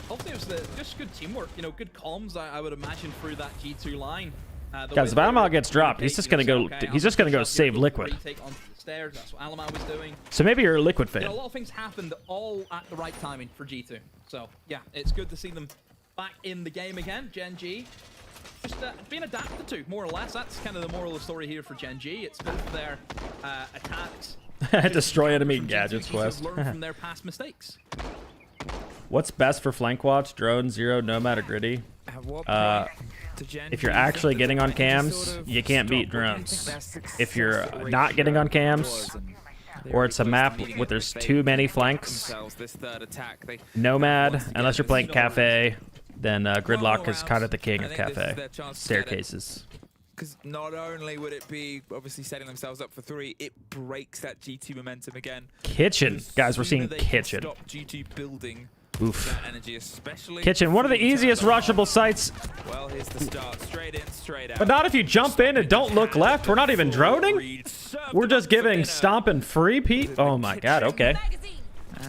Hopefully it was just good teamwork, you know, good comms, I would imagine, through that G2 line. Guys, if Alamau gets dropped, he's just gonna go. He's just gonna go save Liquid. Take onto the stairs. That's what Alamau was doing. So maybe you're a Liquid fan. You know, a lot of things happened all at the right timing for G2. So yeah, it's good to see them back in the game again. Gen G just being adapted to, more or less. That's kind of the moral of the story here for Gen G. It's both their attacks. Destroy enemy gadgets quest. Learn from their past mistakes. What's best for flank watch? Drone, Zero, Nomad, or Gritty? If you're actually getting on cams, you can't beat drones. If you're not getting on cams, or it's a map where there's too many flanks, Nomad, unless you're playing Cafe, then Gridlock is kind of the king of Cafe. Staircases. Because not only would it be obviously setting themselves up for 3, it breaks that G2 momentum again. Kitchen. Guys, we're seeing Kitchen. Stop G2 building. Oof. Energy, especially Kitchen, one of the easiest rushable sites. Well, here's the start. Straight in, straight out. But not if you jump in and don't look left. We're not even droning. We're just giving stomping free, Pete. Oh my god, okay.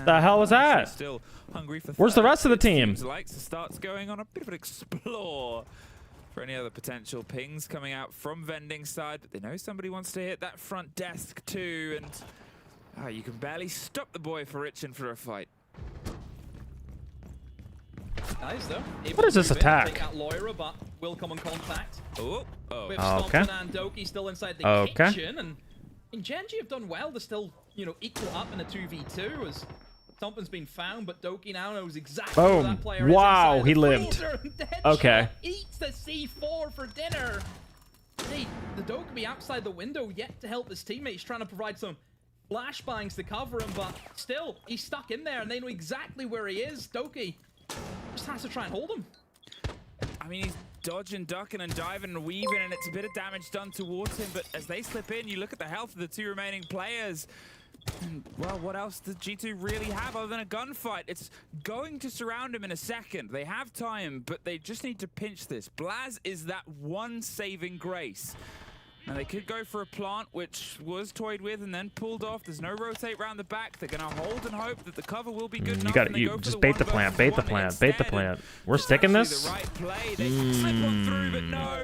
The hell was that? Still hungry for Where's the rest of the team? Likes starts going on a bit of an explore for any other potential pings coming out from vending side, but they know somebody wants to hit that front desk too, and you can barely stop the boy for itching for a fight. Nice though. What is this attack? Take out Loira, but will come in contact. Oh. With Stompton and Doki still inside the kitchen, and Gen G have done well to still, you know, equal up in a 2v2 as Stompton's been found, but Doki now knows exactly where that player is. Wow, he the lived. Okay. Eats the C4 for dinner. Hey, the Doki outside the window yet to help his teammates, trying to provide some flashbangs to cover him, but still, he's stuck in there, and they know exactly where he is. Doki just has to try and hold him. I mean, he's dodging, ducking, and diving and weaving, and it's a bit of damage done towards him, but as they slip in, you look at the health of the 2 remaining players. And, well, what else does G2 really have other than a gunfight? It's going to surround him in a second. They have time, but they just need to pinch this. Blaz is that one saving grace. Now, they could go for a plant, which was toyed with and then pulled off. There's no rotate round the back. They're going to hold and hope that the cover will be good enough. You just bait the plant, bait the plant, bait the plant. We're sticking this? The right play. They slip on through, but no.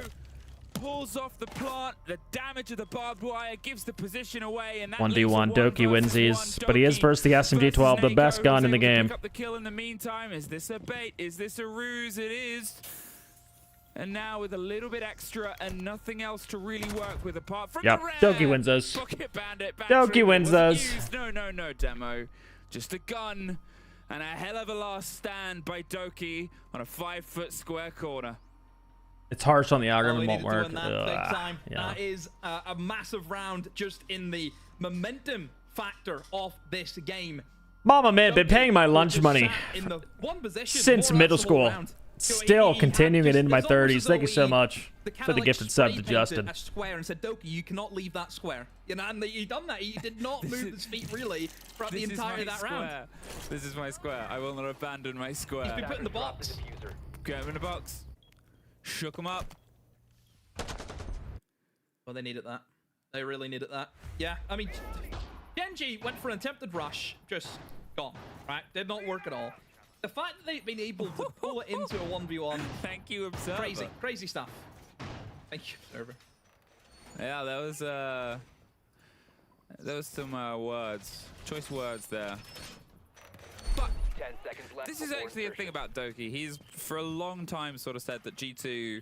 Pulls off the plant. The damage of the barbed wire gives the position away, and that 1v1, Doki wins these, but he is versus the SMG-12, the best gun in the game. Pick up the kill in the meantime. Is this a bait? Is this a ruse? It is. And now with a little bit extra and nothing else to really work with apart from the Doki wins those. Pocket bandit Doki wins those. No, demo. Just a gun and a hell of a last stand by Doki on a 5-foot square corner. It's harsh on the algorithm, won't work. That is a massive round just in the momentum factor of this game. Mama man, been paying my lunch money in the one position since middle school. Still continuing it into my 30s. Thank you so much for the gifted sub to Justin. A square and said, Doki, you cannot leave that square. You know, and he done that. He did not move his feet really throughout the entirety of that round. This is my square. I will not abandon my square. He's been put in the box. Get him in the box. Shook him up. Well, they needed that. They really needed that. Yeah, I mean, Genji went for an attempted rush, just gone, right? Did not work at all. The fact that they've been able to pull it into a 1v1. Thank you, Observer. Crazy stuff. Thank you, Observer. Yeah, that was some choice words there. But 10 seconds left. This is actually a thing about Doki. He's for a long time sort of said that G2,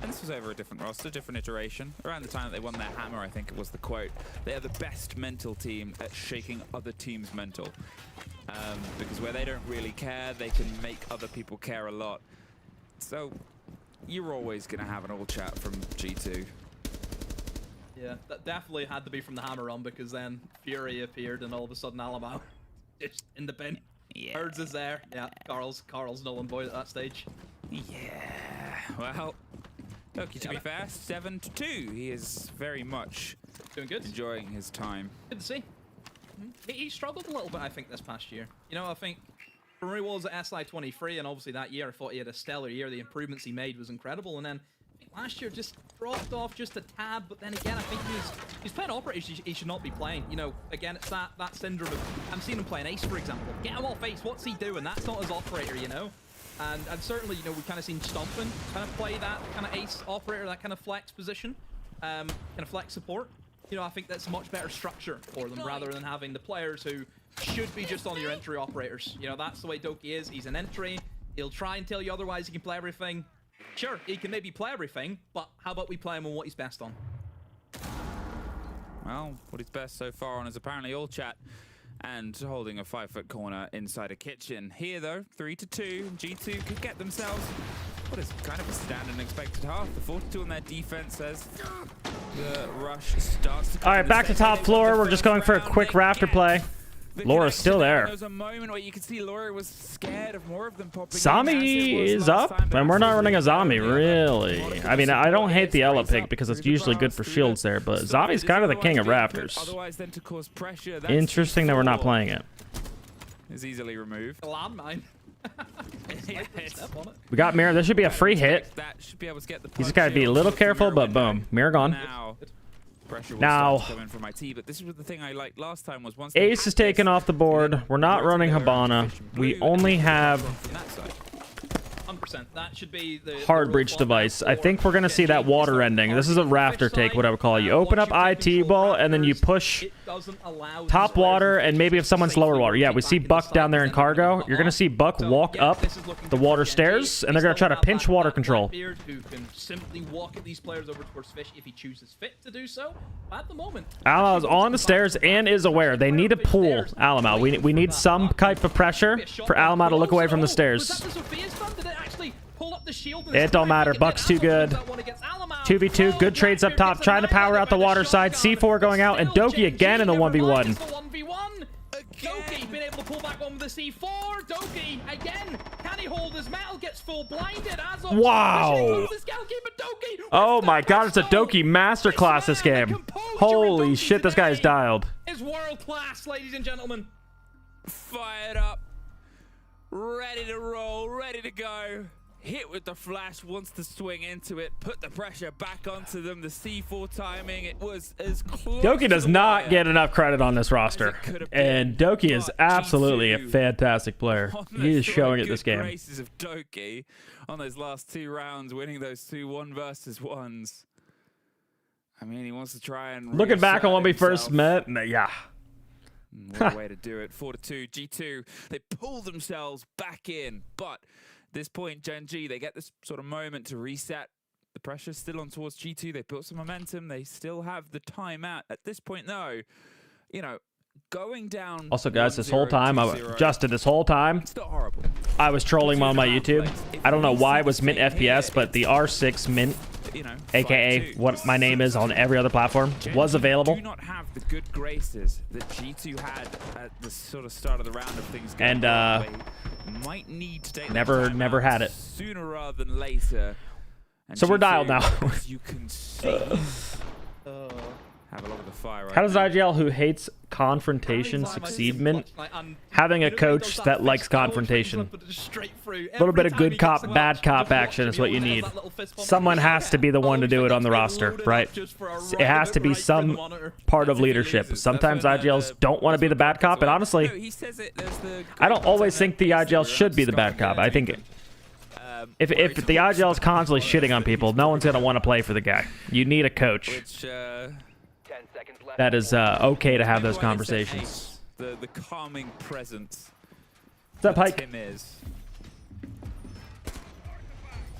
and this was over a different roster, different iteration. Around the time that they won their hammer, I think it was the quote. They are the best mental team at shaking other teams' mental. Because where they don't really care, they can make other people care a lot. So you're always going to have an all chat from G2. Yeah, that definitely had to be from the hammer on, because then Fury appeared and all of a sudden Alamau just in the bin. Yeah. Herds is there. Yeah, Carl's null and void at that stage. Yeah. Well, Doki, to be fair, 7-2. He is very much doing good, enjoying his time. Good to see. He struggled a little bit, I think, this past year. You know, I think from he was at SI 23, and obviously that year I thought he had a stellar year. The improvements he made was incredible, and then last year just dropped off just a tad, but then again, I think he's playing operators he should not be playing. You know, again, it's that syndrome of, I'm seeing him playing ace, for example. Get him off ace, what's he doing? That's not his operator, you know? And certainly, you know, we've kind of seen Stompin kind of play that kind of ace operator, that kind of flex position, kind of flex support. You know, I think that's a much better structure for them rather than having the players who should be just on your entry operators. You know, that's the way Doki is. He's an entry. He'll try and tell you otherwise he can play everything. Sure, he can maybe play everything, but how about we play him on what he's best on? Well, what he's best so far on is apparently all chat and holding a 5-foot corner inside a kitchen. Here, though, 3-2. G2 could get themselves what is kind of a standard and expected half. The 42 on their defense says the rush starts to come. All right, back to top floor. We're just going for a quick rafter play. Laura's still there. There was a moment where you could see Laura was scared of more of them popping. Zami is up, and we're not running a Zami, really. I mean, I don't hate the Ela pick because it's usually good for shields there, but Zami's kind of the king of rafters. Interesting that we're not playing it. Is easily removed. A landmine. We got Mirror. This should be a free hit. He's got to be a little careful, but boom. Mirror gone. Now, but this was the thing I liked last time was once Ace is taken off the board. We're not running Hibana. We only have 100%. That should be the hard breach device. I think we're going to see that water ending. This is a rafter take, what I would call it. You open up IT ball, and then you push top water, and maybe if someone's lower water. Yeah, we see Buck down there in cargo. You're going to see Buck walk up the water stairs, and they're going to try to pinch water control. Who can simply walk at these players over towards Fish if he chooses fit to do so. But at the moment, Alamo is on the stairs and is aware. They need to pull Alamo. We need some type of pressure for Alamo to look away from the stairs. It don't matter. Buck's too good. 2v2. Good trades up top. Trying to power out the water side. C4 going out. And Doki again in the 1v1. Doki been able to pull back on with the C4. Doki again. Can he hold his metal? Gets full blinded. Wow. Oh my god, it's a Doki masterclass this game. Holy shit, this guy is dialed. Is world class, ladies and gentlemen. Fired up. Ready to roll. Ready to go. Hit with the flash, wants to swing into it, put the pressure back onto them. The C4 timing, it was as close. Doki does not get enough credit on this roster, and Doki is absolutely a fantastic player. He is showing it this game. Graces of Doki on those last 2 rounds, winning those 2 1v1s. I mean, he wants to try and looking back on when we first met, yeah. What a way to do it. 4-2, G2. They pull themselves back in, but this point, Gen G, they get this sort of moment to reset. The pressure's still on towards G2. They built some momentum. They still have the timeout. At this point, though, you know, going down. Also, guys, this whole time, this whole time, it's not horrible. I was trolling on my YouTube. I don't know why it was mint FPS, but the R6 mint, aka what my name is on every other platform, was available. Do not have the good graces that G2 had at the sort of start of the round of things going and might need to take never had it sooner rather than later. And so we're dialed now. As you can see. Have a look at the fire right How does now. IGL, who hates confrontation, succeed, mint? Having a coach that likes confrontation. A little bit of good cop, bad cop action is what you need. Someone has to be the one to do it on the roster, right? It has to be some part of leadership. Sometimes IGLs don't want to be the bad cop, and honestly, I don't always think the IGL should be the bad cop. I think if the IGL is constantly shitting on people, no one's going to want to play for the guy. You need a coach that is okay to have those conversations. The calming presence. What's up, Pike? Tim is.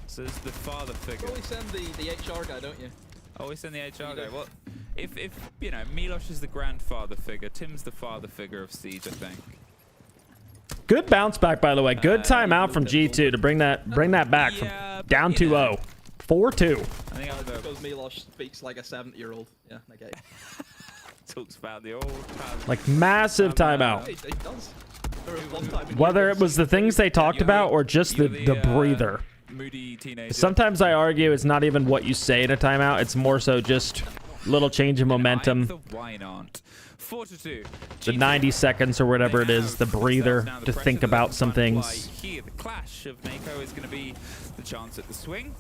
So it's the father figure. Always send the HR guy, don't you? Always send the HR guy. Well, if you know, Milosh is the grandfather figure, Tim's the father figure of Siege, I think. Good bounce back, by the way. Good timeout from G2 to bring that back from down 2-0. 4-2. I think because Milosh speaks like a 70-year-old. Yeah, okay. Talks about the old times. Like massive timeout. He does. There was one time Whether it was the things they talked about or just the breather. Moody teenager. Sometimes I argue it's not even what you say in a timeout. It's more so just little change of momentum. Why not? 4-2. The 90 seconds or whatever it is, the breather to think about some things. Here, the clash of Nako is going to be the chance at the swing.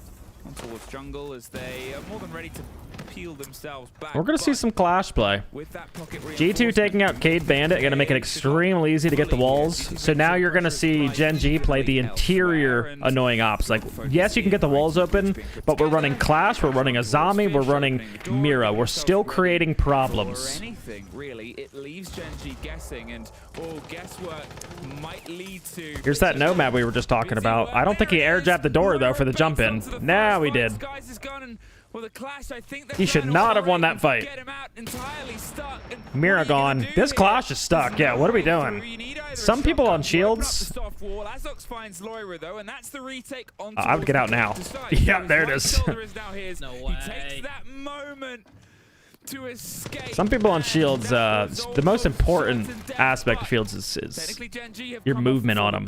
on towards jungle as they are more than ready to peel themselves back. We're going to see some clash play. With that pocket G2 taking out Cade Bandit, going to make it extremely easy to get the walls. So now you're going to see Gen G play the interior annoying ops. Like, yes, you can get the walls open, but we're running Clash, we're running Azami, we're running Mira. We're still creating problems. Anything, really, it leaves Gen G guessing, and guesswork might lead to... Here's that nomad we were just talking about. I don't think he air jabbed the door, though, for the jump in. Now he did. He should not have won that fight. Mira gone. This Clash is stuck. Yeah, what are we doing? Some people on shields. I would get out now. Yeah, there it is. Some people on shields, the most important aspect of shields is your movement on them.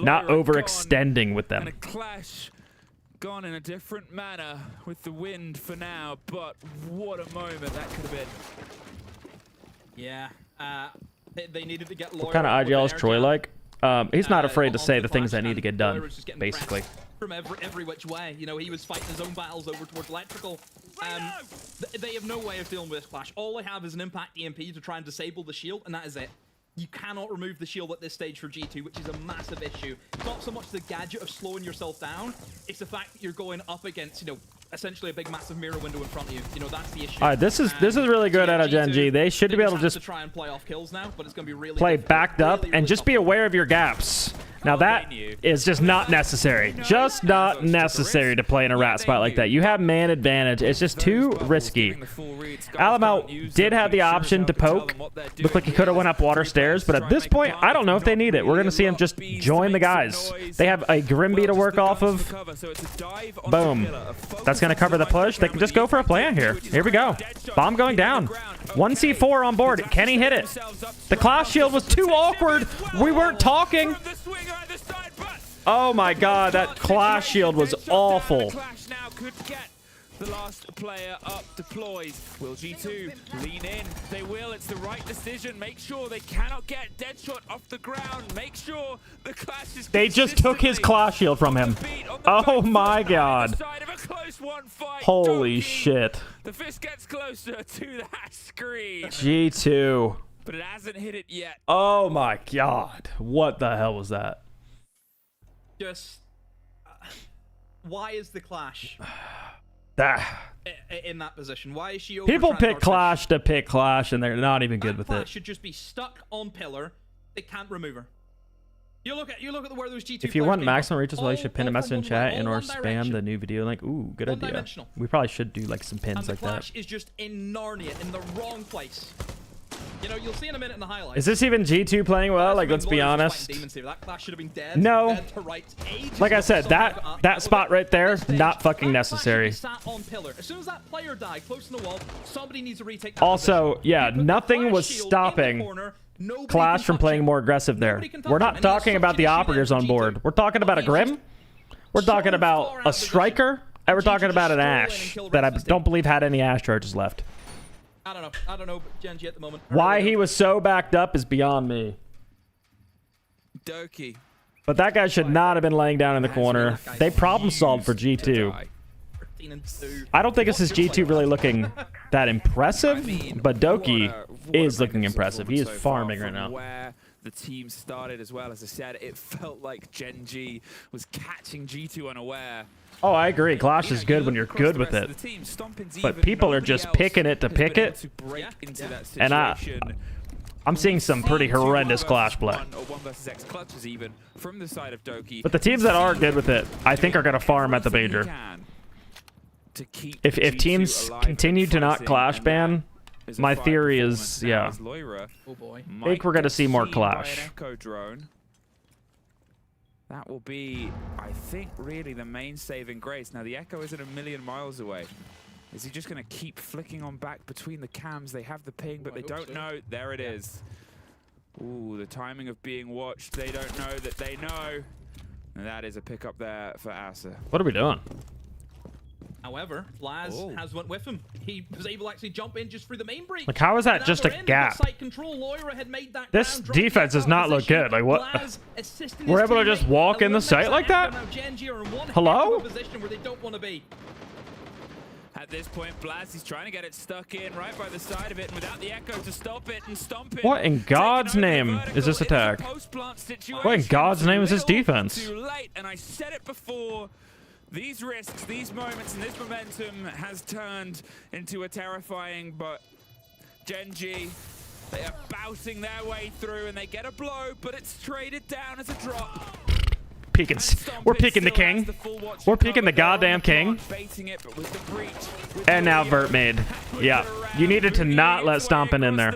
Not overextending with them. Gone in a different manner with the wind for now, but what a moment that could have been. Yeah, they needed to get Loira. What kind of IGL is Troy like? He's not afraid to say the things that need to get done, basically. From every which way, you know, he was fighting his own battles over towards electrical. They have no way of dealing with this Clash. All they have is an impact EMP to try and disable the shield, and that is it. You cannot remove the shield at this stage for G2, which is a massive issue. It's not so much the gadget of slowing yourself down, it's the fact that you're going up against, you know, essentially a big massive mirror window in front of you. You know, that's the issue. All right, this is really good out of Gen G. They should be able to just try and play off kills now, but it's going to be really play backed up and just be aware of your gaps. Now that is just not necessary. Just not necessary to play in a rat spot like that. You have man advantage. It's just too risky. Alamau did have the option to poke. Looked like he could have went up water stairs, but at this point, I don't know if they need it. We're going to see him just join the guys. They have a Grimby to work off of. Boom. That's going to cover the push. They can just go for a plan here. Here we go. Bomb going down. 1C4 on board. Can he hit it? The Clash shield was too awkward. We weren't talking. Oh my god, that Clash shield was awful. The last player up deploys. Will G2 lean in? They will. It's the right decision. Make sure they cannot get Deadshot off the ground. Make sure the Clash is... They just took his Clash shield from him. Oh my god. Holy shit. The fist gets closer to that screen. G2. But it hasn't hit it yet. Oh my god. What the hell was that? Just... why is the Clash... in that position? Why is she over? People pick Clash to pick Clash, and they're not even good with it. Should just be stuck on pillar. They can't remove her. You look at where those G2. If you want maximum reaches, well, you should pin a message in chat and or spam the new video link. Ooh, good idea. We probably should do like some pins like that. Clash is just in Narnia, in the wrong place. You know, you'll see in a minute in the highlights. Is this even G2 playing well? Like, let's be honest. No. Like I said, that spot right there, not fucking necessary. As soon as that player died close in the wall, somebody needs to retake that also, yeah, nothing was stopping Clash from playing more aggressive there. We're not talking about the operators on board. We're talking about a Grim. We're talking about a Striker. And we're talking about an Ashe that I don't believe had any Ashe charges left. I don't know, Gen G at the moment. Why he was so backed up is beyond me. Doki. But that guy should not have been laying down in the corner. They problem solved for G2. I don't think this is G2 really looking that impressive, but Doki is looking impressive. He is farming right now. Where the team started as well, as I said, it felt like Gen G was catching G2 unaware. Oh, I agree. Clash is good when you're good with it. But people are just picking it to pick it. And I'm seeing some pretty horrendous Clash play. But the teams that are good with it, I think are going to farm at the major. If teams continue to not Clash ban, my theory is, yeah, I think we're going to see more Clash. That will be, I think, really the main saving grace. Now, the Echo isn't a million miles away. Is he just going to keep flicking on back between the cams? They have the ping, but they don't know. There it is. Ooh, the timing of being watched. They don't know that they know. And that is a pickup there for Asa. What are we doing? However, Blaz has went with him. He was able to actually jump in just through the main breach. Like, how is that just a gap? This defense does not look good. Like, what? We're able to just walk in the site like that? Hello? At this point, Blaz is trying to get it stuck in right by the side of it, and without the echo to stop it and stomp it. What in God's name is this attack? What in God's name is this defense? Too late, and I said it before. These risks, these moments, and this momentum has turned into a terrifying, but Gen.G, they are bouncing their way through, and they get a blow, but it's traded down as a drop. We're peeking the king. We're peeking the goddamn king. And now Vert made. Yeah, you needed to not let Stompin in there.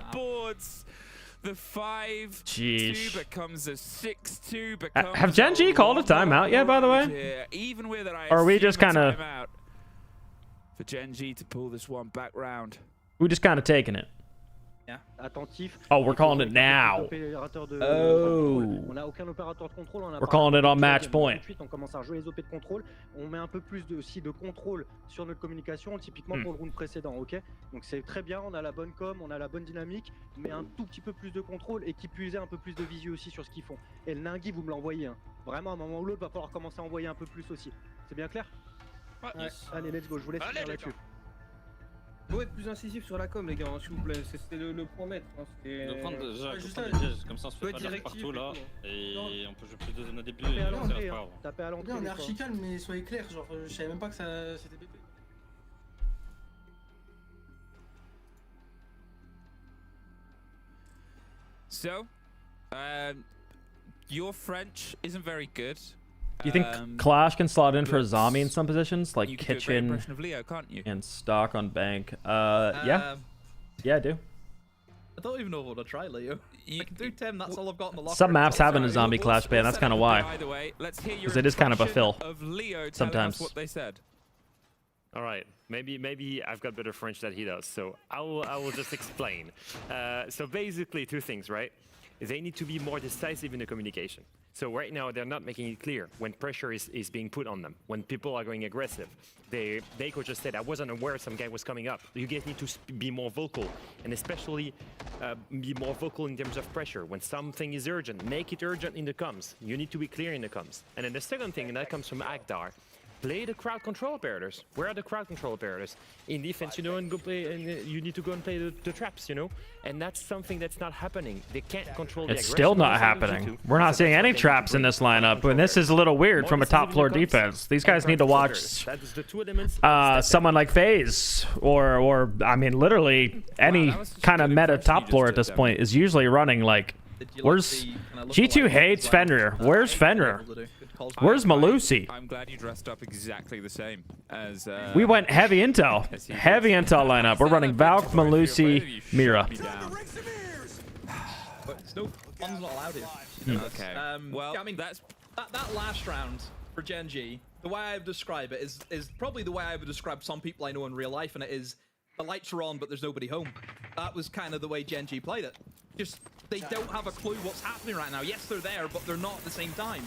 The 5-2 becomes a 6-2. Have Gen.G called a timeout yet, by the way? Even with it, or are we just kind of... For Gen.G to pull this one back round. We just kind of taking it. Oh, we're calling it now. Oh. We're calling it on match point. On commence à jouer les OP de contrôle. On met un peu plus aussi de contrôle sur notre communication, typiquement pour le round précédent, ok? Donc c'est très bien, on a la bonne com, on a la bonne dynamique, mais un tout petit peu plus de contrôle et qui puisait un peu plus de visu aussi sur ce qu'ils font. Et le Ningui, vous me l'envoyez. Hein. Vraiment, à un moment ou l'autre, va falloir commencer à envoyer un peu plus aussi. C'est bien clair? Ouais. Allez, let's go, je vous laisse finir là-dessus. Faut être plus incisif sur la com, les gars, s'il vous plaît. C'est le point maître. Hein. De prendre déjà, comme ça on se fait pas de partout là. Et on peut jouer plus de zones au début. Tapez à l'entrée. On est archi calme, mais soyez clairs. Genre, je savais même pas que ça c'était BP. So, your French isn't very good. Do you think Clash can slot in for a zombie in some positions, like kitchen of Leo, can't you? and stock on bank? Yeah. Yeah, I do. I don't even know what to try, Leo. I can do 10, that's all I've got in the locker. Some maps have a zombie Clash ban, that's kind of why. Because it is kind of a fill sometimes. What they said. All right, maybe I've got better French than he does, so I will just explain. So basically, two things, right? They need to be more decisive in the communication. So right now, they're not making it clear when pressure is being put on them, when people are going aggressive. They could just said, I wasn't aware some guy was coming up. You guys need to be more vocal, and especially be more vocal in terms of pressure. When something is urgent, make it urgent in the comms. You need to be clear in the comms. And then the second thing, and that comes from Akdar, play the crowd control operators. Where are the crowd control operators? In defense, you know, and go play, and you need to go and play the traps, you know? And that's something that's not happening. They can't control the aggression. It's still not happening. We're not seeing any traps in this lineup, and this is a little weird from a top floor defense. These guys need to watch someone like FaZe, or I mean, literally any kind of meta top floor at this point is usually running like, where's G2 hates Fenrir. Where's Fenrir? Where's Malusi? I'm glad you dressed up exactly the same as. We went heavy intel. Heavy intel lineup. We're running Valk, Malusi, Mira. No fun's not allowed here. Okay. Well, yeah, I mean, that last round for Gen.G, the way I would describe it is probably the way I would describe some people I know in real life, and it is the lights are on, but there's nobody home. That was kind of the way Gen.G played it. Just, they don't have a clue what's happening right now. Yes, they're there, but they're not at the same time.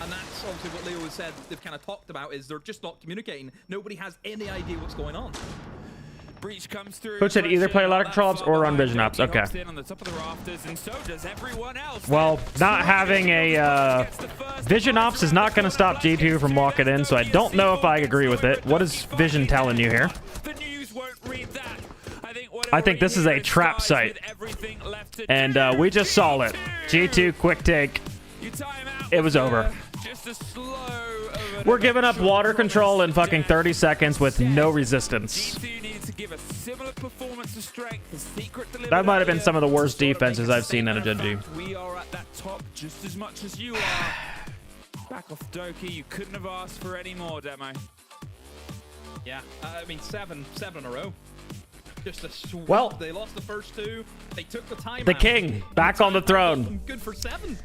And that's obviously what Leo has said, they've kind of talked about, is they're just not communicating. Nobody has any idea what's going on. Breach comes through. Coach said either play a lot of control ops or run vision ops. Okay. Well, not having a vision ops is not going to stop G2 from walking in, so I don't know if I agree with it. What is vision telling you here? I think this is a trap site, and we just saw it. G2 quick take. It was over. We're giving up water control in fucking 30 seconds with no resistance. That might have been some of the worst defenses I've seen in a Gen.G. We are at that top just as much as you are. Back off Doki, you couldn't have asked for any more, Demo. Yeah, I mean, seven in a row. Just a sweep. Well, they lost the first two. They took the time. The king back on the throne. Good for 7.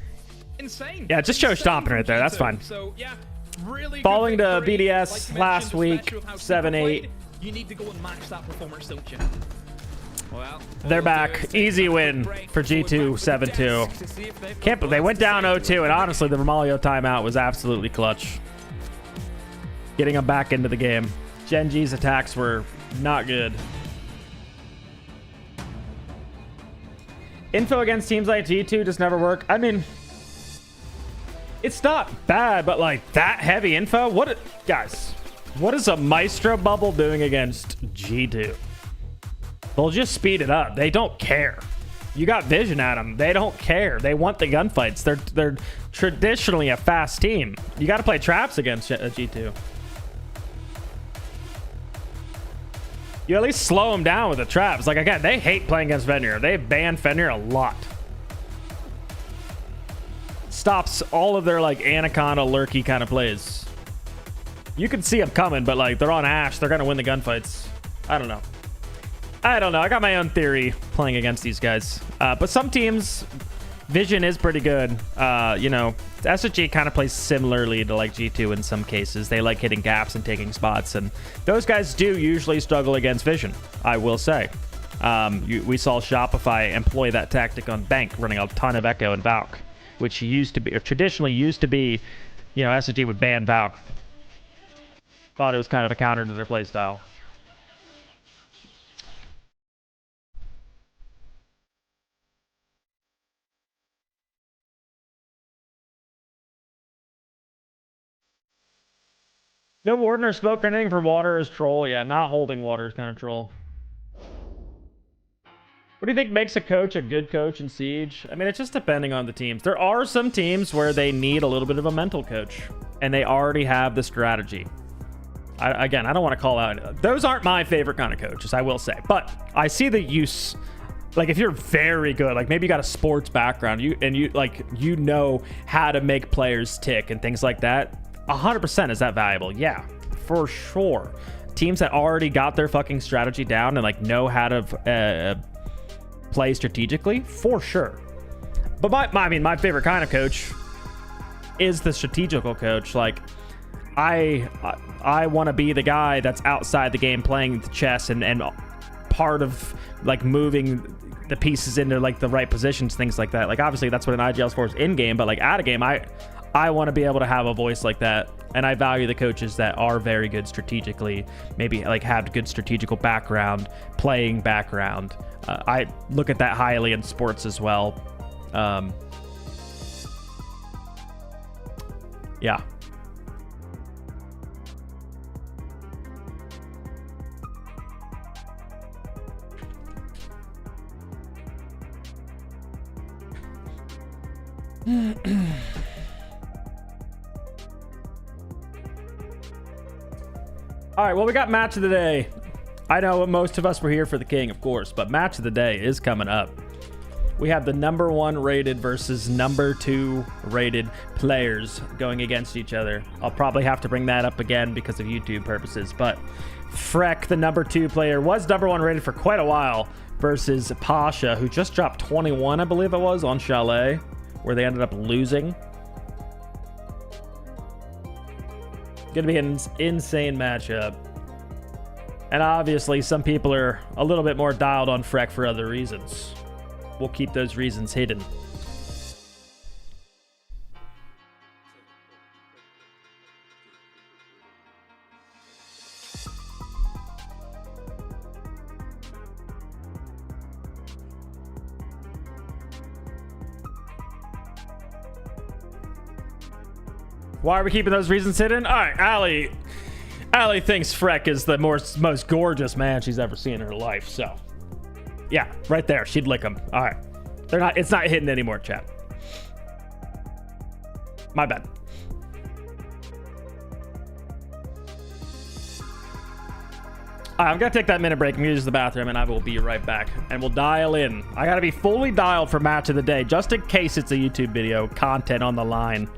Insane. Yeah, just show stomping right there. That's fine. So yeah, really. Falling to BDS last week, 7-8. You need to go and match that performance, don't you? Well, they're back. Easy win for G2, 7-2. Can't believe they went down 0-2, and honestly, the Romalio timeout was absolutely clutch. Getting them back into the game. Gen G's attacks were not good. Info against teams like G2 just never work. I mean, it's not bad, but like that heavy info? Guys, what is a Maestro bubble doing against G2? They'll just speed it up. They don't care. You got vision at them. They don't care. They want the gunfights. They're traditionally a fast team. You got to play traps against G2. You at least slow them down with the traps. Like, again, they hate playing against Fenrir. They ban Fenrir a lot. Stops all of their, like, Anaconda, Lurky kind of plays. You can see them coming, but, like, they're on Ashe. They're going to win the gunfights. I don't know. I got my own theory playing against these guys. But some teams, vision is pretty good. You know, SSG kind of plays similarly to like G2 in some cases. They like hitting gaps and taking spots, and those guys do usually struggle against vision, I will say. We saw Shopify employ that tactic on Bank, running a ton of Echo and Valk, which used to be, or traditionally used to be, you know, SSG would ban Valk. Thought it was kind of a counter to their playstyle. No warden or smoke or anything for water is troll. Yeah, not holding water is kind of troll. What do you think makes a coach a good coach in Siege? I mean, it's just depending on the teams. There are some teams where they need a little bit of a mental coach, and they already have the strategy. Again, I don't want to call out. Those aren't my favorite kind of coaches, I will say. But I see the use. Like, if you're very good, like maybe you got a sports background, you know how to make players tick and things like that. 100% is that valuable? Yeah, for sure. Teams that already got their fucking strategy down and like know how to play strategically, for sure. But my favorite kind of coach is the strategical coach. Like, I want to be the guy that's outside the game playing the chess and part of like moving the pieces into like the right positions, things like that. Like, obviously that's what an IGL scores in game, but like out of game, I want to be able to have a voice like that, and I value the coaches that are very good strategically, maybe like have good strategical background, playing background. I look at that highly in sports as well. Yeah. All right, well, we got match of the day. I know most of us were here for the king, of course, but match of the day is coming up. We have the #1 rated versus #2 rated players going against each other. I'll probably have to bring that up again because of YouTube purposes, but Freck, the #2 player, was #1 rated for quite a while versus Pasha, who just dropped 21, I believe it was, on Chalet, where they ended up losing. Gonna be an insane matchup. And obviously some people are a little bit more dialed on Freck for other reasons. We'll keep those reasons hidden. Why are we keeping those reasons hidden? All right, Allie thinks Freck is the most gorgeous man she's ever seen in her life. So, yeah, right there, she'd lick him. All right, it's not hidden anymore, chat. My bad. All right, I'm gonna take that minute break. I'm gonna use the bathroom, and I will be right back. And we'll dial in. I gotta be fully dialed for match of the day, just in case it's a YouTube video, content on the line.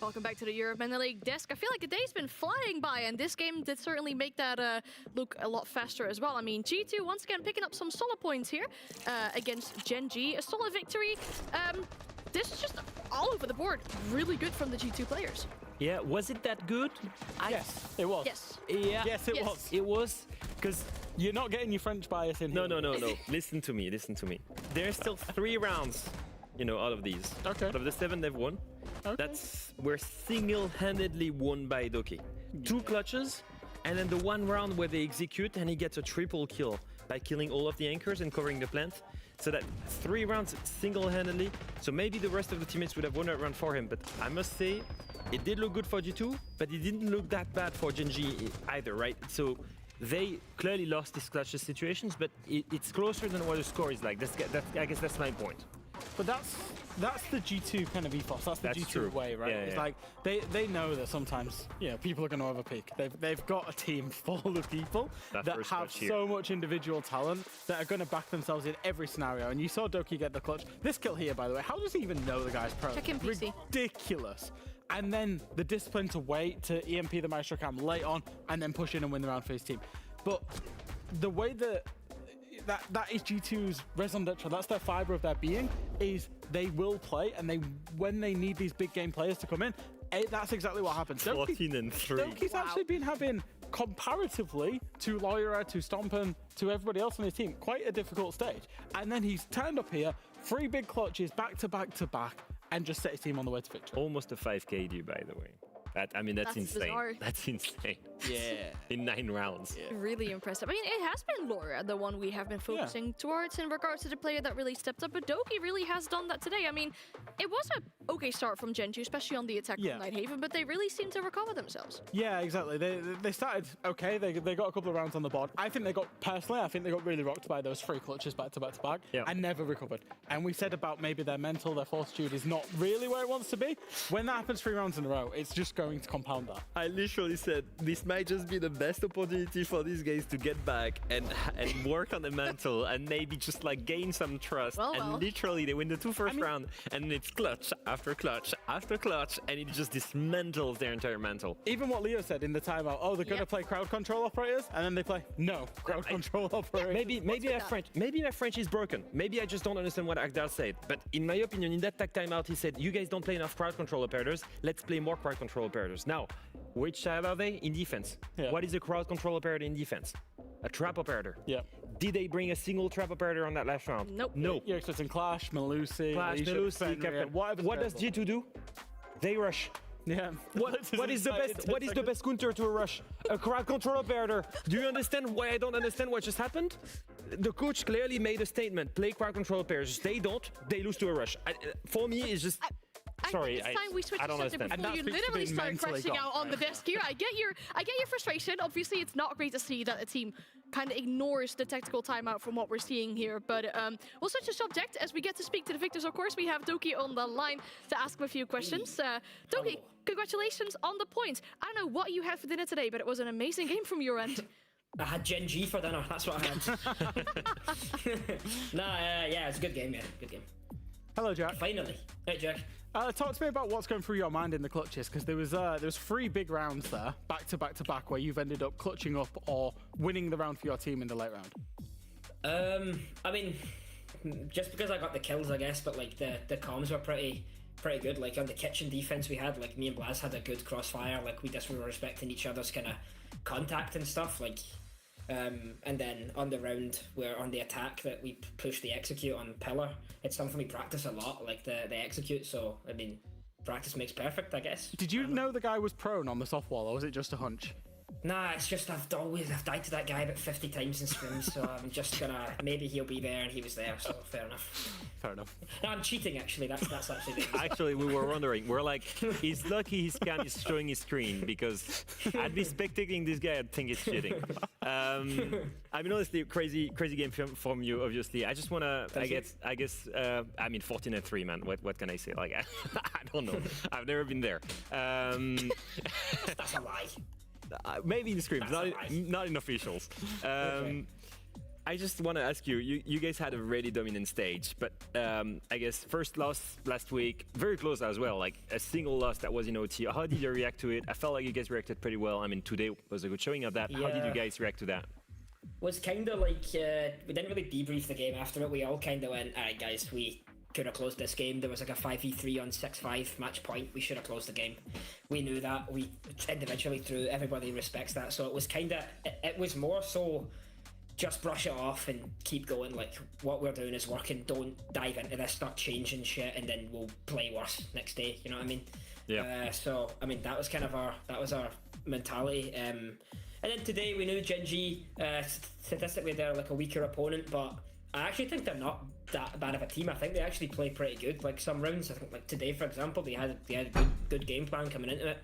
Welcome back to the Europe and the League desk. I feel like the day's been flying by, and this game did certainly make that look a lot faster as well. I mean, G2 once again picking up some solid points here against Gen G. A solid victory. This is just all over the board. Really good from the G2 players. Yeah, was it that good? Yes, it was. Yes. Yeah. Yes, it was. It was, because you're not getting your French bias in here. No. Listen to me. There's still 3 rounds, you know, out of these. Okay. Out of the 7 they've won, we're single-handedly won by Doki. 2 clutches, and then the 1 round where they execute and he gets a triple kill by killing all of the anchors and covering the plant. So that 3 rounds single-handedly. So maybe the rest of the teammates would have won that round for him, but I must say, it did look good for G2, but it didn't look that bad for Gen G either, right? So they clearly lost these clutches situations, but it's closer than what the score is like. I guess that's my point. But that's the G2 kind of ethos. That's the G2 true. way, right? Yeah, it's yeah. like they know that sometimes, you know, people are going to overpeak. They've got a team full of people that have so much individual talent that are going to back themselves in every scenario. And you saw Doki get the clutch. This kill here, by the way, how does he even know the guy's pro? Check in PC. Ridiculous. And then the discipline to wait to EMP the Maestro Cam late on and then push in and win the round for his team. But the way that is G2's raison d'etre, that's their fiber of their being, is they will play, and when they need these big game players to come in, that's exactly what happens. 14 and 3. Doki's actually been having, comparatively to Loira, to Stompen, to everybody else on his team, quite a difficult stage. And then he's turned up here, 3 big clutches back to back to back, and just set his team on the way to victory. Almost a 5k KD, by the way. That's insane. Bizarre. That's insane. Yeah. In 9 rounds. Yeah. Really impressive. I mean, it has been Laura, the one we have been focusing towards in regards to the player that really stepped up, but Doki really has done that today. I mean, it was a okay start from Gen 2, especially on the attack from Nighthaven, but they really seem to recover themselves. Yeah, exactly. They started okay. They got a couple of rounds on the board. I think they got really rocked by those 3 clutches back to back to back and never recovered. And we said about maybe their mental, their fortitude is not really where it wants to be. When that happens 3 rounds in a row, it's just going to compound that. I literally said this might just be the best opportunity for these guys to get back and work on the mental and maybe just like gain some trust. And literally they win the 2 first round, and it's clutch after clutch after clutch, and it just dismantles their entire mental. Even what Leo said in the timeout, oh, they're going to play crowd control operators, and then they play crowd control operators. Maybe my French is broken. Maybe I just don't understand what Akdar said. But in my opinion, in that tag timeout, he said, you guys don't play enough crowd control operators. Let's play more crowd control operators. Now, which side are they? In defense. What is a crowd control operator in defense? A trap operator. Yeah. Did they bring a single trap operator on that last round? Nope. No. You're expecting Clash, Melusi, Captain. What does G2 do? They rush. Yeah. What is the best counter to a rush? A crowd control operator. Do you understand why I don't understand what just happened? The coach clearly made a statement. Play crowd control operators. They don't. They lose to a rush. For me, it's just. Sorry, it's time we switch I don't to something understand. before you literally start crashing out on the desk here. I get your frustration. Obviously, it's not great to see that a team kind of ignores the tactical timeout from what we're seeing here. But we'll switch the subject as we get to speak to the victors. Of course, we have Doki on the line to ask him a few questions. Doki, congratulations on the points. I don't know what you had for dinner today, but it was an amazing game from your end. I had Gen G for dinner. That's what I had. Yeah, it's a good game. Yeah, good game. Hello, Jack. Finally. Hey, Jack. Talk to me about what's going through your mind in the clutches, because there was 3 big rounds there, back to back to back, where you've ended up clutching up or winning the round for your team in the late round. I mean, just because I got the kills, I guess, but like the comms were pretty good. Like on the kitchen defense we had, like me and Blaz had a good crossfire. Like we were respecting each other's kind of contact and stuff. Like, and then on the round, we're on the attack that we push the execute on Pillar. It's something we practice a lot, like the execute. So I mean, practice makes perfect, I guess. Did you know the guy was prone on the soft wall, or was it just a hunch? Nah, it's just I've died to that guy about 50 times in scrims, so I'm just gonna, maybe he'll be there, and he was there, so fair enough. Fair enough. No, I'm cheating actually. That's actually. Actually, we were wondering. We're like, he's lucky his cam is showing his screen, because I'd be spectating this guy. I'd think he's cheating. I mean, honestly, crazy game from you. Obviously, I just wanna. I guess. I mean, 14 and 3, man. What can I say? Like, I don't know. I've never been there. That's a lie. Maybe in scrims, not in officials. I just want to ask you, you guys had a really dominant stage, but I guess first loss last week, very close as well, like a single loss that was in OT. How did you react to it? I felt like you guys reacted pretty well. I mean, today was a good showing of that. How did you guys react to that? Was kind of like, we didn't really debrief the game after it. We all kind of went, alright guys, we could have closed this game. There was like a 5v3 on 6-5 match point. We should have closed the game. We knew that. We individually threw. Everybody respects that. So it was kind of, it was more so just brush it off and keep going. Like, what we're doing is working. Don't dive into this, start changing shit, and then we'll play worse next day. You know what I mean? Yeah. So I mean, that was kind of our mentality. And then today we knew Gen G, statistically they're like a weaker opponent, but I actually think they're not that bad of a team. I think they actually play pretty good. Like some rounds, I think like today for example, they had a good game plan coming into it.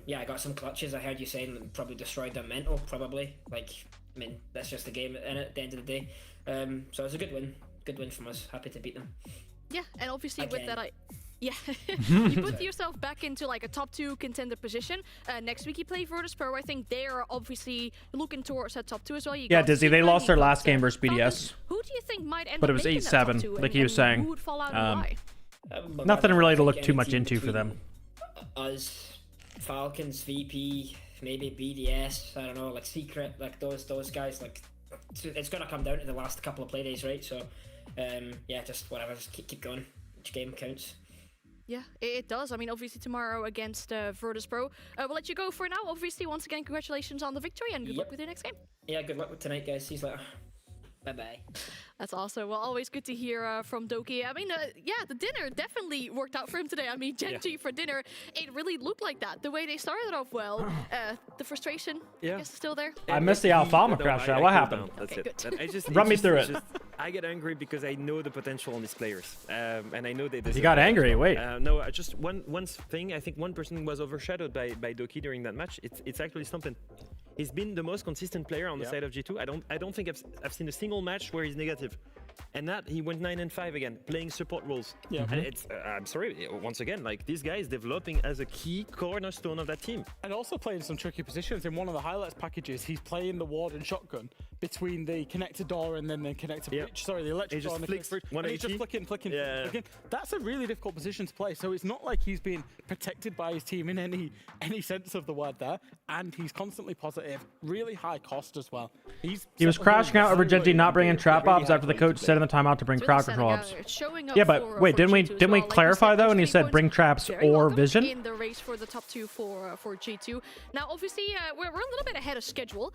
Yeah, I got some clutches. I heard you saying that probably destroyed their mental, probably. Like, I mean, that's just the game at the end of the day. So it's a good win from us. Happy to beat them. Yeah, and obviously with that, yeah, you put yourself back into like a top 2 contender position. Next week you play Virtus Pro. I think they are obviously looking towards that top 2 as well. Yeah, Dizzy, they lost their last game versus BDS. Who do you think might end but up it was making that top 2, 8-7, like he was saying. Who would fall out and why? Nothing really to look too much into for them. Us, Falcons, VP, maybe BDS, I don't know, like Secret, like those guys, like it's gonna come down to the last couple of play days, right? So yeah, just whatever, just keep going. Each game counts. Yeah, it does. I mean, obviously tomorrow against Virtus Pro. We'll let you go for now. Obviously, once again, congratulations on the victory and good luck with your next game. Yeah, good luck with tonight, guys. See you later. Bye-bye. That's awesome. Well, always good to hear from Doki. I mean, yeah, the dinner definitely worked out for him today. I mean, Gen G for dinner, it really looked like that. The way they started off well, the frustration, I guess, is still there. I missed the Alfama crash shot. What happened? That's it. Run me through it. I get angry because I know the potential on these players, and I know they deserve. You got angry. Wait. No, just one thing. I think one person was overshadowed by Doki during that match. It's actually something. He's been the most consistent player on the side of G2. I don't think I've seen a single match where he's negative. And that he went 9-5 again, playing support roles. Yeah. And it's I'm sorry, once again, like this guy is developing as a key cornerstone of that team. And also playing some tricky positions. In one of the highlights packages, he's playing the ward and shotgun between the connector door and then the connector breach. Sorry, the electric door and the connector breach. And he's just flicking. That's a really difficult position to play. So it's not like he's being protected by his team in any sense of the word there. And he's constantly positive, really high cost as well. He was crashing out over Gen G not bringing trap ops after the coach said in the timeout to bring crowd control ops. Yeah, but wait, didn't we clarify though when he said bring traps or vision? In the race for the top 2 for G2. Now, obviously, we're a little bit ahead of schedule.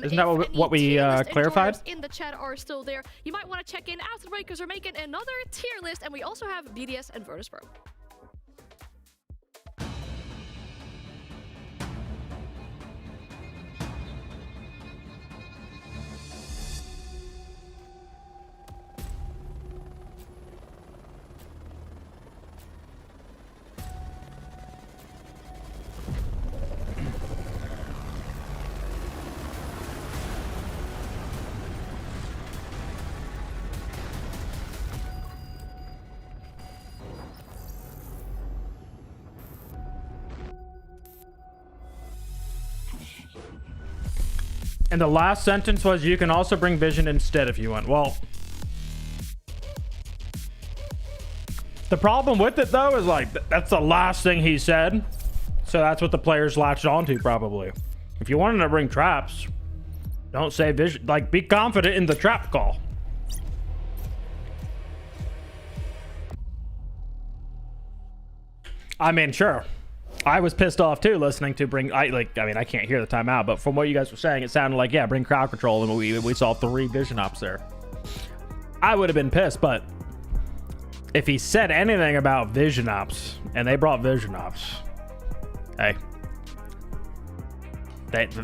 Isn't that what we clarified? In the chat are still there. You might want to check in after the break because we're making another tier list, and we also have BDS and Virtus Pro. And the last sentence was, you can also bring vision instead if you want. Well, the problem with it though is like, that's the last thing he said. So that's what the players latched onto probably. If you wanted to bring traps, don't say vision. Like, be confident in the trap call. I mean, sure. I was pissed off too listening to I mean, I can't hear the timeout, but from what you guys were saying, it sounded like, yeah, bring crowd control, and we saw 3 vision ops there. I would have been pissed, but if he said anything about vision ops and they brought vision ops, hey,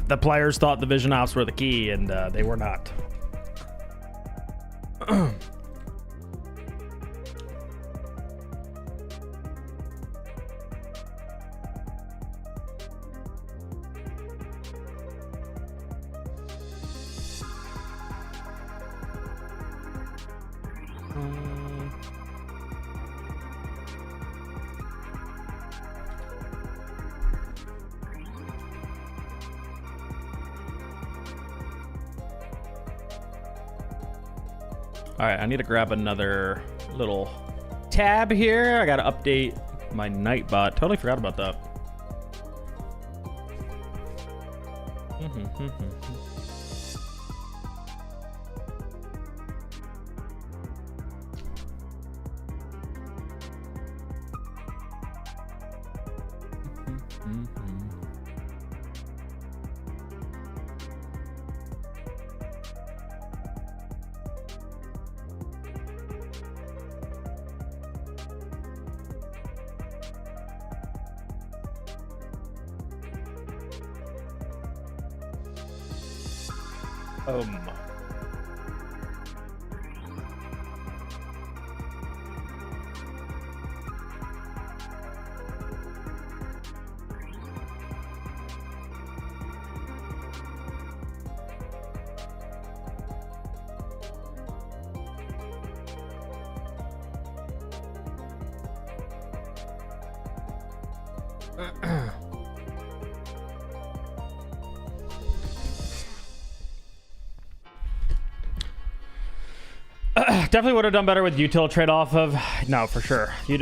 the players thought the vision ops were the key, and they were not. All right, I need to grab another little tab here. I got to update my Nightbot. Totally forgot about that. Definitely would have done better with util trade off of. No, for sure. You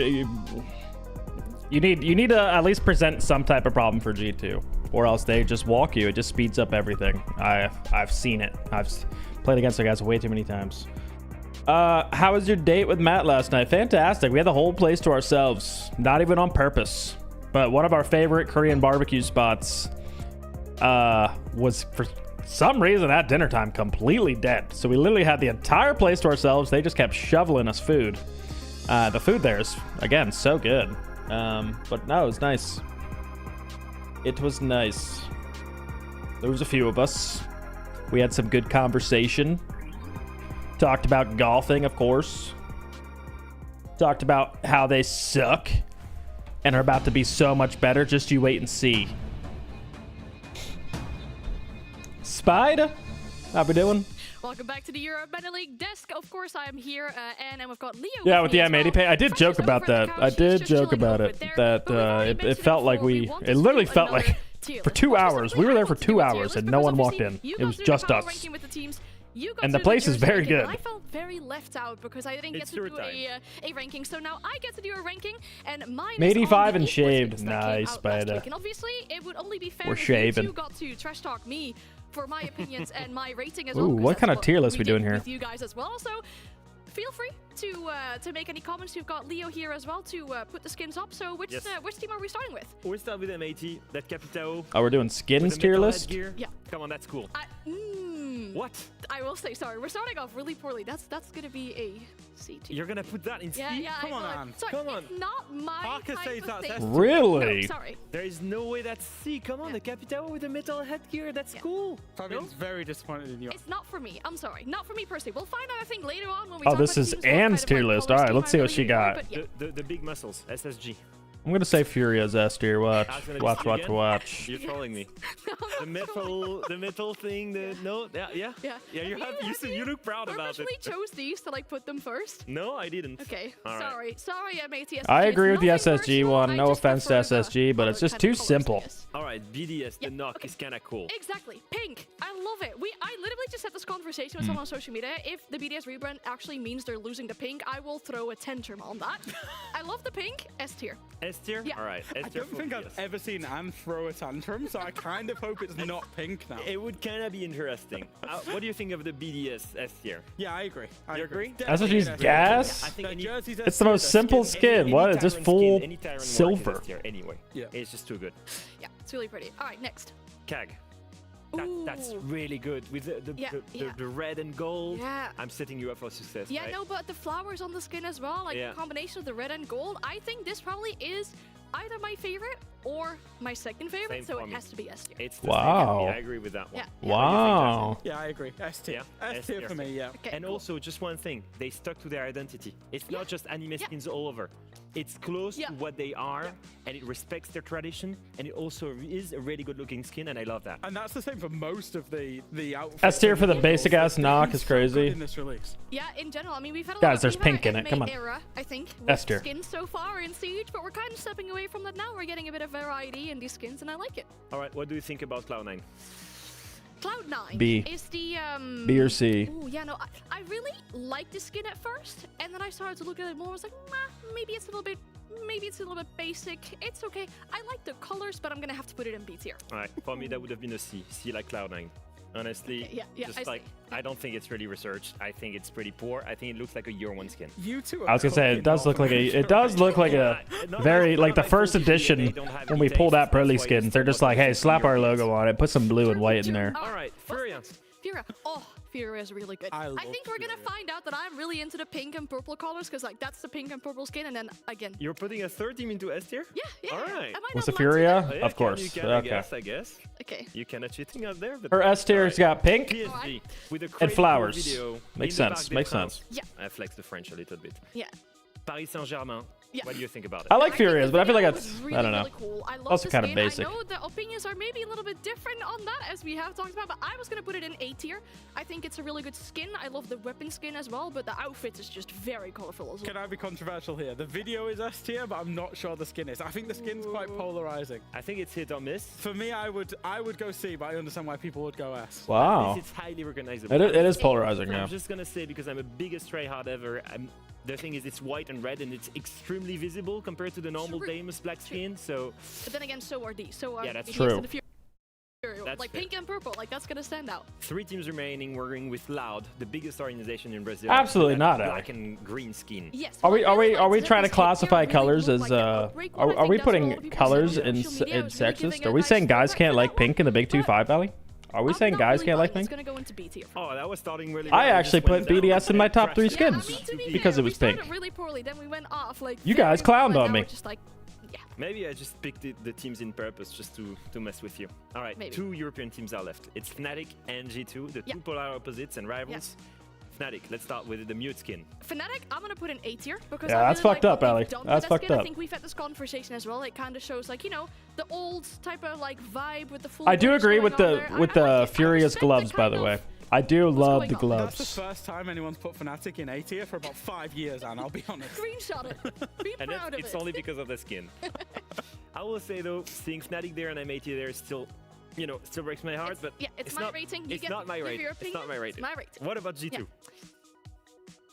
need to at least present some type of problem for G2, or else they just walk you. It just speeds up everything. I've seen it. I've played against the guys way too many times. How was your date with Matt last night? Fantastic. We had the whole place to ourselves. Not even on purpose. But one of our favorite Korean barbecue spots was, for some reason, at dinner time completely dead. So we literally had the entire place to ourselves. They just kept shoveling us food. The food there is, again, so good. But no, it was nice. It was nice. There was a few of us. We had some good conversation. Talked about golfing, of course. Talked about how they suck and are about to be so much better. Just you wait and see. Spider, how we doing? Welcome back to the Europe Meta League desk. Of course, I am here, and we've got Leo. Yeah, with the M80 pay. I did joke about that. I did joke about it. That it felt like it literally felt like for 2 hours. We were there for 2 hours and no one walked in. It was just us. And the place is very good. I felt very left out because I didn't get to do a ranking. So now I get to do a ranking, and mine is 85 and shaved. Nice, Spider. And obviously, it would only be fair We're if shaving. you got to trash talk me for my opinions and my rating as Ooh, well. what kind of tier list we doing here? With you guys as well. So feel free to make any comments. You've got Leo here as well to put the skins up. So which team are we starting with? We start with M80, that Capitao. Oh, we're doing skins tier list? Yeah. Come on, that's cool. What? I will say, sorry, we're starting off really poorly. That's gonna be a C tier. You're gonna put that in C? Yeah, Come on, sorry, come on. It's not my type of thing. Really? No, sorry. There is no way that's C. Come on, the Capitao with the metal headgear. That's cool. Fabian's very disappointed in you. It's not for me. I'm sorry. Not for me personally. We'll find out, I think, later on when we Oh, talk this about is teams, Anne's tier list. All right, let's see what she got. The big muscles, SSG. I'm gonna say Furia's S tier. Watch. You're trolling me. The metal thing. Yeah. You look proud about it. I chose these to put them first. No, I didn't. Okay. All right. Sorry, MATS. I agree with the SSG one. No offense to SSG, but it's just too simple. All right, BDS, the knock is kind of cool. Exactly. Pink. I love it. I literally just had this conversation with someone on social media. If the BDS rebrand actually means they're losing the pink, I will throw a tantrum on that. I love the pink. S tier. S tier? Yeah. All right. I don't think I've ever seen Anne throw a tantrum, so I kind of hope it's not pink now. It would kind of be interesting. What do you think of the BDS S tier? Yeah, I agree. You agree? SSG's gas? I think It's the most simple skin. What? It's just full silver. Anyway, it's just too good. Yeah, it's really pretty. All right, next. CAG. That's really good with the red and gold. Yeah. I'm setting you up for success. Yeah, right? no, but the flowers on the skin as well, the combination of the red and gold. I think this probably is either my favorite or my second favorite, Same so for it me. has to be S tier. It's the Wow. same. I agree with that one. Yeah. Wow. Yeah, I agree. S tier. S tier for me, yeah. Okay, And also, just one thing, they stuck to their identity. It's not just anime skins all over. It's close to what they are, and it respects their tradition, and it also is a really good-looking skin, and I love that. And that's the same for most of the outfits. S tier for the basic ass knock is crazy. In this release. Yeah, in general, I mean, we've had a Guys, lot, there's we've had pink in it. an Come anime on. era, I think, S with tier. skins so far in Siege, but we're kind of stepping away from that now. We're getting a bit of variety in these skins, and I like it. All right, what do you think about Cloud9? Cloud9 B. is the B or C. Ooh, yeah, no, I really liked the skin at first, and then I started to look at it more. I was like, maybe it's a little bit basic. It's okay. I like the colors, but I'm gonna have to put it in B tier. All right, for me that would have been a C. C like Cloud9. Honestly, Okay, yeah, just like I don't think it's really researched. I think it's pretty poor. I think it looks like a year one skin. You two. I was gonna say it does look like a very like the first edition when we pulled out Pearly skins. They're just like, hey, slap our logo on it, put some blue and white in there. All right, Furia. Oh, Furia is really good. I think we're gonna find out that I'm really into the pink and purple colors because like that's the pink and purple skin, and then again. You're putting a third team into S tier? Yeah. All right. Was the Furia? Yeah, Of course. You can, Okay. I guess. Okay. You cannot cheating out there. But Her S tier's got pink PSG with a and crazy flowers. Video. Makes In the sense. Parc des Makes Princes. sense. Yeah. I flexed the French a little bit. Yeah. Paris Saint-Germain. Yeah. What do you think about it? I like Furia's, but I feel like It's that's really, I don't know. really cool. I love Also the kind of skin. basic. I know the opinions are maybe a little bit different on that, as we have talked about, but I was gonna put it in A tier. I think it's a really good skin. I love the weapon skin as well, but the outfit is just very colorful as well. Can I be controversial here? The video is S tier, but I'm not sure the skin is. I think the skin's quite polarizing. I think it's hit or miss. For me, I would go C, but I understand why people would go S. Wow. It's highly recognizable. It is polarizing, yeah. I'm just gonna say because I'm a biggest tryhard ever. The thing is, it's white and red, and it's extremely visible compared to the normal Damus black skin. So, But then again, so are these. So are Yeah, that's these true. and the Fury. That's like fair. pink and purple. Like that's gonna stand out. 3 teams remaining, working with Loud, the biggest organization in Brazil. Absolutely with not, that Ali. black and green skin. Yes. Are we trying to classify colors as are we putting colors in sexist? Are we saying guys can't like pink in the Big 2-5, Ali? Are we saying guys can't like pink? It's gonna go into B tier. Oh, that was starting really. I well. actually Just went put down. BDS in my top 3 Yeah, skins me to be because fair, it was we pink. started really poorly, then we went off like. You very guys clowned well, on now me. we're just like, yeah. Maybe I just picked the teams in purpose just to mess with you. All right, Maybe. 2 European teams are left. It's FNATIC and G2, the two polar opposites and rivals. FNATIC, let's start with the mute skin. FNATIC, I'm gonna put in A tier because Yeah, I that's really fucked like up, what Ali. they've done with That's that fucked skin. up. I think we've had this conversation as well. It kind of shows like, you know, the old type of like vibe with the full. I do bridge agree going with on the there. with I the like it. I Furious respect the gloves, by kind the of- way. I do love the going on? That's the gloves. first time anyone's put Fnatic in A tier for about 5 years, and I'll be honest. Screenshot it. Be And proud of it's it. only because of the skin. I will say though, seeing FNATIC there and M80 there is still, you know, still breaks my heart. But Yeah, it's my not, rating. You It's get not my give rating. your It's opinion. not my rating. It's my rating. What about G2? Yeah.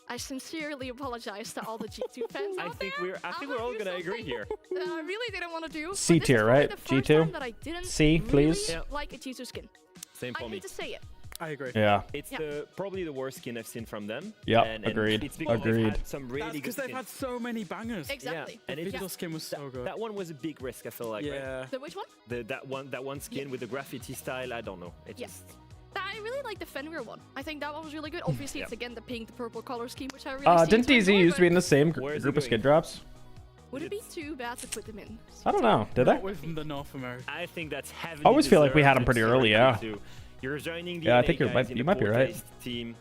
I sincerely apologize to all the G2 fans I out think there. I think we're all gonna agree here. I really didn't want to do. C but this is tier, probably right? the first G2? time that I didn't C, please. really Yeah. like a G2 skin. Same for I me. hate to say it. I agree. Yeah. It's Yeah. probably the worst skin I've seen from them. Yep, and agreed. It's because Agreed. they've had some really That's good because they've skins. had so many bangers. Exactly. And The it Vigil just- skin was so good. That one was a big risk, I feel like. Yeah. The which one? Right? That one skin with the graffiti style, I don't know. It Yeah. just I really like the Fenrir one. I think that one was really good. Obviously, it's Yeah. again the pink, the purple color scheme, which I really seem Didn't to DZ enjoy, used to be in but the same Where is group it of skid going? drops? Would it be too bad to put them in? I don't know. Did they? Not with the North America. I think that's heavily I always feel like we had 'em deserved. pretty It's early, very yeah. good too. You're joining the Yeah, I NA think guys you in the might be right. fourth-placed team.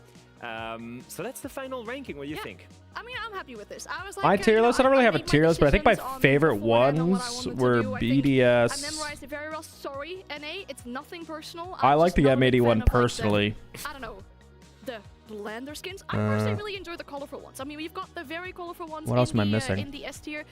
So that's the final ranking. What do you think? I mean, I'm happy with this. I was like, My tier list, I don't really have a made my tier list, but I think my decisions on favorite beforehand on what I ones wanted to were do. I think BDS. I memorized it very well. Sorry, NA. It's nothing personal. I I'm like just the not a big M80 fan one of, like, the- personally. I don't know. The blender skins. I personally really enjoy the colorful ones. I mean, we've got the very colorful ones. What else in am I the, missing? in the S tier.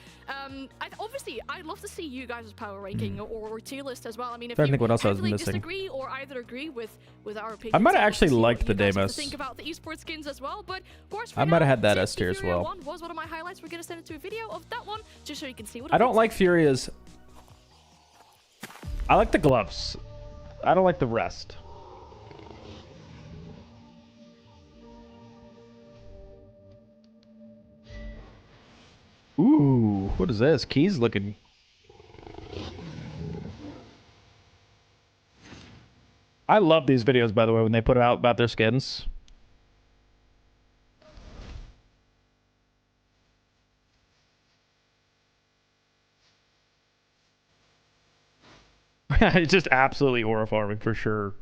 Obviously, I'd love to see you guys' power ranking or tier list as well. I mean, if Trying to you think what else I was heavily missing. disagree or either agree with our opinions, I might have I'd love to actually see what liked the you guys have to Damus. think about the esports skins as well. But of course, I for might have now, had that since S tier the as Furia well. one was one of my highlights. We're gonna send it to a video of that one just so you can see what. I don't like Furia's. I like the gloves. I don't like the rest. Ooh, what is this? Keys looking. I love these videos, by the way, when they put out about their skins. It's just absolutely horrifying for sure.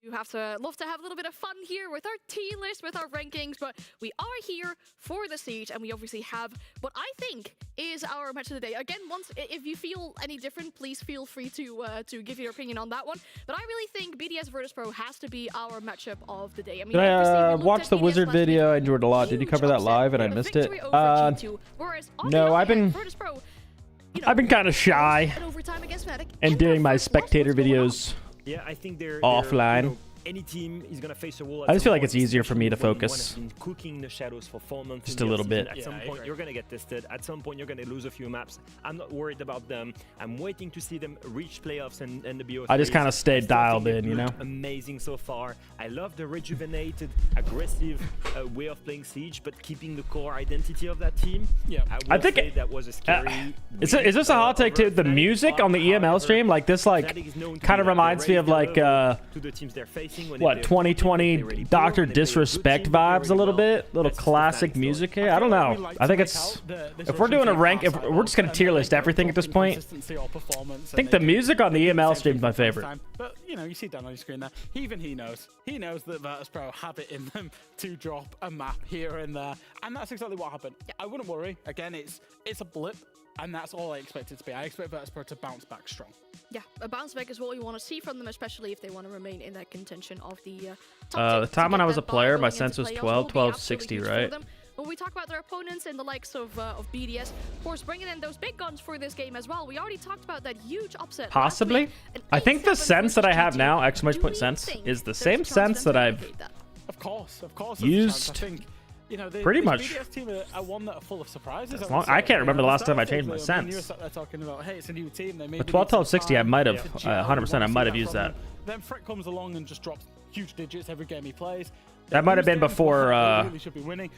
You have to love to have a little bit of fun here with our tier list, with our rankings, but we are here for the siege, and we obviously have what I think is our match of the day. Again, if you feel any different, please feel free to give your opinion on that one. But I really think BDS Virtus Pro has to be our matchup of the day. I mean, Did I watch the Wizard video? I enjoyed it a lot. Did you cover that live and I missed it? No, I've been kind of shy and doing my spectator videos. Yeah, I think they're offline. You know, any team is gonna face a wall. I just feel like it's easier for me to focus. Been cooking the shadows for 4 months. Just a little bit. At some point, you're gonna get tested. At some point, you're gonna lose a few maps. I'm not worried about them. I'm waiting to see them reach playoffs and the BO3s. I just kind of stayed dialed in, you know. Amazing so far. I love the rejuvenated, aggressive way of playing Siege, but keeping the core identity of that team. Yeah, I think that was a scary. Is this a hot take too? The music on the EML stream, like this, like kind of reminds me of like what 2020 Dr. Disrespect vibes a little bit, little classic music here. I don't know. I think it's if we're doing a rank, if we're just gonna tier list everything at this point. I think the music on the EML stream is my favorite. But you know, you see down on your screen there. Even he knows that Virtus Pro have it in them to drop a map here and there, and that's exactly what happened. I wouldn't worry. Again, it's a blip. And that's all I expect it to be. I expect Virtus Pro to bounce back strong. Yeah, a bounce back is what we want to see from them, especially if they want to remain in that contention of the top the time when I was a player, my sense was 12-12-60, right? When we talk about their opponents and the likes of BDS, of course, bringing in those big guns for this game as well. We already talked about that huge upset. Possibly. I think the sense that I have now, exclamation point sense, is the same sense that I've used. I think, you know, pretty much. BDS team are one that are full of surprises. I can't remember the last time I changed my sense. They're talking about, hey, it's a new team. But 12-12-60, I might have 100%. I might have used that. Then Frick comes along and just drops huge digits every game he plays. That might have been before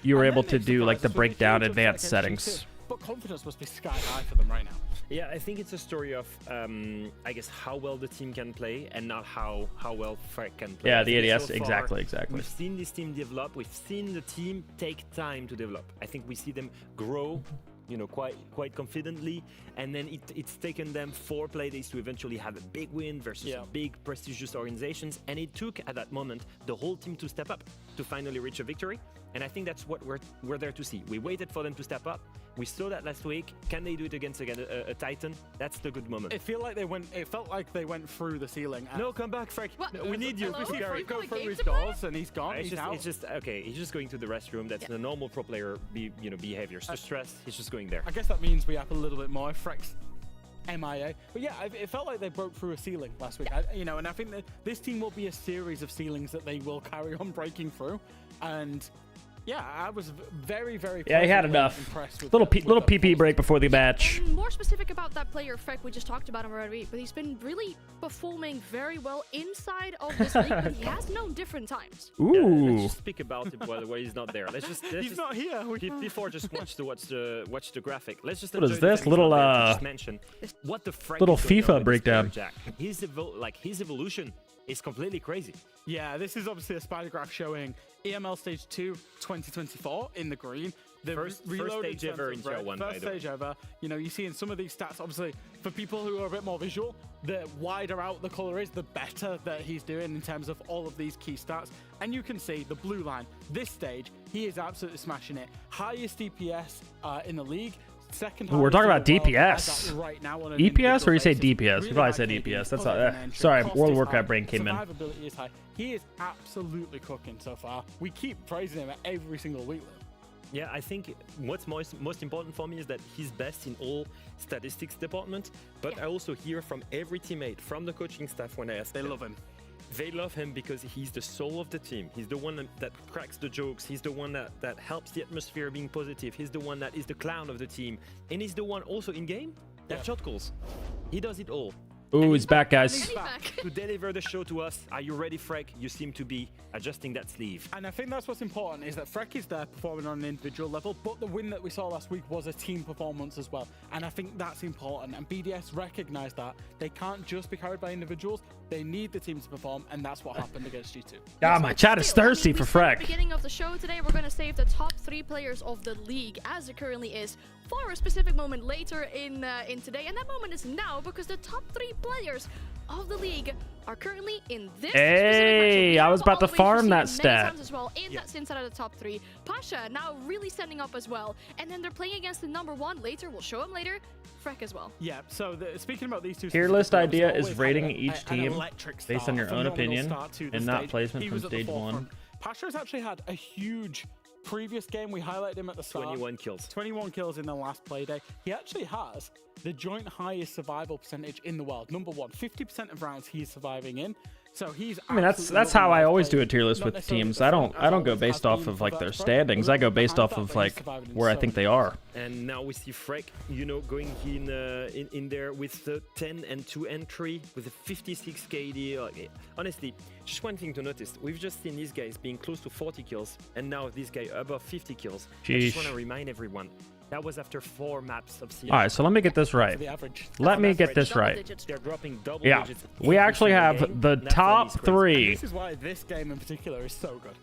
you were able to do like the breakdown advanced settings. But confidence must be sky high for them right now. Yeah, I think it's a story of, I guess, how well the team can play and not how well Frick can play. Yeah, the ADS, so exactly. We've seen this team develop. We've seen the team take time to develop. I think we see them grow, you know, quite confidently, and then it's taken them 4 playdays to eventually have a big win versus big prestigious organizations, and it took at that moment the whole team to step up to finally reach a victory. And I think that's what we're there to see. We waited for them to step up. We saw that last week. Can they do it against a Titan? That's the good moment. It felt like they went through the ceiling. No, come back, Frank. No, we need you. Go through his doors, and he's gone. It's just okay. He's just going to the restroom. That's the normal pro player behavior. So stress. He's just going there. I guess that means we have a little bit more Frank's MIA. But yeah, it felt like they broke through a ceiling last week. And I think that this team will be a series of ceilings that they will carry on breaking through. And yeah, I was very, very he had enough. Little PP break before the match. And more specific about that player, Freck, we just talked about him already, but he's been really performing very well inside of this league, but he has known different times. Ooh. Yeah, let's just speak about it while he's not there. He's not here. Before just watch the graphic. Let's just. What is this little mention what the little FIFA breakdown? His evolution is completely crazy. Yeah, this is obviously a spider graph showing EML Stage 2 2024 in the green. The first stage ever in Tier 1, by the way. First stage ever. You know, you see in some of these stats, obviously, for people who are a bit more visual, the wider out the color is, the better that he's doing in terms of all of these key stats. And you can see the blue line. This stage, he is absolutely smashing it. Highest DPS in the league. Ooh, we're talking about DPS. Right now on EPS, or you say DPS? We probably said EPS. That's all. Sorry, World of Warcraft brain came in. Survivability is high. He is absolutely cooking so far. We keep praising him every single week. Yeah, I think what's most important for me is that he's best in all statistics department. But I also hear from every teammate, from the coaching staff, when I ask them, love him. They love him because he's the soul of the team. He's the one that cracks the jokes. He's the one that helps the atmosphere being positive. He's the one that is the clown of the team. And he's the one also in game that shot calls. He does it all. Ooh, he's back, guys. To deliver the show to us. Are you ready, Freck? You seem to be adjusting that sleeve. And I think that's what's important, is that Freck is there performing on an individual level, but the win that we saw last week was a team performance as well. And I think that's important. And BDS recognize that. They can't just be carried by individuals. They need the team to perform, and that's what happened against G2. Ah, my chat is thirsty for Freck. At the beginning of the show today, we're going to save the top 3 players of the league as it currently is for a specific moment later in today, and that moment is now because the top 3 players of the league are currently in this Hey, I was about to farm that stat. as well in that inside of the top 3. Pasha now really standing up as well, and then they're playing against the #1 later. We'll show him later. Freck as well. Yeah, so speaking about these two... Tier list idea specifically, is always rating had each team based on your own opinion and not placement from stage 1. Pasha has actually had a huge previous game. We highlighted him at the start. 21 kills. 21 kills in the last play day. He actually has the joint highest survival percentage in the world. #1, 50% of rounds he's surviving in. So he's. I mean, that's how I always do a tier list with teams. I don't go based off of like their standings. I go based off of like where I think they are. And now we see Freck, you know, going in there with the 10 and 2 entry with a 56 KD. Honestly, just one thing to notice: we've just seen these guys being close to 40 kills, and now this guy above 50 kills. I just want to remind everyone. That was after 4 maps of CS. All right, so let me get this right. Let me get this right. They're dropping double Yeah, digits we actually have the top 3. This is why this game in particular is so good.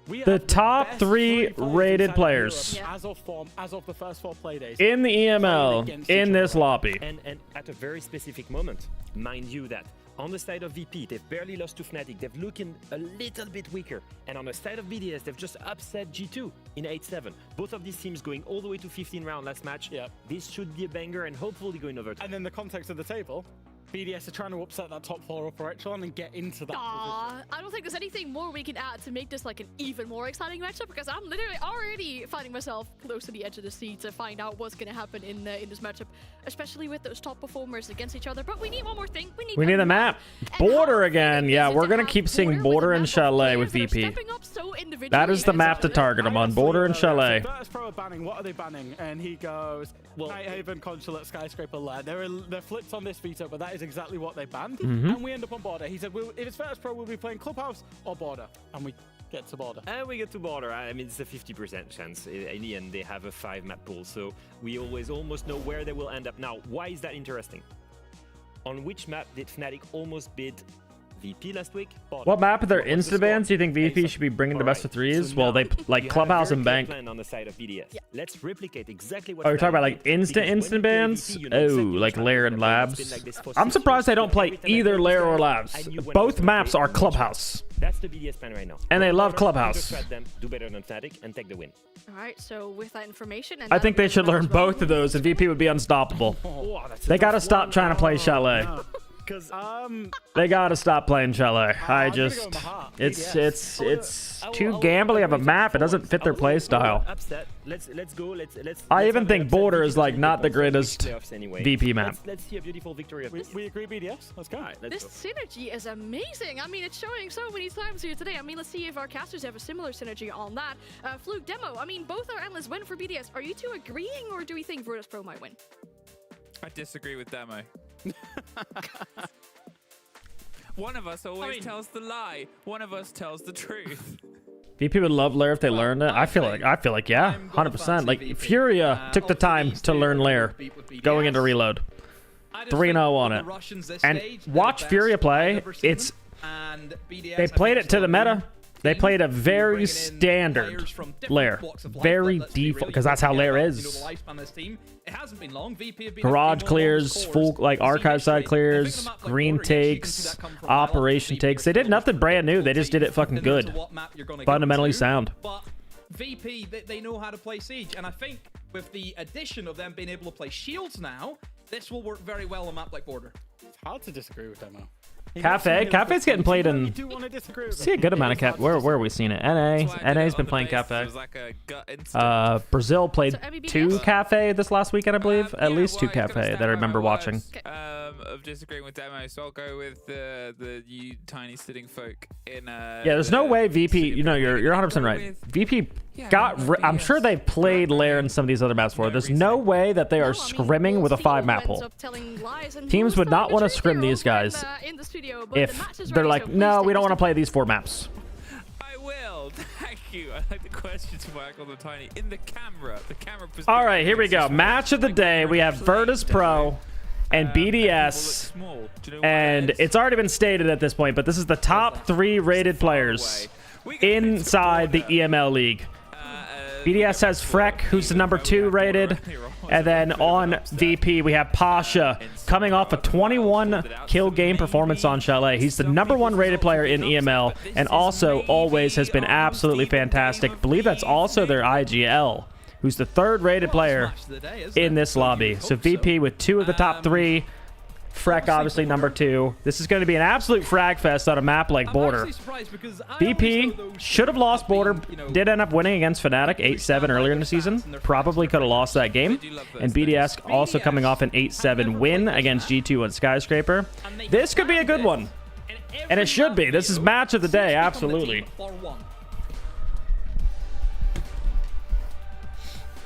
We The have top best 3 players rated inside of players Europe as of the first 4 play days. in the EML in this lobby. And at a very specific moment, mind you that on the side of VP, they've barely lost to FNATIC. They've looking a little bit weaker. And on the side of BDS, they've just upset G2 in 8-7. Both of these teams going all the way to 15 round last match. Yep. This should be a banger and hopefully going over. And then the context of the table, BDS are trying to upset that top 4 upper echelon and get into that I don't think there's anything more we can add to make this like an even more exciting matchup, because I'm literally already finding myself close to the edge of the seat to find out what's going to happen in this matchup, especially with those top performers against each other. But we need one more thing. We need a map. Border again. Yeah, we're going to keep seeing Border and Chalet with VP. That is the map to target them on, Border and Chalet. Virtus Pro are banning. What are they banning? And he goes, Nighthaven, Consulate, Skyscraper, Lair. They're flips on this veto, but that is exactly what they banned. And we end up on Border. He said, if it's Virtus Pro, we'll be playing Clubhouse or Border. And we get to Border. And we get to Border. I mean, it's a 50% chance. In the end, they have a 5 map pool, so we almost know where they will end up. Now, why is that interesting? On which map did FNATIC almost beat VP last week? What map are their instant bans do you think VP should be bringing to best of 3s? So Well, they like Clubhouse and Bank. On the side of BDS. Yeah. Let's replicate exactly what. Oh, you're talking about like instant bans? Oh, like Lair and Labs. I'm surprised they don't play either Lair or Labs. Both maps are Clubhouse. That's the BDS plan right now. And they love Clubhouse. Them, do better than FNATIC, and take the win. All right, so with that information, and I think they should learn both of those, and VP would be unstoppable. They gotta stop trying to play Chalet. They gotta stop playing Chalet. It's too gambly of a map. It doesn't fit their play style. Let's go. I even think Border is like not the greatest VP map. Let's see a beautiful victory of this. We agree, BDS. Let's go. This synergy is amazing. I mean, it's showing so many times here today. I mean, let's see if our casters have a similar synergy on that. Fluke, Demo, I mean, both are endless win for BDS. Are you two agreeing, or do we think Virtus Pro might win? I disagree with Demo. One of us always tells the lie. One of us tells the truth. VP would love Lair if they learned it. I feel like yeah, 100%. Like Furia took the time to learn Lair going into reload. 3-0 on it. And watch Furia play. They played it to the meta. They played a very standard Lair, very default, because that's how Lair is. Garage clears, full like archive side clears, green takes, operation takes. They did nothing brand new. They just did it fucking good, fundamentally sound. But VP, they know how to play Siege, and I think with the addition of them being able to play Shields now, this will work very well on a map like Border. It's hard to disagree with Demo. Cafe's getting played in. See a good amount of Cafe. Where are we seeing it? NA's been playing Cafe. Brazil played 2 Cafe this last weekend, I believe. At least 2 Cafe that I remember watching. Of disagreeing with Demo, so I'll go with the you tiny sitting folk in. Yeah, there's no way VP. You know, you're 100% right. VP got. I'm sure they've played Lair in some of these other maps before. There's no way that they are scrimming with a 5 map pool. Teams would not want to scrim these guys if they're like, no, we don't want to play these 4 maps. I will. Thank you. I like the questions back on the tiny in the camera. The camera. All right, here we go. Match of the day. We have Virtus Pro and BDS, and it's already been stated at this point, but this is the top 3 rated players inside the EML league. BDS has Freck, who's the number 2 rated. And then on VP, we have Pasha, coming off a 21 kill game performance on Chalet. He's the number 1 rated player in EML, and also always has been absolutely fantastic. I believe that's also their IGL, who's the 3rd rated player in this lobby. So VP with 2 of the top 3. Freck obviously number 2. This is going to be an absolute frag fest on a map like Border. VP should have lost Border, did end up winning against FNATIC 8-7 earlier in the season. Probably could have lost that game. And BDS also coming off an 8-7 win against G2 on Skyscraper. This could be a good one. And it should be. This is match of the day, absolutely.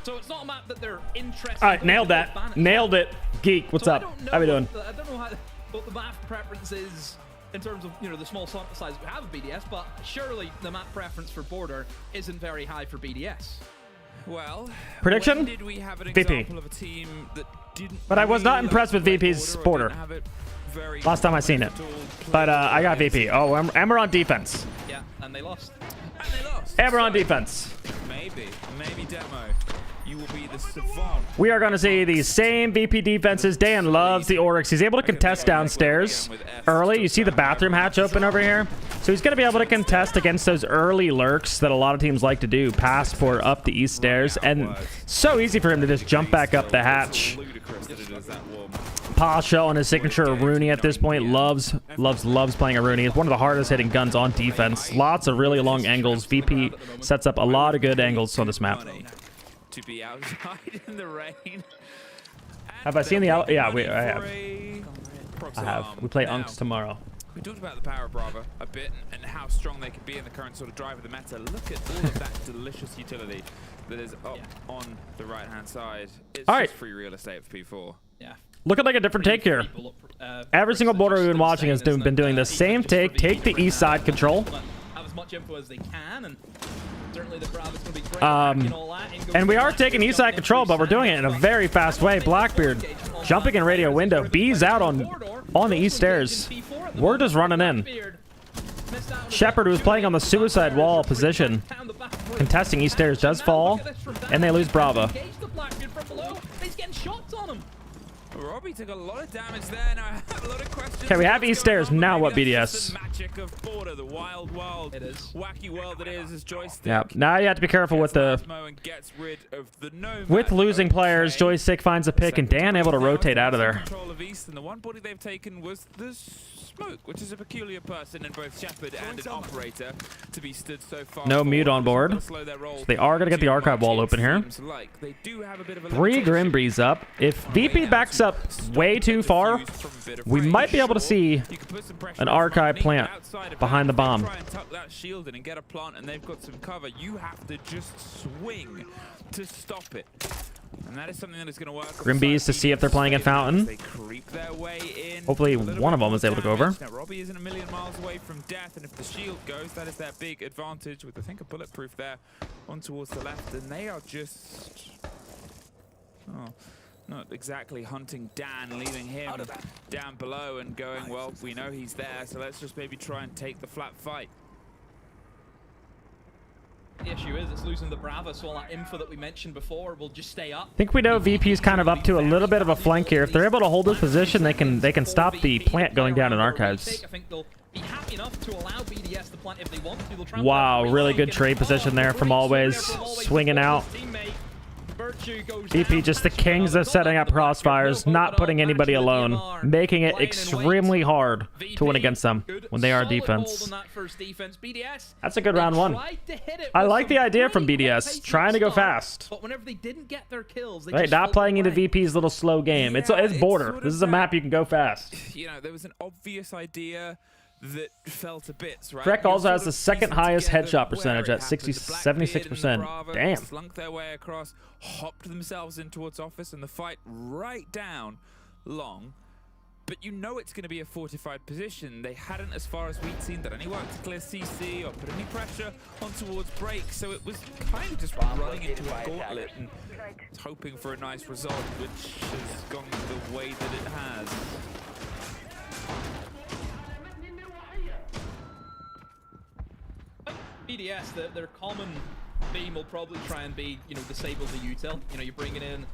So it's not a map that they're interested. All right, nailed that. Nailed it. Geek, what's up? How we doing? I don't know what the map preference is in terms of, you know, the small sample size we have of BDS, but surely the map preference for Border isn't very high for BDS. Well, prediction? when did we have an VP. example of a team that didn't But I was not really impressed with play VP's Border or Border. didn't have it very Last time I seen it. But I got VP. Oh, and we're on defense. Yeah, and they lost. And we're on defense. Maybe demo. You will be the savant. We are going to see these same VP defenses. Dan loves the Oryx. He's able to contest downstairs early. You see the bathroom hatch open over here. So he's going to be able to contest against those early lurks that a lot of teams like to do. Passport up the east stairs. And so easy for him to just jump back up the hatch. Pasha on his signature Rooney at this point. Loves playing a Rooney. It's one of the hardest hitting guns on defense. Lots of really long angles. VP sets up a lot of good angles on this map. To be outside in the rain. Have I seen the... Yeah, I have. We play Unks tomorrow. We talked about the power of Brava a bit and how strong they can be in the current sort of drive of the meta. Look at all of that delicious utility that is up on the right-hand side. It's all right. Just free real estate for P4. Yeah. Looking like a different take here. Every single Border we've been watching has been doing the same take. Take the east side control. Have as much info as they can, and certainly the Brava's going to be great. And we are taking east side control, but we're doing it in a very fast way. Blackbeard jumping in radio window. B's out on the east stairs. We're just running in. Shepard, who's playing on the suicide wall position, contesting east stairs, does fall, and they lose Brava. He's getting shots on him. Robbie took a lot of damage there. Now I have a lot of questions. Okay, we have east stairs. Now what, BDS? The magic of Border, the wild world, wacky world that is Joystick. Yeah. Now you have to be careful with the losing players. Joystick finds a pick, and Dan able to rotate out of there. Control of East, and the one body they've taken was the Smoke, which is a peculiar person in both Shepard and an operator to be stood so far. No mute on board. So they are going to get the archive wall open here. 3 Grim Breeze up. If VP backs up way too far, we might be able to see an archive plant behind the bomb. Try and tuck that shield in and get a plant, and they've got some cover. You have to just swing to stop it. And that is something that is going to work. Grim Bees to see if they're playing in Fountain. They creep their way in. Hopefully one of them is able to go over. Now Robbie isn't a million miles away from death, and if the shield goes, that is their big advantage with, I think, a bulletproof there on towards the left, and they are just... Oh, not exactly hunting Dan, leaving him down below and going, well, we know he's there, so let's just maybe try and take the flat fight. The issue is it's losing the Brava, so all that info that we mentioned before will just stay up. I think we know VP's kind of up to a little bit of a flank here. If they're able to hold this position, they can stop the plant going down in archives. I think they'll be happy enough to allow BDS to plant if they want to. They'll try and Wow, really good trade position there from Always. Swinging out. VP just the kings of setting up crossfires, not putting anybody alone, making it extremely hard to win against them when they are defense. That's a good round one. I like the idea from BDS, trying to go fast. But whenever they didn't get their kills, they right, not playing into VP's little slow game. It's Border. This is a map you can go fast. You know, there was an obvious idea that fell to bits, right? Freck also has the second highest headshot percentage at 76%. Damn. Slunk their way across, hopped themselves in towards office, and the fight right down long. But you know it's going to be a fortified position. They hadn't, as far as we'd seen, done any work to clear CC or put any pressure on towards break, so it was kind of just running into a gauntlet and hoping for a nice result, which has gone the way that it has. BDS, their common theme will probably try and be, you know, disable the util. You know, you're bringing in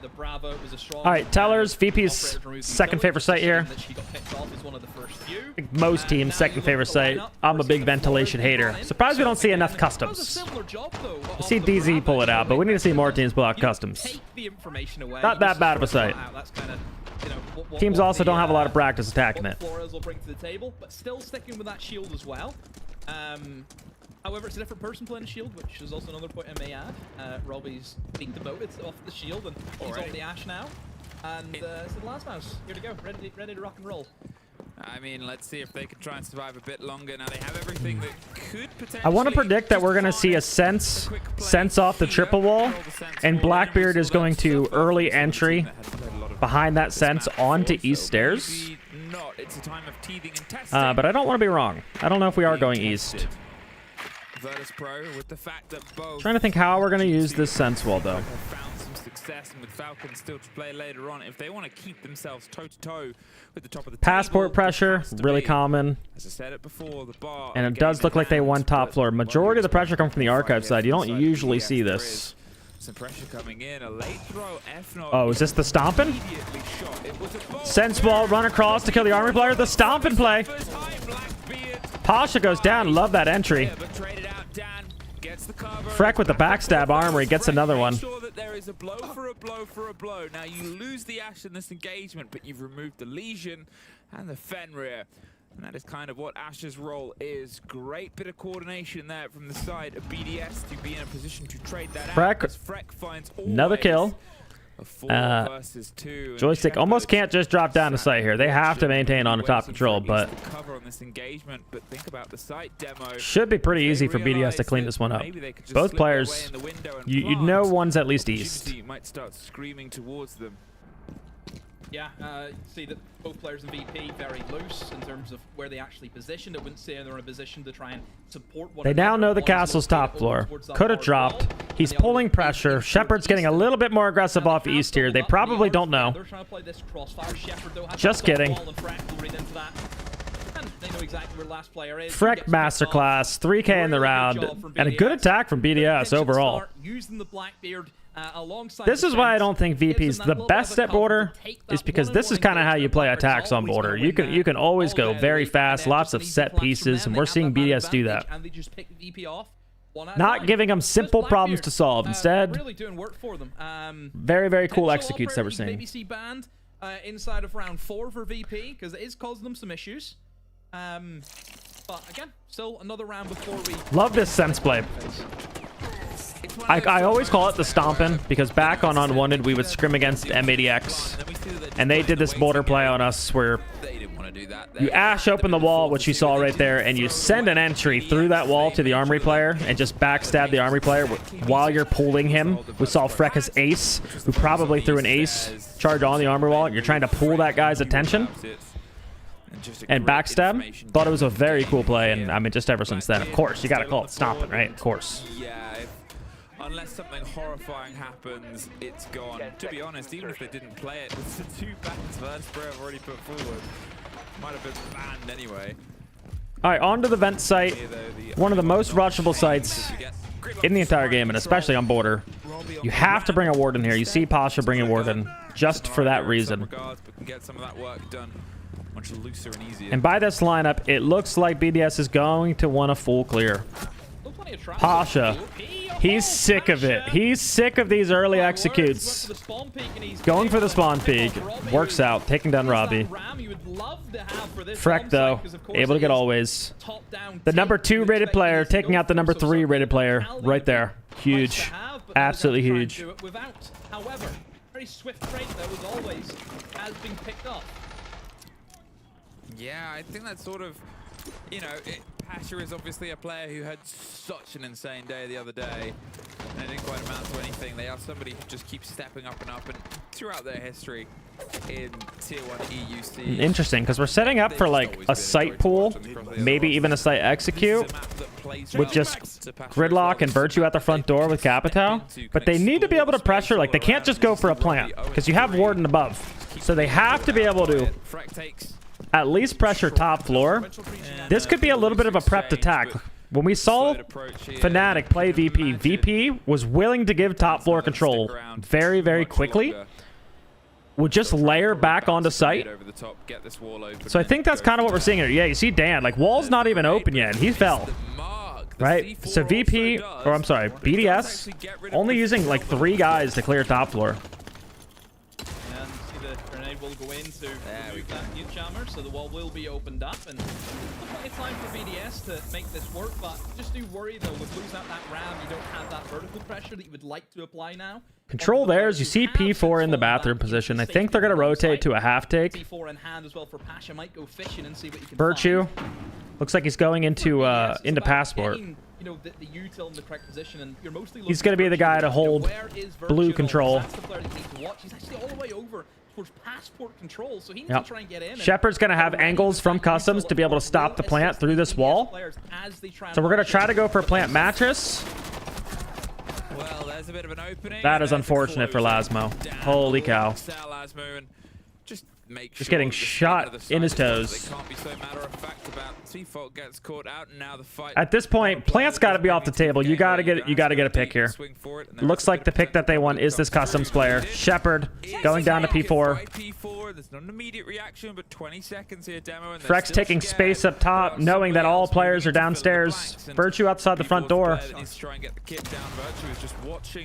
the Bravo. It was a strong. All right, Tellers, VP's second favorite site here. That she got picked off is one of the first few. I think most teams' second favorite site. I'm a big ventilation hater. Surprised we don't see enough customs. We see DZ pull it out, but we need to see more teams pull out customs. Not that bad of a site. Teams also don't have a lot of practice attacking it. Flores will bring to the table, but still sticking with that shield as well. However, it's a different person playing the shield, which is also another point I may add. Robbie's being demoted off the shield, and he's on the Ash now. And it's the last mouse. Here to go, ready to rock and roll. I mean, let's see if they can try and survive a bit longer. Now they have everything that could potentially... I want to predict that we're going to see a sense off the triple wall, and Blackbeard is going to early entry behind that sense onto East Stairs. But I don't want to be wrong. I don't know if we are going East. Trying to think how we're going to use this sense wall, though. And with Falcons still to play later on, if they want to keep themselves toe-to-toe with the top of the Passport table, pressure, really common. As I said it before, the bar And it does look like they won top floor. Majority of the pressure comes from the archive side. You don't usually see this. Some pressure coming in, a late throw, FNATIC. Oh, is this the stomping? Sense wall, run across to kill the army player. The stomping play. Pasha goes down. Love that entry. Freck with the backstab armory gets another one. There is a blow for a blow for a blow. Now you lose the Ash in this engagement, but you've removed the Legion and the Fenrir. And that is kind of what Ash's role is. Great bit of coordination there from the side of BDS to be in a position to trade that out. Freck finds another kill. Joystick almost can't just drop down the site here. They have to maintain on the top control, but should be pretty easy for BDS to clean this one up. Both players, you know one's at least East. Might start screaming towards them. Yeah, you see that both players in VP very loose in terms of where they actually positioned. I wouldn't say they're in a position to try and support one They now know the castle's top floor. Could have dropped. He's pulling pressure. Shepard's getting a little bit more aggressive off East here. They probably don't know. Just kidding. Freck masterclass, 3K in the round, and a good attack from BDS overall. This is why I don't think VP's the best at border, is because this is kind of how you play attacks on border. You can always go very fast, lots of set pieces, and we're seeing BDS do that. Not giving them simple problems to solve. Instead, very, very cool executes that we're seeing. BBC banned inside of round 4 for VP because it is causing them some issues. But again, still another round before we... Love this sense play. I always call it the stomping because back on Unwanted we would scrim against M80X and they did this border play on us where you Ash open the wall, which you saw right there, and you send an entry through that wall to the armory player and just backstab the armory player while you're pulling him. We saw Freck's ace, who probably threw an ace charge on the armory wall, and you're trying to pull that guy's attention and backstab. Thought it was a very cool play, and I mean just ever since then, of course you gotta call it stomping, right? Of course. Unless something horrifying happens, it's gone. To be honest, even if they didn't play it, with the 2 bans Vertispray have already put forward, might have been banned anyway. All right, on to the vent site. One of the most rushable sites in the entire game, and especially on border. You have to bring a Warden here. You see Pasha bringing Warden just for that reason. And by this lineup, it looks like BDS is going to want a full clear. Pasha, he's sick of it. He's sick of these early executes. Going for the spawn peak. Works out, taking down Robbie. Freck, though, able to get always. The number 2 rated player taking out the number 3 rated player right there. Huge. Absolutely huge. However, very swift trade, though, as always, has been picked up. Yeah, I think that's sort of, you know, Pasha is obviously a player who had such an insane day the other day, and it didn't quite amount to anything. They are somebody who just keeps stepping up, and throughout their history in Tier 1 EUC. Interesting, because we're setting up for like a site pool, maybe even a site execute, with just Gridlock and Virtue at the front door with Capitao. But they need to be able to pressure, like they can't just go for a plant, because you have Warden above. So they have to be able to at least pressure top floor. This could be a little bit of a prepped attack. When we saw FNATIC play VP, VP was willing to give top floor control very, very quickly. Would just layer back onto site. So I think that's kind of what we're seeing here. Yeah, you see Dan, like, wall's not even open yet. He fell. Right? So VP, or I'm sorry, BDS, only using like 3 guys to clear top floor. And see the grenade will go in to remove that new jammer, so the wall will be opened up. And plenty of time for BDS to make this work, but just do worry though, with losing out that ram, you don't have that vertical pressure that you would like to apply now. Control there as you see P4 in the bathroom position. I think they're going to rotate to a half take. P4 in hand as well for Pasha. Might go fishing and see what you can Virtue. find. Looks like he's going into Passport. Getting, you know, the util in the correct position, and you're mostly He's going to be the guy to hold blue control. That's the player that you need to watch. He's actually all the way over towards Passport control, so he needs to try and get in. Shepard's going to have angles from customs to be able to stop the plant through this wall. So we're going to try to go for a plant mattress. Well, there's a bit of an opening. That is unfortunate for Lasmo. Holy cow. Just getting shot in his toes. At this point, plant's got to be off the table. You got to get a pick here. Looks like the pick that they want is this customs player. Shepard going down to P4. There's not an immediate reaction, but 20 seconds here, Demo. Frex taking space up top, knowing that all players are downstairs. Virtue outside the front door.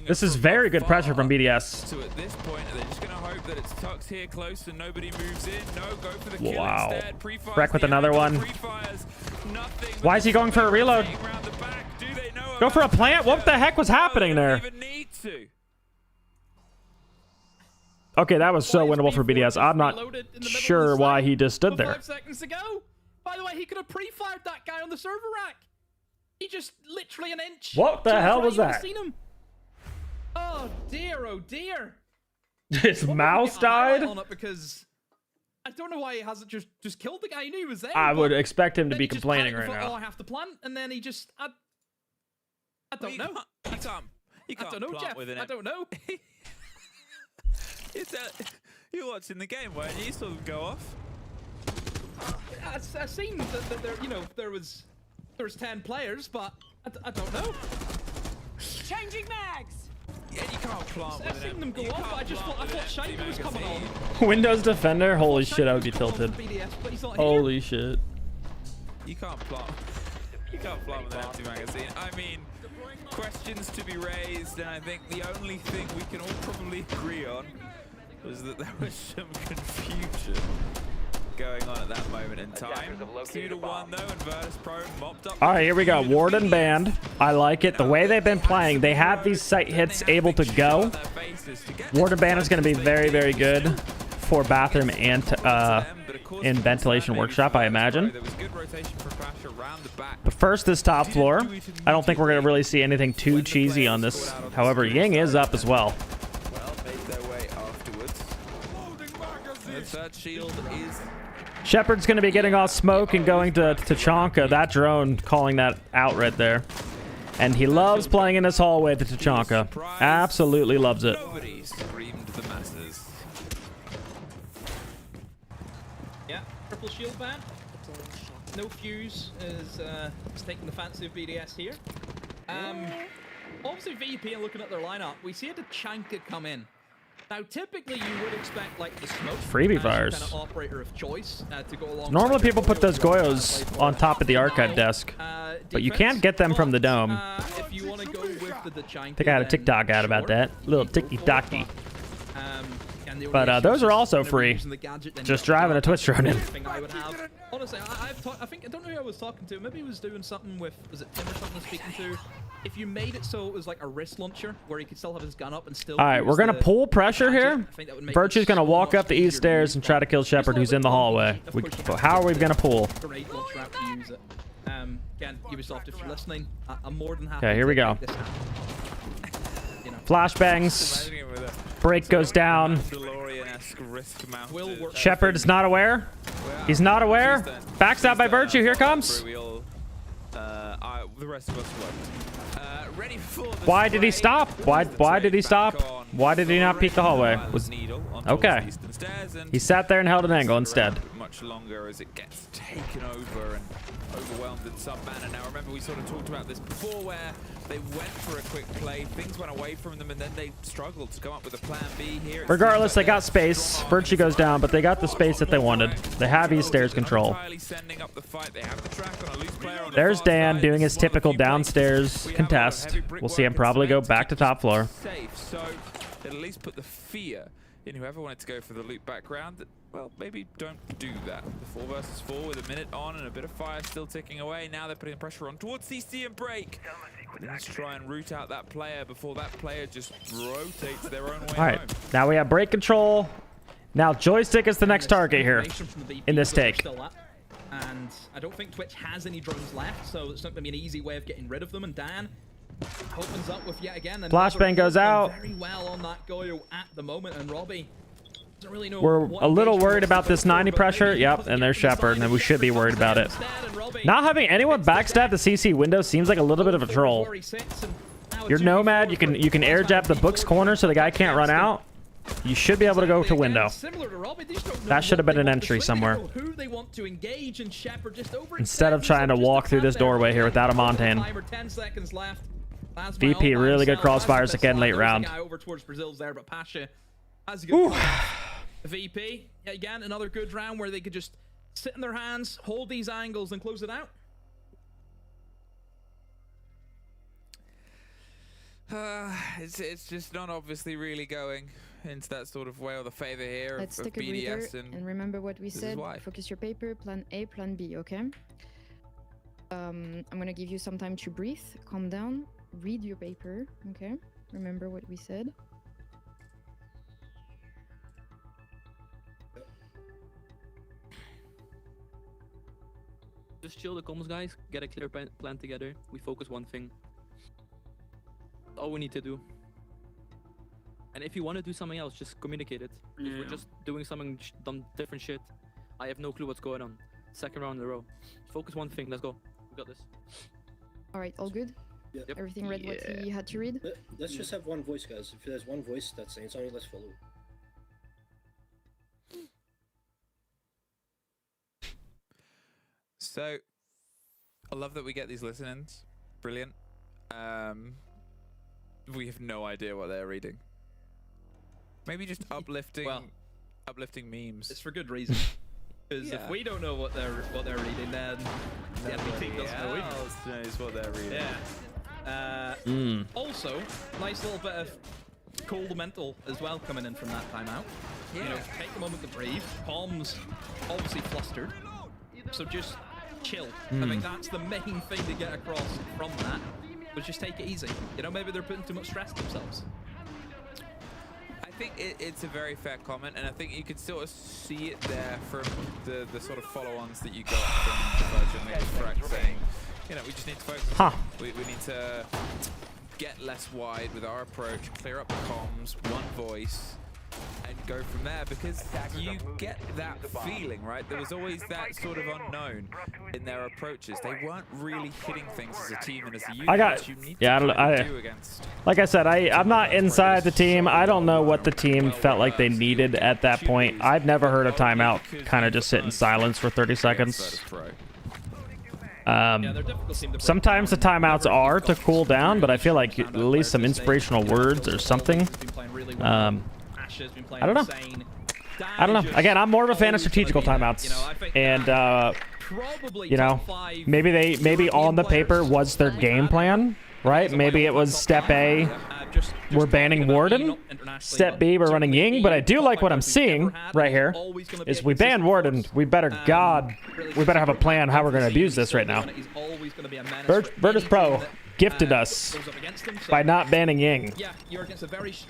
This is very good pressure from BDS. So at this point, they're just going to hope that it's Tux here close and nobody moves in. No, go for the kill instead. Freck with another one. Why is he going for a reload? Go for a plant? What the heck was happening there? Okay, that was so winnable for BDS. I'm not sure why he just stood there. 5 seconds to go. By the way, he could have pre-fired that guy on the server rack. He just literally an inch. What the hell was that? Oh dear, oh dear. His mouse died? On it because I don't know why he hasn't just killed the guy. He knew he was there. I would expect him to be complaining right now. now. Oh, I have to plant, and then he just I don't know. You can't I don't know, plant Jeff. with it. I don't know. You're watching the game, weren't you? You saw them go off. I've seen that there, you know, there was 10 players, but I don't know. Changing mags. Yeah, you can't plant with I've seen them go off, but I thought Shiny was coming on. Windows Defender? Holy shit, I would be tilted. Holy shit. You can't plant. You can't plant with an empty magazine. I mean, questions to be raised, and I think the only thing we can all probably agree on was that there was some confusion going on at that moment in time. 2-1 though, and Virtus Pro mopped up. All right, here we go. Warden banned. I like it. The way they've been playing, they have these sight hits able to go. Warden ban is going to be very, very good for bathroom and in ventilation workshop, I imagine. But first, this top floor. I don't think we're going to really see anything too cheesy on this. However, Ying is up as well. Third shield is Shepard's going to be getting off smoke and going to Tachanka. That drone calling that out right there. And he loves playing in this hallway to Tachanka. Absolutely loves it. Nobody screamed the masses. Yeah, triple shield ban. No fuse is taking the fancy of BDS here. Obviously VP, and looking at their lineup, we see a Tachanka come in. Now, typically, you would expect like the smoke Freebie fires. kind of operator of choice to go along. Normally, people put those Goyos on top of the archive desk, but you can't get them from the dome. If you want to go with the Tachanka, I think I had a TikTok ad about that. Little ticky-tacky. But those are also free. Just driving a Twitch drone in. Honestly, I think I don't know who I was talking to. Maybe he was doing something with, was it Tim or something I was speaking to? If you made it so it was like a wrist launcher where he could still have his gun up and still. All right, we're gonna pull pressure here. Virtue's gonna walk up the east stairs and try to kill Shepard, who's in the hallway. How are we gonna pull? Grenade launcher out to use it. Again, Ubisoft, if you're listening, I'm more than happy. Okay, here we go. Flashbangs. Break goes down. Shepard is not aware. He's not aware. Backs out by Virtue. Here comes. Why did he stop? Why did he stop? Why did he not peek the hallway? Okay. He sat there and held an angle instead. much longer as it gets taken over and overwhelmed in some manner. Now remember, we sort of talked about this before where they went for a quick play, things went away from them, and then they struggled to come up with a plan B here. Regardless, they got space. Virtue goes down, but they got the space that they wanted. They have East stairs control. There's Dan doing his typical downstairs contest. We'll see him probably go back to top floor. So at least put the fear in whoever wanted to go for the loop background. Well, maybe don't do that. The 4 versus 4 with a minute on and a bit of fire still ticking away. Now they're putting pressure on towards CC and break. Let's try and root out that player before that player just rotates their own way All right, home. now we have break control. Now joystick is the next target here in this take. And I don't think Twitch has any drones left, so it's not going to be an easy way of getting rid of them. And Dan opens up with yet again. Flashbang goes out. Very well on that Goyo at the moment, and Robbie doesn't really know. We're a little worried about this 90 pressure. Yep, and there's Shepard, and we should be worried about it. Not having anyone backstab the CC window seems like a little bit of a troll. Your Nomad, you can air jab the book's corner so the guy can't run out. You should be able to go to window. That should have been an entry somewhere. Instead of trying to walk through this doorway here without a Montagne. VP, really good crossfires again late round. VP, again, another good round where they could just sit in their hands, hold these angles, and close it out. It's just not obviously really going into that sort of way or the favor here Let's of take a BDS. breather and remember what we said. Why. Focus your paper, plan A, plan B, okay? I'm gonna give you some time to breathe, calm down, read your paper, okay? Remember what we said. Just chill the comms, guys. Get a clear plan together. We focus one thing. That's all we need to do. And if you want to do something else, just communicate it. If we're just doing something different shit, I have no clue what's going on. Second round in a row. Focus one thing. Let's go. We got this. All right, all good? Yeah. Everything read what you had to read? Let's just have one voice, guys. If there's one voice that's saying something, let's follow. So, I love that we get these listen-ins. Brilliant. We have no idea what they're reading. Maybe just uplifting, uplifting memes. It's for good reason. Because if we don't know what they're reading, then the MVP doesn't know either. Else knows what they're reading. Yeah. Also, nice little bit of cold mental as well coming in from that timeout. Yeah. You know, take a moment to breathe. Palms obviously flustered, so just chill. I think that's the main thing to get across from that. But just take it easy. You know, maybe they're putting too much stress on themselves. I think it's a very fair comment, and I think you could sort of see it there from the sort of follow-ons that you got from Virgin League Frack saying, you know, we just need to focus. We need to get less wide with our approach, clear up the comms, one voice, and go from there, because you get that feeling, right? There was always that sort of unknown in their approaches. They weren't really hitting things as a team and as a unit. Like I said, I'm not inside the team. I don't know what the team felt like they needed at that point. I've never heard a timeout kind of just sit in silence for 30 seconds. Sometimes the timeouts are to cool down, but I feel like at least some inspirational words or something. I don't know. Again, I'm more of a fan of strategical timeouts, and you know, maybe on the paper was their game plan, right? Maybe it was step A, we're banning Warden. Step B, we're running Ying. But I do like what I'm seeing right here. Is we ban Warden, we better have a plan how we're going to abuse this right now. Virtus Pro gifted us by not banning Ying.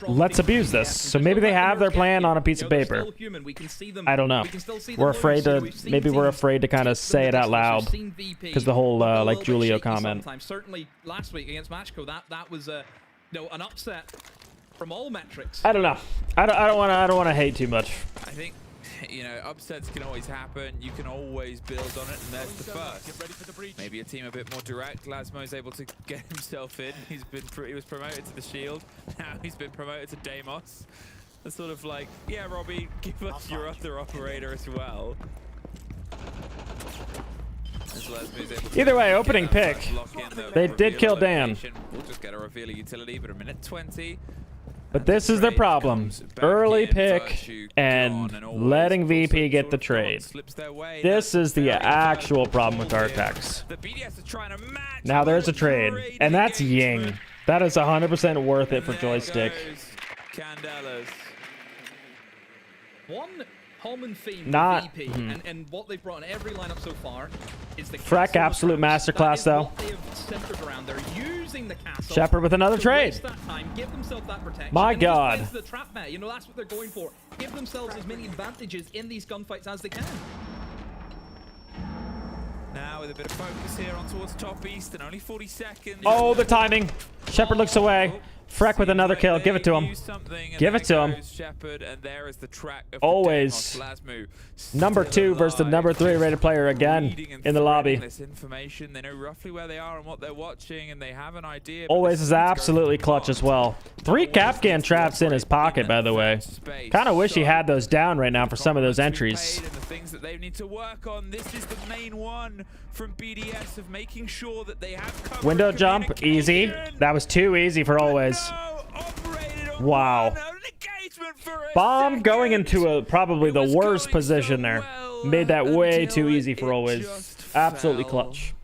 Let's abuse this. So maybe they have their plan on a piece of paper. I don't know. We're afraid to, maybe we're afraid to kind of say it out loud because the whole like Julio comment. Certainly last week against Matchco, that was an upset from all metrics. I don't know. I don't want to hate too much. I think, you know, upsets can always happen. You can always build on it, and there's the first. Maybe a team a bit more direct. Lasmo's able to get himself in. He was promoted to the Shield. Now he's been promoted to Deimos. It's sort of like, yeah, Robbie, give us your other operator as well. Either way, opening pick. They did kill Dan. We'll just get a reveal utility, but a minute 20. But this is the problem. Early pick and letting VP get the trade. This is the actual problem with Artex. Now there's a trade, and that's Ying. That is 100% worth it for Joystick. One common theme Not- for VP and what they've brought in every lineup so far is the Freck absolute masterclass though. what they have centered around. They're using the castle. Shepard with another to trade. waste that time, give themselves that protection, My and it just God. plays the trap meta. You know, that's what they're going for. Give themselves as many advantages in these gunfights as they can. Now with a bit of focus here on towards top east and only 40 seconds. Oh, the timing. Shepard looks away. Freck with another kill. Give it to him. Give it to him. Shepard, and there is the track of Always. Number 2 versus the number 3 rated player again in the lobby. This information, they know roughly where they are and what they're watching, and they have an idea. Always is absolutely clutch as well. 3 Kapkan traps in his pocket, by the way. Kind of wish he had those down right now for some of those entries. And the things that they need to work on. This is the main one from BDS of making sure that they have cover. Window jump, easy. That was too easy for Always. Wow. Bomb going into probably the worst position there. Made that way too easy for Always. Absolutely clutch.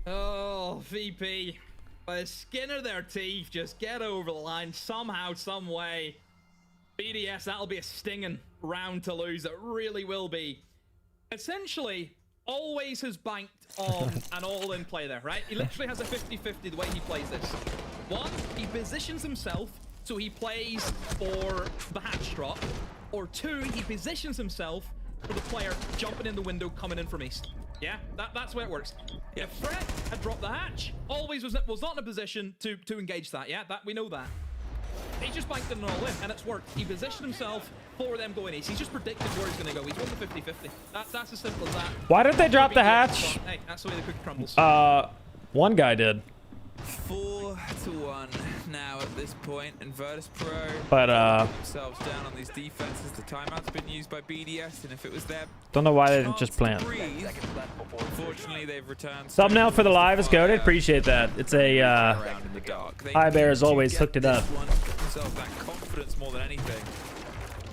Oh, VP. By the skin of their teeth, just get over the line somehow, some way. BDS, that'll be a stinging round to lose. It really will be. Essentially, Always has banked on an all-in play there, right? He literally has a 50-50 the way he plays this. One, he positions himself so he plays for the hatch drop. Or two, he positions himself for the player jumping in the window, coming in from east. Yeah, that's where it works. If Fred had dropped the hatch, Always was not in a position to engage that. Yeah, we know that. He just banked it all in, and it's worked. He positioned himself for them going east. He's just predicted where he's going to go. He's won the 50-50. That's as simple as that. Why did they drop the hatch? Hey, that's the way the cookie crumbles. One guy did. 4-1 now at this point, and Virtus Pro But themselves down on these defenses. The timeout's been used by BDS, and if it was their don't know why they didn't just plant. Unfortunately, they've returned. Thumbnail for the live is goated. Appreciate that. It's a High Bear has always hooked it up. Themselves that confidence more than anything.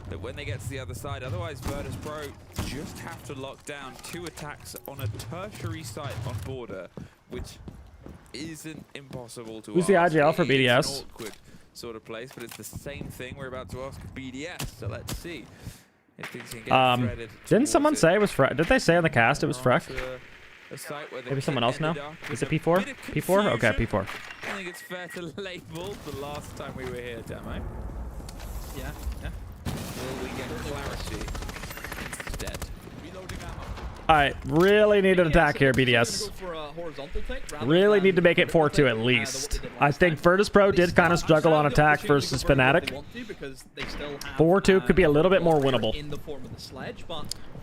That when they get to the other side, otherwise Virtus Pro just have to lock down 2 attacks on a tertiary site on border, which isn't impossible to Who's the ask. IGL for It is an BDS? awkward sort of place, but it's the same thing we're about to ask BDS. So let's see if things can get threaded. Didn't someone say it was Freck? Did they say on the cast it was Freck? A site where Maybe someone else now? Is it P4? P4? Okay, P4. I think it's fair to label the last time we were here, Demo. Yeah. Will we get clarity instead? Reloading ammo. Alright, really need an attack here, BDS. Really need to make it 4-2 at least. I think Virtus Pro did kind of struggle on attack versus FNATIC. 4-2 could be a little bit more winnable.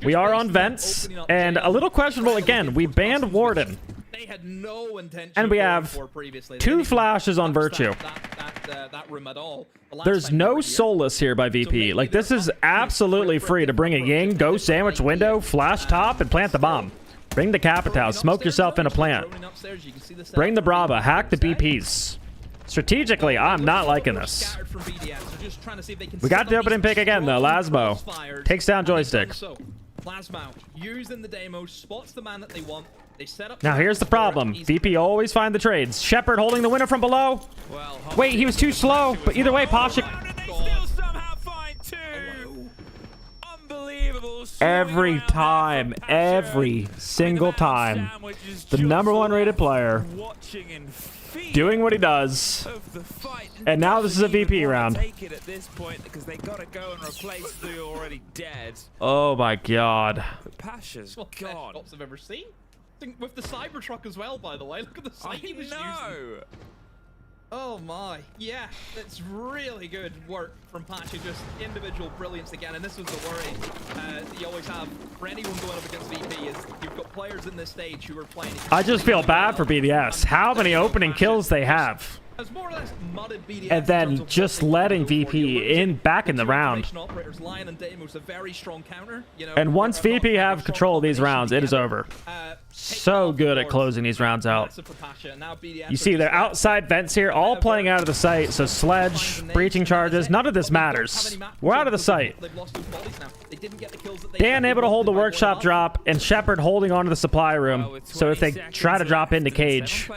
We are on vents, and a little questionable again. We banned Warden. And we have 2 flashes on Virtue. There's no Solus here by VP. Like, this is absolutely free to bring a Ying, go sandwich window, flash top, and plant the bomb. Bring the Capitao, smoke yourself in a plant. Bring the Brava, hack the BPs. Strategically, I'm not liking this. We got the opening pick again, though. Lasmo takes down Joystick. Lasmo using the demo, spots the man that they want. They set up. Now here's the problem. VP always find the trades. Shepard holding the winner from below. Wait, he was too slow. But either way, Pashik. Every time, every single time, the #1 rated player doing what he does. And now this is a VP round. Oh my God. Pasha's gone. Shots I've ever seen. With the Cybertruck as well, by the way. Look at the sight he was using. Oh my, yeah, it's really good work from Pasha, just individual brilliance again, and this was the worry you always have for anyone going up against VP is you've got players in this stage who are playing. I just feel bad for BDS. How many opening kills they have? It's more or less mudded BDS and then just letting VP in back in the round. Operators, Lion and Deimos, a very strong counter, you know, And once VP have control of these rounds, it is over. So good at closing these rounds out. You see their outside vents here, all playing out of the site. So Sledge, breaching charges, none of this matters. We're out of the site. Dan able to hold the workshop drop, and Shepard holding onto the supply room. So if they try to drop into cage.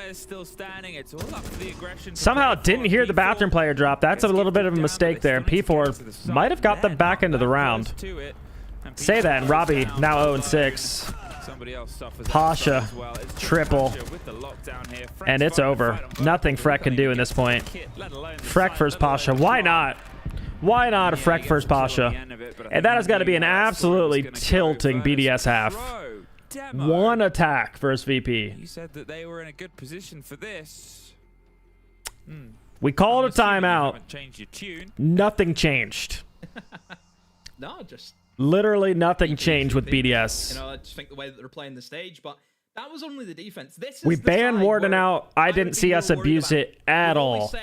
Somehow didn't hear the bathroom player drop. That's a little bit of a mistake there. P4 might have got them back into the round. Say that, and Robbie now 0-6. Pasha, triple, and it's over. Nothing Freck can do in this point. Freck versus Pasha. Why not? Why not a Freck versus Pasha? And that has got to be an absolutely tilting BDS half. One attack versus VP. You said that they were in a good position for this. We called a timeout. Nothing changed. No, just literally nothing changed with BDS. You know, I just think the way that they're playing the stage, but that was only the defense. This is we banned Warden out. I didn't see us abuse it at all.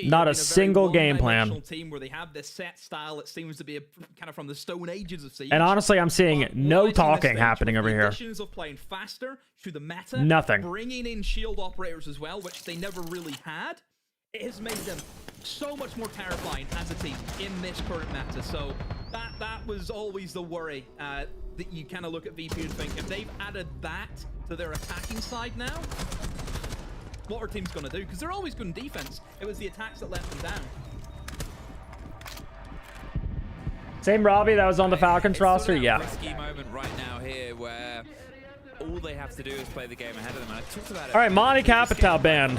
Not a single game plan. Team where they have this set style that seems to be kind of from the Stone Ages of Siege. And honestly, I'm seeing no talking happening over here. Of playing faster through the meta, nothing. Bringing in shield operators as well, which they never really had. It has made them so much more terrifying as a team in this current meta. So that was always the worry that you kind of look at VP and think, if they've added that to their attacking side now, what are teams going to do? Because they're always good in defense. It was the attacks that let them down. Same Robbie that was on the Falcons roster? Yeah. Risky moment right now here where all they have to do is play the game ahead of them. And I talked about it. All right, Monty Capital banned.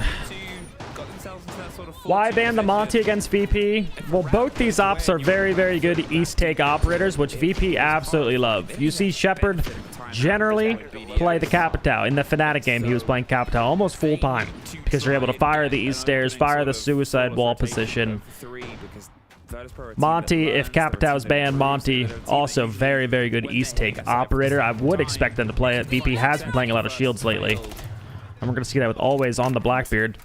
Why ban the Monty against VP? Well, both these ops are very, very good East take operators, which VP absolutely love. You see Shepard generally play the Capital. In the FNATIC game, he was playing Capital almost full time because you're able to fire the East stairs, fire the suicide wall position. Monty, if Capital is banned, Monty also very, very good East take operator. I would expect them to play it. VP has been playing a lot of shields lately. And we're going to see that with Always on the Blackbeard.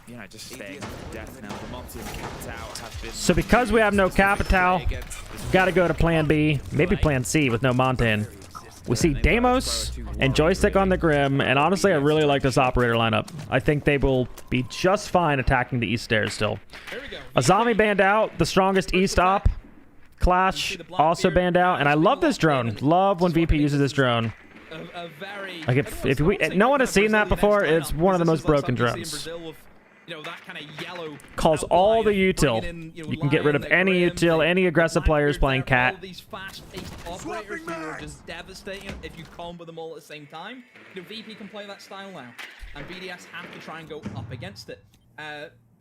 So because we have no Capital, got to go to plan B, maybe plan C with no Montan. We see Deimos and Joystick on the Grim, and honestly, I really like this operator lineup. I think they will be just fine attacking the East stairs still. Azami banned out, the strongest East op. Clash also banned out, and I love this drone. Love when VP uses this drone. Like if no one has seen that before, it's one of the most broken drones. Calls all the util. You can get rid of any util, any aggressive players playing cat. These fast operators who are just devastating if you combo them all at the same time. You know, VP can play that style now, and BDS have to try and go up against it.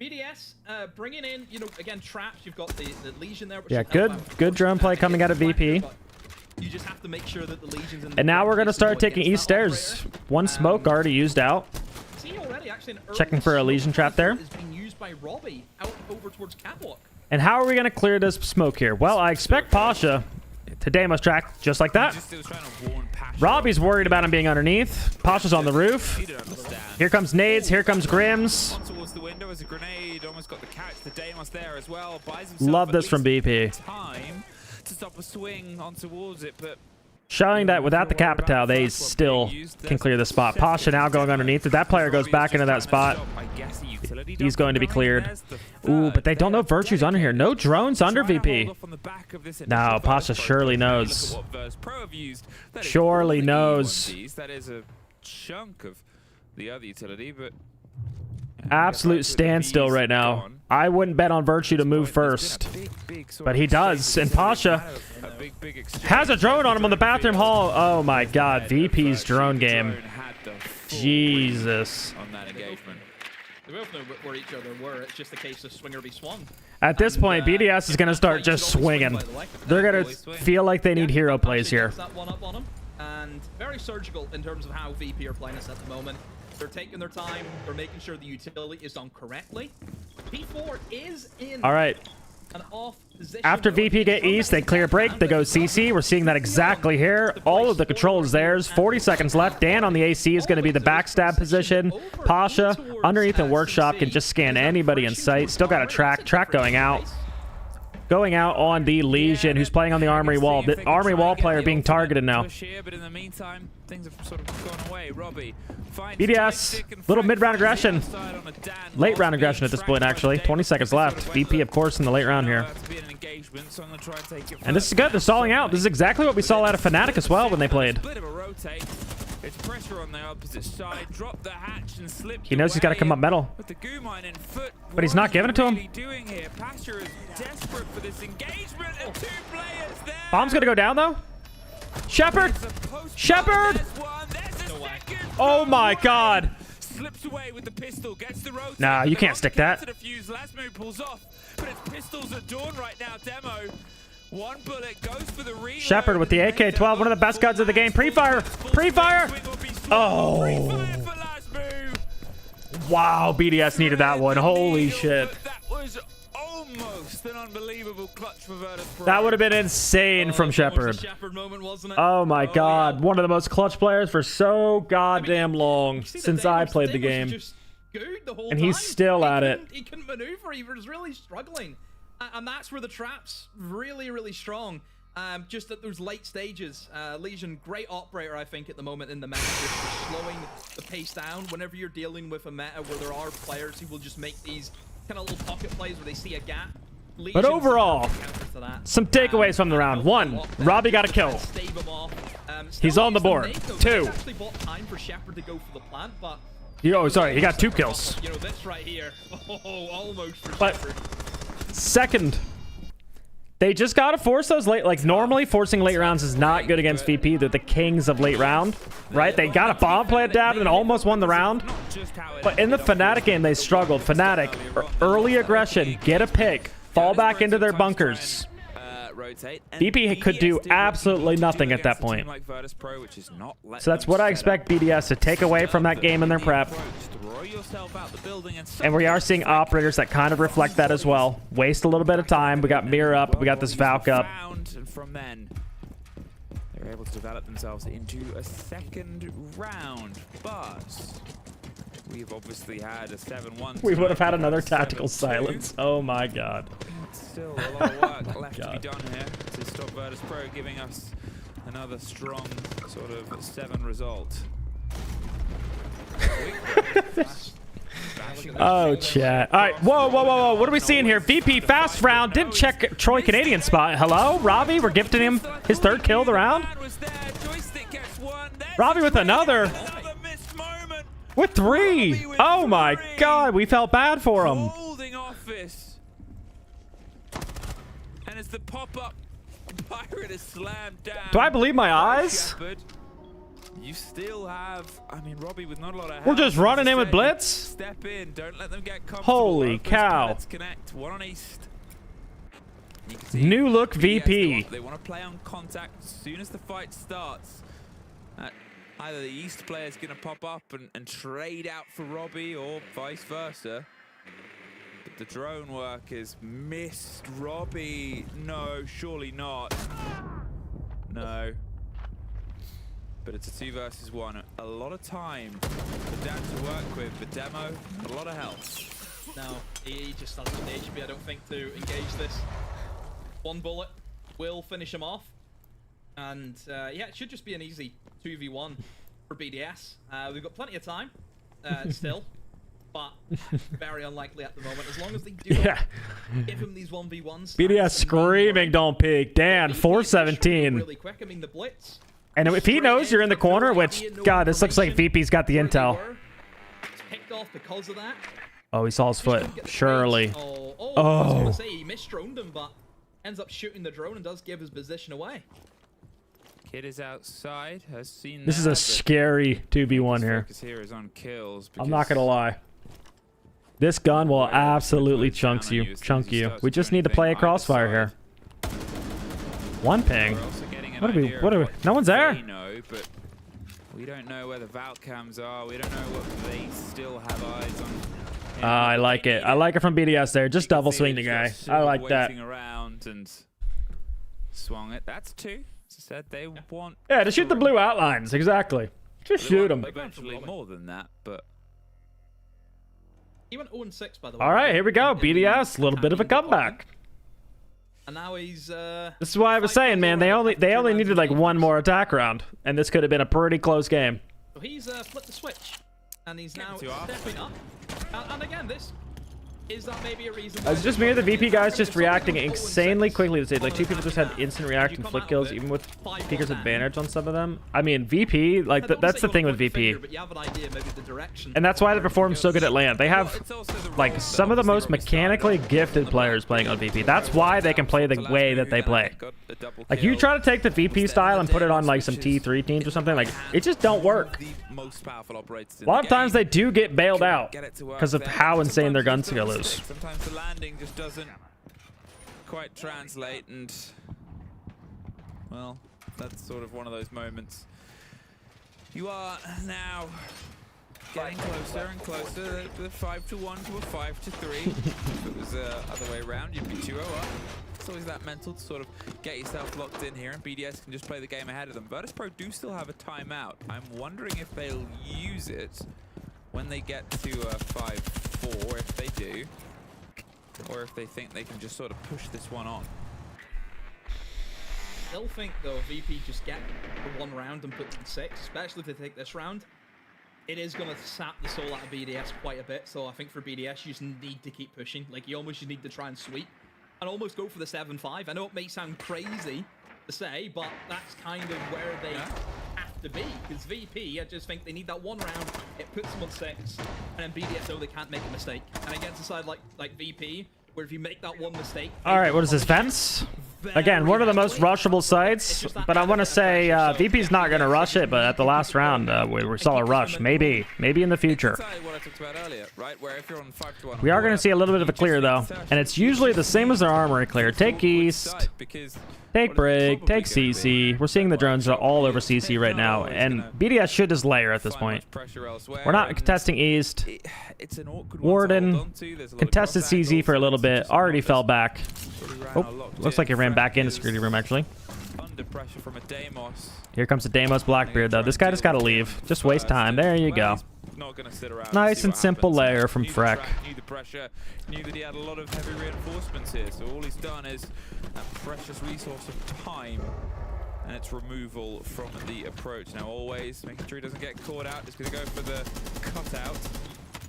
BDS bringing in, you know, again traps. You've got the Legion there. Which yeah, good drone play coming out of VP. You just have to make sure that the Legions and now we're gonna start taking East stairs. One smoke already used out. Checking for a Legion trap there. And how are we gonna clear this smoke here? Well, I expect Pasha to Deimos track just like that. Robbie's worried about him being underneath. Pasha's on the roof. Here comes nades. Here comes Grims. Towards the window as a grenade, almost got the catch. The Deimos there as well. Love this from BP. Time to stop a swing on towards it, but showing that without the Capital, they still can clear the spot. Pasha now going underneath. If that player goes back into that spot, he's going to be cleared. Ooh, but they don't know Virtue's under here. No drones under VP. No, Pasha surely knows. Surely knows. That is a chunk of the other utility, but absolute standstill right now. I wouldn't bet on Virtue to move first, but he does. And Pasha has a drone on him on the bathroom hall. Oh my God, VP's drone game. Jesus. On that engagement. They both know where each other were. It's just a case of swing or be swung. At this point, BDS is going to start just swinging. They're going to feel like they need hero plays here. That one up on him, and very surgical in terms of how VP are playing us at the moment. They're taking their time. They're making sure the utility is done correctly. P4 is in. All right. an off position. After VP get East, they clear break, they go CC. We're seeing that exactly here. All of the control is theirs. 40 seconds left. Dan on the AC is going to be the backstab position. Pasha underneath the workshop can just scan anybody in sight. Still got a track going out. Going out on the Legion, who's playing on the Armory Wall. The Armory Wall player being targeted now. But in the meantime, things have sort of gone away. Robbie BDS, little mid-round aggression. Late round aggression at this point, actually. 20 seconds left. VP, of course, in the late round here. And this is good. They're stalling out. This is exactly what we saw out of FNATIC as well when they played. It's pressure on the opposite side. Drop the hatch and slip. He knows he's got to come up metal. With the goo mine in foot. But he's not giving it to him. Doing here? Pasha is desperate for this engagement, and 2 players there. Bomb's gonna go down though. Shepard! Shepard! Oh my god! Slips away with the pistol, gets the rotate. Nah, you can't stick that. Lasmo pulls off, but it's pistols at dawn right now. Demo. One bullet goes for the reload. Shepard with the AK-12, one of the best guns of the game. Pre-fire! Pre-fire! Oh! Wow, BDS needed that one. Holy shit. That was almost an unbelievable clutch for Virtus Pro. That would have been insane from Shepard. Oh my god. One of the most clutch players for so goddamn long since I played the game. And he's still at it. He couldn't maneuver. He was really struggling. And that's where the trap's really, really strong. Just at those late stages. Legion, great operator, I think, at the moment in the meta. Just slowing the pace down. Whenever you're dealing with a meta where there are players who will just make these kind of little pocket plays where they see a gap. But overall, some takeaways from the round. 1, Robbie got a kill. He's on the board. 2. Actually bought time for Shepard to go for the plant, but... Oh, sorry, he got 2 kills. You know, this right here. Oh, almost for But Shepard. second, they just gotta force those late. Like normally, forcing late rounds is not good against VP. They're the kings of late round, right? They got a bomb plant down and almost won the round. But in the FNATIC game, they struggled. FNATIC, early aggression, get a pick, fall back into their bunkers. VP could do absolutely nothing at that point. So that's what I expect BDS to take away from that game in their prep. And we are seeing operators that kind of reflect that as well. Waste a little bit of time. We got Mirror up. We got this Valk up. And from then, they're able to develop themselves into a second round. But we've obviously had a 7-1. We would have had another tactical silence. Oh my god. Still a lot of work left to be done here to stop Virtus Pro giving us another strong sort of 7 result. Oh, chat. All right. Whoa, whoa, whoa, whoa. What are we seeing here? VP fast round. Didn't check Troy Canadian spot. Hello? Robbie, we're gifting him his 3rd kill of the round. Robbie with another. With 3. Oh my god. We felt bad for him. Holding office. And as the pop-up pirate is slammed down. Do I believe my eyes? You still have, I mean, Robbie with not a lot of help. We're just running in with Blitz? Step in, don't let them get comfortable. Holy cow. Let's connect. 1 on East. New look VP. They want to play on contact as soon as the fight starts. Either the East player is going to pop up and trade out for Robbie or vice versa. But the drone work is missed. Robbie, no, surely not. No. But it's a 2 versus 1. A lot of time for Dan to work with. The Demo, a lot of health. No, he just doesn't have the HP, I don't think, to engage this. 1 bullet will finish him off. And yeah, it should just be an easy 2v1 for BDS. We've got plenty of time still, but very unlikely at the moment. As long as they do give him these 1v1s. BDS screaming, don't peek. Dan, 417. Really quick. I mean, the blitz. And if he knows you're in the corner, which, God, this looks like VP's got the intel. Picked off because of that. Oh, he saw his foot. Surely. I was going to say he misdroned him, but ends up shooting the drone and does give his position away. Kid is outside, has seen This is a scary 2v1 here. Here is on kills I'm not going to lie. This gun will absolutely chunk you. We just need to play a crossfire here. 1 ping. What are we? No one's there. But we don't know where the Valcams are. We don't know what they still have eyes on I like it. I like it from BDS there. Just double swing the guy. I like that. Around and swung it. That's 2. As I said, they want. Yeah, to shoot the blue outlines. Exactly. Just shoot them. Eventually more than that, but. He went 0-6 by the way. All right, here we go. BDS, a little bit of a comeback. And now he's. This is why I was saying, man. They only needed like one more attack round, and this could have been a pretty close game. So he's flipped the switch, and he's now stepping up. And again, this is that maybe a reason. It's just me or the VP guys just reacting insanely quickly. Like 2 people just had instant react and flick kills, even with Peeker's advantage on some of them. I mean, VP, like that's the thing with VP, and that's why they perform so good at LAN. They have like some of the most mechanically gifted players playing on VP. That's why they can play the way that they play. Like you try to take the VP style and put it on like some T3 teams or something, like it just don't work. A lot of times they do get bailed out because of how insane their gun skill is. Sometimes the landing just doesn't quite translate, and well, that's sort of one of those moments. You are now getting closer and closer. The 5-1 to a 5-3. If it was the other way around, you'd be 2-0 up. It's always that mental to sort of get yourself locked in here, and BDS can just play the game ahead of them. Virtus.pro do still have a timeout. I'm wondering if they'll use it when they get to a 5-4, if they do, or if they think they can just sort of push this one on. Still think though VP just get the 1 round and put in 6, especially if they take this round. It is going to sap the soul out of BDS quite a bit, so I think for BDS you just need to keep pushing. Like you almost just need to try and sweep and almost go for the 7-5. I know it may sound crazy to say, but that's kind of where they have to be, because VP, I just think they need that 1 round, it puts them on 6, and then BDS know they can't make a mistake. And against a side like VP, where if you make that 1 mistake... Alright, what is this, Vents? Again, one of the most rushable sites, but I want to say VP's not going to rush it, but at the last round, we saw a rush. Maybe in the future. We are going to see a little bit of a clear, though, and it's usually the same as their armory clear. Take East, take Break, take CC. We're seeing the drones all over CC right now, and BDS should just layer at this point. We're not contesting East. Warden contested CZ for a little bit, already fell back. Oh, looks like he ran back into security room, actually. Under pressure from a Deimos. Here comes the Deimos Blackbeard, though. This guy just got to leave. Just waste time. There you go. Not gonna sit around nice and simple layer from Freck. Knew the pressure, knew that he had a lot of heavy reinforcements here, so all he's done is that precious resource of time and its removal from the approach. Now always making sure he doesn't get caught out, just gonna go for the cutout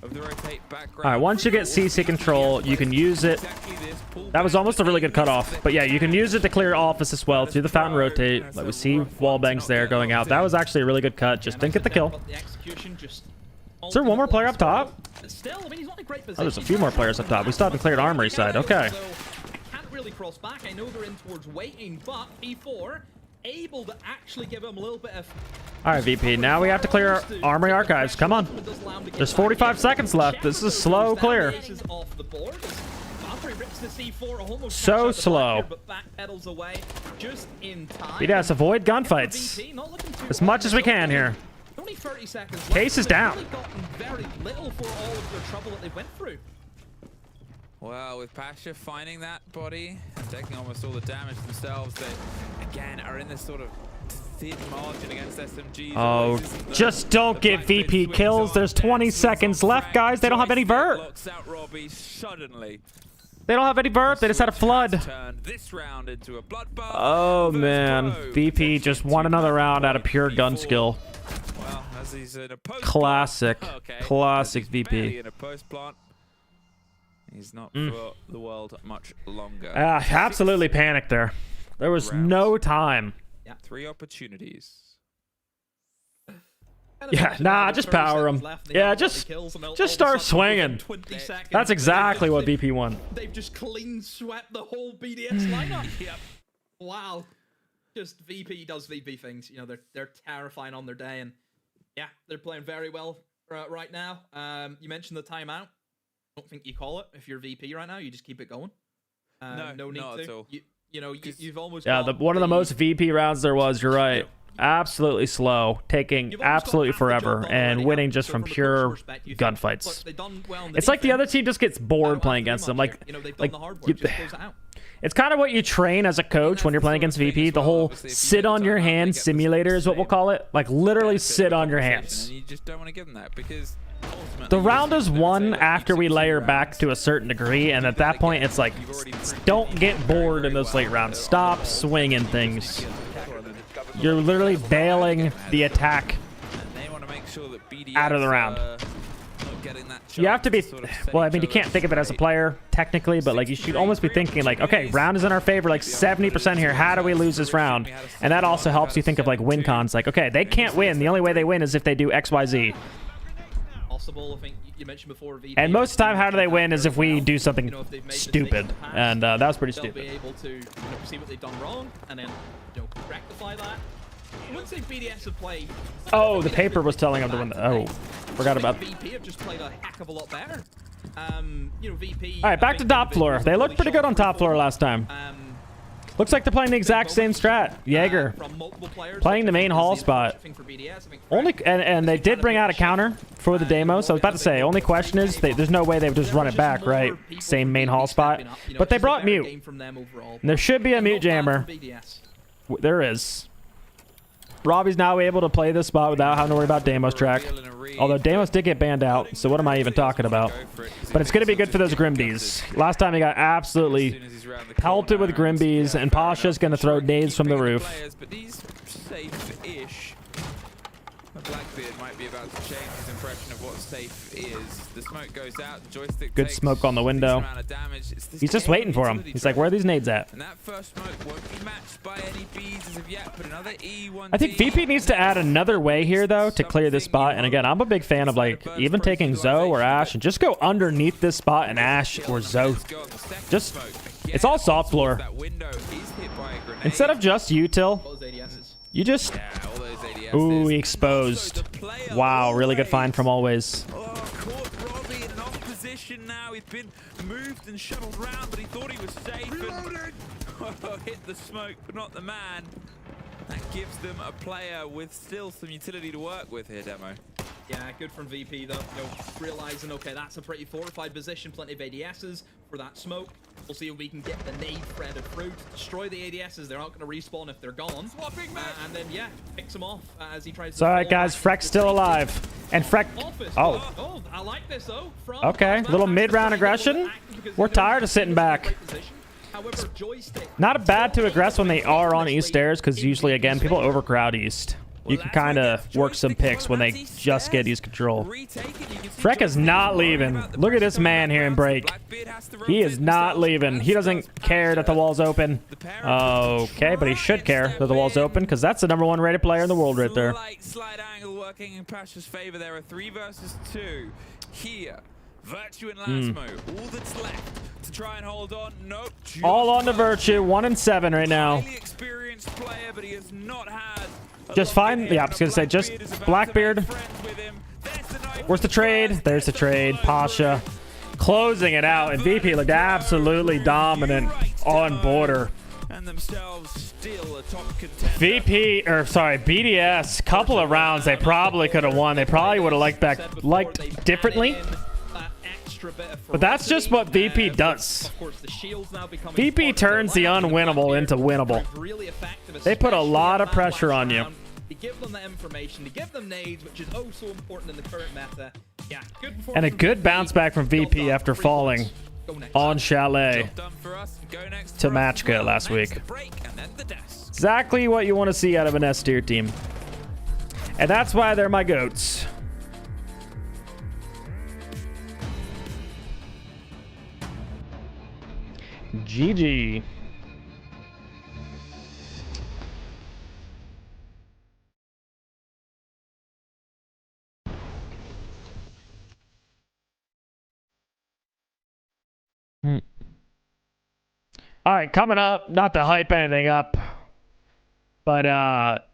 of the rotate background. All right, once you get CC control, you can use it. That was almost a really good cutoff, but yeah, you can use it to clear office as well. Do the fountain rotate. Let me see wall bangs there going out. That was actually a really good cut. Just didn't get the kill. Is there one more player up top? Oh, there's a few more players up top. We still haven't cleared armory side. Okay. Can't really cross back. I know they're in towards waiting, but P4 able to actually give him a little bit of... All right, VP. Now we have to clear armory archives. Come on. There's 45 seconds left. This is slow clear. So slow. BDS, avoid gunfights as much as we can here. Only 30 seconds. Case is down. Really gotten very little for all of their trouble that they went through. Well, with Pasha finding that body and taking almost all the damage themselves, they again are in this sort of thin margin against SMGs. Oh, just don't get VP kills. There's 20 seconds left, guys. They don't have any vert. They don't have any vert. They just had a flood. Oh, man. VP just won another round out of pure gun skill. Well, as he's in a classic. Classic VP. In a post plant. He's not for the world much longer. Absolutely panicked there. There was no time. Yeah. 3 opportunities. Yeah, nah, just power him. Yeah, just start swinging. That's exactly what VP won. They've just clean swept the whole BDS lineup. Yep. Wow. Just VP does VP things. You know, they're terrifying on their day, and yeah, they're playing very well right now. You mentioned the timeout. I don't think you call it if you're VP right now. You just keep it going. No need not to. At all. You know, you've almost one of the most VP rounds there was. You're right. absolutely slow, taking absolutely forever, and winning just from pure gunfights. It's like the other team just gets bored playing against them. It's kind of what you train as a coach when you're playing against VP. The whole sit on your hands simulator is what we'll call it. Like literally sit on your hands. And you just don't want to give them that because The round is won after we layer back to a certain degree, and at that point it's like, don't get bored in those late rounds. Stop swinging things. You're literally bailing the attack out of the round. You have to be, well, I mean, you can't think of it as a player technically, but like you should almost be thinking like, okay, round is in our favor, like 70% here. How do we lose this round? And that also helps you think of like win cons. Like, okay, they can't win. The only way they win is if they do X, Y, Z. Possible, I think you mentioned before. VP, and most of the time, how do they win is if we do something stupid, and that was pretty stupid. They'll be able to see what they've done wrong and then rectify that. I wouldn't say BDS have played. Oh, the paper was telling them to win. Oh, forgot about. VP have just played a heck of a lot better. VP. All right, back to top floor. They looked pretty good on top floor last time. Looks like they're playing the exact same strat. Jaeger playing the main hall spot. Only and they did bring out a counter for the demo. So I was about to say, only question is there's no way they would just run it back, right? Same main hall spot. But they brought mute. And there should be a mute jammer. There is. Robbie's now able to play this spot without having to worry about Deimos track. Although Deimos did get banned out, so what am I even talking about? But it's going to be good for those Grimbees. Last time he got absolutely pelted with Grimbees, and Pasha's going to throw nades from the roof. Blackbeard might be about to change his impression of what safe is. The smoke goes out, the joystick good smoke on the window. He's just waiting for him. He's like, where are these nades at? And that first smoke won't be matched by any Bs as of yet, but another E1. I think VP needs to add another way here, though, to clear this spot. And again, I'm a big fan of, like, even taking Zoe or Ashe and just go underneath this spot and Ashe or Zoe. Just, it's all soft floor. Instead of just util, you just... Ooh, he exposed. Wow, really good find from Always. Caught Robbie in an off position now. He's been moved and shuttled around, but he thought he was safe. And hit the smoke, but not the man. That gives them a player with still some utility to work with here, Demo. Yeah, good from VP though. Realizing, okay, that's a pretty fortified position. Plenty of ADSs for that smoke. We'll see if we can get the nade threaded through to destroy the ADSs. They're not going to respawn if they're gone. And then, yeah, picks them off as he tries to... All right, guys, Freck's still alive. And Freck... Oh, I like this, though. Okay, little mid-round aggression. We're tired of sitting back. Not bad to aggress when they are on East stairs, because usually, again, people overcrowd East. You can kind of work some picks when they just get East control. Freck is not leaving. Look at this man here in break. He is not leaving. He doesn't care that the wall's open. Okay, but he should care that the wall's open, because that's the #1 rated player in the world right there. Slide angle working in Pasha's favor. There are 3 versus 2 here. Virtue and Lasmo, all that's left to try and hold on. Nope. All on to Virtue, 1 and 7 right now. Highly experienced player, but he has not had. Just fine. Yeah, I was gonna say just Blackbeard. Where's the trade? There's the trade. Pasha closing it out, and VP looked absolutely dominant on border. And themselves still a top contender. VP, or sorry, BDS. Couple of rounds they probably could have won. They probably would have liked differently. But that's just what VP does. VP turns the unwinnable into winnable. They put a lot of pressure on you. To give them the information, to give them nades, which is oh so important in the current meta. Yeah, good performance. And a good bounce back from VP after falling on Chalet to Matchka last week. Exactly what you want to see out of an S tier team. And that's why they're my goats. GG. All right, coming up, not to hype anything up, but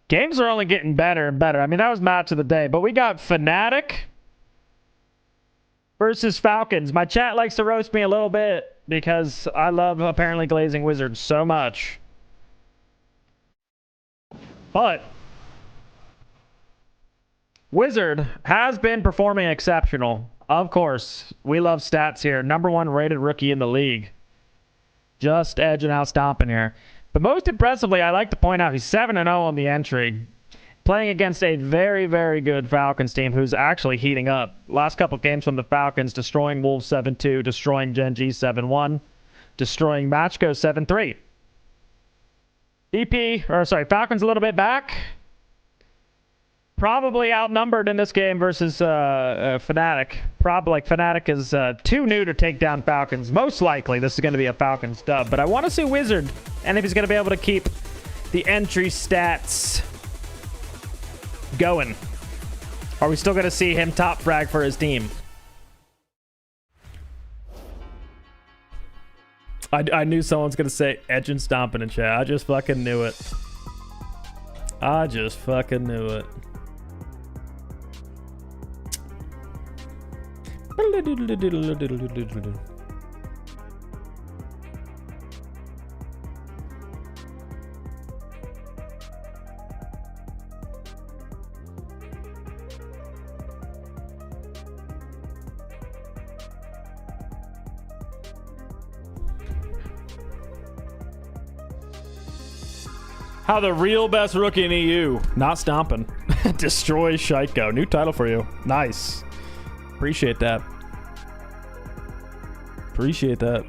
games are only getting better and better. I mean, that was match of the day, but we got FNATIC versus Falcons. My chat likes to roast me a little bit because I love apparently Glazing Wizards so much. But Wizard has been performing exceptional. Of course, we love stats here. #1 rated rookie in the league. Just edging out stomping here. But most impressively, I like to point out he's 7-0 on the entry. Playing against a very, very good Falcons team who's actually heating up. Last couple games from the Falcons, destroying Wolves 7-2, destroying Gen G 7-1, destroying macko 7-3. Falcons a little bit back. Probably outnumbered in this game versus FNATIC. Probably like FNATIC is too new to take down Falcons. Most likely this is going to be a Falcons dub. But I want to see Wizard and if he's going to be able to keep the entry stats going. Are we still going to see him top frag for his team? I knew someone's going to say edge and stomping in chat. I just fucking knew it. I just fucking knew it. How the real best rookie in EU. Not stomping. Destroy Shaiko. New title for you. Nice. Appreciate that. Appreciate that.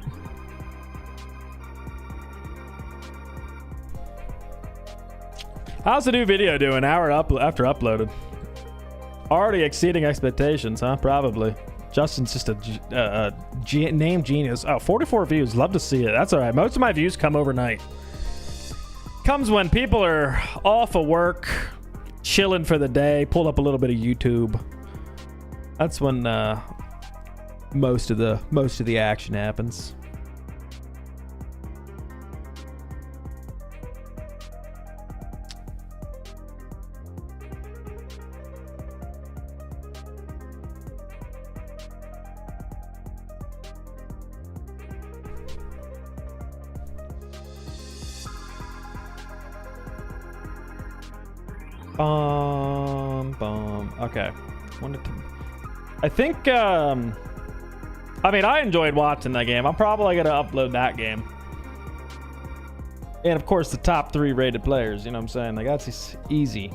How's the new video doing? Hour after uploaded. Already exceeding expectations, huh? Probably. Justin's just a name genius. Oh, 44 views. Love to see it. That's all right. Most of my views come overnight. Comes when people are off of work, chilling for the day, pull up a little bit of YouTube. That's when most of the action happens. Okay. I think, I mean, I enjoyed watching that game. I'm probably going to upload that game. And, of course, the top 3 rated players, you know what I'm saying? Like, that's easy.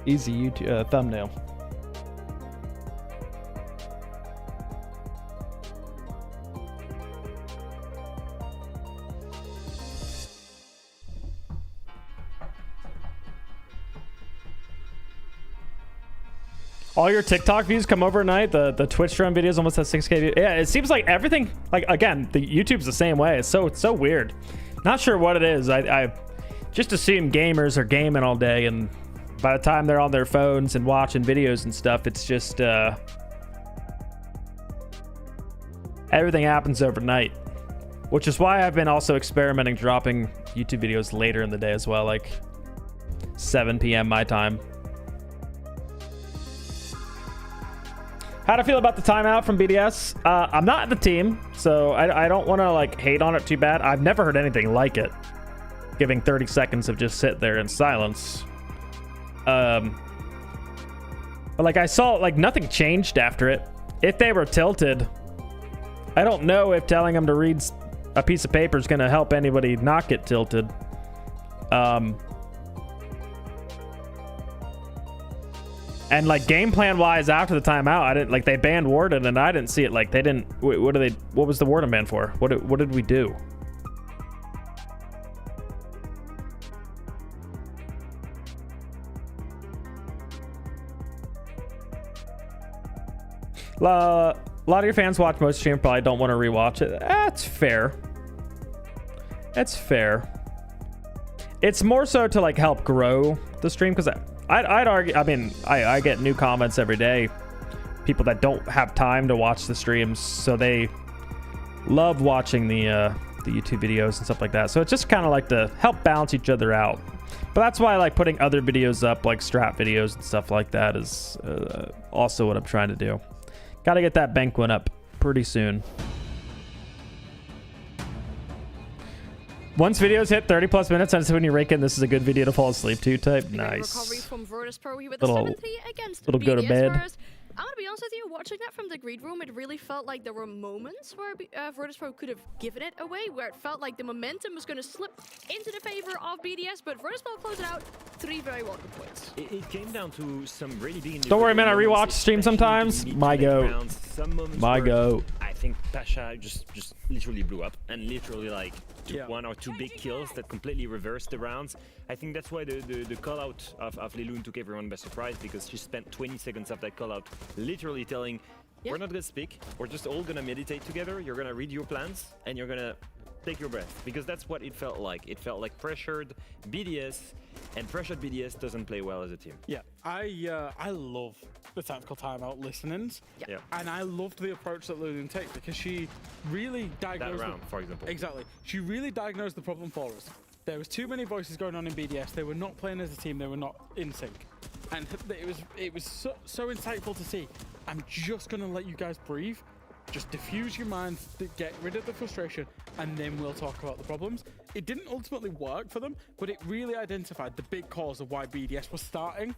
Easy YouTube thumbnail. All your TikTok views come overnight. The Twitch stream videos almost have 6K views. Yeah, it seems like everything, like, again, the YouTube's the same way. It's so weird. Not sure what it is. I just assume gamers are gaming all day, and by the time they're on their phones and watching videos and stuff, it's just everything happens overnight. Which is why I've been also experimenting dropping YouTube videos later in the day as well, like 7 p.m. my time. How'd I feel about the timeout from BDS? I'm not in the team, so I don't want to like hate on it too bad. I've never heard anything like it. Giving 30 seconds of just sit there in silence. But like I saw, like nothing changed after it. If they were tilted, I don't know if telling them to read a piece of paper is going to help anybody not get tilted. And like game plan wise, after the timeout, I didn't like they banned Warden, and I didn't see it. Like they didn't. What was the Warden ban for? What did we do? A lot of your fans watch most stream, probably don't want to rewatch it. That's fair. That's fair. It's more so to like help grow the stream, because I'd argue, I mean, I get new comments every day. People that don't have time to watch the streams, so they love watching the YouTube videos and stuff like that. So it's just kind of like to help balance each other out. But that's why I like putting other videos up, like strat videos and stuff like that is also what I'm trying to do. Got to get that bank one up pretty soon. Once videos hit 30+ minutes, that's when you rake in this is a good video to fall asleep to type. Recovery Nice. from Virtus Pro here with the Little- 7-3 against little go to BDS, bed. whereas I'm gonna be honest with you, watching that from the Greed Room, it really felt like there were moments where Virtus Pro could have given it away, where it felt like the momentum was gonna slip into the favor of BDS, but Virtus Pro closed it out. 3 very welcome points. It came down to some really big. Don't worry, man. I individual rewatch moments, stream especially sometimes. in the My mid to late goat. rounds. Some moments My where goat. I think Pasha just literally blew up and literally like took Yeah. 1 or 2 big kills that completely reversed the rounds. I think that's why the call out of Liloon took everyone by surprise, because she spent 20 seconds of that call out literally telling, we're not gonna speak, we're just all gonna meditate together, you're gonna read your plans and you're gonna take your breath, because that's what it felt like. It felt like pressured BDS, and pressured BDS doesn't play well as a team. Yeah, I love the tactical timeout listenings. Yeah. And I loved the approach that Lillian takes, because she really diagnosed round, for example. Exactly. She really diagnosed the problem for us. There was too many voices going on in BDS. They were not playing as a team. They were not in sync. And it was so insightful to see. I'm just gonna let you guys breathe. Just diffuse your minds, get rid of the frustration, and then we'll talk about the problems. It didn't ultimately work for them, but it really identified the big cause of why BDS was starting,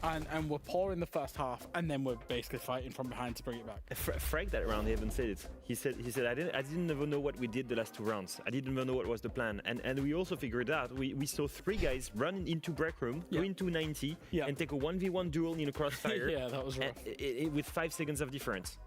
and we're poor in the first half, and then we're basically fighting from behind to bring it back. Frank that round even said it. He said I didn't even know what we did the last 2 rounds. I didn't even know what was the plan. And we also figured out we saw 3 guys run into break room, go into 90, and take a 1v1 duel in a crossfire. Yeah, that was rough. With 5 seconds of difference.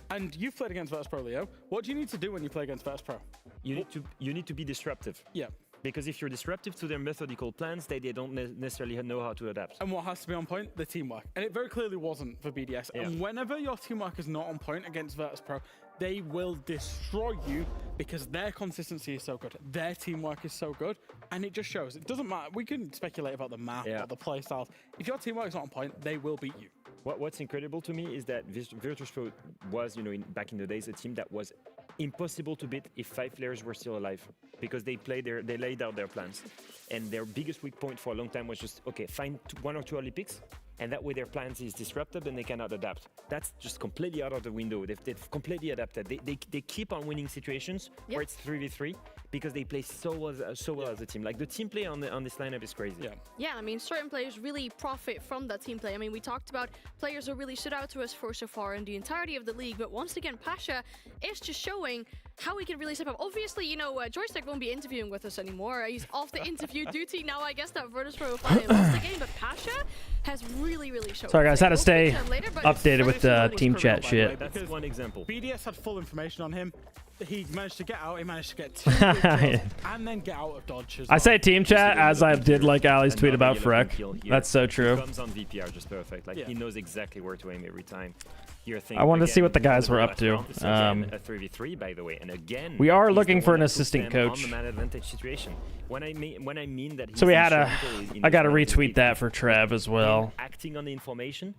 And you've played against Virtus Pro, Leo. What do you need to do when you play against Virtus Pro? You need to be disruptive. Yeah. Because if you're disruptive to their methodical plans, they don't necessarily know how to adapt. And what has to be on point? The teamwork. And it very clearly wasn't for BDS. Yeah. And whenever your teamwork is not on point against Virtus Pro, they will destroy you, because their consistency is so good. Their teamwork is so good. And it just shows. It doesn't matter. We can speculate about the map or the play styles. If your teamwork is not on point, they will beat you. What's incredible to me is that Virtus Pro was, back in the days, a team that was impossible to beat if 5 players were still alive, because they laid out their plans, and their biggest weak point for a long time was just, okay, find 1 or 2 early picks, and that way their plans is disrupted and they cannot adapt. That's just completely out of the window. They've completely adapted. They keep on winning situations where it's 3v3, because they play so well as a team. Like, the team play on this lineup is crazy. Yeah, I mean, certain players really profit from that team play. I mean, we talked about players who really stood out to us for so far in the entirety of the league, but once again, Pasha is just showing how he can really step up. Obviously, Joystick won't be interviewing with us anymore. He's off the interview duty now. I guess that Virtus Pro finally lost the game, but Pasha has really shown. Sorry guys, had to stay updated with the team chat by the shit. way, because one example. BDS had full information on him. He managed to get out. He managed to get 2 big kills and then get out of dodge as well. I say team chat as I did like Ali's tweet about Freck. That's so true. He comes on VPR just perfect. Like, he knows exactly where to aim every time. I wanted to see what the guys were up to. A 3v3, by the way, and again, we are he's looking the for one an that puts assistant them coach. on the man advantage situation. When I mean that. So we had I I got to retweet that for Trev as well. Acting on the information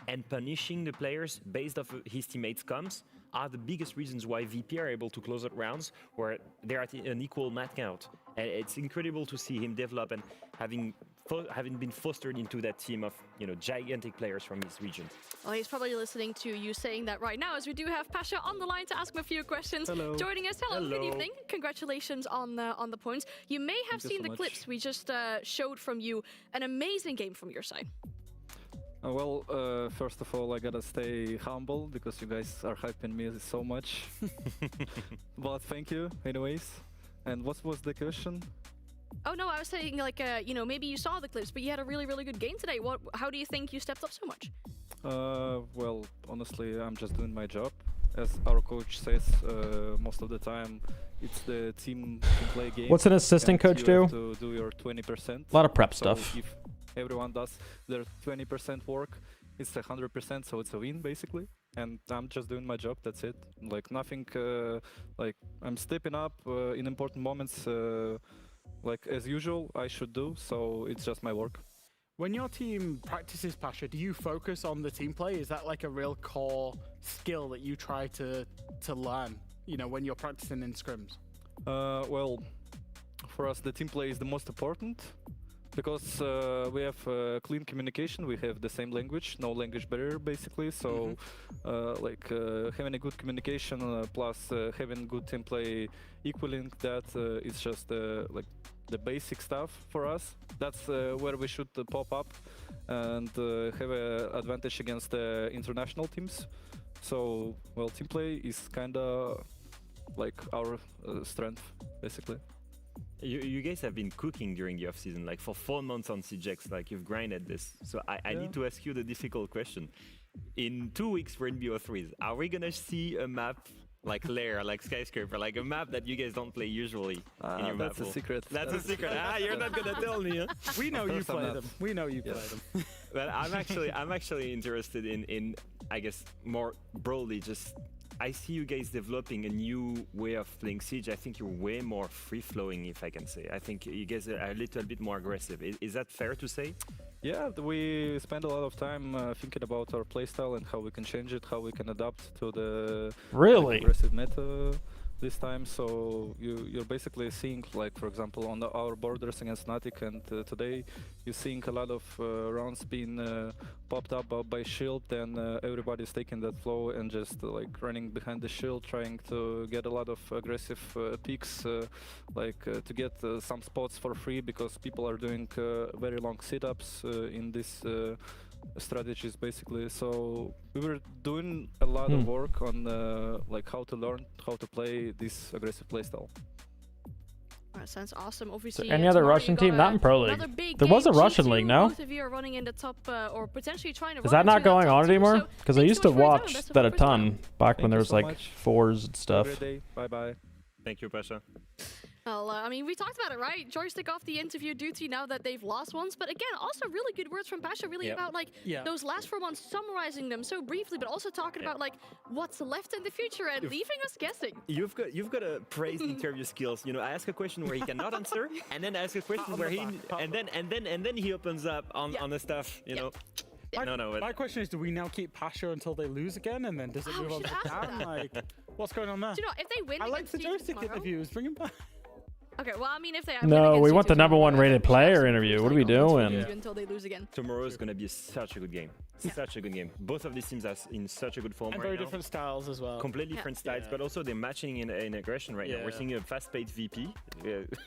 and punishing the players based off his teammates' comms are the biggest reasons why VP are able to close out rounds where they're at an equal mat count. And it's incredible to see him develop and having been fostered into that team of gigantic players from his region. Well, he's probably listening to you saying that right now, as we do have Pasha on the line to ask him a few questions. Hello. Joining us. Hello. Good evening. Congratulations on the points. You may have Thank you seen so the much. clips we just showed from you. An amazing game from your side. First of all, I gotta stay humble because you guys are hyping me so much. But thank you, anyways. And what was the question? Oh no, I was saying like maybe you saw the clips, but you had a really good game today. How do you think you stepped up so much? Well, honestly, I'm just doing my job. As our coach says, most of the time, it's the team play game. What's an assistant and coach you do? have to do your 20%. A lot of prep So stuff. If everyone does their 20% work, it's 100%, so it's a win basically. And I'm just doing my job. That's it. Like nothing. Like I'm stepping up in important moments. Like as usual, I should do. So it's just my work. When your team practices Pasha, do you focus on the team play? Is that like a real core skill that you try to learn, when you're practicing in scrims? Well, for us, the team play is the most important. because we have clean communication, we have the same language, no language barrier basically. So like having a good communication plus having good team play equaling that is just like the basic stuff for us. That's where we should pop up and have an advantage against the international teams. So, well, team play is kind of like our strength, basically. You guys have been cooking during the off-season, like for 4 months on CJX, like you've grinded this. So I need to ask you the difficult question. In 2 weeks for NBO3s, are we gonna see a map like Lair, like Skyscraper, like a map that you guys don't play usually in your That's map a secret. That's a secret. You're not gonna tell me, huh? We know you play them. We know you play them. Well, I'm actually interested in I guess more broadly, just I see you guys developing a new way of playing Siege. I think you're way more free-flowing, if I can say. I think you guys are a little bit more aggressive. Is that fair to say? Yeah, we spend a lot of time thinking about our playstyle and how we can change it, how we can adapt to the Really aggressive meta this time. So you're basically seeing, like, for example, on our borders against FNATIC, and today you're seeing a lot of rounds being popped up by shield, and everybody's taking that flow and just like running behind the shield, trying to get a lot of aggressive picks, to get some spots for free, because people are doing very long sit-ups in this strategies basically. So we were doing a lot of work on like how to learn how to play this aggressive playstyle. That sounds awesome. Obviously, any other Russian team? Not in Pro League. There was a Russian league, no? Both of you are running in the top, or potentially trying to. Is that not going on anymore? Because I used to watch that a ton time. back when Thank there you was so like much. fours and stuff. Every day. Bye bye. Thank you, Pasha. Well, I mean, we talked about it, right? Joystick off the interview duty now that they've lost once. But again, also really good words from Pasha, really about like those last 4 months, summarizing them so briefly, but also talking about like what's left in the future and leaving us guessing. You've got to praise the interview skills. You know, I ask a question where he cannot answer, and then ask a question where he and then he opens up on the stuff. You know. My question is, do we now keep Pasha until they lose again, and then does it move on to Dan? Like, what's going on there? Do you know, if they win, I like the joystick interviews. Bring him back. Okay, well, I mean, if they No, we want the #1 rated player interview. What are we doing? Until they lose again. Tomorrow is going to be such a good game. Such a good game. Both of these teams are in such a good form and right very now. different styles as well. Completely different styles, but also they're matching in aggression right now. We're seeing a fast-paced VP.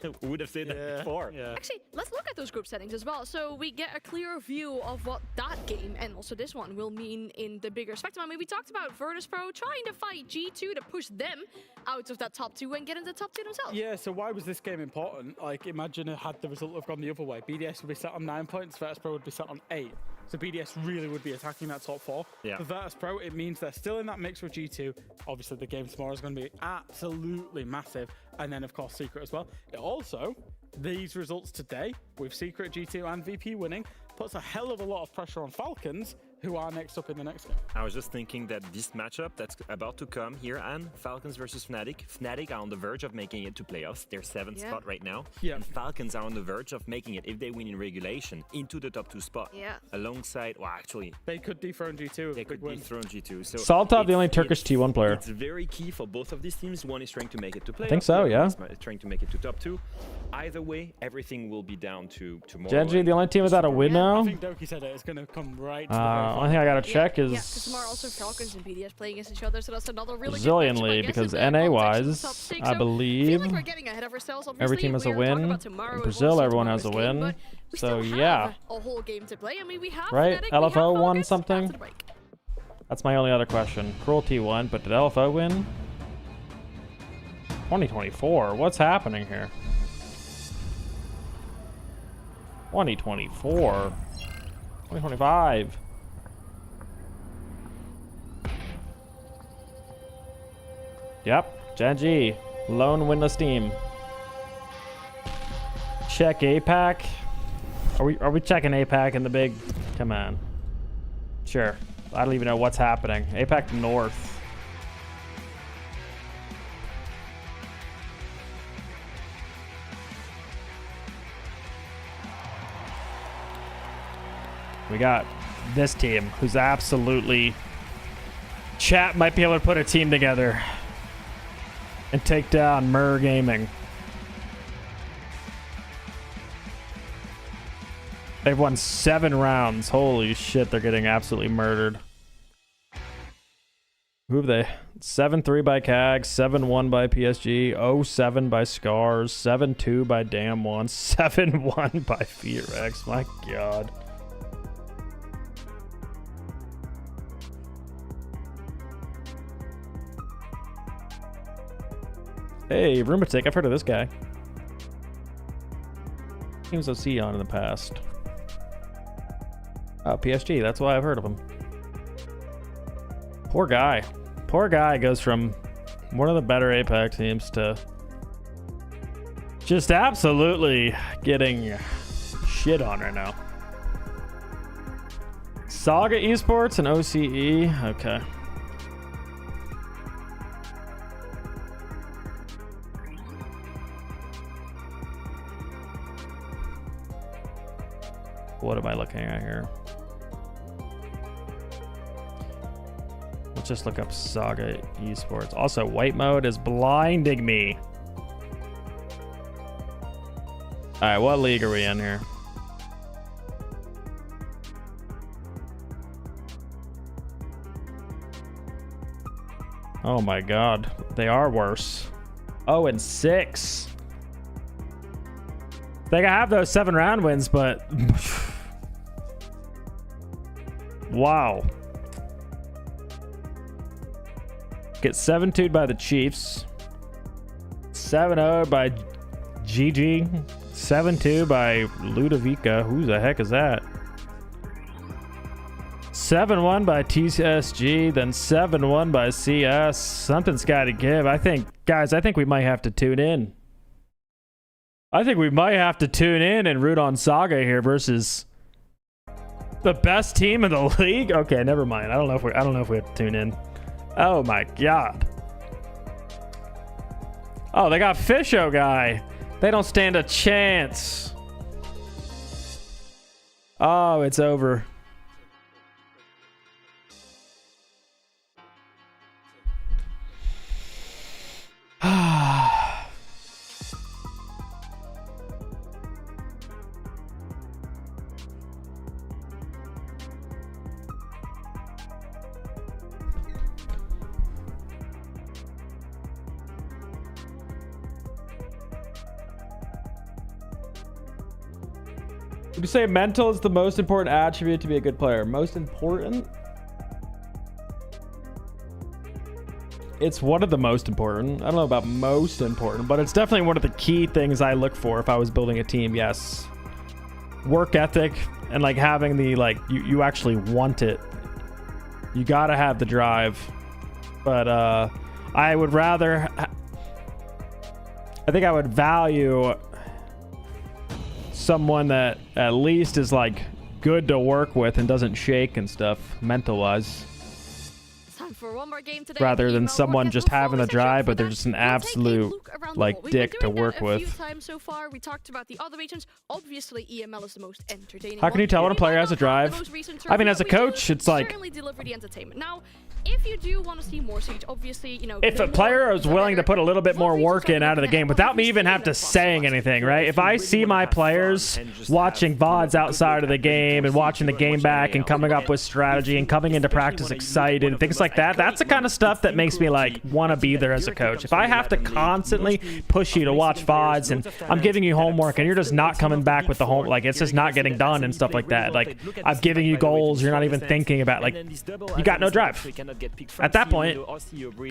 Who would have said that before? Actually, let's look at those group settings as well, so we get a clearer view of what that game and also this one will mean in the bigger spectrum. I mean, we talked about Virtus Pro trying to fight G2 to push them out of that top 2 and get into the top 2 themselves. Yeah, so why was this game important? Like, imagine had the result have gone the other way. BDS would be set on 9 points, Virtus Pro would be set on 8. So BDS really would be attacking that top 4. For Virtus Pro, it means they're still in that mix with G2. Obviously, the game tomorrow is going to be absolutely massive. And then, of course, Secret as well. It also, these results today, with Secret, G2, and VP winning, puts a hell of a lot of pressure on Falcons, who are next up in the next game. I was just thinking that this matchup that's about to come here, and Falcons versus FNATIC. FNATIC are on the verge of making it to playoffs. They're 7th spot right now. And Falcons are on the verge of making it, if they win in regulation, into the top 2 spot. Alongside, well, actually, they could dethrone G2. They could dethrone G2. So Saltov, the only Turkish T1 player. It's very key for both of these teams. One is trying to make it to playoffs. I think so, yeah. One is trying to make it to top 2. Either way, everything will be down to tomorrow. Genji, the only team without a win now. I think Doki said it's going to come right to the only thing I gotta check is because tomorrow also Falcons and BDS playing against each other, so that's another really Brazilianly, because NA-wise, I believe like we're getting ahead of ourselves, every team has a win. In Brazil, everyone has a win. So yeah, a whole game to play. I mean, we have right? FNATIC, LFO won something. That's my only other question. Cruelty won, but did LFO win? 2024. What's happening here? 2024. 2025. Yep, Genji, lone winless team. Check APAC. Are we checking APAC in the big? Come on. Sure. I don't even know what's happening. APAC North. We got this team, who's absolutely... Chat might be able to put a team together and take down Mer Gaming. They've won 7 rounds. Holy shit, they're getting absolutely murdered. Who have they? 7-3 by CAG, 7-1 by PSG, 0-7 by Scars, 7-2 by Damn One, 7-1 by Fearx. My god. Hey, Rheumatic, I've heard of this guy. Teams I've seen on in the past. Oh, PSG, that's why I've heard of him. Poor guy. Poor guy goes from one of the better Apex teams to just absolutely getting shit on right now. Saga Esports and OCE. Okay. What am I looking at here? Let's just look up Saga Esports. Also, white mode is blinding me. Alright, what league are we in here? Oh my god. They are worse. 0-6. They have those 7-round wins, but wow. Get 7-2'd by the Chiefs. 7-0 by GG. 7-2 by Ludovica. Who the heck is that? 7-1 by TSG, then 7-1 by CS. Something's got to give. I think, guys, I think we might have to tune in. I think we might have to tune in and root on Saga here versus the best team in the league. Okay, never mind. I don't know if we have to tune in. Oh my god. Oh, they got Fisho guy. They don't stand a chance. Oh, it's over. Would you say mental is the most important attribute to be a good player? Most important? It's one of the most important. I don't know about most important, but it's definitely one of the key things I look for if I was building a team. Yes. Work ethic and like having the, like, you actually want it. You gotta have the drive. But I would rather, I think I would value someone that at least is like good to work with and doesn't shake and stuff mental wise, for one more game today, rather than someone just having the drive but they're just an absolute like dick to work with. A few times so far. We talked about the other regions. Obviously EML is the most entertaining. How can you tell when a player has a drive? I mean, as a coach, it's like, certainly deliver the entertainment. Now, if you do want to see more Siege, obviously, you know, if a player is willing to put a little bit more work in out of the game without me even have to saying anything, right? If I see my players watching VODs outside of the game and watching the game back and coming up with strategy and coming into practice excited and things like that, that's the kind of stuff that makes me like want to be there as a coach. If I have to constantly push you to watch VODs and I'm giving you homework and you're just not coming back with the home, like it's just not getting done and stuff like that, like I'm giving you goals you're not even thinking about, like you got no drive. At that point,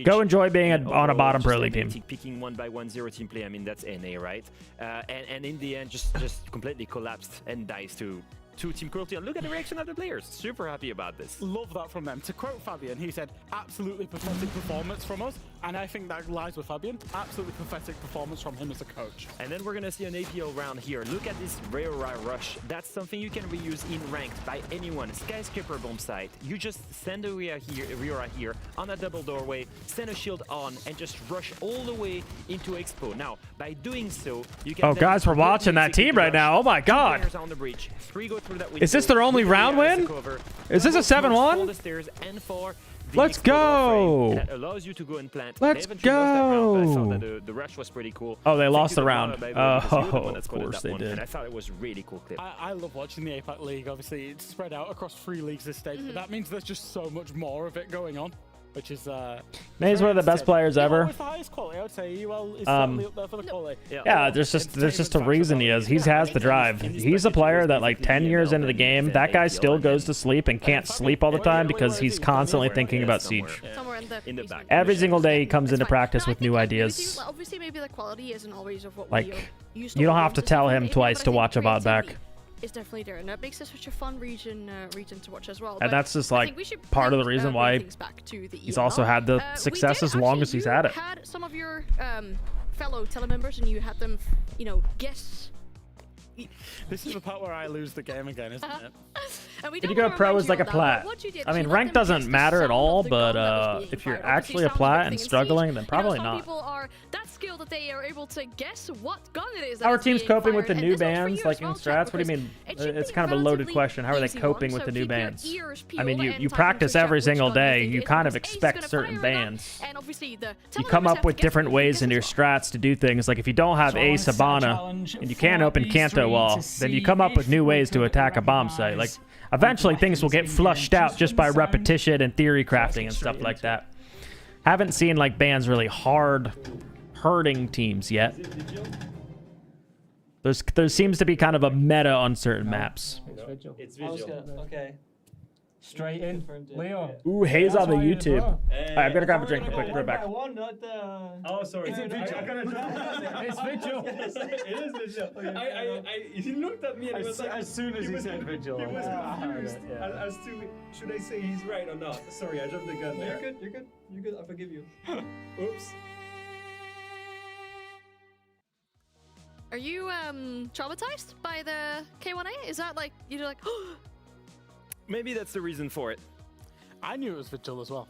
go enjoy being on a bottom pro league team. Picking 1-by-1 team play, I mean that's NA, right? And in the end, just completely collapsed and dies to team cruelty. And look at the reaction of the players. Super happy about this. Love that from them. To quote Fabian, he said, absolutely pathetic performance from us. And I think that lies with Fabian. Absolutely pathetic performance from him as a coach. And then we're going to see an APO round here. Look at this rare rush. That's something you can reuse in ranked by anyone. Skyscraper bomb site. You just send a Riora here on a double doorway, send a shield on, and just rush all the way into Expo. Now, by doing so, you can... Oh, guys, we're watching that team right now. Oh my god. On the breach. 3 go through that is this their only round win? Is this a 7-1? The stairs and 4 Let's go. That allows you to go and plant. Let's They eventually lost that round, but I thought go. that the rush was pretty cool. Oh, they Thank lost you the to round. Baba, by the way, because you were the Oh, one that of spotted course that they one, did. And I thought it was really cool clip. I love watching the APAC League. Obviously, it's spread out across 3 leagues this stage, but that means there's just so much more of it going on, which is He's one of the best players ever. With the highest quality, I would say EUL is certainly up there for the quality. Yeah, there's just a reason he is. He has the drive. He's a player that like 10 years into the game, that guy still goes to sleep and can't sleep all the time because he's constantly thinking about Siege. Somewhere in the back. Every single day he comes into practice with new ideas. Obviously, maybe the quality isn't always of what we Like, used to you don't hold have to on tell from him APAC, twice but to I think watch a bot back. creativity is definitely there, and that makes it such a fun region to watch as well. And But that's just I like think we should part of the bring, reason bring why things back to the he's EML. also had the success as long as he's had it. You had some of your fellow telemembers, and you had them, guess. This is the part where I lose the game again, isn't it? And we If you don't go wanna pro remind as you like a of that, plat. but what you did I is mean, you let rank them doesn't guess matter the at all, sound of the gun but that was being if you're fired. Obviously, actually a sounds like plat everything and in Siege. struggling, then probably Some not. people are that skilled that they are able to guess what gun it is. How are that's teams being coping with the fired, new and this one's for bans, you like as in well, strats? What do you because mean? it should It's be kind of a loaded relatively question. How are they easy coping one, with the so new keep your bans? ears I mean, peeled you and practice type into every chat which single gun you day. think You is kind of the most ace expect gonna certain fire a gun, bans. and obviously the You telemembers come up have with to guess different what you ways guess in as your well. strats to do things. Like if you don't have So I wanna Ace set a Habana challenge and you can't open for Kanto B3 wall, to then you see come up with if new we ways to could attack a bomb site. Like recognise eventually things will get weapons in flushed game out just just from by the sound. repetition and theory crafting get and stuff straight like into that. Haven't seen like bans really hard hurting teams yet. There seems to be kind of a meta on certain maps. It's visual. Okay. Straight in. Leo. Ooh, Hayes on the YouTube. Alright, I'm gonna grab a drink real quick. Right back. Oh, sorry. Is it It's vigil. It is vigil. He looked at me and As- as soon as he said vigil, He was I heard confused it, yeah. as to should I say he's right or not. Sorry, I jumped the gun there. You're good, You're good. You're good. I forgive you. Oops. Are you traumatized by the K1A? Is that like you're like? Maybe that's the reason for it. I knew it was Vigil as well.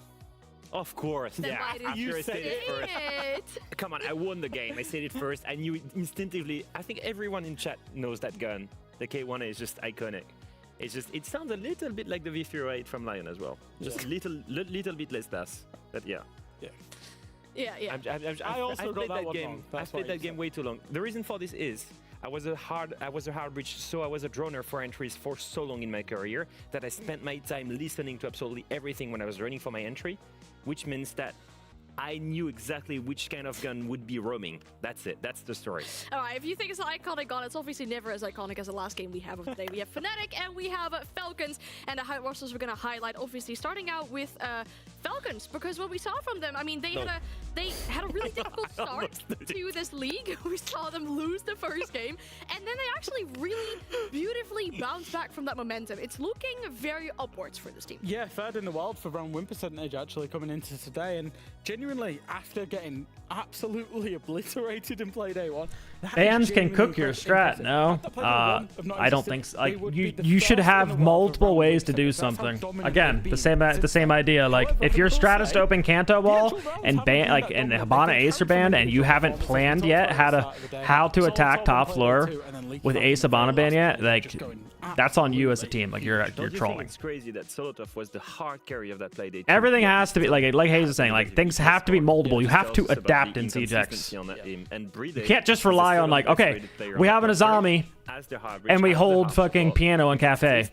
Of course, Then yeah. why did After you I said it first. it? Come on, I won the game. I said it first. I knew it instinctively. I think everyone in chat knows that gun. The K1A is just iconic. It's just, it sounds a little bit like the V308 from Lion as well. Just little bit less DAS. But yeah. Yeah, yeah. I also I've got played that one game. wrong. I've That's played why that you game said. way too long. The reason for this is I was a hard bridge, so I was a droner for entries for so long in my career that I spent my time listening to absolutely everything when I was running for my entry, which means that I knew exactly which kind of gun would be roaming. That's it. That's the story. All right, if you think it's an iconic gun, it's obviously never as iconic as the last game we have of the day. We have FNATIC and we have Falcons, and the rosters we're going to highlight, obviously, starting out with Falcons, because what we saw from them, I mean, they had a really difficult start to this league. We saw them lose the first game, and then they actually really beautifully bounced back from that momentum. It's looking very upwards for this team. Yeah, third in the world for round win percentage actually coming into today, and genuinely after getting absolutely obliterated in play day one. Bans can cook your strat, no? I don't think so. Like you should have multiple ways to do something. Again, the same idea. Like if your strat is to open Kanto wall and ban and Habana Ace are banned and you haven't planned yet how to attack top floor with Ace Habana ban yet, like that's on you as a team. Like you're trolling. It's crazy that Solotov was the hard carry of that play day. Everything has to be like Hayes is saying. Like things have to be moldable. You have to adapt in CJX. You can't just rely on like, okay, we have an Azami and we hold fucking piano and cafe.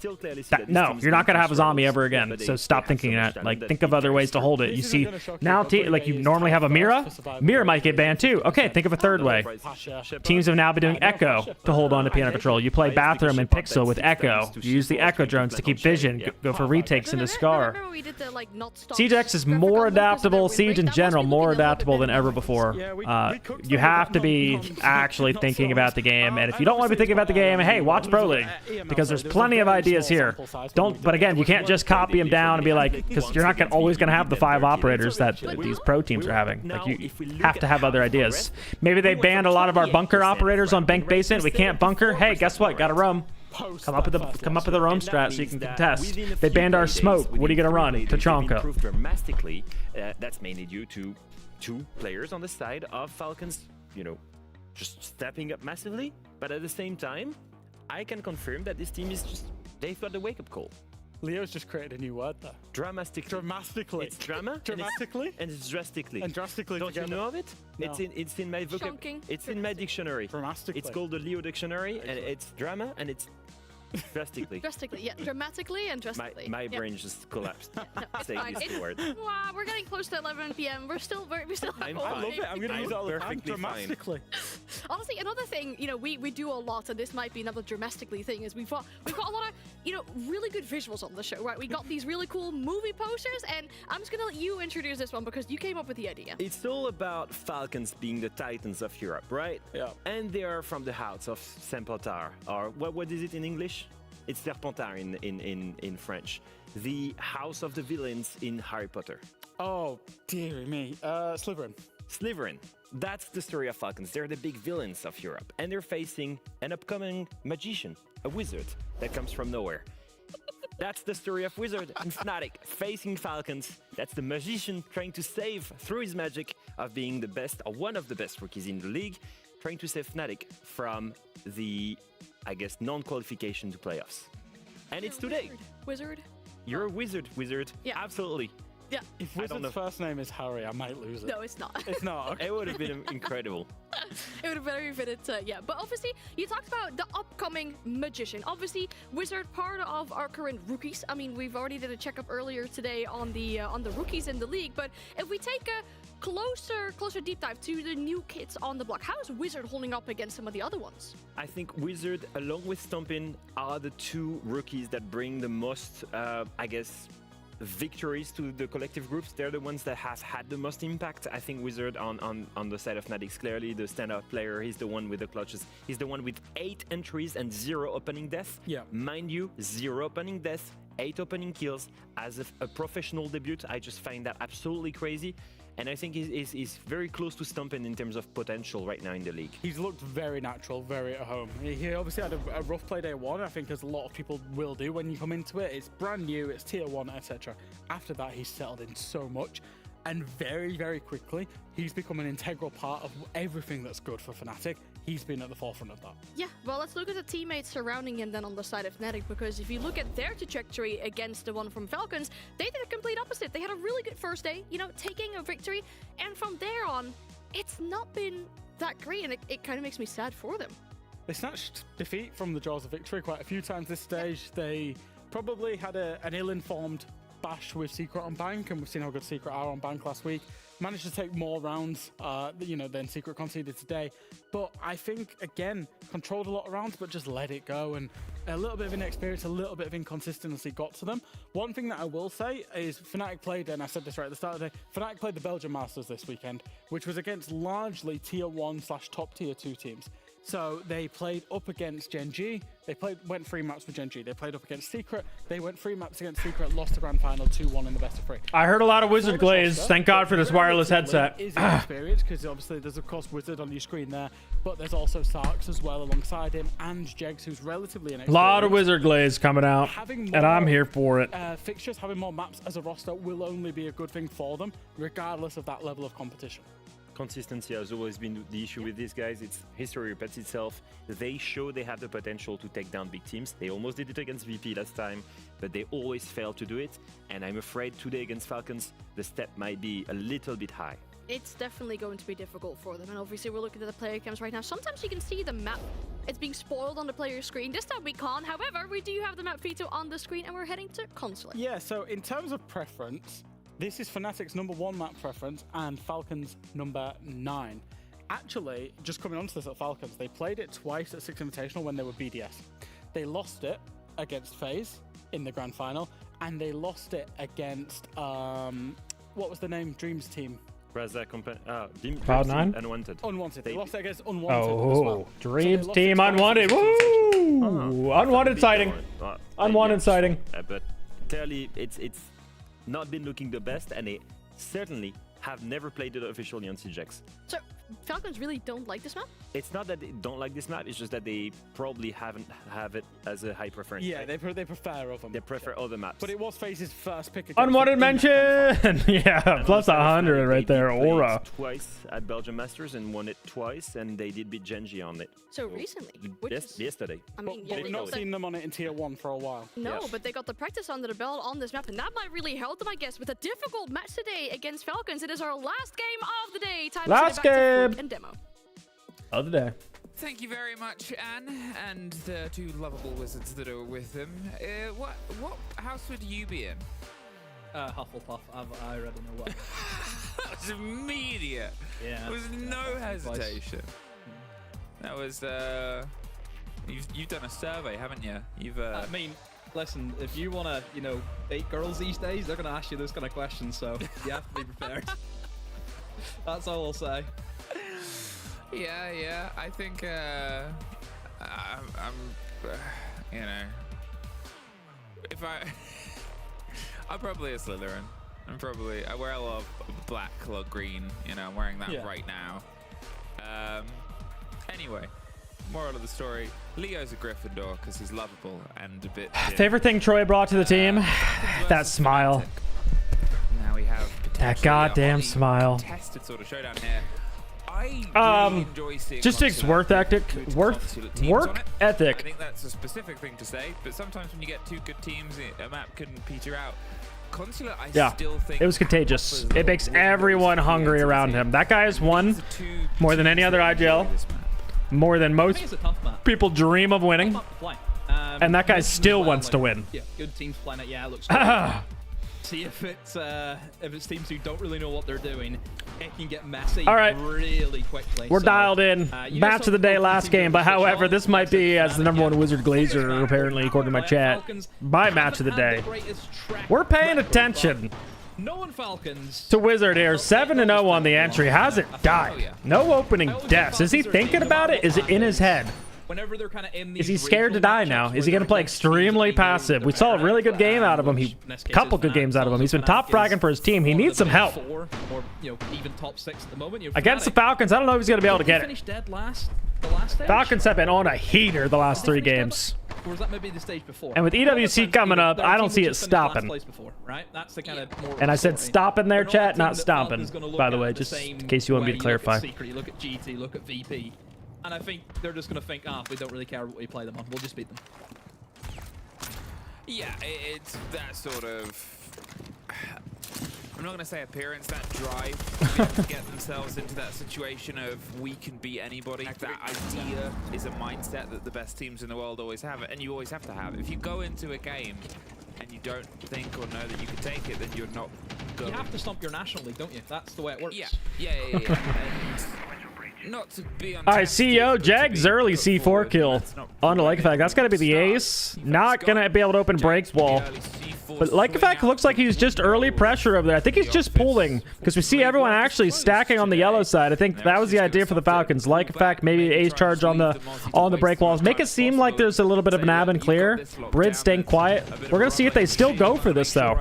No, you're not gonna have a zombie ever again. So stop thinking that. Like think of other ways to hold it. You see now, like you normally have a Mira. Mira might get banned too. Okay, think of a third way. Teams have now been doing Echo to hold on to piano control. You play Bathroom and Pixel with Echo. You use the Echo drones to keep vision. Go for retakes into Scar. CJX is more adaptable. Siege in general more adaptable than ever before. You have to be actually thinking about the game, and if you don't want to be thinking about the game, hey, watch Pro League because there's plenty of ideas here. But again, you can't just copy them down and be like, because you're not always going to have the 5 operators that these pro teams are having. Like you have to have other ideas. Maybe they banned a lot of our bunker operators on Bank Basement. We can't bunker. Hey, guess what? Got to roam. Come up with the roam strat so you can contest. They banned our smoke. What are you gonna run? Tachanka. Improved dramatically. That's mainly due to 2 players on the side of Falcons, just stepping up massively. But at the same time, I can confirm that this team is they've got the wake-up call. Leo's just created a new word there. Dramatically. Dramatically. It's drama. Dramatically. And it's drastically. And drastically. Don't together. you know of it? No. It's in my vocab. It's in my dictionary. Dramatically. It's called the Leo dictionary, and it's drama and it's drastically. Drastically, yeah. Dramatically and drastically. My yeah. brain just collapsed. No, it's Say fine. this word. Wow, we're getting close to 11 p.m. We're still I'm I love it. I'm gonna use it all the time. perfectly fine. Dramatically. Honestly, another thing, we do a lot, and this might be another dramatically thing, is we've got a lot of, really good visuals on the show, right? We got these really cool movie posters, and I'm just gonna let you introduce this one because you came up with the idea. It's all about Falcons being the titans of Europe, right? Yeah. And they are from the house of Serpentard, or what is it in English? It's Serpentard in French. The house of the villains in Harry Potter. Oh, dearie me. Slytherin. Slytherin. That's the story of Falcons. They're the big villains of Europe, and they're facing an upcoming magician, a wizard that comes from nowhere. That's the story of Wizard and FNATIC facing Falcons. That's the magician trying to save, through his magic, of being the best, or one of the best rookies in the league, trying to save FNATIC from the, I guess, non-qualification to playoffs. And it's today. Wizard? You're a wizard. Yeah. Absolutely. Yeah. If Wizard's first name is Harry, I might lose it. No, it's not. It's not. Okay. It would have been incredible. It would have very fitted, yeah. But obviously, you talked about the upcoming magician. Obviously, Wizard, part of our current rookies. I mean, we've already did a checkup earlier today on the rookies in the league. But if we take a closer deep dive to the new kids on the block, how is Wizard holding up against some of the other ones? I think Wizard, along with Stompin, are the two rookies that bring the most, I guess, victories to the collective groups. They're the ones that have had the most impact. I think Wizard on the side of FNATIC is clearly the standout player. He's the one with the clutches. He's the one with 8 entries and 0 opening death. Yeah. Mind you, 0 opening death, 8 opening kills. As a professional debut, I just find that absolutely crazy. And I think he's very close to Stompin in terms of potential right now in the league. He's looked very natural, very at home. He obviously had a rough play day 1, I think, as a lot of people will do when you come into it. It's brand new, it's tier 1, etc. After that, he's settled in so much. And very, very quickly, he's become an integral part of everything that's good for FNATIC. He's been at the forefront of that. Yeah, well, let's look at the teammates surrounding him then on the side of FNATIC, because if you look at their trajectory against the one from Falcons, they did a complete opposite. They had a really good first day, taking a victory, and from there on, it's not been that great, and it kind of makes me sad for them. They snatched defeat from the jaws of victory quite a few times this stage. They probably had an ill-informed bash with Secret on Bank, and we've seen how good Secret are on Bank last week. Managed to take more rounds than Secret conceded today, but I think again controlled a lot of rounds but just let it go, and a little bit of inexperience, a little bit of inconsistency got to them. One thing that I will say is FNATIC played, and I said this right at the start of the day, FNATIC played the Belgian Masters this weekend, which was against largely tier 1/top tier 2 teams. So they played up against Gen G. They went 3 maps with Gen G. They played up against Secret. They went 3 maps against Secret, lost the grand final 2-1 in the best of 3. I heard a lot of Wizard glaze. Thank God for this wireless headset. Is experience, because obviously there's of course Wizard on your screen there, but there's also Sarks as well alongside him, and Jegs, who's relatively inexperienced. A lot of Wizard glaze coming out, and I'm here for it. Fixtures, having more maps as a roster will only be a good thing for them, regardless of that level of competition. Consistency has always been the issue with these guys. It's history repeats itself. They show they have the potential to take down big teams. They almost did it against VP last time, but they always fail to do it. And I'm afraid today against Falcons, the step might be a little bit high. It's definitely going to be difficult for them, and obviously we're looking at the player cams right now. Sometimes you can see the map. It's being spoiled on the player screen. This time we can't. However, we do have the map veto on the screen, and we're heading to console. Yeah, so in terms of preference, this is FNATIC's #1 map preference and Falcons' #9. Actually, just coming onto this at Falcons, they played it twice at 6 Invitational when they were BDS. They lost it against FaZe in the grand final, and they lost it against, what was the name? Dreams team. Cloud9? Unwanted. Unwanted. They lost it against Unwanted as well. Dreams team Unwanted. Woo! Unwanted sighting. Unwanted sighting. But clearly, it's not been looking the best, and they certainly have never played it officially on CJX. So Falcons really don't like this map? It's not that they don't like this map, it's just that they probably haven't have it as a high preference. Yeah, right? they prefer other. They prefer other maps. But it was FaZe's first pick. Unwanted mention. Yeah, plus 100 right there. They played Aura. twice at Belgium Masters and won it twice, and they did beat Genji on it. So recently? Which is, yesterday. I mean, But yeah, we've not seen them on it in tier 1 for a while. No, but they got the practice under the belt on this map, and that might really help them, I guess, with a difficult match today against Falcons. It is our last game of the day. Time Last to send it back to game. Fruit and demo. Of the day. Thank you very much, Anne, and the two lovable wizards that are with him. What house would you be in? Hufflepuff. I already know what. That was immediate. Yeah. There was no hesitation. That was you've done a survey, haven't you? You've I mean, listen, if you want to, date girls these days, they're going to ask you those kind of questions, so you have to be prepared. That's all I'll say. Yeah. I think I'm if I'm probably a Slytherin. I wear a lot of black or green. I'm wearing that right now. Anyway, moral of the story: Leo's a Gryffindor because he's lovable and a bit. Favorite thing Troy brought to the team? That smile. Now we have That goddamn smile. contested sort of showdown here. I really enjoy seeing just takes work ethic. Work ethic. I think that's a specific thing to say, but sometimes when you get two good teams, a map can peter out. Consulate, I still think it was contagious. It makes everyone hungry around him. That guy has won more than any other IGL. More than most people dream of winning. And that guy still wants to win. Yeah, good teams playing it. Yeah, it looks see if it's teams who don't really know what they're doing, it can get messy really quickly. We're dialed in. Match of the day last game, but however, this might be, as the #1 Wizard Glazer, apparently, according to my chat, my match of the day. We're paying attention to Wizard here. 7-0 on the entry. Hasn't died. No opening deaths. Is he thinking about it? Is it in his head? Whenever they're kind of in Is he scared to die now? Is he going to play extremely passive? We saw a really good game out of him. A couple good games out of him. He's been top fragging for his team. He needs some help. Or even top 6 at the moment. Against the Falcons, I don't know if he's going to be able to get it. Dead last, the last stage? Falcons have been on a heater the last 3 games. Or was that maybe the stage before? And with EWC coming up, I don't see it stopping. That's the kind of more And I said stop in their chat, not stopping, by the way, just in case you want me to clarify. Look at GT, look at VP. And I think they're just going to think, we don't really care what we play them on. We'll just beat them. Yeah, it's that sort of... I'm not going to say appearance, that drive to get themselves into that situation of we can beat anybody. That idea is a mindset that the best teams in the world always have, and you always have to have. If you go into a game and you don't think or know that you can take it, then you're not going. You have to stomp your National League, don't you? That's the way it works. Yeah. Not to be on. All right, CEO Jag's early C4 kill on the Like Effect. That's got to be the ace. Not going to be able to open break wall. But Like Effect looks like he's just early pressure over there. I think he's just pulling because we see everyone actually stacking on the yellow side. I think that was the idea for the Falcons. Like Effect, maybe ace charge on the break walls. Make it seem like there's a little bit of an ab and clear. Brid staying quiet. We're going to see if they still go for this, though.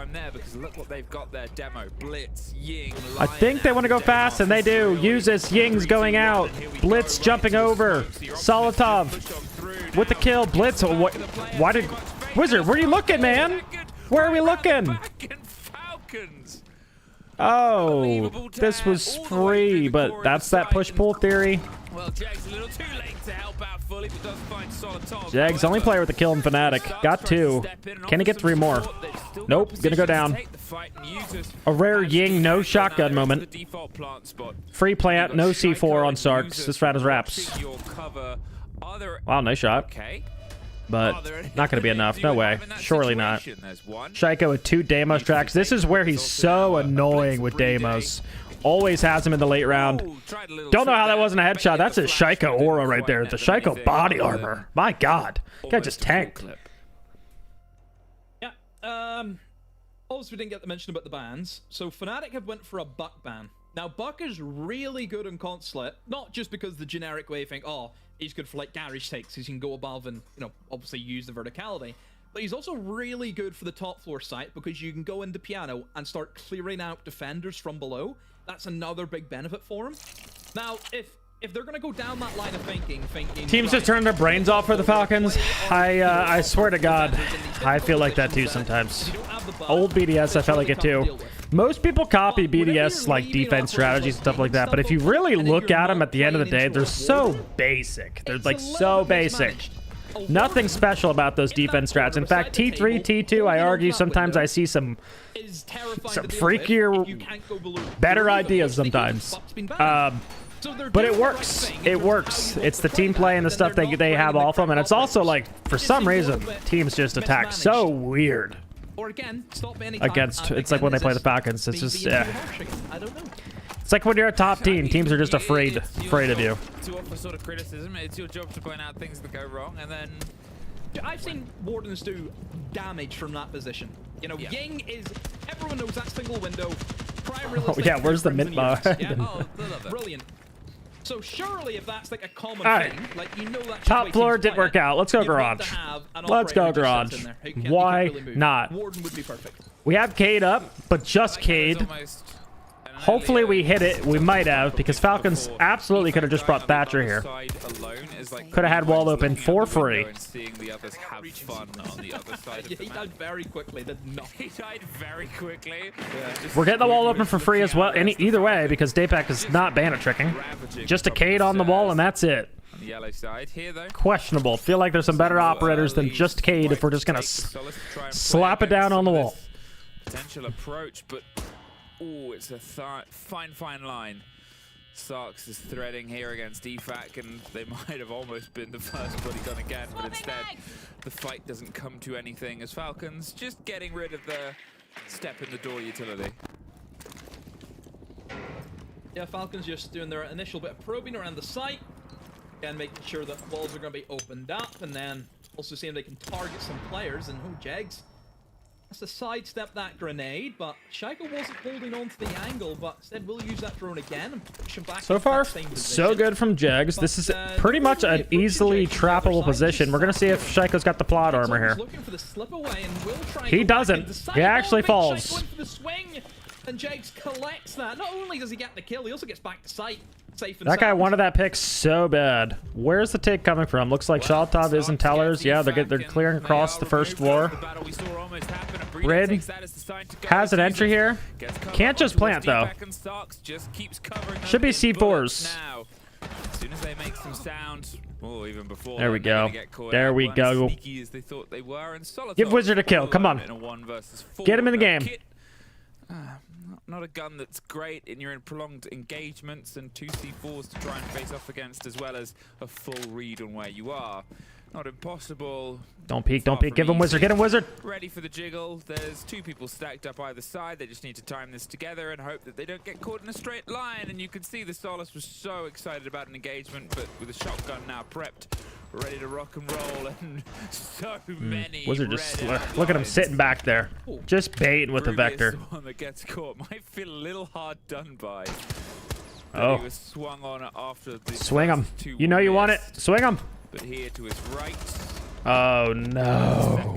I think they want to go fast, and they do. Use this. Ying's going out. Blitz jumping over. Solotov with the kill. Blitz. Why did... Wizard, where are you looking, man? Where are we looking? Oh, this was free, but that's that push-pull theory. Well, Jag's a little too late to help out fully, but does find Solotov. Jag's only player with the kill in FNATIC. Got 2. Can he get 3 more? Nope, gonna go down. A rare Ying, no shotgun moment. Free plant, no C4 on Sarks. This round is wraps. Wow, nice shot. But not going to be enough. No way. Surely not. Shaiko with 2 Deimos tracks. This is where he's so annoying with Deimos. Always has him in the late round. Don't know how that wasn't a headshot. That's a Shaiko aura right there. The Shaiko body armor. My God. Guy just tanked. Yeah. Obviously, we didn't get to mention about the bans. So FNATIC have went for a Buck ban. Now, Buck is really good on Consulate, not just because the generic way you think, he's good for like garage takes, because he can go above and, obviously use the verticality. But he's also really good for the top floor site because you can go into piano and start clearing out defenders from below. That's another big benefit for him. Now, if they're gonna go down that line of thinking, Teams just turning their brains off for the Falcons. I swear to God, I feel like that too sometimes. Old BDS, I felt like it too. Most people copy BDS like defense strategies and stuff like that, but if you really look at them at the end of the day, they're so basic. They're like so basic. Nothing special about those defense strats. In fact, T3, T2, I argue sometimes I see some freakier, better ideas sometimes. But it works. It works. It's the team play and the stuff they have off them, and it's also like, for some reason, teams just attack so weird. Or again, stop any Against, it's like when they play the Falcons. It's just, yeah. It's like when you're a top team, teams are just afraid of you. To offer sort of criticism, it's your job to point out things that go wrong, and then... I've seen Wardens do damage from that position. You know, Ying is... Everyone knows that single window. Oh yeah, where's the mint bar? Yeah? Oh, brilliant. So surely if that's like a common thing, like you know that top floor didn't work out. Let's go garage. Let's go garage. Why not? Warden would be perfect. We have Cade up, but just Cade. Hopefully we hit it. We might have, because Falcons absolutely could have just brought Thatcher here. Could have had wall open for free. He died very quickly, did not. He died very quickly. We're getting the wall open for free as well. Either way, because Daypack is not bandit tricking. Just a Cade on the wall, and that's it. On the yellow side here, though. Questionable. Feel like there's some better operators than just Cade if we're just gonna slap it down on the wall. Potential approach, but oh, it's a fine line. Sarks is threading here against DFAC, and they might have almost been the first body gun again, but instead the fight doesn't come to anything as Falcons just getting rid of the step in the door utility. Yeah, Falcons just doing their initial bit of probing around the site and making sure that walls are going to be opened up, and then also seeing if they can target some players. And oh, Jegs has to sidestep that grenade, but Shaiko wasn't holding on to the angle, but instead will use that drone again and push him back. So far, so good from Jegs. This is pretty much an easily trappable position. We're gonna see if Shaiko's got the plot armor here. He doesn't. He actually falls. And Jegs collects that. Not only does he get the kill, he also gets back to sight. Safe and That guy sound. wanted that pick so bad. Where's the take coming from? Looks like Shaltov is in tellers. Yeah, they're clearing across the first floor. Rid has an entry here. Can't just plant though. Should be C4s. As soon as they make some sound, or even before, there we go. There we go. As they thought they were, and Give Wizard a kill. Come on. Get him in the game. Not a gun that's great in your prolonged engagements, and 2 C4s to try and face off against, as well as a full read on where you are. Not impossible. Don't peek, don't peek. Give him Wizard, get him Wizard. Ready for the jiggle. There's 2 people stacked up either side. They just need to time this together and hope that they don't get caught in a straight line. And you can see the Solace was so excited about an engagement, but with a shotgun now prepped, ready to rock and roll, and so many. Wizard just look at him sitting back there, just baiting with the Vector. The one that gets caught might feel a little hard done by. Oh, he was swung on after the swing him. You know you want it. Swing him. But here to his right. Oh no.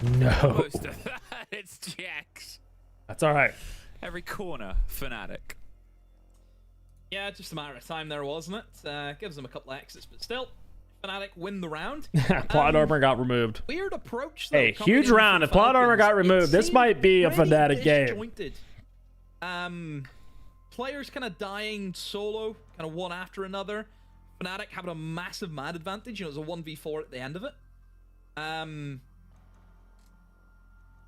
No. It's Jax. That's all right. Every corner, FNATIC. Yeah, just a matter of time there, wasn't it? Gives them a couple of exits, but still, FNATIC win the round. Plot armor got removed. Weird approach, though. Hey, huge round. If plot armor got removed, this might be a FNATIC game. Players kind of dying solo, kind of one after another. FNATIC having a massive mad advantage. You know, it was a 1v4 at the end of it.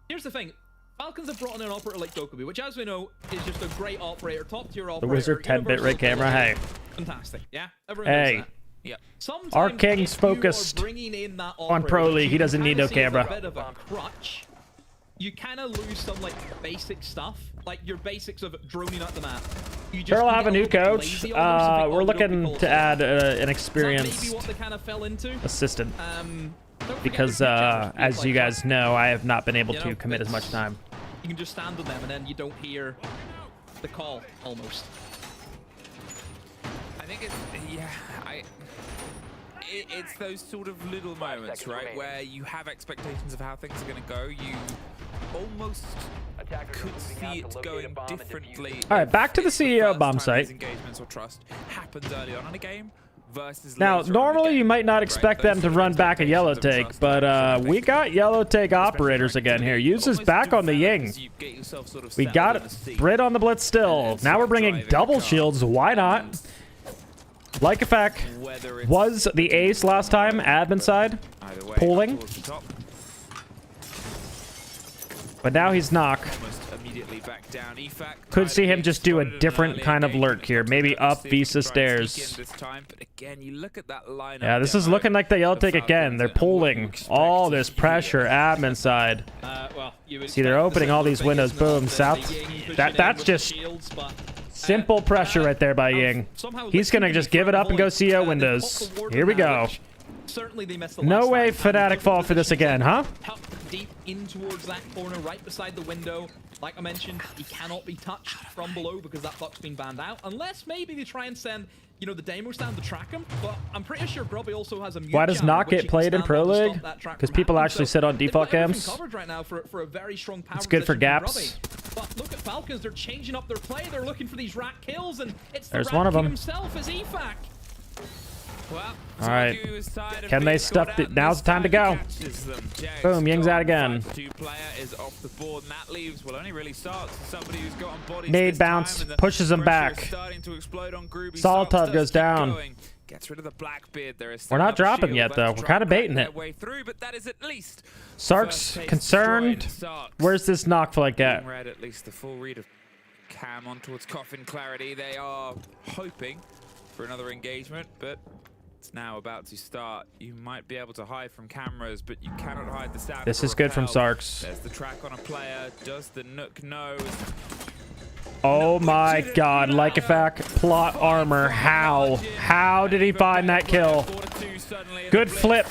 Here's the thing. Falcons have brought in an operator like Dokubi, which, as we know, is just a great operator, top-tier operator. The Wizard 10-bit rig camera, hey. Fantastic, yeah? Everyone knows that. Yep. Our King's focused on Pro League. He doesn't need no camera. A bit of a crutch. You kind of lose some like basic stuff, like your basics of droning out the map. We'll have a new coach. We're looking to add an experienced assistant. Because, as you guys know, I have not been able to commit as much time. You can just stand on them and then you don't hear the call, almost. I think it's, yeah, it's those sort of little moments, right, where you have expectations of how things are going to go. You almost could see it going differently. All right, back to the CEO bomb site. Engagements or trust happens early on in a game versus Now, later on in the normally game. you might not expect them to run back a yellow take, but we got yellow take operators again here. Uses back on the Ying. We got Brit on the blitz still. Now we're bringing double shields. Why not? Like effect was the ace last time, admin side, pulling. But now he's knock. Could see him just do a different kind of lurk here. Maybe up Visa stairs. Yeah, this is looking like the yellow take again. They're pulling all this pressure admin side. See, they're opening all these windows. Boom, south. That's just simple pressure right there by Ying. He's gonna just give it up and go CO windows. Here we go. No way FNATIC fall for this again, huh? Deep in towards that corner, right beside the window. Like I mentioned, he cannot be touched from below because that block's been banned out. Unless maybe they try and send, you know, the Demos down to track him. But I'm pretty sure Grubby also has a mute. Why does not get played in Pro League? Because people actually sit on default cams. Right now for a very strong power it's good for gaps. But look at Falcons, they're changing up their play. They're looking for these rat kills, and it's There's the one rat of them. himself as EFAC. Well, all right. Can they stuff it? Now's the time to go. Boom, Ying's out again. Nade bounce, pushes him back. Solitov goes down. Gets rid of the Blackbeard. We're not dropping yet, though. We're kind of baiting it. Sark's concerned. Where's this knock flank at? At least the full read of Cam on towards Coffin Clarity. They are hoping for another engagement, but it's now about to start. You might be able to hide from cameras, but you cannot hide the sound. This is good from Sarks. There's the track on a player. Does the Nook know? Oh my god, like effect, plot armor. How did he find that kill? Good flip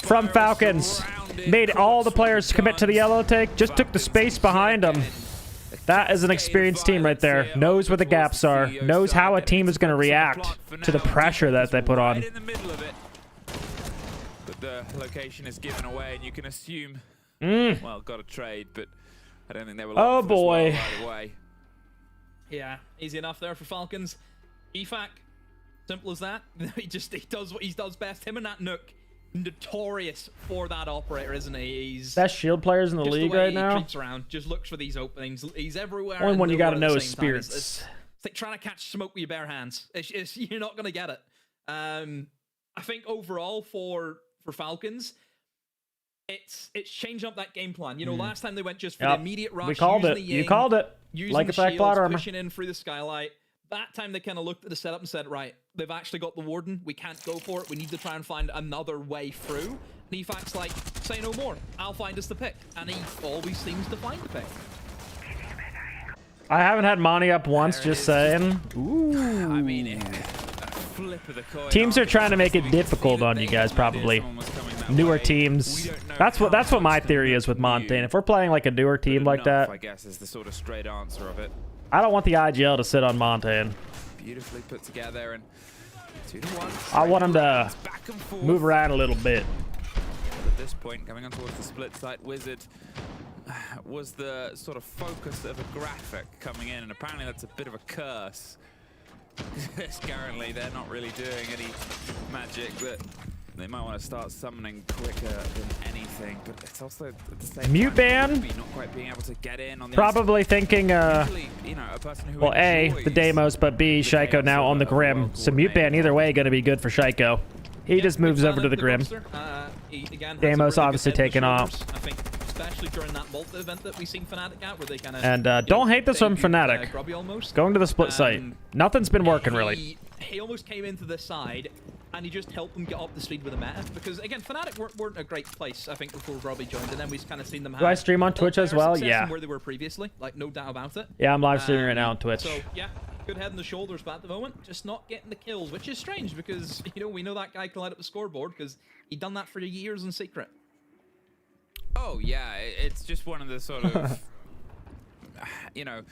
from Falcons. Made all the players commit to the yellow take. Just took the space behind them. That is an experienced team right there. Knows where the gaps are. Knows how a team is going to react to the pressure that they put on. But the location is given away, and you can assume, well, got a trade, but I don't think they were. Oh boy. Right away. Yeah, easy enough there for Falcons. EFAC, simple as that. he does what he does best. Him and that Nook, notorious for that operator, isn't he? He's best shield players in the league right now. Creeps around, just looks for these openings. He's everywhere. Only one you got to know is spirits. It's like trying to catch smoke with your bare hands. You're not gonna get it. I think overall for Falcons, it's changed up that game plan. You know, last time they went just for the immediate rush. We called it. You called it. Like a fact, plot armor. Pushing in through the skylight. That time they kind of looked at the setup and said, right, they've actually got the warden. We can't go for it. We need to try and find another way through. And EFAC's like, say no more. I'll find us the pick. And he always seems to find the pick. I haven't had Monty up once, just saying. Ooh. I mean, flip of the coin. Teams are trying to make it difficult on you guys, probably. Newer teams. That's what my theory is with Montaigne. If we're playing like a newer team like that, I guess is the sort of straight answer of it. I don't want the IGL to sit on Montaigne. Beautifully put together and 2-1. I want him to move around a little bit. At this point, coming on towards the split site, Wizard was the sort of focus of a graphic coming in, and apparently that's a bit of a curse. Currently, they're not really doing any magic, but they might want to start summoning quicker than anything. But it's also at the same mute time, ban. not quite being able to get in on the probably thinking, usually, you know, a person who well, A, the Demos, but B, Shaiko now on the Grim. So mute ban either way going to be good for Shaiko. He just moves over to the Grim. Demos obviously taking off. I think, especially during that Malta event that we've seen FNATIC out, where they kind of and don't hate this from FNATIC. Going to the split site. Nothing's been working really. He almost came into the side, and he just helped them get up to speed with the meta. Because again, FNATIC weren't a great place, I think, before Robbie joined, and then we've kind of seen them have. Do I stream on Twitch as well? Yeah. Where they were previously, like no doubt about it. Yeah, I'm live streaming right now on Twitch. So yeah, good head and the shoulders, but at the moment, just not getting the kills, which is strange because you know we know that guy can light up the scoreboard because he'd done that for years in secret. Oh yeah, it's just one of the sort of, you know,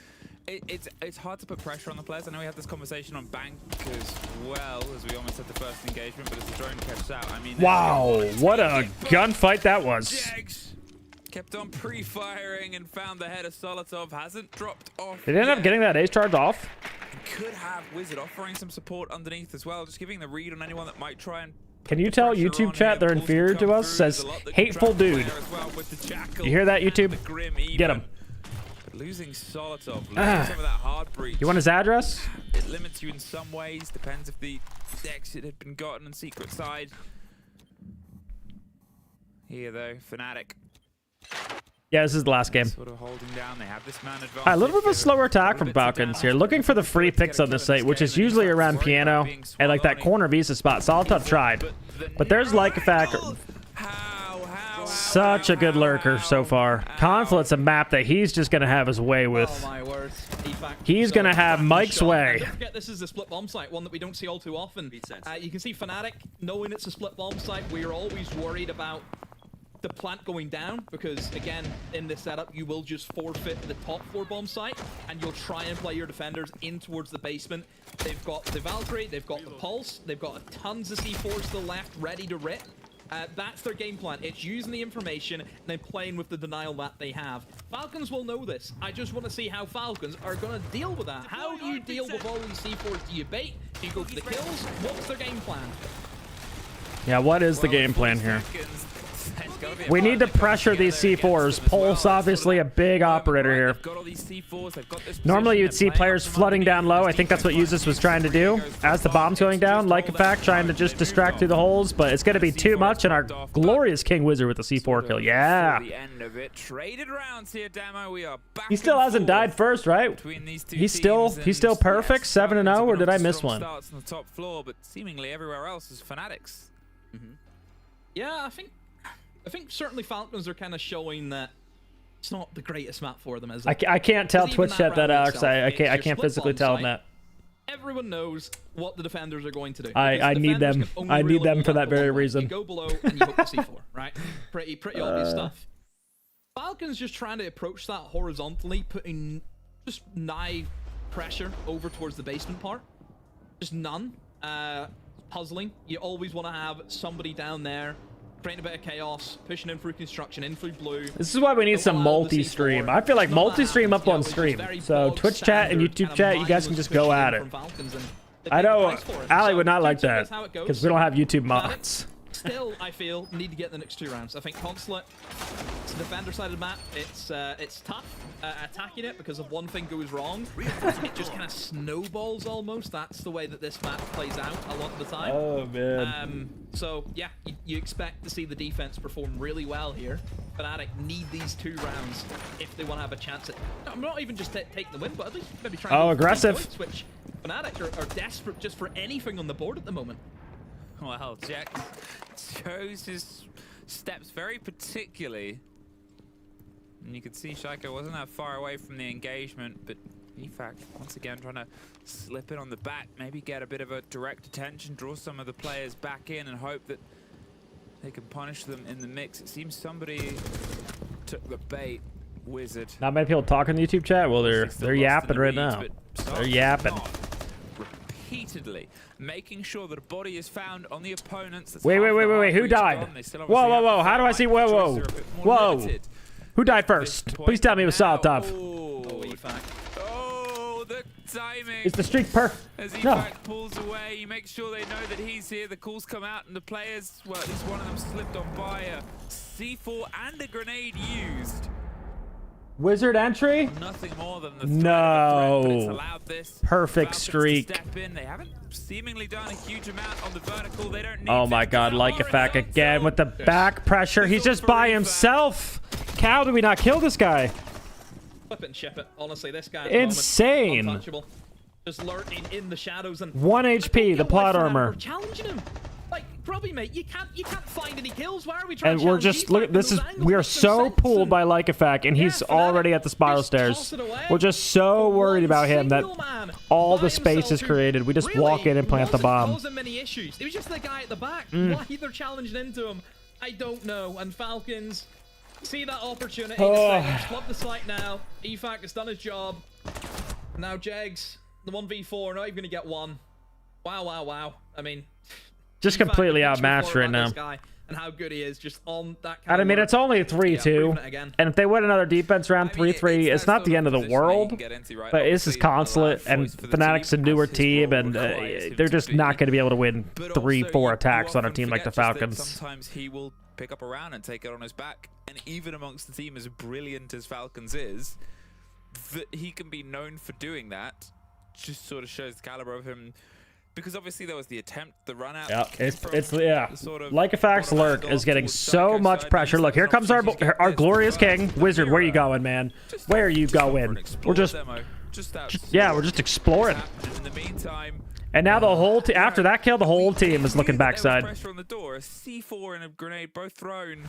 it's hard to put pressure on the players. I know we had this conversation on Bank as well, as we almost had the first engagement, but as the drone catches out, I mean... Wow, what a gunfight that was. Kept on pre-firing and found the head of Solotov. Hasn't dropped off. They ended up getting that ace charge off. Could have Wizard offering some support underneath as well, just giving the read on anyone that might try and. Can you tell YouTube chat they're inferior to us? Says hateful dude. You hear that, YouTube? Get him. But losing Solotov, losing some of that hard breach. You want his address? It limits you in some ways. Depends if the exit had been gotten on secret side. Here though, FNATIC. Yeah, this is the last game. Sort of holding down. They have this man advantage. A little bit of a slower attack from Falcons here. Looking for the free picks on this site, which is usually around piano and like that corner visa spot. Solotov tried. But there's like a fact. Such a good lurker so far. Confluent's a map that he's just going to have his way with. Oh my word. He's going to have Mike's way. Don't forget, this is the split bomb site, one that we don't see all too often. You can see FNATIC, knowing it's a split bomb site, we're always worried about the plant going down, because again, in this setup, you will just forfeit the top floor bomb site, and you'll try and play your defenders in towards the basement. They've got the Valkyrie, they've got the Pulse, they've got tons of C4s to the left, ready to rip. That's their game plan. It's using the information and then playing with the denial that they have. Falcons will know this. I just want to see how Falcons are going to deal with that. How do you deal with all these C4s? Do you bait? Do you go for the kills? What's their game plan? Yeah, what is the game plan here? We need to pressure these C4s. Pulse, obviously, a big operator here. Normally, you'd see players flooding down low. I think that's what Usus was trying to do. As the bomb's going down, like a fact, trying to just distract through the holes, but it's going to be too much, and our glorious King Wizard with the C4 kill. Yeah. He still hasn't died first, right? He's still perfect, 7-0, or did I miss one? Starts on the top floor, but seemingly everywhere else is FNATIC's. Yeah, I think certainly Falcons are kind of showing that it's not the greatest map for them, is it? I can't tell Twitch chat that, Alex. I can't physically tell them that. Everyone knows what the defenders are going to do. I need them. I need them for that very reason. You go below and you hope to C4, right? Pretty obvious stuff. Falcons just trying to approach that horizontally, putting just nigh pressure over towards the basement part. Just none. Puzzling. You always want to have somebody down there creating a bit of chaos, pushing in through construction, in through blue. This is why we need some multi-stream. I feel like multi-stream up on stream. So Twitch chat and YouTube chat, you guys can just go at it. I know Ali would not like that because we don't have YouTube mods. Still, I feel, need to get the next 2 rounds. I think Consulate, it's a defender-sided map. It's tough attacking it because if one thing goes wrong, it just kind of snowballs almost. That's the way that this map plays out a lot of the time. Oh, man. So, yeah, you expect to see the defense perform really well here. FNATIC need these 2 rounds if they want to have a chance at... I'm not even just taking the win, but at least maybe try and aggressive. Points, which FNATIC are desperate just for anything on the board at the moment. Well, Jack chose his steps very particularly. And you could see Shaiko wasn't that far away from the engagement, but EFAC, once again, trying to slip it on the back, maybe get a bit of a direct attention, draw some of the players back in and hope that they can punish them in the mix. It seems somebody took the bait. Wizard. Not many people talking in the YouTube chat? Well, they're yapping right now. They're yapping. Repeatedly making sure that a body is found on the opponents. Wait. Who died? Whoa. How do I see? Whoa. Who died first? Please tell me it was Solotov. Oh, the timing. Is the streak perfect? As EFAC pulls away, you make sure they know that he's here. The calls come out, and the players, well, at least one of them slipped on by a C4 and a grenade used. Wizard entry? Nothing more than the no. Threat, but it's allowed this perfect streak. Step in. They haven't seemingly done a huge amount on the vertical. They don't need oh my god, like a fact again with the back pressure. He's just by himself. How do we not kill this guy? Flip it and ship it. Honestly, this guy insane. Untouchable. Just lurking in the shadows and 1 HP, the plot armor. Challenging him. Like, Grubby, mate, you can't find any kills. Why are we trying and to we're just look. This is we are so pulled by Lycofak, and he's already at the spiral stairs. We're just so worried about him that all the space is created. We just walk in and plant the bomb. Causing many issues. It was just the guy at the back. Why they're challenging into him, I don't know. And Falcons see that opportunity. Flop the site now. EFAC has done his job. Now Jegs, the 1v4, not even gonna get one. Wow. I mean. Just completely outmatched right now. and how good he is just on that. And I mean, it's only 3-2, and if they win another defense round 3-3, it's not the end of the world. But this is Consulate, and FNATIC's a newer team, and they're just not going to be able to win 3-4 attacks on a team like the Falcons. Sometimes he will pick up a round and take it on his back, and even amongst the team as brilliant as Falcons is, that he can be known for doing that just sort of shows the caliber of him. Because obviously there was the attempt, the run out. Yeah, it's like a fax lurk is getting so much pressure. Look, here comes our glorious king. Wizard, where are you going, man? Where are you going? We're just we're just exploring. In the meantime, and now the whole after that kill, the whole team is looking backside. Pressure on the door, a C4 and a grenade both thrown.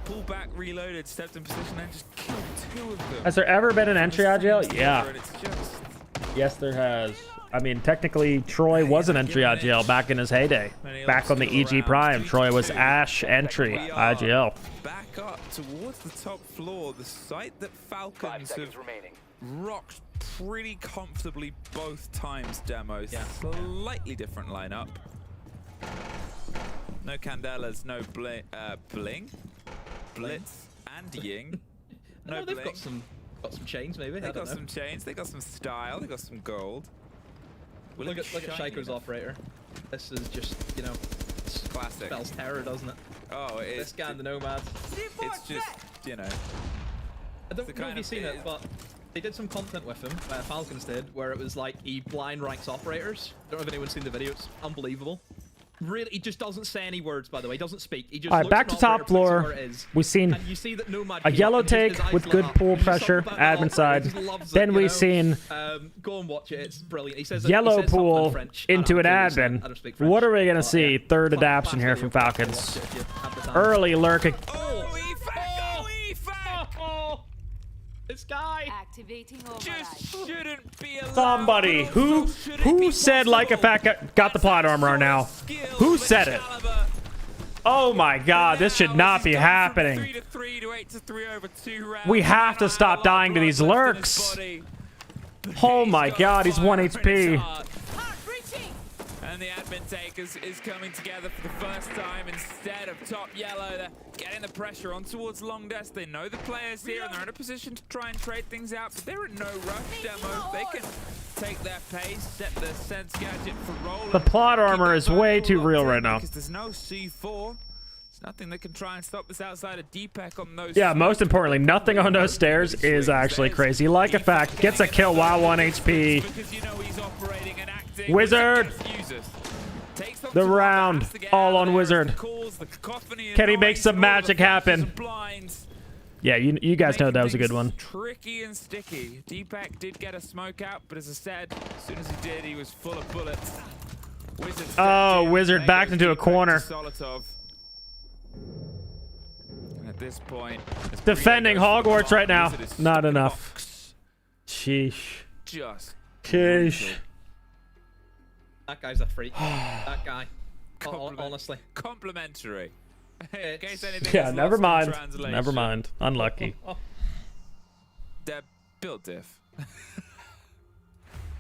Pull back, reloaded, stepped in position, and just killed 2 of them. Has there ever been an entry agile? Yeah. Yes, there has. I mean, technically, Troy was an entry IGL back in his heyday. Back on the EG Prime, Troy was Ash entry IGL. Back up towards the top floor, the site that Falcons have rocked pretty comfortably both times. Demos, slightly different lineup. No Candelas, no bling, Blitz, and Ying. No, they've got some chains, maybe. They got some chains. They got some style. They got some gold. Look at Shaiko's operator. This is just, you know, classic. Spells terror, doesn't it? Oh, it is. This guy and the Nomad. It's just, you know. I don't know if you've seen it, but they did some content with him, Falcons did, where it was like he blind ranks operators. Don't know if anyone's seen the video. It's unbelievable. Really, he just doesn't say any words, by the way. He doesn't speak. He just all right, back to top floor. We've seen a yellow take with good pool pressure, admin side. Then we've seen go and watch it. It's brilliant. He says yellow pool into an admin. What are we going to see? Third adaptation here from Falcons. Early lurking. This guy just shouldn't be allowed. Somebody who said like a fact got the plot armor now? Who said it? Oh my God, this should not be happening. We have to stop dying to these lurks. Oh my God, he's 1 HP. And the admin take is coming together for the first time instead of top yellow. They're getting the pressure on towards long desk. They know the players here and they're in a position to try and trade things out, but they're in no rush. Demo, they can take their pace, set the sense gadget for roll. The plot armor is way too real right now. Because there's no C4. There's nothing that can try and stop this outside of D-Pack on those. Yeah, most importantly, nothing on those stairs is actually crazy. Like a fact, gets a kill while 1 HP. Because you know he's operating and acting. Wizard. The round, all on Wizard. Can he make some magic happen? Yeah, you guys know that was a good one. Tricky and sticky. D-Pack did get a smoke out, but as I said, as soon as he did, he was full of bullets. Oh, Wizard backed into a corner. At this point, defending Hogwarts right now. Not enough. Sheesh. Sheesh. That guy's a freak. That guy. Honestly. Complimentary. In case anything Yeah, never mind. Never mind. Unlucky. They're build diff.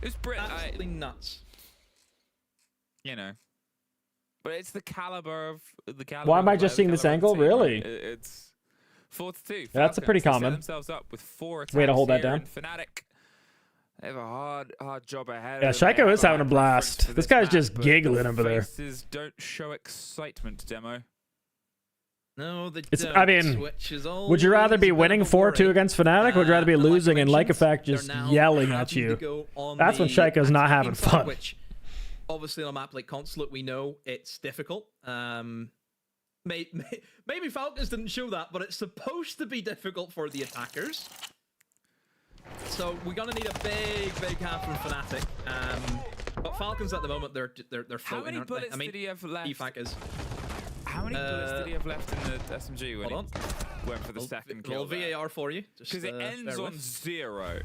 It's Brit. Absolutely nuts. You know. But it's the caliber of the caliber. Why am I just seeing this angle? Really? It's 4-2. That's a pretty common. Themselves up with 4 attacks. Way to hold that down. FNATIC. They have a hard job ahead. Yeah, Shaiko is having a blast. This guy's just giggling over there. Don't show excitement, Demo. No, I mean, would you rather be winning 4-2 against FNATIC, or would you rather be losing and like a fact just yelling at you? That's when Shaiko's not having fun. Which, obviously, on a map like Consulate, we know it's difficult. Maybe Falcons didn't show that, but it's supposed to be difficult for the attackers. So we're gonna need a big hand from FNATIC. But Falcons at the moment they're floating. How many bullets did he have left? EFAC is. How many bullets did he have left in the SMG when he went for the second kill? VAR for you. Because it ends on 0.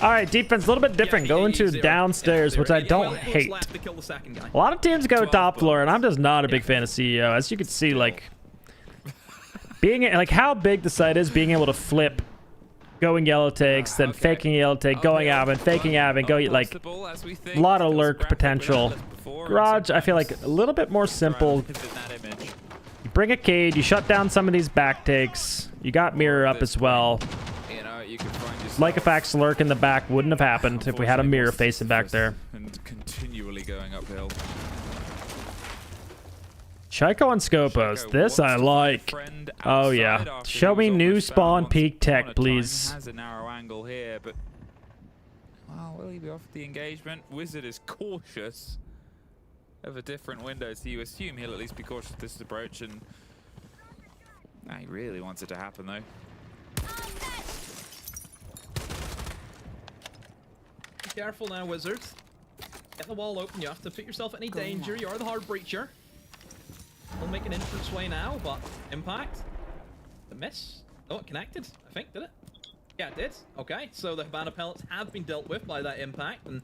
All right, defense a little bit different. Going to downstairs, which I don't hate. A lot of teams go top floor, and I'm just not a big fan of CEO. As you can see, like being like how big the site is, being able to flip going yellow takes, then faking yellow take, going out and faking out and going like a lot of lurk potential. Garage, I feel like a little bit more simple. You bring a cage, you shut down some of these back takes. You got mirror up as well. Like a fact, lurk in the back wouldn't have happened if we had a mirror facing back there. And continually going uphill. Chaiko on Scopos. This I like. Oh yeah. Show me new spawn peak tech, please. Has a narrow angle here, but well, will he be off the engagement? Wizard is cautious of a different window, so you assume he'll at least be cautious of this approach, and he really wants it to happen though. Be careful now, Wizard. Get the wall open. You have to put yourself in any danger. You are the hard breacher. We'll make an entrance way now, but impact. The miss. Oh, it connected, I think, did it? Yeah, it did. Okay, so the Habana pellets have been dealt with by that impact, and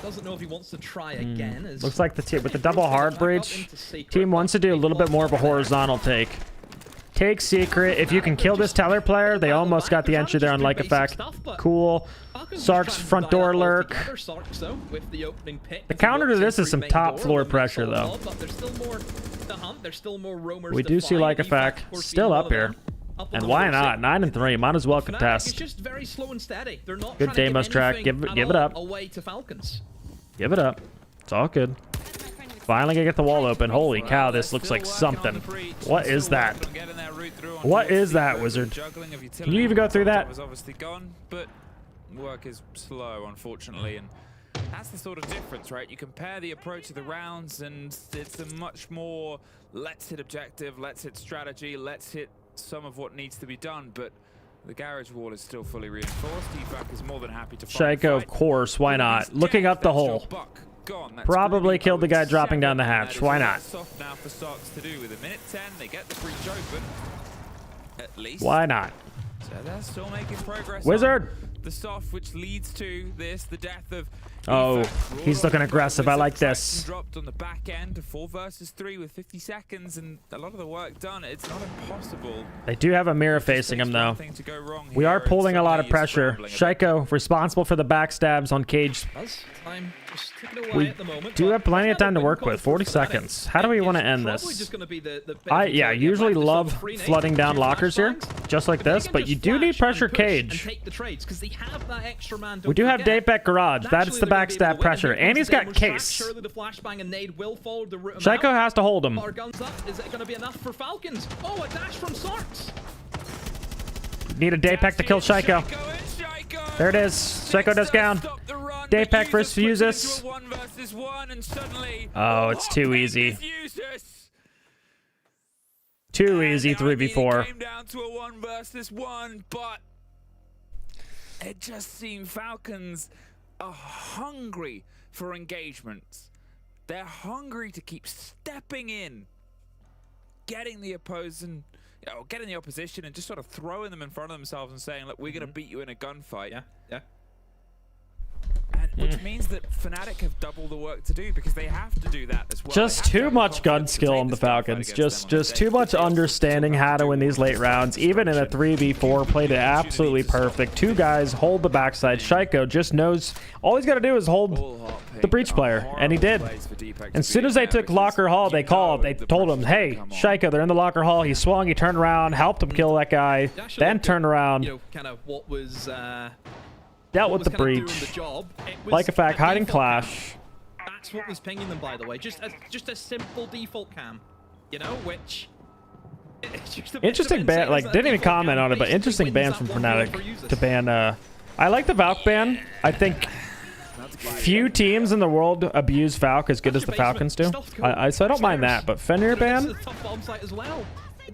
doesn't know if he wants to try again. Looks like the team with the double hard breach. Team wants to do a little bit more of a horizontal take. Take secret. If you can kill this teller player, they almost got the entry there on like effect. Cool. Sark's front door lurk. The counter to this is some top floor pressure though. We do see like effect still up here. And why not? 9 and 3. Might as well contest. Just very slow and steady. They're not good Deimos track. Give it up. Away to Falcons. Give it up. It's all good. Finally gonna get the wall open. Holy cow, this looks like something. What is that? What is that, Wizard? Can you even go through that? Was obviously gone, but work is slow, unfortunately, and that's the sort of difference, right? You compare the approach of the rounds, and it's a much more let's hit objective, let's hit strategy, let's hit some of what needs to be done, but the garage wall is still fully reinforced. Deepak is more than happy to fight. Chaiko, of course, why not? Looking up the hole. Probably killed the guy dropping down the hatch. Why not? Soft now for Sox to do with a minute 10. They get the breach open. At least. Why not? So they're still making progress. Wizard. The soft, which leads to this, the death of. Oh, he's looking aggressive. I like this. Dropped on the back end, 4 versus 3 with 50 seconds, and a lot of the work done. It's not impossible. They do have a mirror facing him though. We are pulling a lot of pressure. Chaiko responsible for the backstabs on cage. We do have plenty of time to work with. 40 seconds. How do we want to end this? I usually love flooding down lockers here, just like this, but you do need pressure cage. We do have Dapek garage. That's the backstab pressure, and he's got case. Chaiko has to hold him. Is it going to be enough for Falcons? Oh, a dash from Sarks. Need a Dapek to kill Chaiko. There it is. Chaiko does down. Dapek versus Fuses. Oh, it's too easy. Too easy 3v4. Came down to a 1 versus 1, but it just seemed Falcons are hungry for engagements. They're hungry to keep stepping in, getting the opposition and just sort of throwing them in front of themselves and saying, look, we're going to beat you in a gunfight. Yeah. And which means that FNATIC have double the work to do because they have to do that as well. Just too much gun skill on the Falcons. Just too much understanding how to win these late rounds. Even in a 3v4, played it absolutely perfect. 2 guys hold the backside. Chaiko just knows all he's got to do is hold the breach player, and he did. As soon as they took locker hall, they called. They told him, hey, Chaiko, they're in the locker hall. He swung, he turned around, helped him kill that guy, then turned around. Kind of what was dealt with the breach. Like a fact, hiding clash. That's what was pinging them, by the way. Just a simple default cam, you know, which. Interesting ban. Like, didn't even comment on it, but interesting bans from FNATIC to ban. I like the Valk ban. I think few teams in the world abuse Valk as good as the Falcons do. So I don't mind that, but Fenrir ban.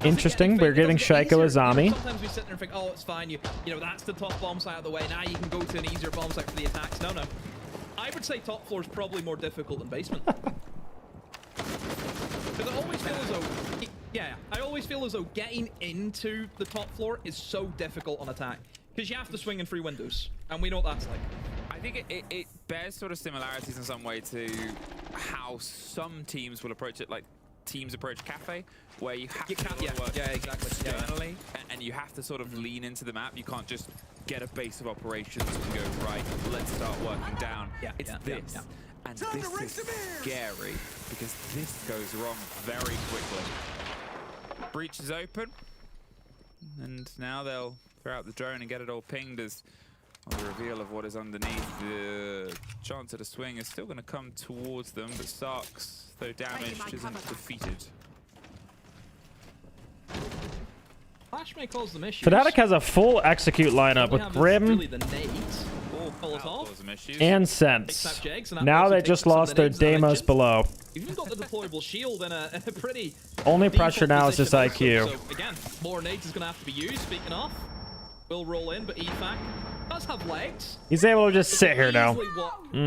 Interesting. We're giving Chaiko a Zami. Sometimes we sit there and think, oh, it's fine. You know, that's the top bomb site out of the way. Now you can go to an easier bomb site for the attacks. No. I would say top floor is probably more difficult than basement. Because I always feel as though, I always feel as though getting into the top floor is so difficult on attack. Because you have to swing in 3 windows, and we know what that's like. I think it bears sort of similarities in some way to how some teams will approach it. Like, teams approach cafe, where you have to work exactly. externally, and you have to sort of lean into the map. You can't just get a base of operations and go, right, let's start working down. It's this. And this is scary, because this goes wrong very quickly. Breach is open, and now they'll throw out the drone and get it all pinged as on the reveal of what is underneath. The chance at a swing is still going to come towards them, but Sarks, though damaged, isn't defeated. Flash may cause them issues. FNATIC has a full execute lineup with Grim really the nades. and Sense. Now they just lost their Deimos below. You've even got the deployable shield in a pretty... Only pressure now is just IQ. So again, more nades is going to have to be used. Speaking of, will roll in, but EFAC does have legs. He's able to just sit here now.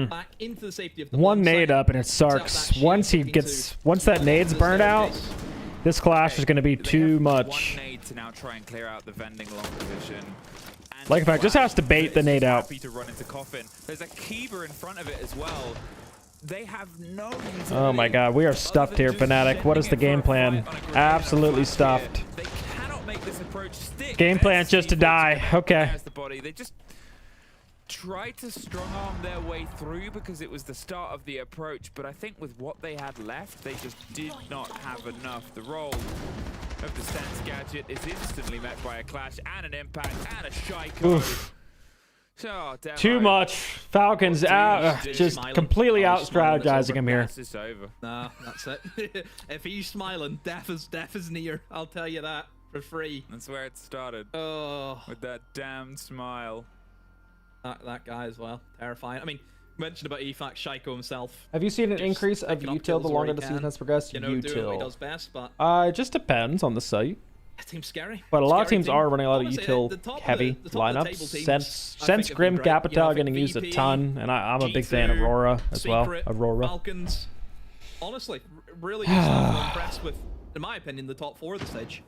Back into the safety of the One nade up and it's Sarks. Once that nade's burned out, this clash is going to be too much. One nade to now try and clear out the vending long position. Like if I just has to bait the nade out. To run into coffin. There's a Kiba in front of it as well. They have no. Oh my god, we are stuffed here, FNATIC. What is the game plan? Absolutely stuffed. They cannot make this approach stick. Game plan just to die. Okay. They just tried to strong arm their way through because it was the start of the approach, but I think with what they had left, they just did not have enough. The roll of the stance gadget is instantly met by a clash and an impact and a Shaiko. Oh, too much. Falcons out, just completely out strategizing him here. It's over. Nah, that's it. If he's smiling, death is near. I'll tell you that for free. That's where it started. Oh, with that damn smile. That guy as well, terrifying. I mean, mentioned about EFAC, Shaiko himself. Have you seen an increase of util the longer the season has progressed? You know, doing what he does best, but it just depends on the site. That team's scary. But a lot of teams are running a lot of util heavy lineups. Sense, Grim, Capital getting used a ton, and I'm a big fan of Aurora as well. Aurora. Falcons. Honestly, really impressed with, in my opinion, the top 4 of the stage.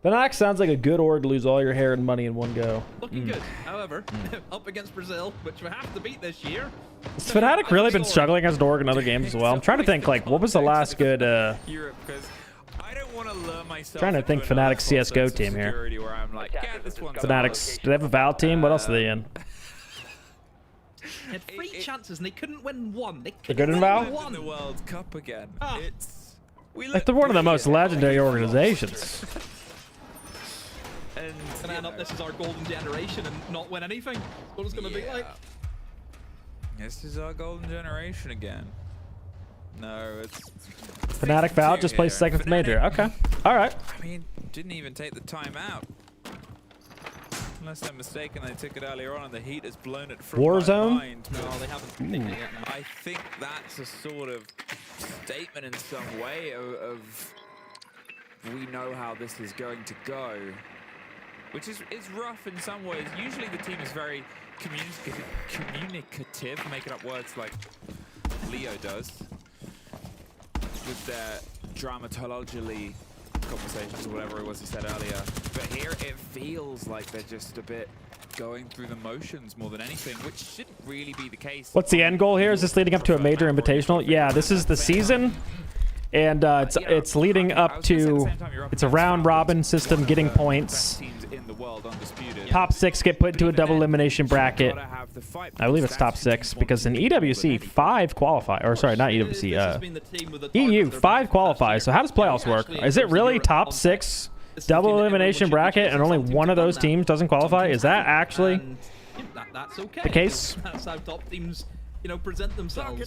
FNATIC sounds like a good org to lose all your hair and money in one go. Looking good. However, up against Brazil, which we have to beat this year. Has FNATIC really been struggling as an org in other games as well? I'm trying to think, like, what was the last good... Europe, because I don't want to lure myself trying to think FNATIC CSGO team here. Where I'm like, yeah, this one's FNATIC, do they have a Val team? What else are they in? They had 3 chances and they couldn't win 1. They're good in Val? In the World Cup again. Like, they're one of the most legendary organizations. And gonna end up, this is our golden generation and not win anything. That's what it's gonna be like. This is our golden generation again. No, it's FNATIC Val just placed second to major. Okay. Alright. I mean, didn't even take the time out. Unless I'm mistaken, they took it earlier on and the heat has blown it from Warzone? my mind. No, they haven't taken it yet. No. I think that's a sort of statement in some way of we know how this is going to go. Which is rough in some ways. Usually the team is very communicative, making up words like Leo does, with their dramatologically conversations or whatever it was he said earlier. But here it feels like they're just a bit going through the motions more than anything, which shouldn't really be the case. What's the end goal here? Is this leading up to a major invitational? Yeah, this is the season. And it's leading up to, it's a round robin system, getting points. Top 6 get put into a double elimination bracket. I believe it's top 6 because in EWC 5 qualify, or sorry, not EWC, EU 5 qualify. So how does playoffs work? Is it really top 6 double elimination bracket and only one of those teams doesn't qualify? Is that actually that's okay. the case? That's how top teams, you know, present themselves,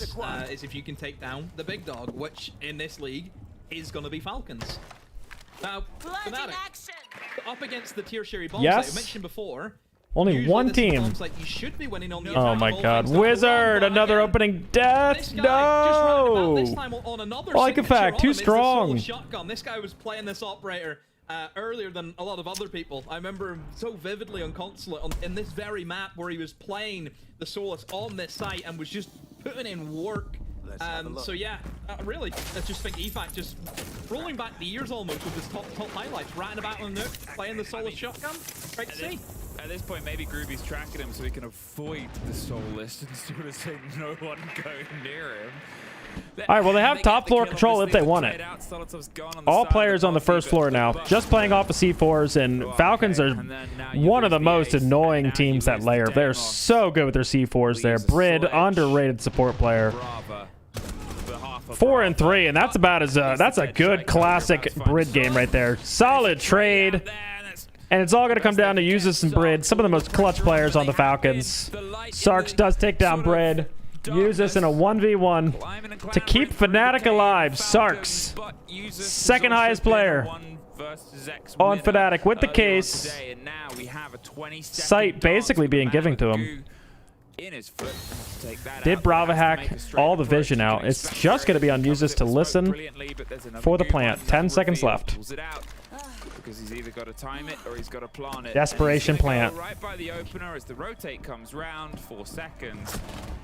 is if you can take down the big dog, which in this league is going to be Falcons. Now, FNATIC, up against the tertiary bombs that I mentioned before. Only one team. Like you should be winning on the oh my god. Wizard, another opening death. No! This time on another like a fact, too strong. Shotgun. This guy was playing this operator earlier than a lot of other people. I remember him so vividly on Consulate in this very map where he was playing the Solus on this site and was just putting in work. So yeah, really, I just think EFAC just rolling back the years almost with his top highlights, ratting about on the Nook, playing the Solus shotgun. Great to see. At this point, maybe Groovy's tracking him so he can avoid the Solus and sort of say no one going near him. All right, well, they have top floor control if they want it. All players on the first floor now, just playing off the C4s, and Falcons are one of the most annoying teams that layer. They're so good with their C4s there. Brid, underrated support player. 4 and 3, and that's about as that's a good classic Brid game right there. Solid trade. And it's all going to come down to Usus and Brid, some of the most clutch players on the Falcons. Sarks does take down Brid. Usus in a 1v1 to keep FNATIC alive. Sarks, second highest player on FNATIC with the case. Sight basically being given to him. Did Bravo hack all the vision out? It's just going to be on Usus to listen for the plant. 10 seconds left. Because he's either got to time it or he's got to plant it. Desperation plant. Right by the opener as the rotate comes round. 4 seconds.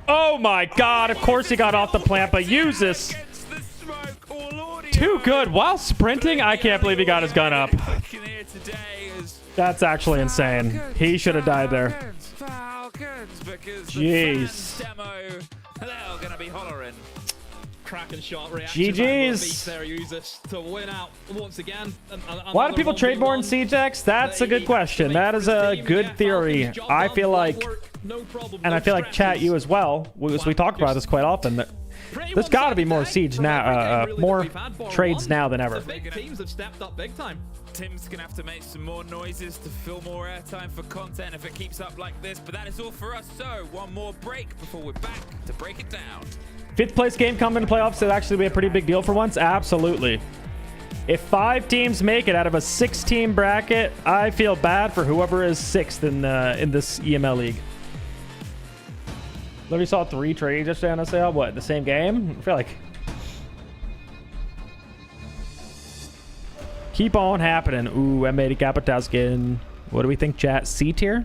Oh my god, of course he got off the plant, but Usus too good. While sprinting, I can't believe he got his gun up. That's actually insane. He should have died there. Jeez. They're gonna be hollering. Cracking shot reaction. GG's. There, Usus to win out once again. Why do people trade more in CJX? That's a good question. That is a good theory. I feel like, and I feel like chat you as well, because we talk about this quite often, that there's got to be more siege now, more trades now than ever. Big teams have stepped up big time. Tim's gonna have to make some more noises to fill more airtime for content if it keeps up like this, but that is all for us. So one more break before we're back to break it down. 5th place game coming to playoffs would actually be a pretty big deal for once. Absolutely. If 5 teams make it out of a 6-team bracket, I feel bad for whoever is 6th in this EML league. Literally saw 3 trades yesterday on SAL. What, the same game? I feel like keep on happening. Ooh, M80 Kapataskin. What do we think, chat? C tier?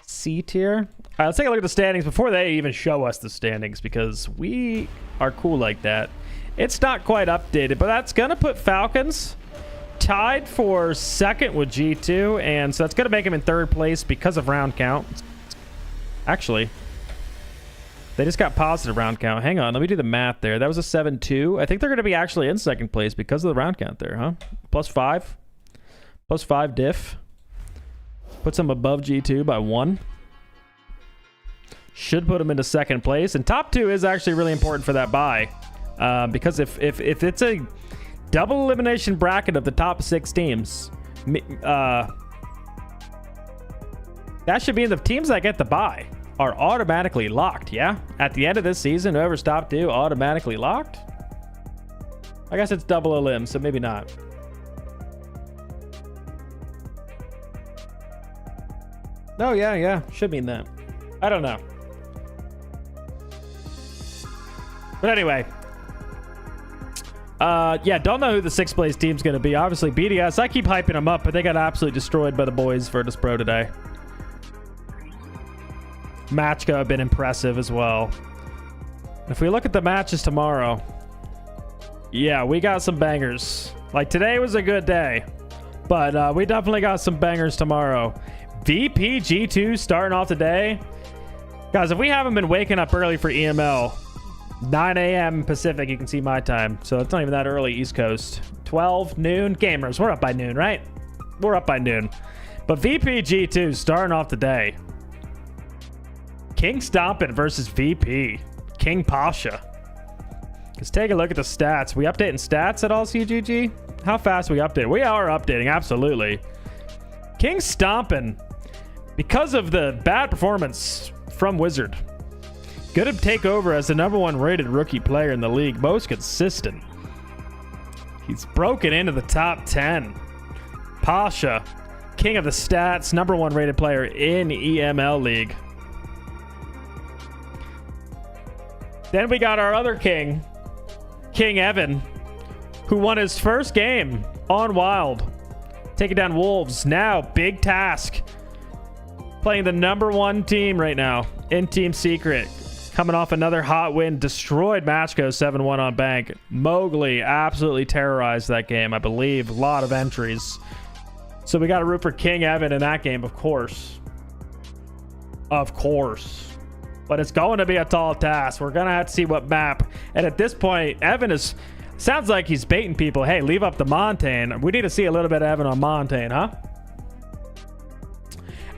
C tier? All right, let's take a look at the standings before they even show us the standings, because we are cool like that. It's not quite updated, but that's going to put Falcons tied for 2nd with G2, and so that's going to make them in 3rd place because of round count. Actually, they just got positive round count. Hang on, let me do the math there. That was a 7-2. I think they're going to be actually in 2nd place because of the round count there, huh? +5. +5 diff. Puts them above G2 by 1. Should put them into 2nd place. And top 2 is actually really important for that bye. Because if it's a double elimination bracket of the top 6 teams, that should mean the teams that get the bye are automatically locked, yeah? At the end of this season, whoever's top 2 automatically locked? I guess it's double elim, so maybe not. Oh, yeah. Should mean that. I don't know. But anyway. Yeah, don't know who the 6th place team's going to be. Obviously, BDS. I keep hyping them up, but they got absolutely destroyed by the boys Virtus Pro today. Matchko have been impressive as well. If we look at the matches tomorrow, yeah, we got some bangers. Like, today was a good day, but we definitely got some bangers tomorrow. VP G2 starting off today. Guys, if we haven't been waking up early for EML, 9 a.m. Pacific, you can see my time. So it's not even that early East Coast. 12 noon. Gamers, we're up by noon, right? We're up by noon. But VP G2 starting off the day. King Stompin versus VP. King Pasha. Let's take a look at the stats. We updating stats at all, CGG? How fast we update? We are updating, absolutely. King Stompin, because of the bad performance from Wizard, gonna take over as the #1 rated rookie player in the league, most consistent. He's broken into the top 10. Pasha, king of the stats, #1 rated player in EML league. Then we got our other king, King Evan, who won his first game on Wylde, taking down Wolves. Now, big task. Playing the #1 team right now in Team Secret. Coming off another hot win. Destroyed Matchko 7-1 on Bank. Mowgli absolutely terrorized that game, I believe. A lot of entries. So we got to root for King Evan in that game, of course. Of course. but it's going to be a tall task. We're going to have to see what map. And at this point, Evan is... Sounds like he's baiting people. Hey, leave up the Montane. We need to see a little bit of Evan on Montane, huh?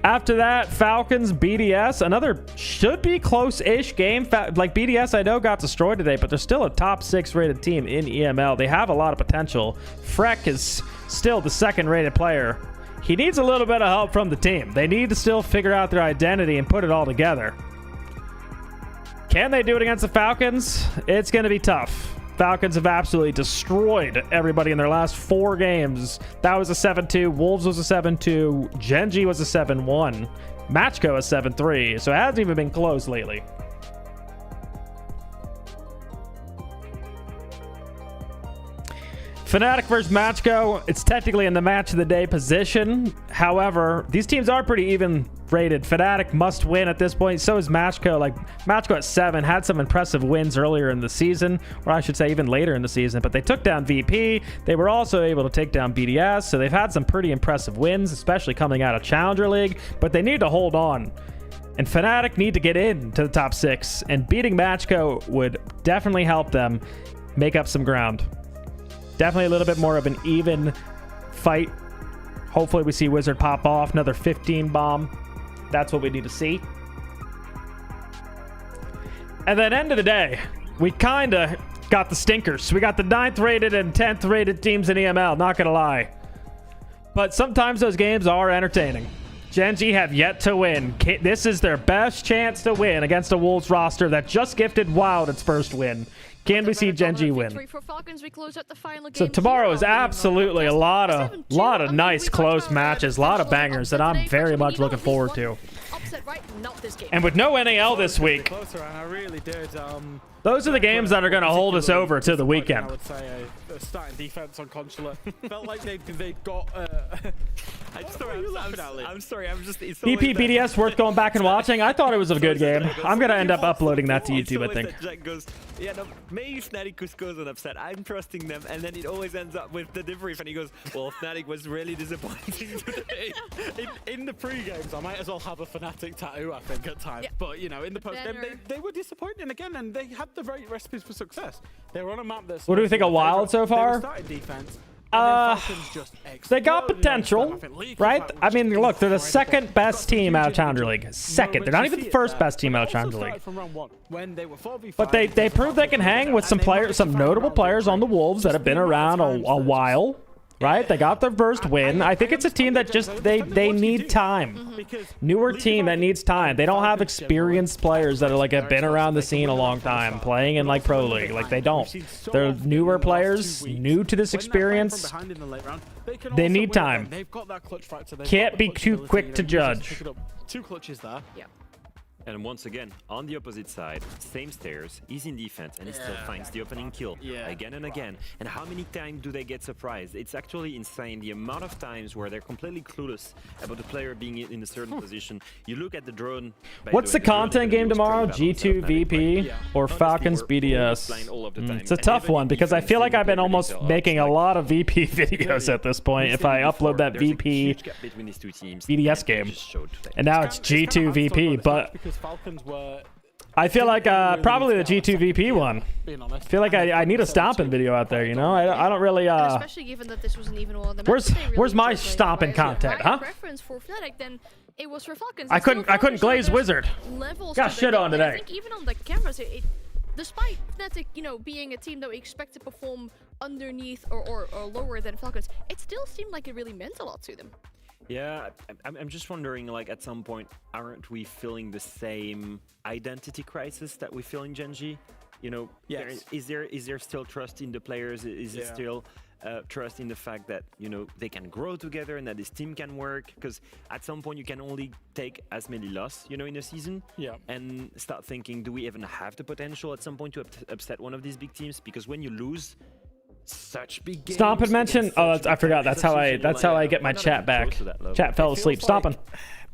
After that, Falcons, BDS. Another should be close-ish game. Like, BDS, I know, got destroyed today, but they're still a top 6 rated team in EML. They have a lot of potential. Freck is still the 2nd rated player. He needs a little bit of help from the team. They need to still figure out their identity and put it all together. Can they do it against the Falcons? It's going to be tough. Falcons have absolutely destroyed everybody in their last 4 games. That was a 7-2. Wolves was a 7-2. Genji was a 7-1. Matchko a 7-3. So it hasn't even been close lately. FNATIC versus Matchko. It's technically in the match of the day position. However, these teams are pretty even rated. FNATIC must win at this point. So is Matchko. Like, Matchko at 7 had some impressive wins earlier in the season, or I should say even later in the season, but they took down VP. They were also able to take down BDS, so they've had some pretty impressive wins, especially coming out of Challenger League, but they need to hold on. And FNATIC need to get into the top 6, and beating Matchko would definitely help them make up some ground. Definitely a little bit more of an even fight. Hopefully we see Wizard pop off another 15 bomb. That's what we need to see. And then end of the day, we kind of got the stinkers. We got the 9th rated and 10th rated teams in EML, not gonna lie. But sometimes those games are entertaining. Genji have yet to win. This is their best chance to win against a Wolves roster that just gifted Wylde its first win. Can we see Genji win? So tomorrow is absolutely a lot of nice close matches, a lot of bangers that I'm very much looking forward to. And with no NAL this week, those are the games that are going to hold us over to the weekend. I would say a starting defense on Consulate felt like they'd got. I'm sorry. I'm just. It's BP BDS worth going back and watching. I thought it was a good game. I'm going to end up uploading that to YouTube, I think. Jack goes, yeah, no, maybe FNATIC could score an upset. I'm trusting them, and then it always ends up with the debrief, and he goes, well, FNATIC was really disappointing today. in the pre-games, I might as well have a FNATIC tattoo, I think, at times. Yeah. But, you know, in the post-game, they were disappointing again, and they had the right recipes for success. They were on a map that's... What do we think of Wylde so far? Defense, they got potential, right? I mean, look, they're the 2nd best team out of Challenger League. 2nd. They're not even the 1st best team out of Challenger League. But they proved they can hang with some players, some notable players on the Wolves that have been around a while. Right? They got their first win. I think it's a team that just, they need time. Newer team that needs time. They don't have experienced players that are like have been around the scene a long time, playing in like Pro League. Like they don't. They're newer players, new to this experience. They need time. Can't be too quick to judge. 2 clutches there. Yeah. And once again, on the opposite side, same stairs, he's in defense, and he still finds the opening kill again and again. And how many times do they get surprised? It's actually insane the amount of times where they're completely clueless about the player being in a certain position. You look at the drone. What's the content game tomorrow? G2 VP or Falcons BDS? It's a tough one because I feel like I've been almost making a lot of VP videos at this point if I upload that VP BDS game. And now it's G2 VP, but I feel like probably the G2 VP one. I feel like I need a stomping video out there, you know? I don't really especially given that this wasn't even one of the where's my stomping content, huh? Preference for FNATIC, then it was for Falcons. I couldn't glaze Wizard. Got shit on today. I think even on the cameras, despite FNATIC, you know, being a team that we expect to perform underneath or lower than Falcons, it still seemed like it really meant a lot to them. Yeah, I'm just wondering, like, at some point, aren't we feeling the same identity crisis that we feel in Genji? You know, is there still trust in the players? Is it still trust in the fact that, you know, they can grow together and that this team can work? Because at some point, you can only take as many losses, you know, in a season. Yeah. And start thinking, do we even have the potential at some point to upset one of these big teams? Because when you lose such big games. Stompin' mention? Oh, I forgot. That's how I get my chat back. Chat fell asleep. Stompin'.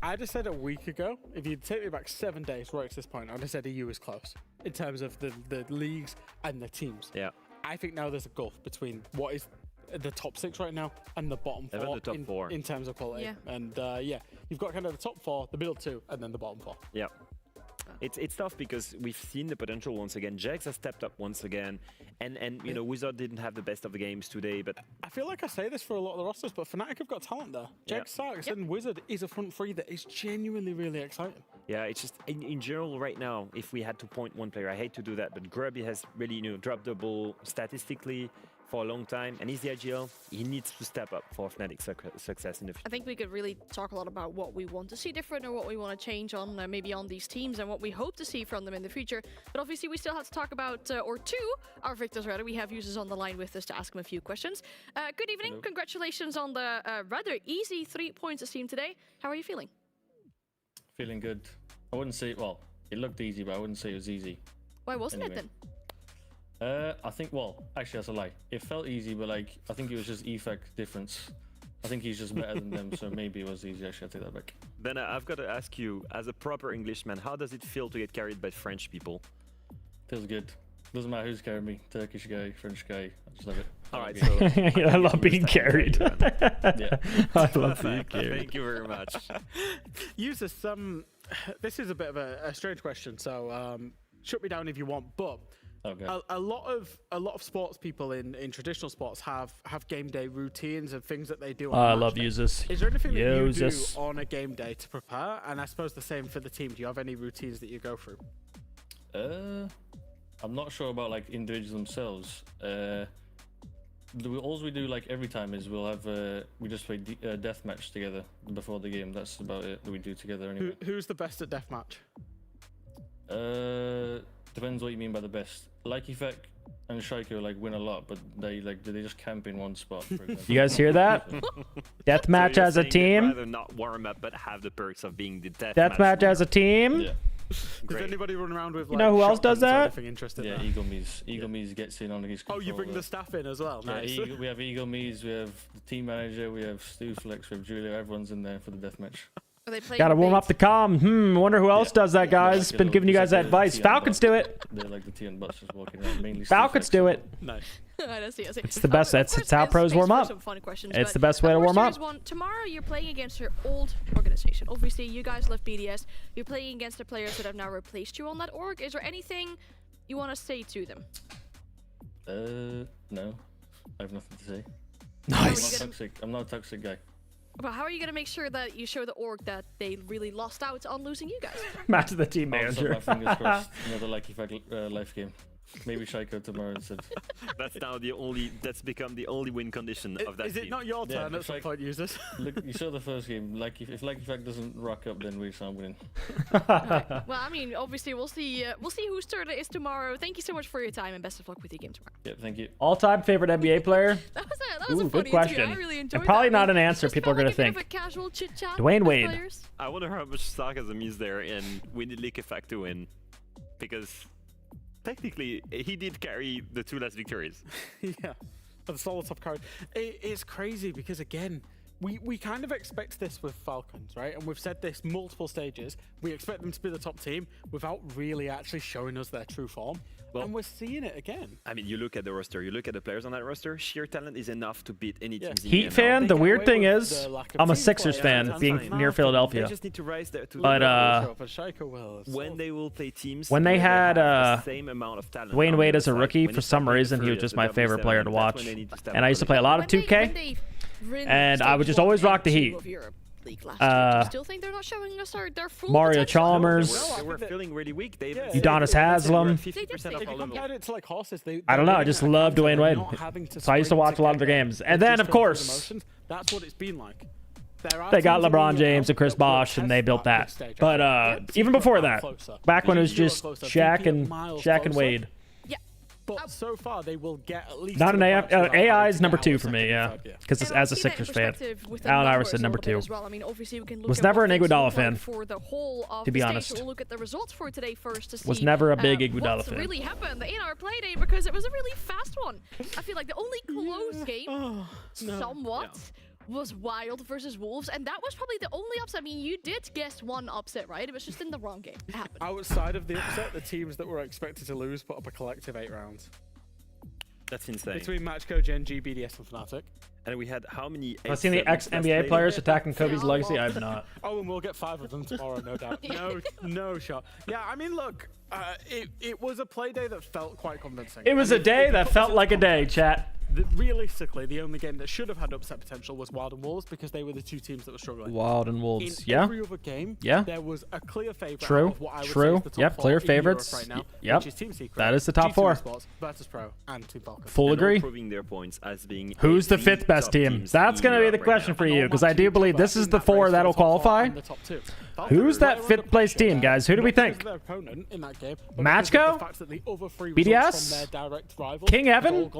I just said a week ago, if you'd take me back 7 days right to this point, I'd have said EU is close in terms of the leagues and the teams. Yeah. I think now there's a gulf between what is the top 6 right now and the bottom 4 in terms of quality. Yeah. And yeah, you've got kind of the top 4, the middle 2, and then the bottom 4. Yeah. It's tough because we've seen the potential once again. Jax has stepped up once again, and you know, Wizard didn't have the best of the games today, but I feel like I say this for a lot of the rosters, but Fnatic have got talent there. Jax, Sarks, and Wizard is a front three that is genuinely really exciting. yeah, it's just in general right now, if we had to point one player, I hate to do that, but Grubby has really, you know, dropped the ball statistically for a long time, and he's the IGL. He needs to step up for Fnatic success in the future. I think we could really talk a lot about what we want to see different or what we want to change on maybe on these teams and what we hope to see from them in the future. But obviously we still have to talk about, or two, our victors rather. We have users on the line with us to ask them a few questions. Good evening. Hello. Congratulations on the rather easy 3 points esteemed today. How are you feeling? Feeling good. I wouldn't say, well, it looked easy, but I wouldn't say it was easy. Why wasn't it then? I think, well, actually that's a lie. It felt easy, but like, I think it was just effect difference. I think he's just better than them, so maybe it was easy. Actually, I take that back. Ben, I've got to ask you, as a proper Englishman, how does it feel to get carried by French people? Feels good. Doesn't matter who's carrying me. Turkish guy, French guy. I just love it. All right, so yeah, I love being carried. Yeah, I love being Perfect. carried. Thank you very much. Users, this is a bit of a strange question, so shut me down if you want, but okay. a lot of sports people in traditional sports have game day routines and things that they do on I match love day. users. Is there anything that you do Users. on a game day to prepare? And I suppose the same for the team. Do you have any routines that you go through? I'm not sure about like individuals themselves. All we do like every time is we'll have we just play deathmatch together before the game. That's about it that we do together anyway. Who's the best at deathmatch? Depends what you mean by the best. Like Effect and Shaiko like win a lot, but they just camp in one spot. For example. You guys hear that? Deathmatch So you're as a saying you'd team. rather not warm up, but have the perks of being the Deathmatch as a team. Yeah. Does anybody run around with? You know who else does that? Yeah, Eagle Mees gets in on his Oh, you bring controller. the staff in as well. Nice. Yeah, we have Eagle Mees, we have the team manager, we have Stu Flex, we have Julia. Everyone's in there for the deathmatch. Are they playing Gotta warm bait? up the comm. Wonder who else does that, guys. Yeah, Been giving you guys that advice. Falcons do it. They're like the T and Butts just walking around. Mainly Falcons do it. Nice. I see. It's the best. That's how pros warm up. It's the best way to warm up. Tomorrow you're playing against your old organization. Obviously, you guys left BDS. You're playing against the players that have now replaced you on that org. Is there anything you want to say to them? No. I have nothing to say. Nice. I'm not a toxic guy. But how are you going to make sure that you show the org that they really lost out on losing you guys? Match the team manager. Oh, Fingers crossed. Another lucky life game. Maybe Shaiko tomorrow instead. That's now that's become the only win condition of that Is team. it not your turn at some point, users? Look, you saw the first game. Like if Lucky Fact doesn't rock up, then we start winning. Well, I mean, obviously we'll see whose turn it is tomorrow. Thank you so much for your time and best of luck with your game tomorrow. Yep, thank you. All-time favorite NBA player? That was a Ooh, funny good question. interview. I really enjoyed And probably that. not an answer people are going to Bit of think. a casual chit chat. Dwayne with Wade. players. I wonder how much sarcasm is there, and we need Lick Effect to win, because technically he did carry the two last victories. Yeah, the solo top card. It's crazy because again, we kind of expect this with Falcons, right? And we've said this multiple stages. We expect them to be the top team without really actually showing us their true form. Well, and we're seeing it again. I mean, you look at the roster, you look at the players on that roster, sheer talent is enough to beat any teams in Heat EML. fan? The weird thing is, the lack of I'm a team Sixers play. fan, That's being fine. near Philadelphia. They just need to rise there to But, when they will play teams, when they had the same amount of talent Dwayne on Wade the as a side, rookie, when for it's some playing reason, he was free just at my the favorite W7, player to that's watch. when they need to step And I up used to on play a the lot of game. 2K. And I would just always rock the Heat. Do you still think they're not showing us their full Mario potential? Chalmers. They were feeling really weak. They Udonis Haslem. 50% If of you our level. compared it to like horses, I don't know. I just love Dwayne Wade. So I used to watch a lot of their games. And then, of course, that's what it's been like. they got LeBron James and Chris Bosh, and they built that. But even before that, back when it was just Shaq and Wade. But so far, they will get at least. Not an AI. AI is number 2 for me, yeah. Because as a Sixers fan, Allen Iverson number 2. I mean, obviously we can look Was at never what an things Iguodala look like fan, for the whole of to be the honest. stage. We'll look at the results for today first to see. Was never a big Iguodala what's fan. really happened in our play day, because it was a really fast one. I feel like the only close game, somewhat, was Wylde versus Wolves, and that was probably the only upset. I mean, you did guess one upset, right? It was just in the wrong game. It happened. Outside of the upset, the teams that were expected to lose put up a collective 8 rounds. That's insane. between macko, Gen G, BDS, and FNATIC. And we had how many? I've seen the ex-NBA players attacking Kobe's legacy. I've not. Oh, and we'll get 5 of them tomorrow, no doubt. No shot. Yeah, I mean, look, it was a play day that felt quite convincing. It was a day that felt like a day, chat. Realistically, the only game that should have had upset potential was Wylde and Wolves because they were the 2 teams that were struggling. Wylde and Wolves, In every other game, there was a clear favorite. True. Of what I would say True. is the top Yep. 4 Clear in favorites. Europe right now, Yep. which is Team Secret, That is the top G2 4. Esports, Virtus Pro, and Team FALCONS. Full agree. Proving their points as being Who's the 5th best team? That's going to be the question for you, because I do believe this is the 4 that'll qualify. Who's that 5th place team, guys? Who do we think? macko? BDS? King Evan?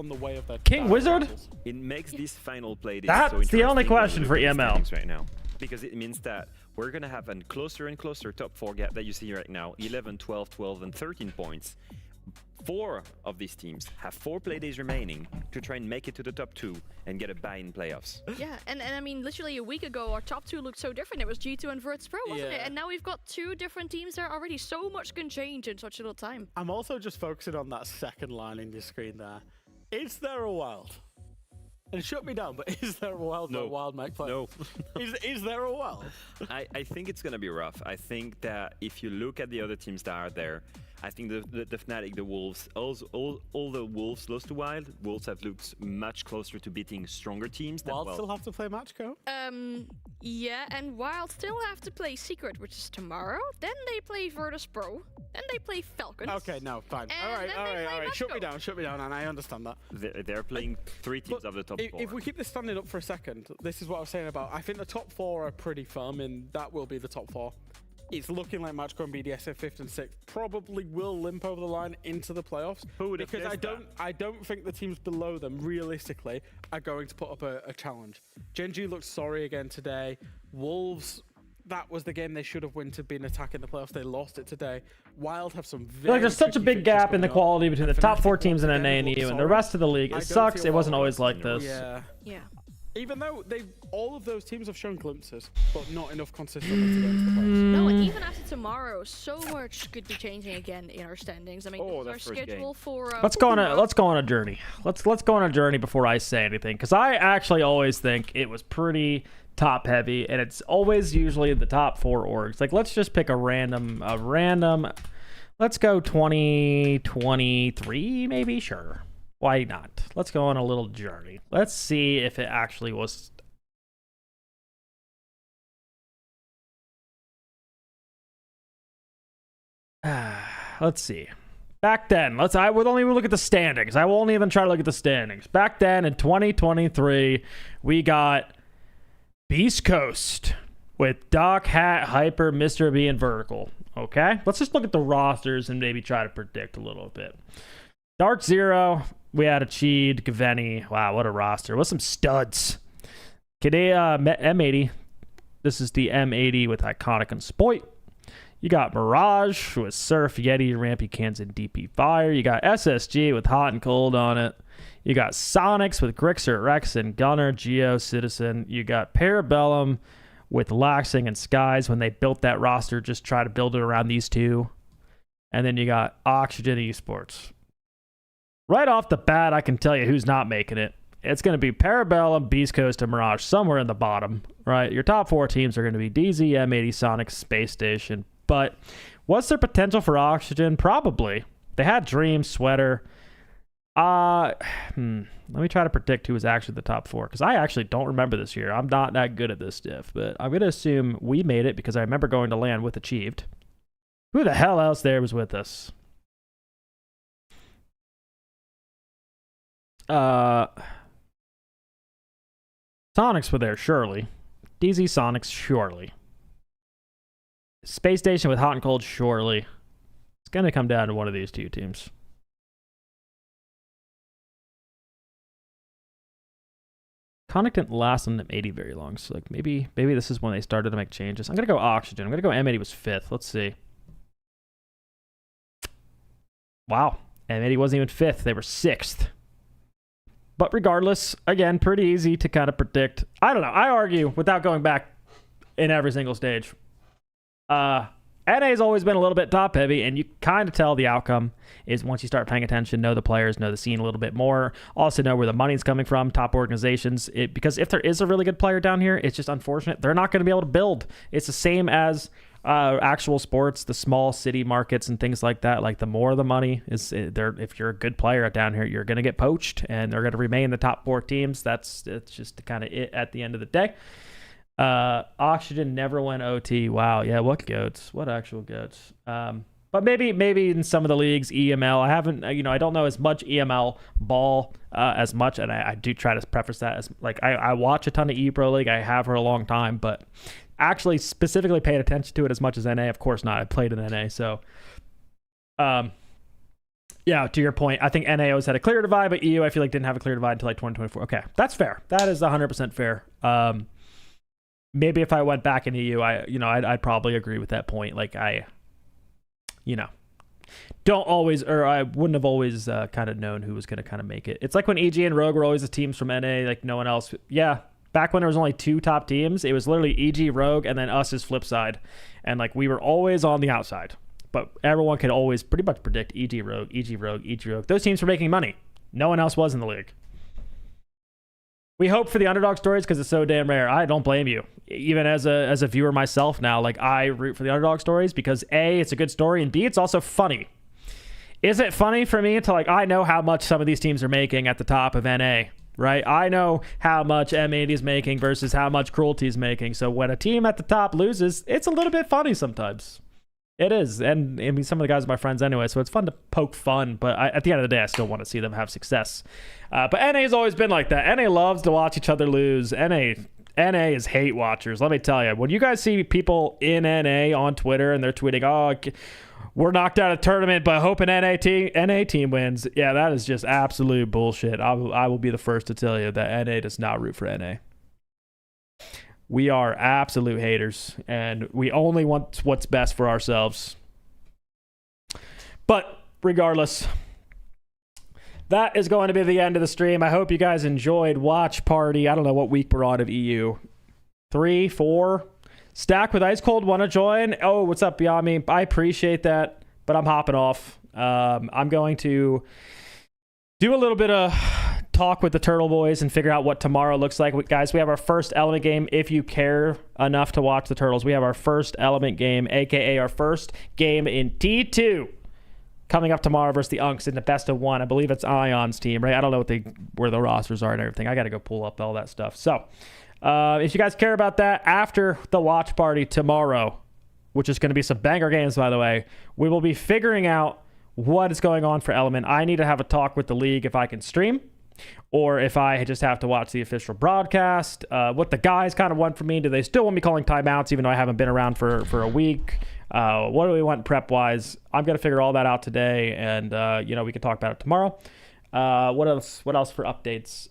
King Wizard? It makes this final play this That's so the only interesting question when for we look at the EML. standings right now, because it means that we're gonna have a closer and closer top 4 gap that you see right now: 11, 12, 12, and 13 points. 4 of these teams have 4 play days remaining to try and make it to the top 2 and get a bye in playoffs. Yeah, and I mean, literally a week ago, our top 2 looked so different. It was G2 and Virtus Pro, wasn't it? And now we've got 2 different teams there already. So much can change in such a little time. I'm also just focusing on that second line in your screen there. Is there a Wylde? And shut me down, but is there a Wylde? No. Wylde make play? No. is there a Wylde? I think it's gonna be rough. I think that if you look at the other teams that are there, I think the FNATIC, the Wolves, all the Wolves lost to Wylde. Wolves have looked much closer to beating stronger teams than Wylde still have to play macko? Yeah, and Wylde still have to play Secret, which is tomorrow. Then they play Virtus Pro. Then they play FALCONS. Okay, no, fine. All right. Shut me down, and I understand that. They're playing 3 teams of the top 4. If we keep this standing up for a second, this is what I was saying about, I think the top 4 are pretty firm, and that will be the top 4. It's looking like macko and BDS at 5th and 6th probably will limp over the line into the playoffs. Who would have because guessed that? I don't think the teams below them realistically are going to put up a challenge. Gen G looked sorry again today. Wolves, that was the game they should have won to be an attack in the playoffs. They lost it today. Wylde have some very Like, there's such a big gap in the quality between the top 4 teams in NA and EU and the rest of the league. It sucks. It wasn't always like this. Yeah. Even though all of those teams have shown glimpses, but not enough consistently to get into the playoffs. No, and even after tomorrow, so much could be changing again in our standings. I mean, our schedule for let's go on a journey. Let's go on a journey before I say anything, because I actually always think it was pretty top heavy, and it's always usually the top 4 orgs. Like, let's just pick a random. Let's go 2023, maybe. Sure. Why not? Let's go on a little journey. Let's see if it actually was. Let's see. Back then, I would only look at the standings. I won't even try to look at the standings. Back then in 2023, we got Beast Coast with Doc, Hat, Hyper, Mr. B, and Vertical. Okay? Let's just look at the rosters and maybe try to predict a little bit. Dark Zero, we had a Cheed, Gaveni. Wow, what a roster. With some studs. Kadea, M80. This is the M80 with Iconic and Spoit. You got Mirage with Surf, Yeti, Rampy, Cans, and DP Fire. You got SSG with Hot and Cold on it. You got Sonics with Grixer, Rex, and Gunner, Geo, Citizen. You got Parabellum with Laxing and Skies. When they built that roster, just try to build it around these 2. And then you got Oxygen Esports. Right off the bat, I can tell you who's not making it. It's going to be Parabellum, Beast Coast, and Mirage somewhere in the bottom, right? Your top 4 teams are going to be DZ, M80, Sonic, Space Station. But what's their potential for Oxygen? Probably. They had Dream, Sweater. Let me try to predict who was actually the top 4, because I actually don't remember this year. I'm not that good at this stuff, but I'm going to assume we made it because I remember going to LAN with Achieved. Who the hell else there was with us? Sonics were there, surely. DZ Sonics, surely. Space Station with Hot and Cold, surely. It's going to come down to one of these 2 teams. Conic didn't last on M80 very long, so like maybe this is when they started to make changes. I'm going to go Oxygen. I'm going to go M80 was 5th. Let's see. Wow. M80 wasn't even 5th. They were 6th. But regardless, again, pretty easy to kind of predict. I don't know. I argue, without going back in every single stage, NA's always been a little bit top heavy, and you kind of tell the outcome is once you start paying attention, know the players, know the scene a little bit more, also know where the money's coming from, top organizations. Because if there is a really good player down here, it's just unfortunate. They're not going to be able to build. It's the same as actual sports, the small city markets and things like that. Like the more the money is there, if you're a good player down here, you're going to get poached, and they're going to remain the top 4 teams. It's just kind of it at the end of the day. Oxygen never went OT. Wow. Yeah. What goats? What actual goats? But maybe in some of the leagues, EML. I haven't, I don't know as much EML ball as much, and I do try to preface that as like I watch a ton of ePro League. I have for a long time, but actually specifically paid attention to it as much as NA. Of course not. I played in NA, so yeah. To your point, I think NA always had a clear divide, but EU I feel like didn't have a clear divide until like 2024. Okay, that's fair. That is 100% fair. Maybe if I went back in EU, I'd probably agree with that point. Like don't always, or I wouldn't have always kind of known who was going to kind of make it. It's like when EG and Rogue were always the teams from NA, like no one else. Yeah, back when there was only 2 top teams, it was literally EG, Rogue, and then us as flip side. And like we were always on the outside. But everyone could always pretty much predict EG, Rogue, EG, Rogue, EG, Rogue. Those teams were making money. No one else was in the league. We hope for the underdog stories because it's so damn rare. I don't blame you. Even as a viewer myself now, like I root for the underdog stories because A, it's a good story, and B, it's also funny. Is it funny for me to I know how much some of these teams are making at the top of NA, right? I know how much M80 is making versus how much Cruelty is making. So when a team at the top loses, it's a little bit funny sometimes. It is. And I mean, some of the guys are my friends anyway, so it's fun to poke fun. But at the end of the day, I still want to see them have success. But NA has always been like that. NA loves to watch each other lose. NA is hate watchers. Let me tell you, when you guys see people in NA on Twitter and they're tweeting, oh, we're knocked out of tournament, but hoping NA team wins. Yeah, that is just absolute bullshit. I will be the first to tell you that NA does not root for NA. We are absolute haters, and we only want what's best for ourselves. But regardless, that is going to be the end of the stream. I hope you guys enjoyed Watch Party. I don't know what week we're on of EU. 3, 4. Stack with Ice Cold, want to join? Oh, what's up, Yami? I appreciate that, but I'm hopping off. I'm going to do a little bit of talk with the Turtle Boys and figure out what tomorrow looks like. Guys, we have our first Element game. If you care enough to watch the Turtles, we have our first Element game, aka our first game in T2, coming up tomorrow versus the Unks in the best of 1. I believe it's Ion's team, right? I don't know where the rosters are and everything. I got to go pull up all that stuff. So if you guys care about that, after the watch party tomorrow, which is going to be some banger games, by the way, we will be figuring out what is going on for Element. I need to have a talk with the league if I can stream, or if I just have to watch the official broadcast. What the guys kind of want from me. Do they still want me calling timeouts even though I haven't been around for a week? What do we want prep-wise? I'm going to figure all that out today, and we can talk about it tomorrow. What else for updates?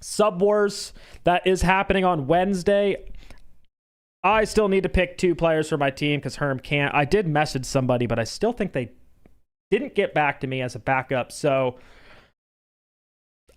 Sub Wars, that is happening on Wednesday. I still need to pick 2 players for my team because Herm can't. I did message somebody, but I still think they didn't get back to me as a backup, so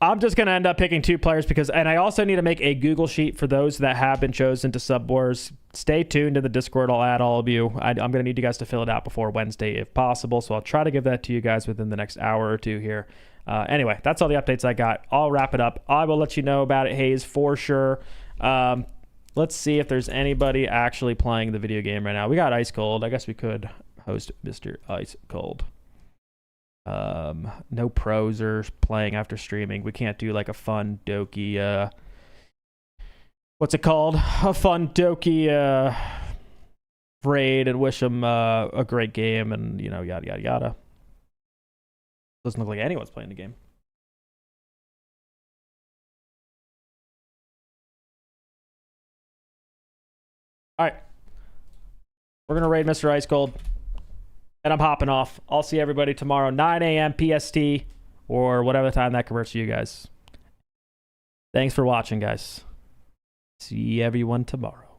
I'm just going to end up picking 2 players and I also need to make a Google sheet for those that have been chosen to Sub Wars. Stay tuned to the Discord. I'll add all of you. I'm going to need you guys to fill it out before Wednesday if possible, so I'll try to give that to you guys within the next hour or 2 here. Anyway, that's all the updates I got. I'll wrap it up. I will let you know about it, Hayes, for sure. Let's see if there's anybody actually playing the video game right now. We got Ice Cold. I guess we could host Mr. Ice Cold. No pros are playing after streaming. We can't do like a fun dokey what's it called? A fun dokey raid and wish them a great game and yada yada yada. Doesn't look like anyone's playing the game. Alright. We're gonna raid Mr. Ice Cold. And I'm hopping off. I'll see everybody tomorrow, 9 a.m. PST, or whatever time that converts to you guys. Thanks for watching, guys. See everyone tomorrow.